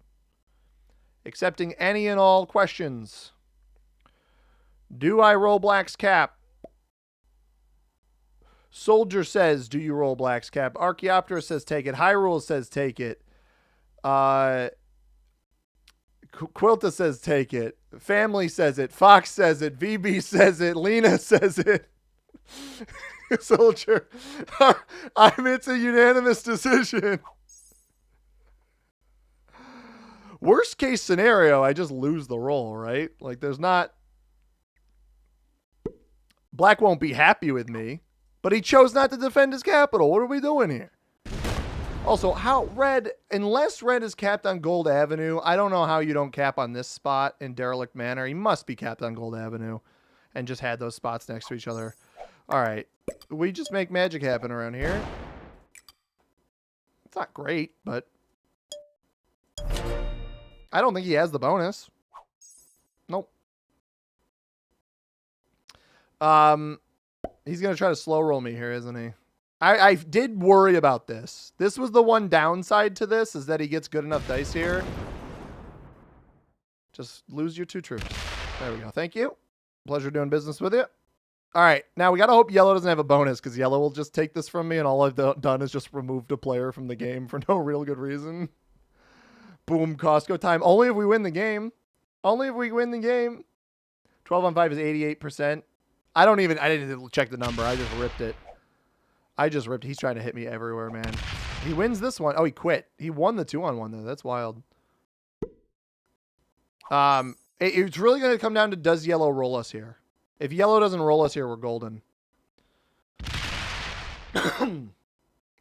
Accepting any and all questions. Do I roll black's cap? Soldier says, do you roll black's cap? Archaeopteros says, take it. Hyrule says, take it. Quilta says, take it. Family says it. Fox says it. VB says it. Lena says it. Soldier. It's a unanimous decision. Worst case scenario, I just lose the roll, right? Like, there's not... Black won't be happy with me, but he chose not to defend his capital. What are we doing here? Also, unless red is capped on Gold Avenue, I don't know how you don't cap on this spot in Derelict Manor. He must be capped on Gold Avenue and just had those spots next to each other. All right. We just make magic happen around here. It's not great, but I don't think he has the bonus. Nope. He's going to try to slow roll me here, isn't he? I did worry about this. This was the one downside to this, is that he gets good enough dice here. Just lose your 2 troops. There we go. Thank you. Pleasure doing business with you. All right. Now, we got to hope yellow doesn't have a bonus, because yellow will just take this from me, and all I've done is just removed a player from the game for no real good reason. Boom. Costco time. Only if we win the game. Only if we win the game. 12 on 5 is 88%. I didn't check the number. I just ripped it. He's trying to hit me everywhere, man. He wins this one. Oh, he quit. He won the 2-on-1 though. That's wild. It's really going to come down to, does yellow roll us here? If yellow doesn't roll us here, we're golden.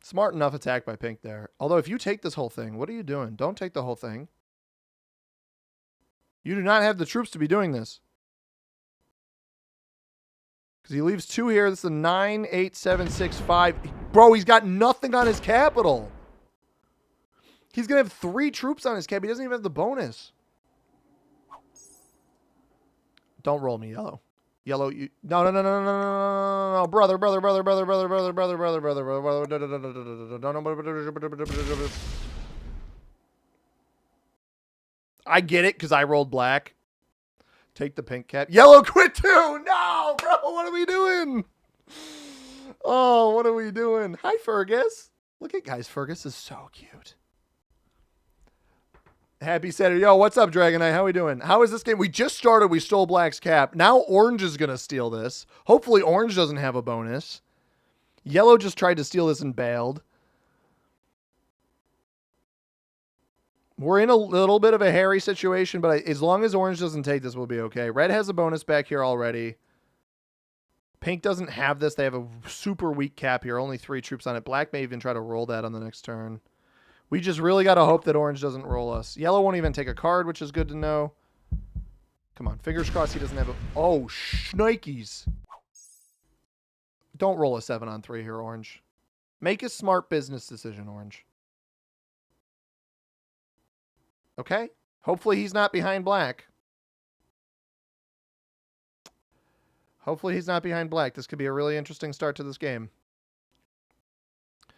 Smart enough attack by pink there. Although if you take this whole thing, what are you doing? Don't take the whole thing. You do not have the troops to be doing this. Because he leaves 2 here. This is a 9, 8, 7, 6, 5. Bro, he's got nothing on his capital. He's going to have 3 troops on his cap. He doesn't even have the bonus. Don't roll me, yellow. Yellow, you... No. Brother. I get it, because I rolled black. Take the pink cap. Yellow quit too. No, bro. What are we doing? Oh, what are we doing? Hi, Fergus. Look at guys. Fergus is so cute. Happy Saturday. Yo, what's up, Dragon Knight? How we doing? How is this game? We just started. We stole black's cap. Now orange is going to steal this. Hopefully orange doesn't have a bonus. Yellow just tried to steal this and bailed. We're in a little bit of a hairy situation, but as long as orange doesn't take this, we'll be okay. Red has a bonus back here already. Pink doesn't have this. They have a super weak cap here. Only 3 troops on it. Black may even try to roll that on the next turn. We just really got to hope that orange doesn't roll us. Yellow won't even take a card, which is good to know. Come on. Fingers crossed he doesn't have a... Oh, shnikes. Don't roll a 7-on-3 here, orange. Make a smart business decision, orange. Okay. Hopefully he's not behind black. Hopefully he's not behind black. This could be a really interesting start to this game.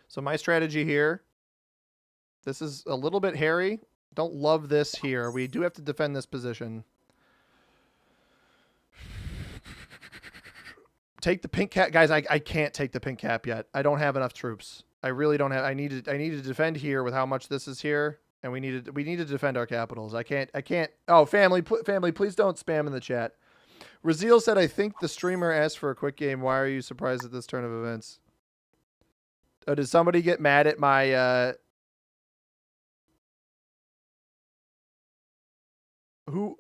So my strategy here. This is a little bit hairy. Don't love this here. We do have to defend this position. Take the pink cap. Guys, I can't take the pink cap yet. I don't have enough troops. I really don't have... I need to defend here with how much this is here. And we need to defend our capitals. I can't. Oh, family, please don't spam in the chat. Raziel said, I think the streamer asked for a quick game. Why are you surprised at this turn of events? Oh, did somebody get mad at my, who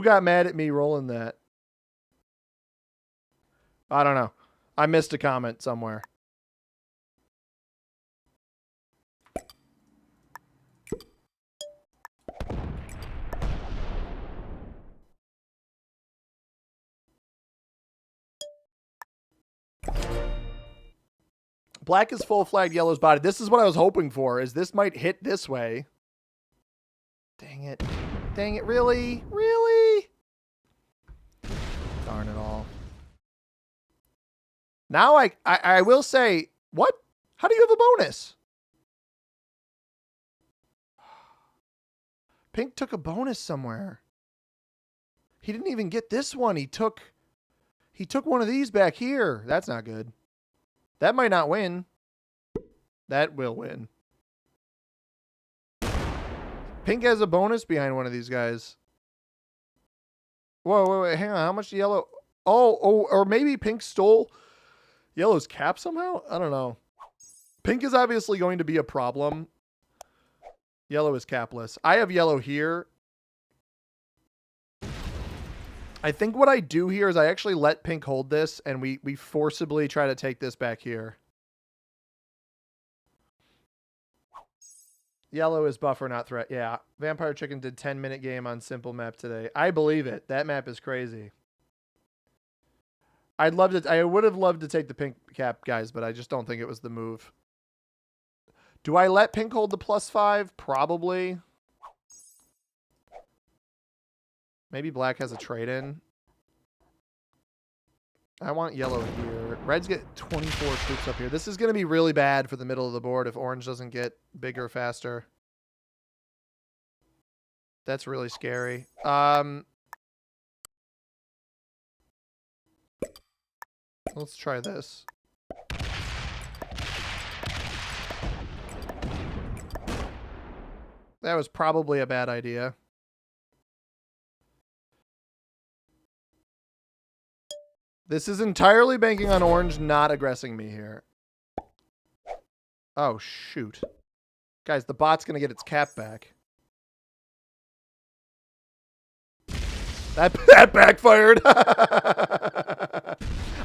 got mad at me rolling that? I don't know. I missed a comment somewhere. Black is full flagged, yellow's body. This is what I was hoping for, is this might hit this way. Dang it. Dang it, really? Really? Darn it all. Now I will say, what? How do you have a bonus? Pink took a bonus somewhere. He didn't even get this one. He took one of these back here. That's not good. That might not win. That will win. Pink has a bonus behind one of these guys. Whoa, wait, hang on. How much yellow? Oh, or maybe Pink stole yellow's cap somehow? I don't know. Pink is obviously going to be a problem. Yellow is capless. I have yellow here. I think what I do here is I actually let pink hold this, and we forcibly try to take this back here. Yellow is buffer, not threat. Yeah. Vampire Chicken did 10-minute game on simple map today. I believe it. That map is crazy. I would have loved to take the pink cap, guys, but I just don't think it was the move. Do I let pink hold the +5? Probably. Maybe black has a trade-in. I want yellow here. Reds get 24 troops up here. This is going to be really bad for the middle of the board if orange doesn't get bigger faster. That's really scary. Let's try this. That was probably a bad idea. This is entirely banking on orange not aggressing me here. Oh, shoot. Guys, the bot's going to get its cap back. That backfired.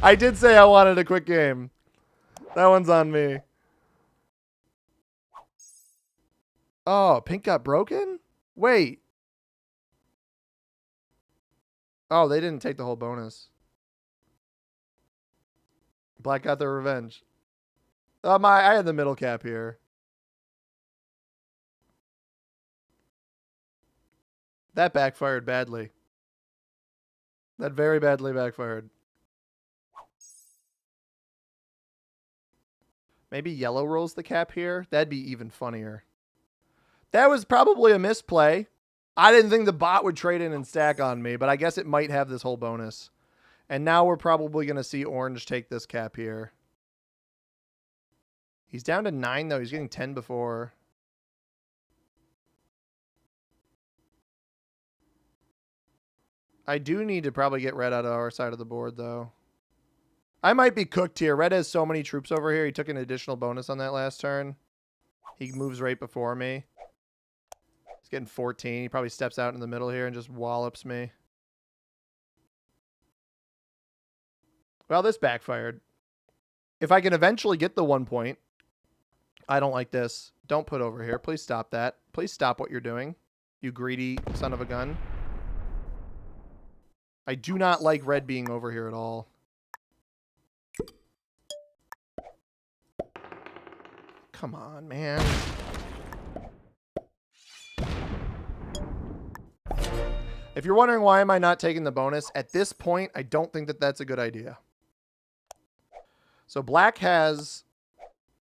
I did say I wanted a quick game. That one's on me. Oh, pink got broken? Wait. Oh, they didn't take the whole bonus. Black got their revenge. I had the middle cap here. That backfired badly. That very badly backfired. Maybe yellow rolls the cap here. That'd be even funnier. That was probably a misplay. I didn't think the bot would trade in and stack on me, but I guess it might have this whole bonus. And now we're probably going to see orange take this cap here. He's down to 9, though. He's getting 10 before. I do need to probably get red out of our side of the board, though. I might be cooked here. Red has so many troops over here. He took an additional bonus on that last turn. He moves right before me. He's getting 14. He probably steps out in the middle here and just wallops me. Well, this backfired. If I can eventually get the 1 point, I don't like this. Don't put over here. Please stop that. Please stop what you're doing, you greedy son of a gun. I do not like red being over here at all. Come on, man. If you're wondering why am I not taking the bonus, at this point, I don't think that that's a good idea. So black has,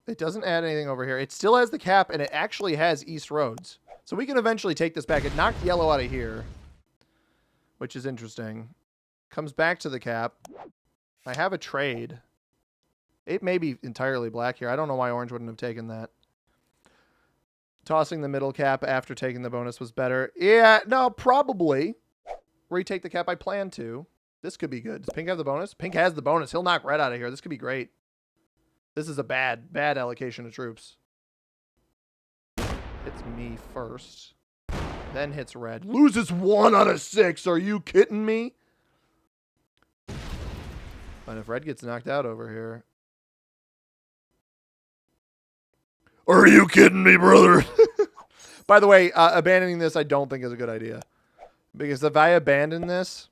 it doesn't add anything over here. It still has the cap, and it actually has east roads. So we can eventually take this back. It knocked yellow out of here, which is interesting. Comes back to the cap. I have a trade. It may be entirely black here. I don't know why orange wouldn't have taken that. Tossing the middle cap after taking the bonus was better. Yeah, no, probably. Retake the cap. I plan to. This could be good. Does pink have the bonus? Pink has the bonus. He'll knock red out of here. This could be great. This is a bad allocation of troops. Hits me first. Then hits red. Loses 1 out of 6. Are you kidding me? And if red gets knocked out over here. Are you kidding me, brother? By the way, abandoning this I don't think is a good idea. Because if I abandon this,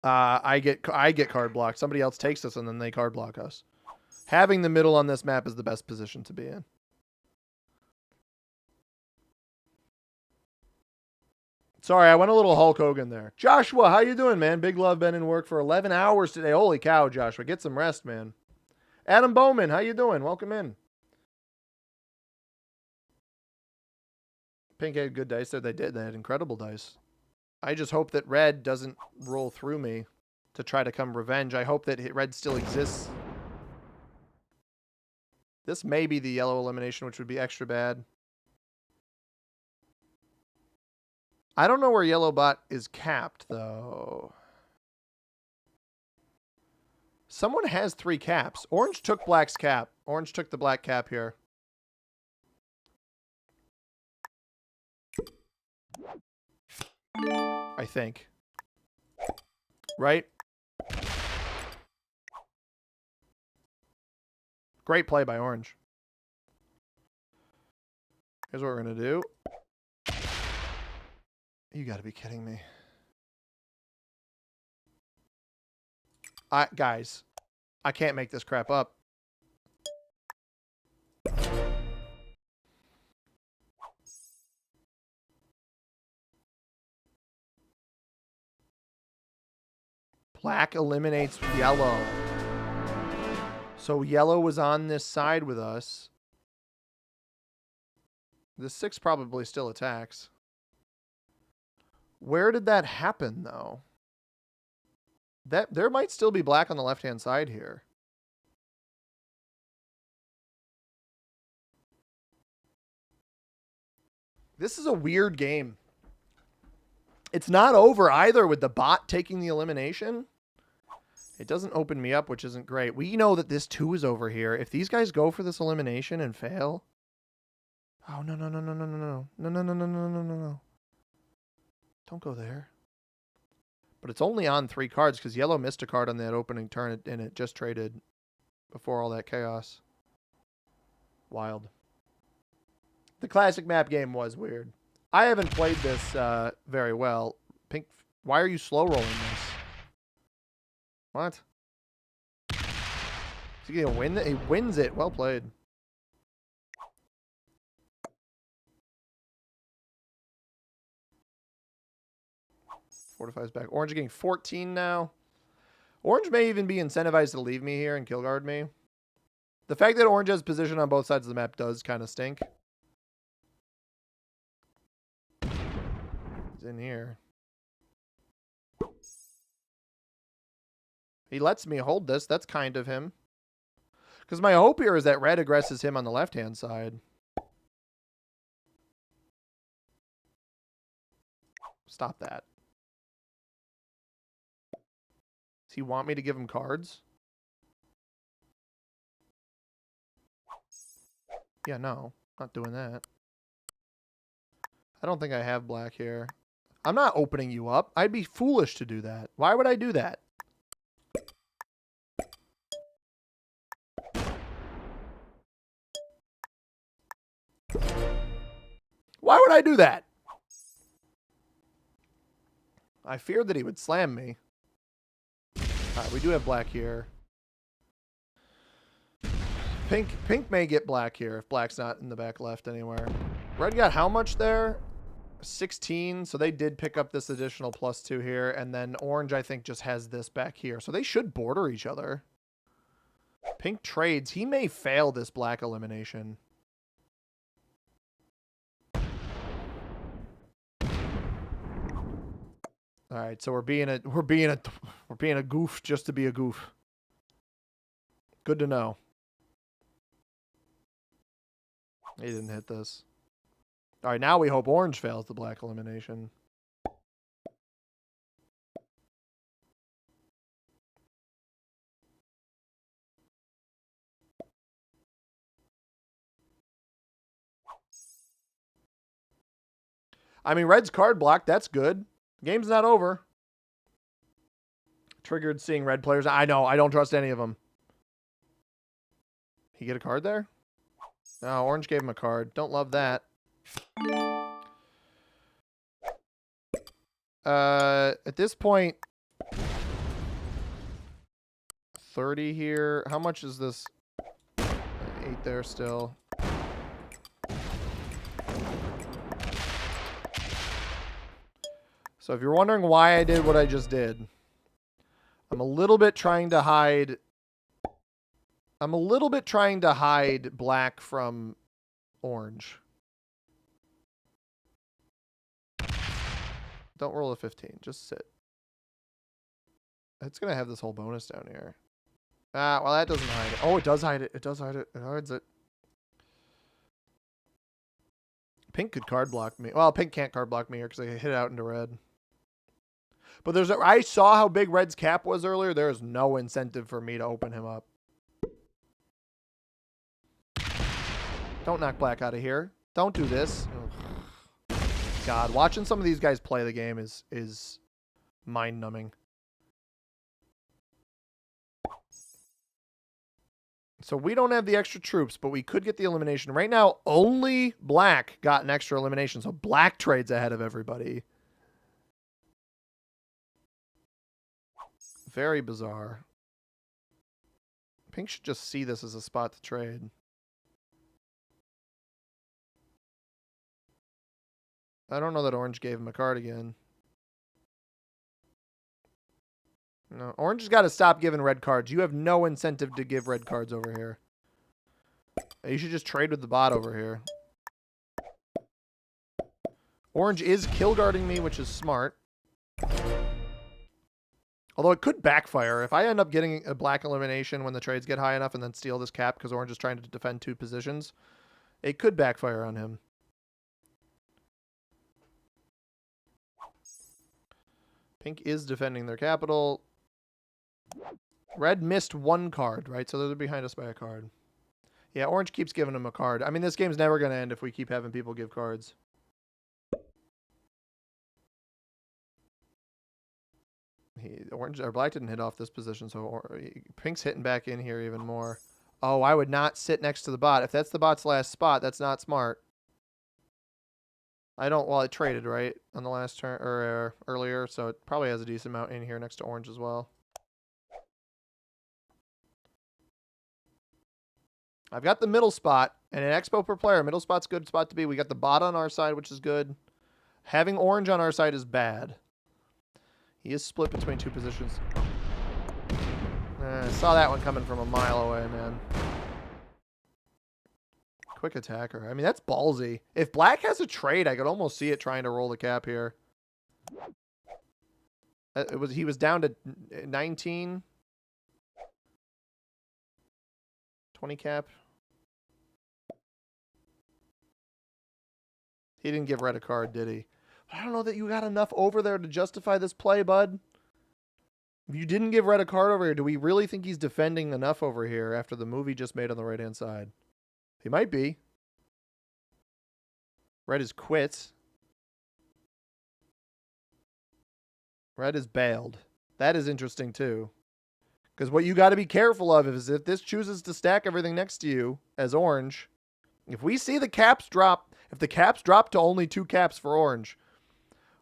I get card blocked. Somebody else takes us and then they card block us. Having the middle on this map is the best position to be in. Sorry, I went a little Hulk Hogan there. Joshua, how you doing, man? Big love, been in work for 11 hours today. Holy cow, Joshua. Get some rest, man. Adam Bowman, how you doing? Welcome in. Pink had good dice there. They did. They had incredible dice. I just hope that red doesn't roll through me to try to come revenge. I hope that red still exists. This may be the yellow elimination, which would be extra bad. I don't know where yellow bot is capped, though. Someone has 3 caps. Orange took black's cap. Orange took the black cap here. I think. Right? Great play by Orange. Here's what we're going to do. You got to be kidding me. Guys, I can't make this crap up. Black eliminates yellow. So yellow was on this side with us. The 6 probably still attacks. Where did that happen, though? There might still be black on the left-hand side here. This is a weird game. It's not over either with the bot taking the elimination. It doesn't open me up, which isn't great. We know that this 2 is over here. If these guys go for this elimination and fail... Oh, no, no, no, no, no, no, no. No, no, no, no, no, no, no, no. Don't go there. But it's only on 3 cards because yellow missed a card on that opening turn and it just traded before all that chaos. Wild. The classic map game was weird. I haven't played this very well. Pink, why are you slow rolling this? What? Is he going to win it? He wins it. Well played. Fortifies back. Orange getting 14 now. Orange may even be incentivized to leave me here and kill guard me. The fact that Orange has position on both sides of the map does kind of stink. He's in here. He lets me hold this. That's kind of him. Because my hope here is that red aggresses him on the left-hand side. Stop that. Does he want me to give him cards? Yeah, no. Not doing that. I don't think I have black here. I'm not opening you up. I'd be foolish to do that. Why would I do that? Why would I do that? I feared that he would slam me. Alright, we do have black here. Pink may get black here if black's not in the back left anywhere. Red got how much there? 16. So they did pick up this additional +2 here. And then orange, I think, just has this back here. So they should border each other. Pink trades. He may fail this black elimination. All right, so we're being a goof just to be a goof. Good to know. He didn't hit this. All right, now we hope orange fails the black elimination. I mean, red's card blocked. That's good. Game's not over. Triggered seeing red players. I know. I don't trust any of them. He get a card there? No, orange gave him a card. Don't love that. At this point, 30 here. How much is this? 8 there still. So if you're wondering why I did what I just did, I'm a little bit trying to hide black from orange. Don't roll a 15. Just sit. It's going to have this whole bonus down here. Ah, well, that doesn't hide it. Oh, it does hide it. It does hide it. It hides it. Pink could card block me. Well, pink can't card block me here because I hit it out into red. But I saw how big red's cap was earlier. There is no incentive for me to open him up. Don't knock black out of here. Don't do this. Ugh. God, watching some of these guys play the game is mind-numbing. So we don't have the extra troops, but we could get the elimination. Right now, only black got an extra elimination, so black trades ahead of everybody. Very bizarre. Pink should just see this as a spot to trade. I don't know that orange gave him a card again. No, orange has got to stop giving red cards. You have no incentive to give red cards over here. You should just trade with the bot over here. Orange is kill guarding me, which is smart. Although it could backfire. If I end up getting a black elimination when the trades get high enough and then steal this cap because orange is trying to defend 2 positions, it could backfire on him. Pink is defending their capital. Red missed 1 card, right? So they're behind us by a card. Yeah, orange keeps giving them a card. I mean, this game's never going to end if we keep having people give cards. Orange or black didn't hit off this position, so pink's hitting back in here even more. Oh, I would not sit next to the bot. If that's the bot's last spot, that's not smart. I don't... Well, it traded, right? On the last turn, or earlier, so it probably has a decent amount in here next to orange as well. I've got the middle spot, and an expo per player. Middle spot's a good spot to be. We got the bot on our side, which is good. Having orange on our side is bad. He is split between 2 positions. I saw that one coming from a mile away, man. Quick attacker. I mean, that's ballsy. If black has a trade, I could almost see it trying to roll the cap here. He was down to 19. 20 cap. He didn't give red a card, did he? I don't know that you got enough over there to justify this play, bud. If you didn't give red a card over here, do we really think he's defending enough over here after the move he just made on the right-hand side? He might be. Red is quit. Red is bailed. That is interesting, too. Because what you got to be careful of is if this chooses to stack everything next to you as orange, if we see the caps drop, if the caps drop to only 2 caps for orange,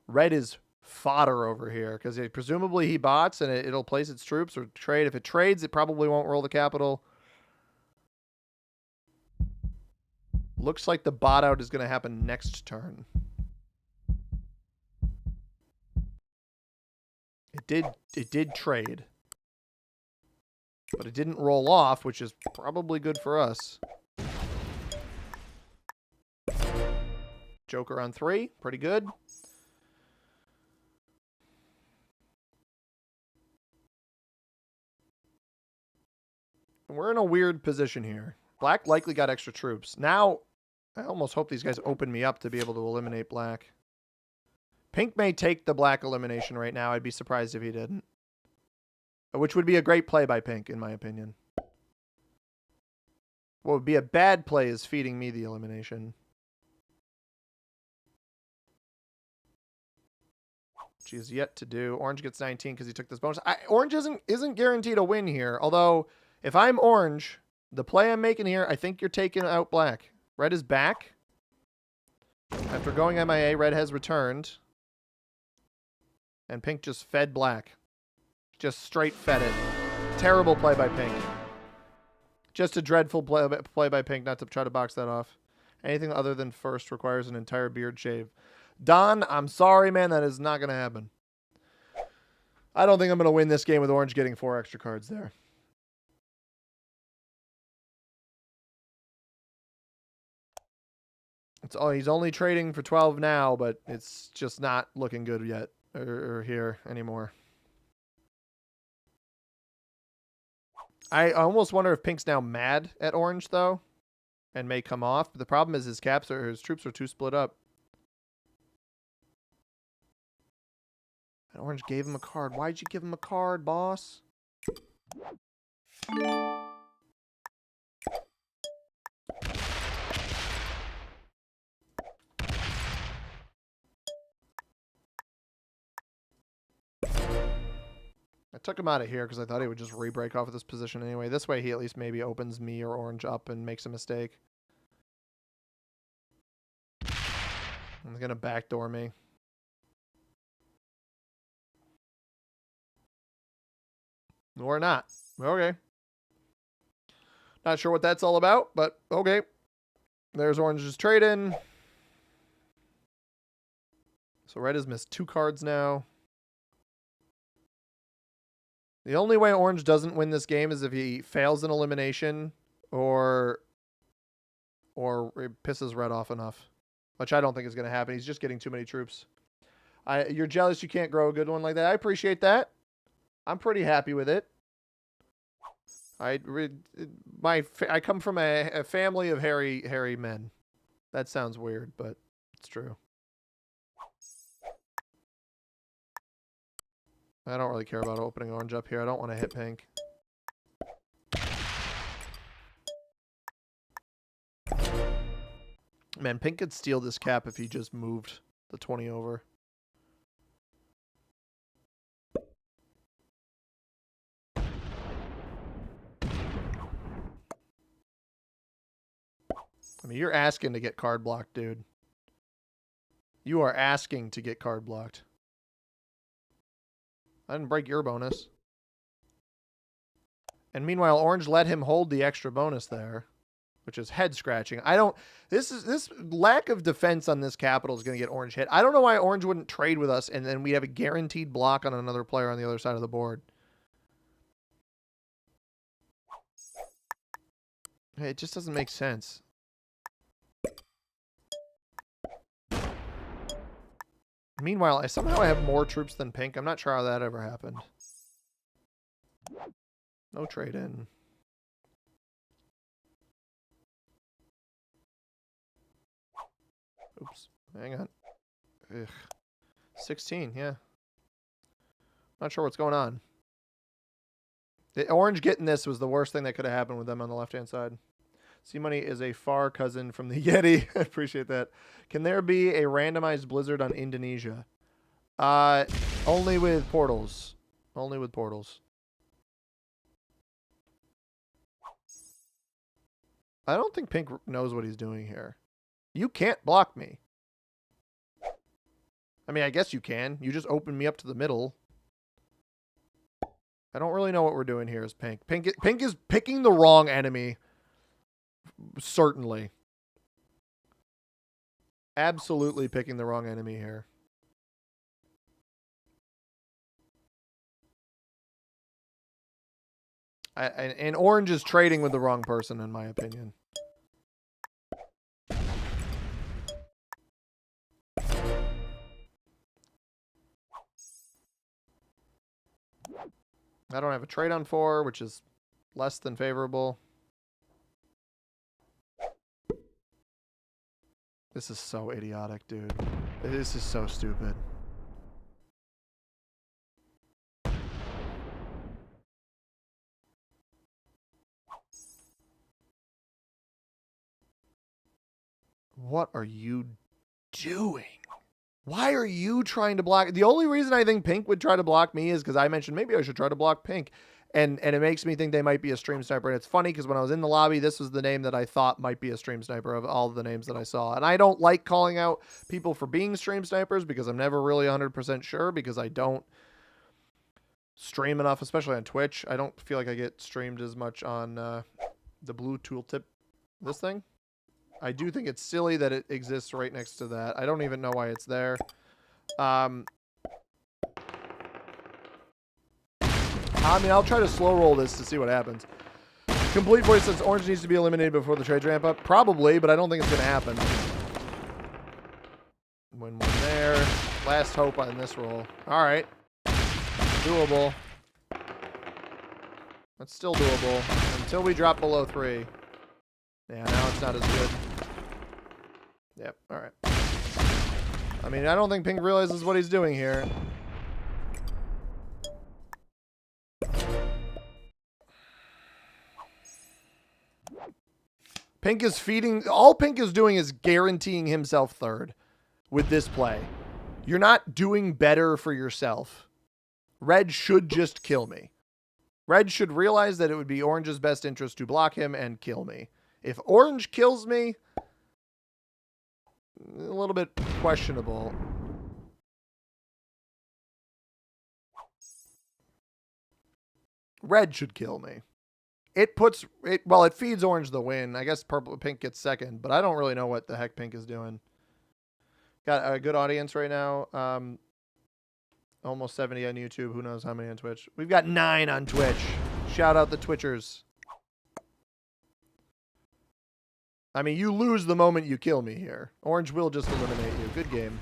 red is fodder over here because presumably he bots and it'll place its troops or trade. If it trades, it probably won't roll the capital. Looks like the bot out is going to happen next turn. It did trade. But it didn't roll off, which is probably good for us. Joker on 3. Pretty good. We're in a weird position here. Black likely got extra troops. Now, I almost hope these guys open me up to be able to eliminate black. Pink may take the black elimination right now. I'd be surprised if he didn't. Which would be a great play by pink, in my opinion. What would be a bad play is feeding me the elimination. Which he has yet to do. Orange gets 19 because he took this bonus. Orange isn't guaranteed a win here. Although, if I'm orange, the play I'm making here, I think you're taking out black. Red is back. After going MIA, red has returned. And pink just fed black. Just straight fed it. Terrible play by pink. Just a dreadful play by pink, not to try to box that off. Anything other than first requires an entire beard shave. Don, I'm sorry, man. That is not going to happen. I don't think I'm going to win this game with orange getting 4 extra cards there. He's only trading for 12 now, but it's just not looking good yet or here anymore. I almost wonder if pink's now mad at orange, though, and may come off. But the problem is his troops are too split up. And orange gave him a card. Why'd you give him a card, boss? took him out of here because I thought he would just re-break off of this position anyway. This way he at least maybe opens me or orange up and makes a mistake. He's going to backdoor me. Or not. Okay. Not sure what that's all about, but okay. There's orange's trade-in. So red has missed 2 cards now. The only way orange doesn't win this game is if he fails an elimination or it pisses red off enough, which I don't think is going to happen. He's just getting too many troops. You're jealous you can't grow a good one like that. I appreciate that. I'm pretty happy with it. I come from a family of hairy men. That sounds weird, but it's true. I don't really care about opening orange up here. I don't want to hit pink. Man, pink could steal this cap if he just moved the 20 over. I mean, you're asking to get card blocked, dude. You are asking to get card blocked. I didn't break your bonus. And meanwhile, orange let him hold the extra bonus there, which is head scratching. This lack of defense on this capital is going to get orange hit. I don't know why orange wouldn't trade with us and then we have a guaranteed block on another player on the other side of the board. It just doesn't make sense. Meanwhile, I somehow have more troops than pink. I'm not sure how that ever happened. No trade-in. Oops. Hang on. Ugh. 16, yeah. Not sure what's going on. The orange getting this was the worst thing that could have happened with them on the left-hand side. C-Money is a far cousin from the Yeti. I appreciate that. Can there be a randomized blizzard on Indonesia? Only with portals. Only with portals. I don't think pink knows what he's doing here. You can't block me. I mean, I guess you can. You just open me up to the middle. I don't really know what we're doing here as pink. Pink is picking the wrong enemy. Certainly. Absolutely picking the wrong enemy here. And orange is trading with the wrong person, in my opinion. I don't have a trade on 4, which is less than favorable. This is so idiotic, dude. This is so stupid. What are you doing? Why are you trying to block? The only reason I think pink would try to block me is because I mentioned maybe I should try to block pink. And it makes me think they might be a stream sniper. And it's funny because when I was in the lobby, this was the name that I thought might be a stream sniper of all the names that I saw. And I don't like calling out people for being stream snipers because I'm never really 100% sure because I don't stream enough, especially on Twitch. I don't feel like I get streamed as much on the blue tooltip, this thing. I do think it's silly that it exists right next to that. I don't even know why it's there. I mean, I'll try to slow roll this to see what happens. Complete Voice says orange needs to be eliminated before the trades ramp up. Probably, but I don't think it's going to happen. Win one there. Last hope on this roll. All right. Doable. That's still doable. Until we drop below 3. Yeah, now it's not as good. Yep, all right. I mean, I don't think pink realizes what he's doing here. Pink is feeding... All pink is doing is guaranteeing himself third with this play. You're not doing better for yourself. Red should just kill me. Red should realize that it would be Orange's best interest to block him and kill me. If Orange kills me, a little bit questionable. Red should kill me. It puts it well, it feeds Orange the win. I guess Pink gets second, but I don't really know what the heck Pink is doing. Got a good audience right now. Almost 70 on YouTube. Who knows how many on Twitch? We've got 9 on Twitch. Shout out the Twitchers. I mean, you lose the moment you kill me here. Orange will just eliminate you. Good game.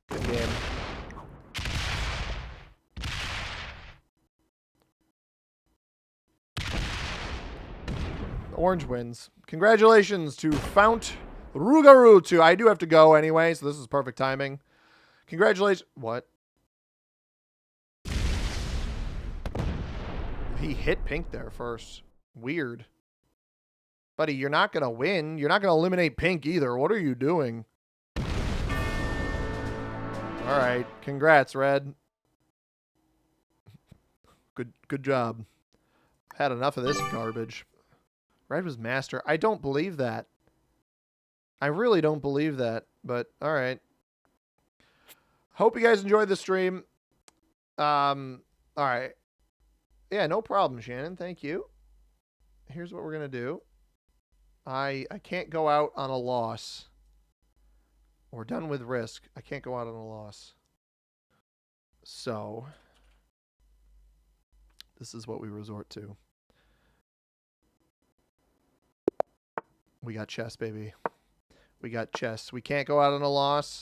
Good game. Orange wins. Congratulations to Fount Rugaru. I do have to go anyway, so this is perfect timing. Congratulations. What? He hit Pink there first. Weird. Buddy, you're not going to win. You're not going to eliminate Pink either. What are you doing? All right. Congrats, Red. Good job. Had enough of this garbage. Red was master. I don't believe that. I really don't believe that, but all right. Hope you guys enjoyed the stream. All right. Yeah, no problem, Shannon. Thank you. Here's what we're going to do. I can't go out on a loss. We're done with risk. I can't go out on a loss. So, this is what we resort to. We got chess, baby. We got chess. We can't go out on a loss.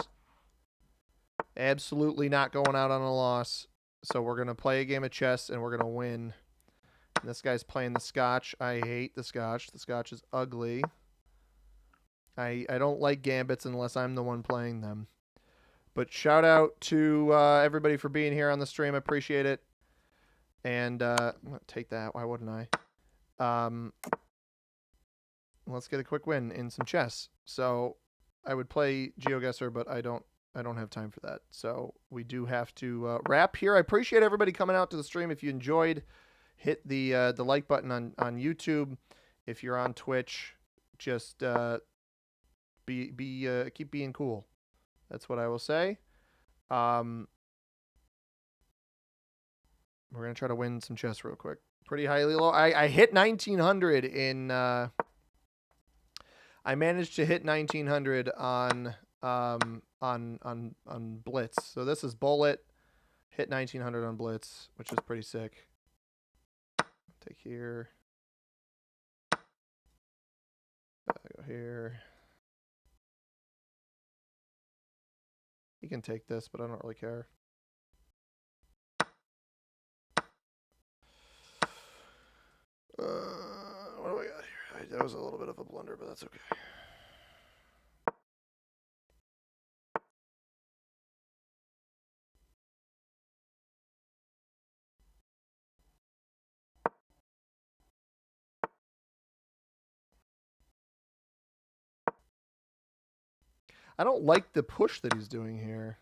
Absolutely not going out on a loss. So we're going to play a game of chess and we're going to win. And this guy's playing the Scotch. I hate the Scotch. The Scotch is ugly. I don't like gambits unless I'm the one playing them. But shout out to everybody for being here on the stream. I appreciate it. And I'm going to take that. Why wouldn't I? Let's get a quick win in some chess. So I would play GeoGuessr, but I don't have time for that. So we do have to wrap here. I appreciate everybody coming out to the stream. If you enjoyed, hit the like button on YouTube. If you're on Twitch, just keep being cool. That's what I will say. We're gonna try to win some chess real quick. Pretty highly low. I hit 1900 in. I managed to hit 1900 on Blitz. So this is Bullet. Hit 1900 on Blitz, which is pretty sick. Take here. Go here. He can take this, but I don't really care. What do we got here? That was a little bit of a blunder, but that's okay. I don't like the push that he's doing here.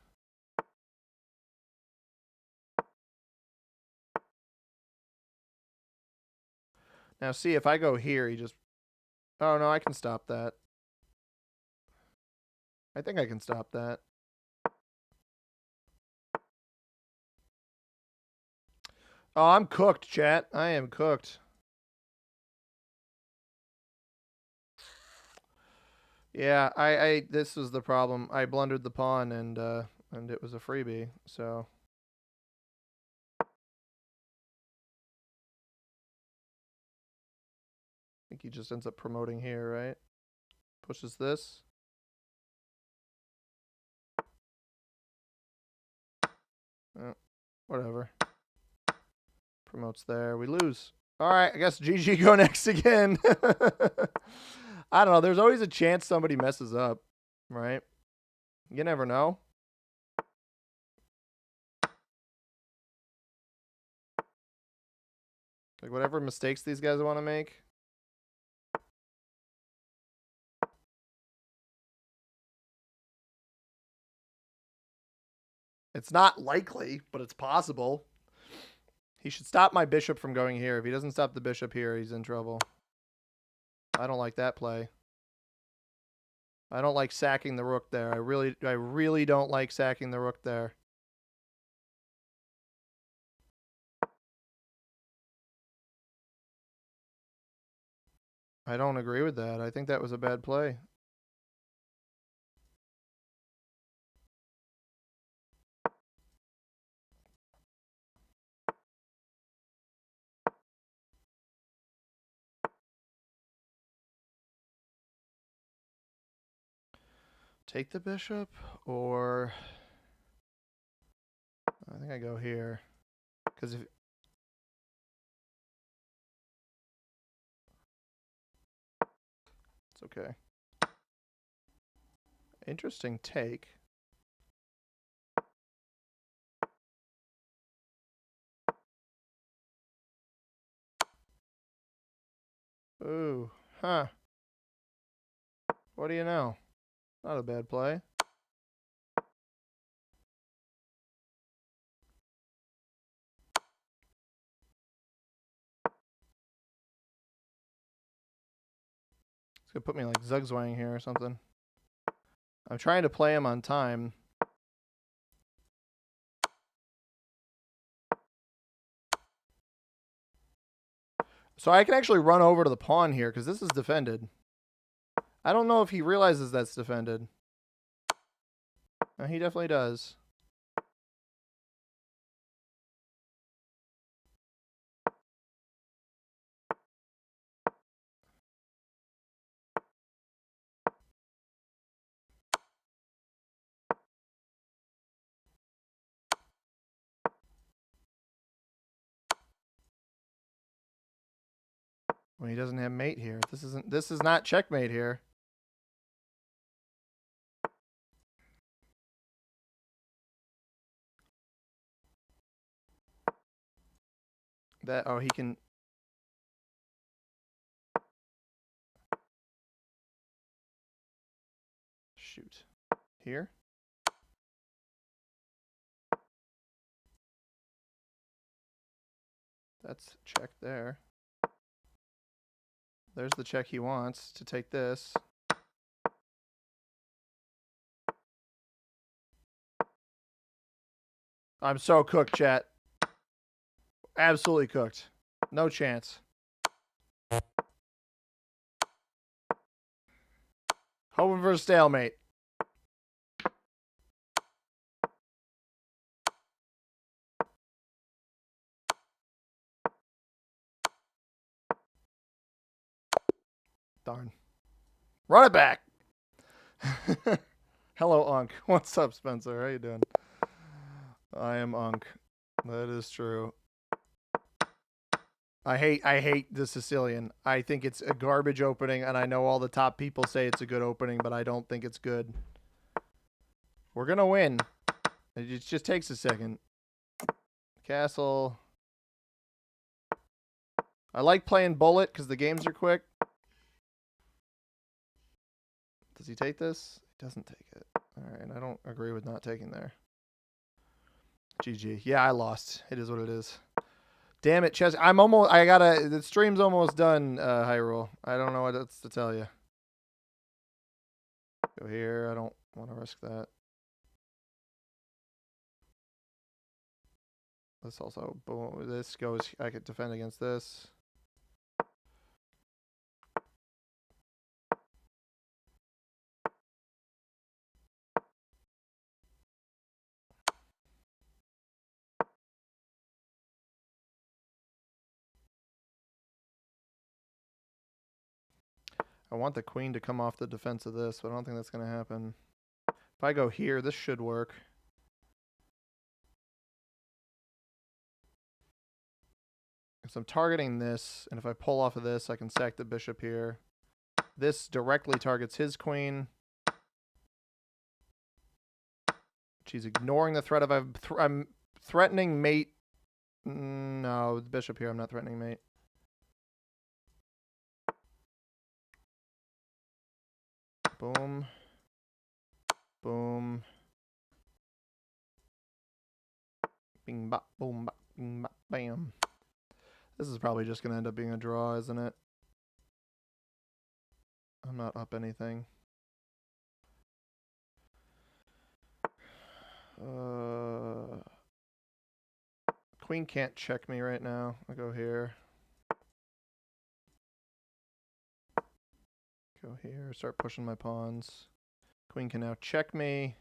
Now, see, if I go here, he just... Oh, no, I can stop that. I think I can stop that. Oh, I'm cooked, chat. I am cooked. Yeah, this was the problem. I blundered the pawn and it was a freebie, so... I think he just ends up promoting here, right? Pushes this. Oh, whatever. Promotes there. We lose. All right, I guess GG go next again. I don't know. There's always a chance somebody messes up, right? You never know. Like, whatever mistakes these guys want to make. It's not likely, but it's possible. He should stop my bishop from going here. If he doesn't stop the bishop here, he's in trouble. I don't like that play. I don't like sacking the rook there. I really don't like sacking the rook there. I don't agree with that. I think that was a bad play. Take the bishop, or I think I go here, because if it's okay. Interesting take. Ooh, huh. What do you know? Not a bad play. It's gonna put me like zugzwang here or something. I'm trying to play him on time. So I can actually run over to the pawn here because this is defended. I don't know if he realizes that's defended. He definitely does. Well, he doesn't have mate here. This is not checkmate here. He can. Shoot. Here? That's check there. There's the check he wants to take this. I'm so cooked, chat. Absolutely cooked. No chance. Hoping for a stalemate. Darn. Run it back. Hello, Unk. What's up, Spencer? How you doing? I am Unk. That is true. I hate the Sicilian. I think it's a garbage opening, and I know all the top people say it's a good opening, but I don't think it's good. We're gonna win. It just takes a second. Castle. I like playing bullet because the games are quick. Does he take this? He doesn't take it. All right, I don't agree with not taking there. GG. Yeah, I lost. It is what it is. Damn it, Chess. The stream's almost done, Hyrule. I don't know what else to tell you. Go here. I don't want to risk that. This also, this goes, I could defend against this. I want the queen to come off the defense of this, but I don't think that's going to happen. If I go here, this should work. So I'm targeting this, and if I pull off of this, I can sack the bishop here. This directly targets his queen. She's ignoring the threat of I'm threatening mate. No, the bishop here. I'm not threatening mate. Boom. Boom. Bing bop boom bop. Bam. This is probably just going to end up being a draw, isn't it? I'm not up anything. Queen can't check me right now. I'll go here. Go here. Start pushing my pawns. Queen can now check me.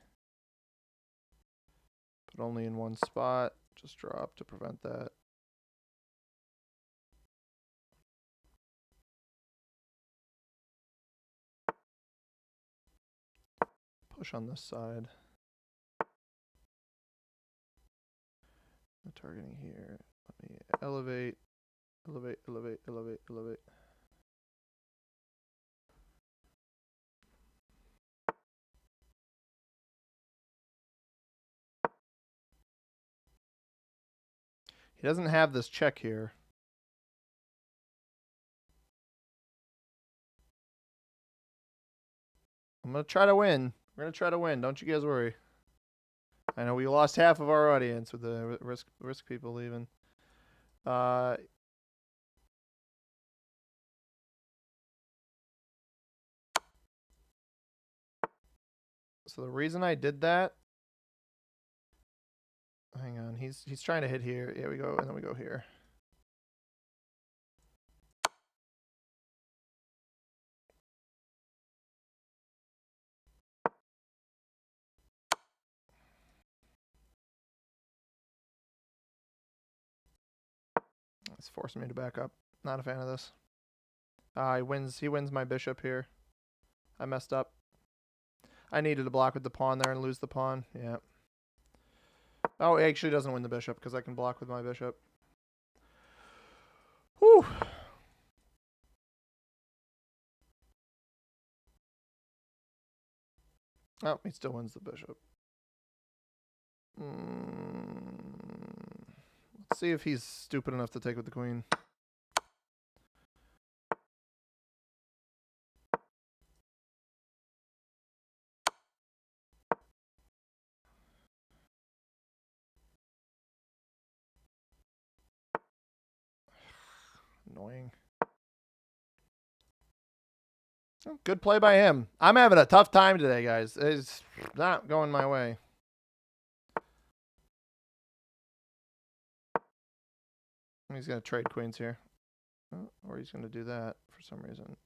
But only in one spot. Just drop to prevent that. Push on this side. I'm targeting here. Let me elevate. Elevate, elevate, elevate, elevate. He doesn't have this check here. I'm going to try to win. We're going to try to win. Don't you guys worry. I know we lost half of our audience with the risk people leaving. So the reason I did that, hang on, he's trying to hit here. Yeah, we go, and then we go here. It's forcing me to back up. Not a fan of this. He wins my bishop here. I messed up. I needed to block with the pawn there and lose the pawn. Yeah. Oh, he actually doesn't win the bishop because I can block with my bishop. Whew. Oh, he still wins the bishop. Let's see if he's stupid enough to take with the queen. Annoying. Oh, good play by him. I'm having a tough time today, guys. It's not going my way. He's going to trade queens here. Oh, or he's going to do that for some reason.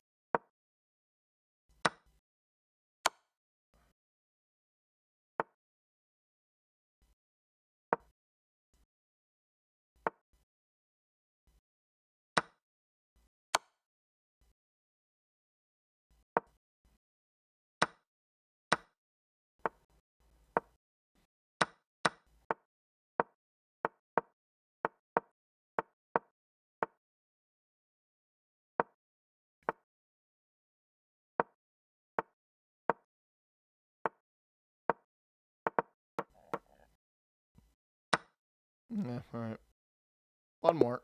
Yeah, all right. One more.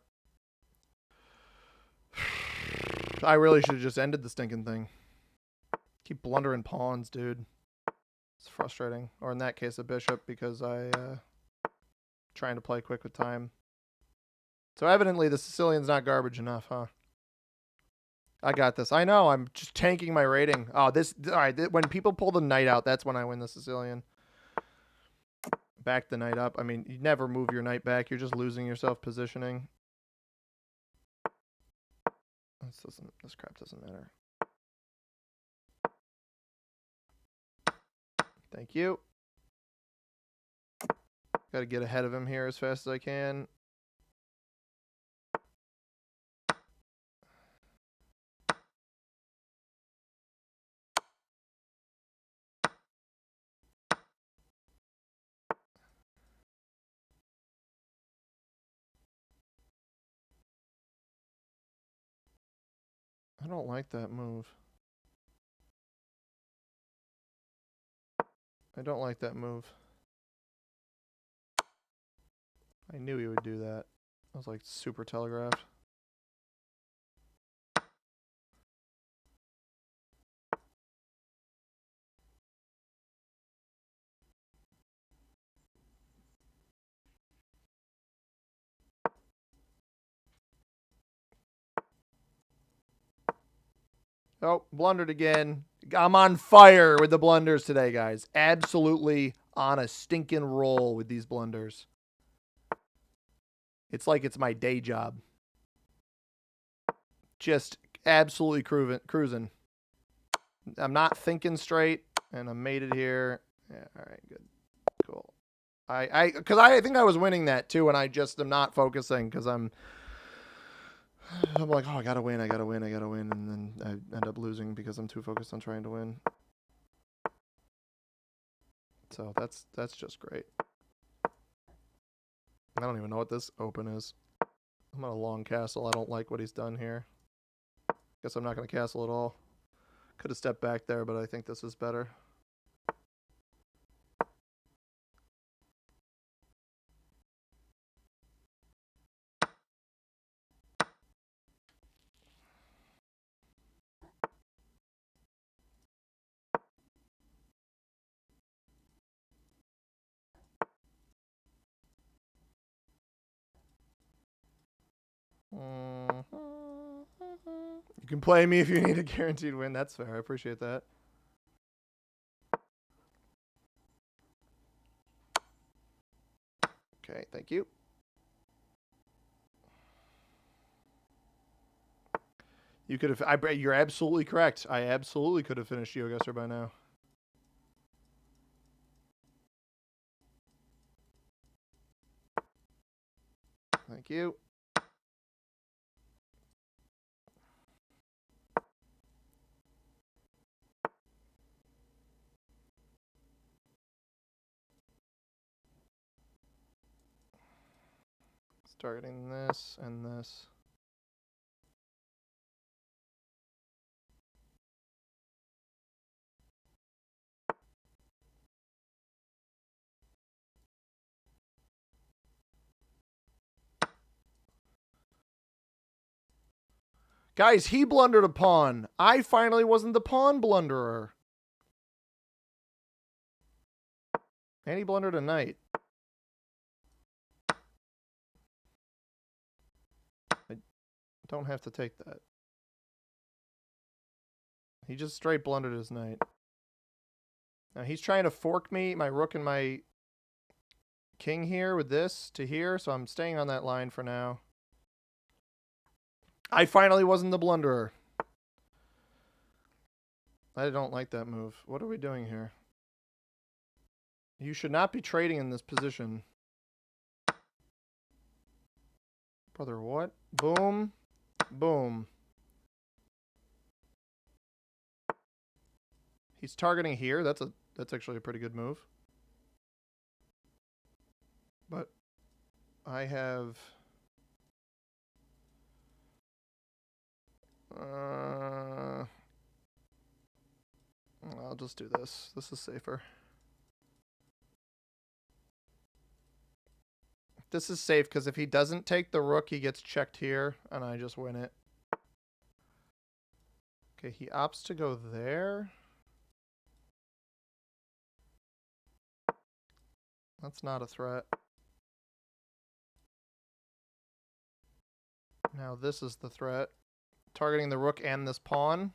I really should have just ended the stinking thing. Keep blundering pawns, dude. It's frustrating. Or in that case, a bishop because I trying to play quick with time. So evidently the Sicilian's not garbage enough, huh? I got this. I know. I'm just tanking my rating. Oh, this. All right. When people pull the knight out, that's when I win the Sicilian. Back the knight up. I mean, you never move your knight back. You're just losing yourself positioning. This crap doesn't matter. Thank you. Got to get ahead of him here as fast as I can. I don't like that move. I don't like that move. I knew he would do that. I was like super telegraphed. Oh, blundered again. I'm on fire with the blunders today, guys. Absolutely on a stinking roll with these blunders. It's like it's my day job. Just absolutely cruising. I'm not thinking straight, and I made it here. Yeah, all right, good. Cool. Because I think I was winning that too, and I just am not focusing because I'm like, oh, I gotta win, and then I end up losing because I'm too focused on trying to win. So that's just great. I don't even know what this open is. I'm on a long castle. I don't like what he's done here. Guess I'm not gonna castle at all. Could have stepped back there, but I think this is better. You can play me if you need a guaranteed win. That's fair. I appreciate that. Okay, thank you. You could have. You're absolutely correct. I absolutely could have finished GeoGuessr by now. Thank you. Targeting this and this. Guys, he blundered a pawn. I finally wasn't the pawn blunderer. And he blundered a knight. I don't have to take that. He just straight blundered his knight. Now he's trying to fork me, my rook and my king here with this to here, so I'm staying on that line for now. I finally wasn't the blunderer. I don't like that move. What are we doing here? You should not be trading in this position. Brother, what? Boom. Boom. He's targeting here. That's actually a pretty good move. But I have I'll just do this. This is safer. This is safe because if he doesn't take the rook, he gets checked here, and I just win it. Okay, he opts to go there. That's not a threat. Now this is the threat. Targeting the rook and this pawn.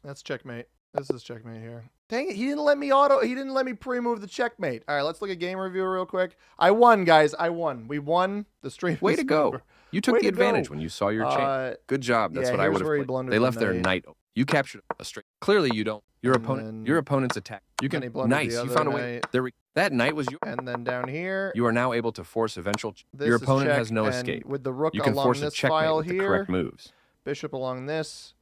That's checkmate. This is checkmate here. Dang it, he didn't let me pre-move the checkmate. All right, let's look at game review real quick. I won, guys. I won. We won. The stream. Way to go. Over. You took Way the to advantage go. when you saw your chance. Good job. That's yeah, what I would where he have played. blundered They the left their knight. knight. You captured a straight. Clearly you don't. Your opponent's attack. You And he can blundered nice. the You other found a way. knight. That knight was yours. And then down here, You are now able to force eventual. this Your is opponent check, has no and escape. with the rook You can along force a this checkmate file with the here, correct moves. bishop along this.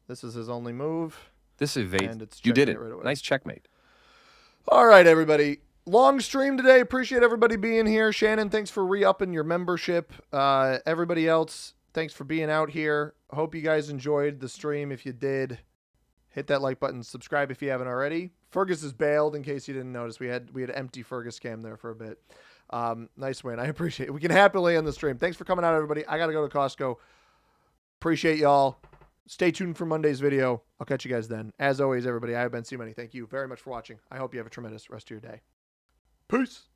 This is his only move. This evades. And it's You did it. checkmate right away. Nice checkmate. All right, everybody. Long stream today. Appreciate everybody being here. Shannon, thanks for re-upping your membership. Everybody else, thanks for being out here. Hope you guys enjoyed the stream. If you did, hit that like button. Subscribe if you haven't already. Fergus is bailed, in case you didn't notice. We had empty Fergus cam there for a bit. Nice win. I appreciate it. We can happily end the stream. Thanks for coming out, everybody. I got to go to Costco. Appreciate y'all. Stay tuned for Monday's video. I'll catch you guys then. As always, everybody, I have been C-Money. Thank you very much for watching. I hope you have a tremendous rest of your day. Peace.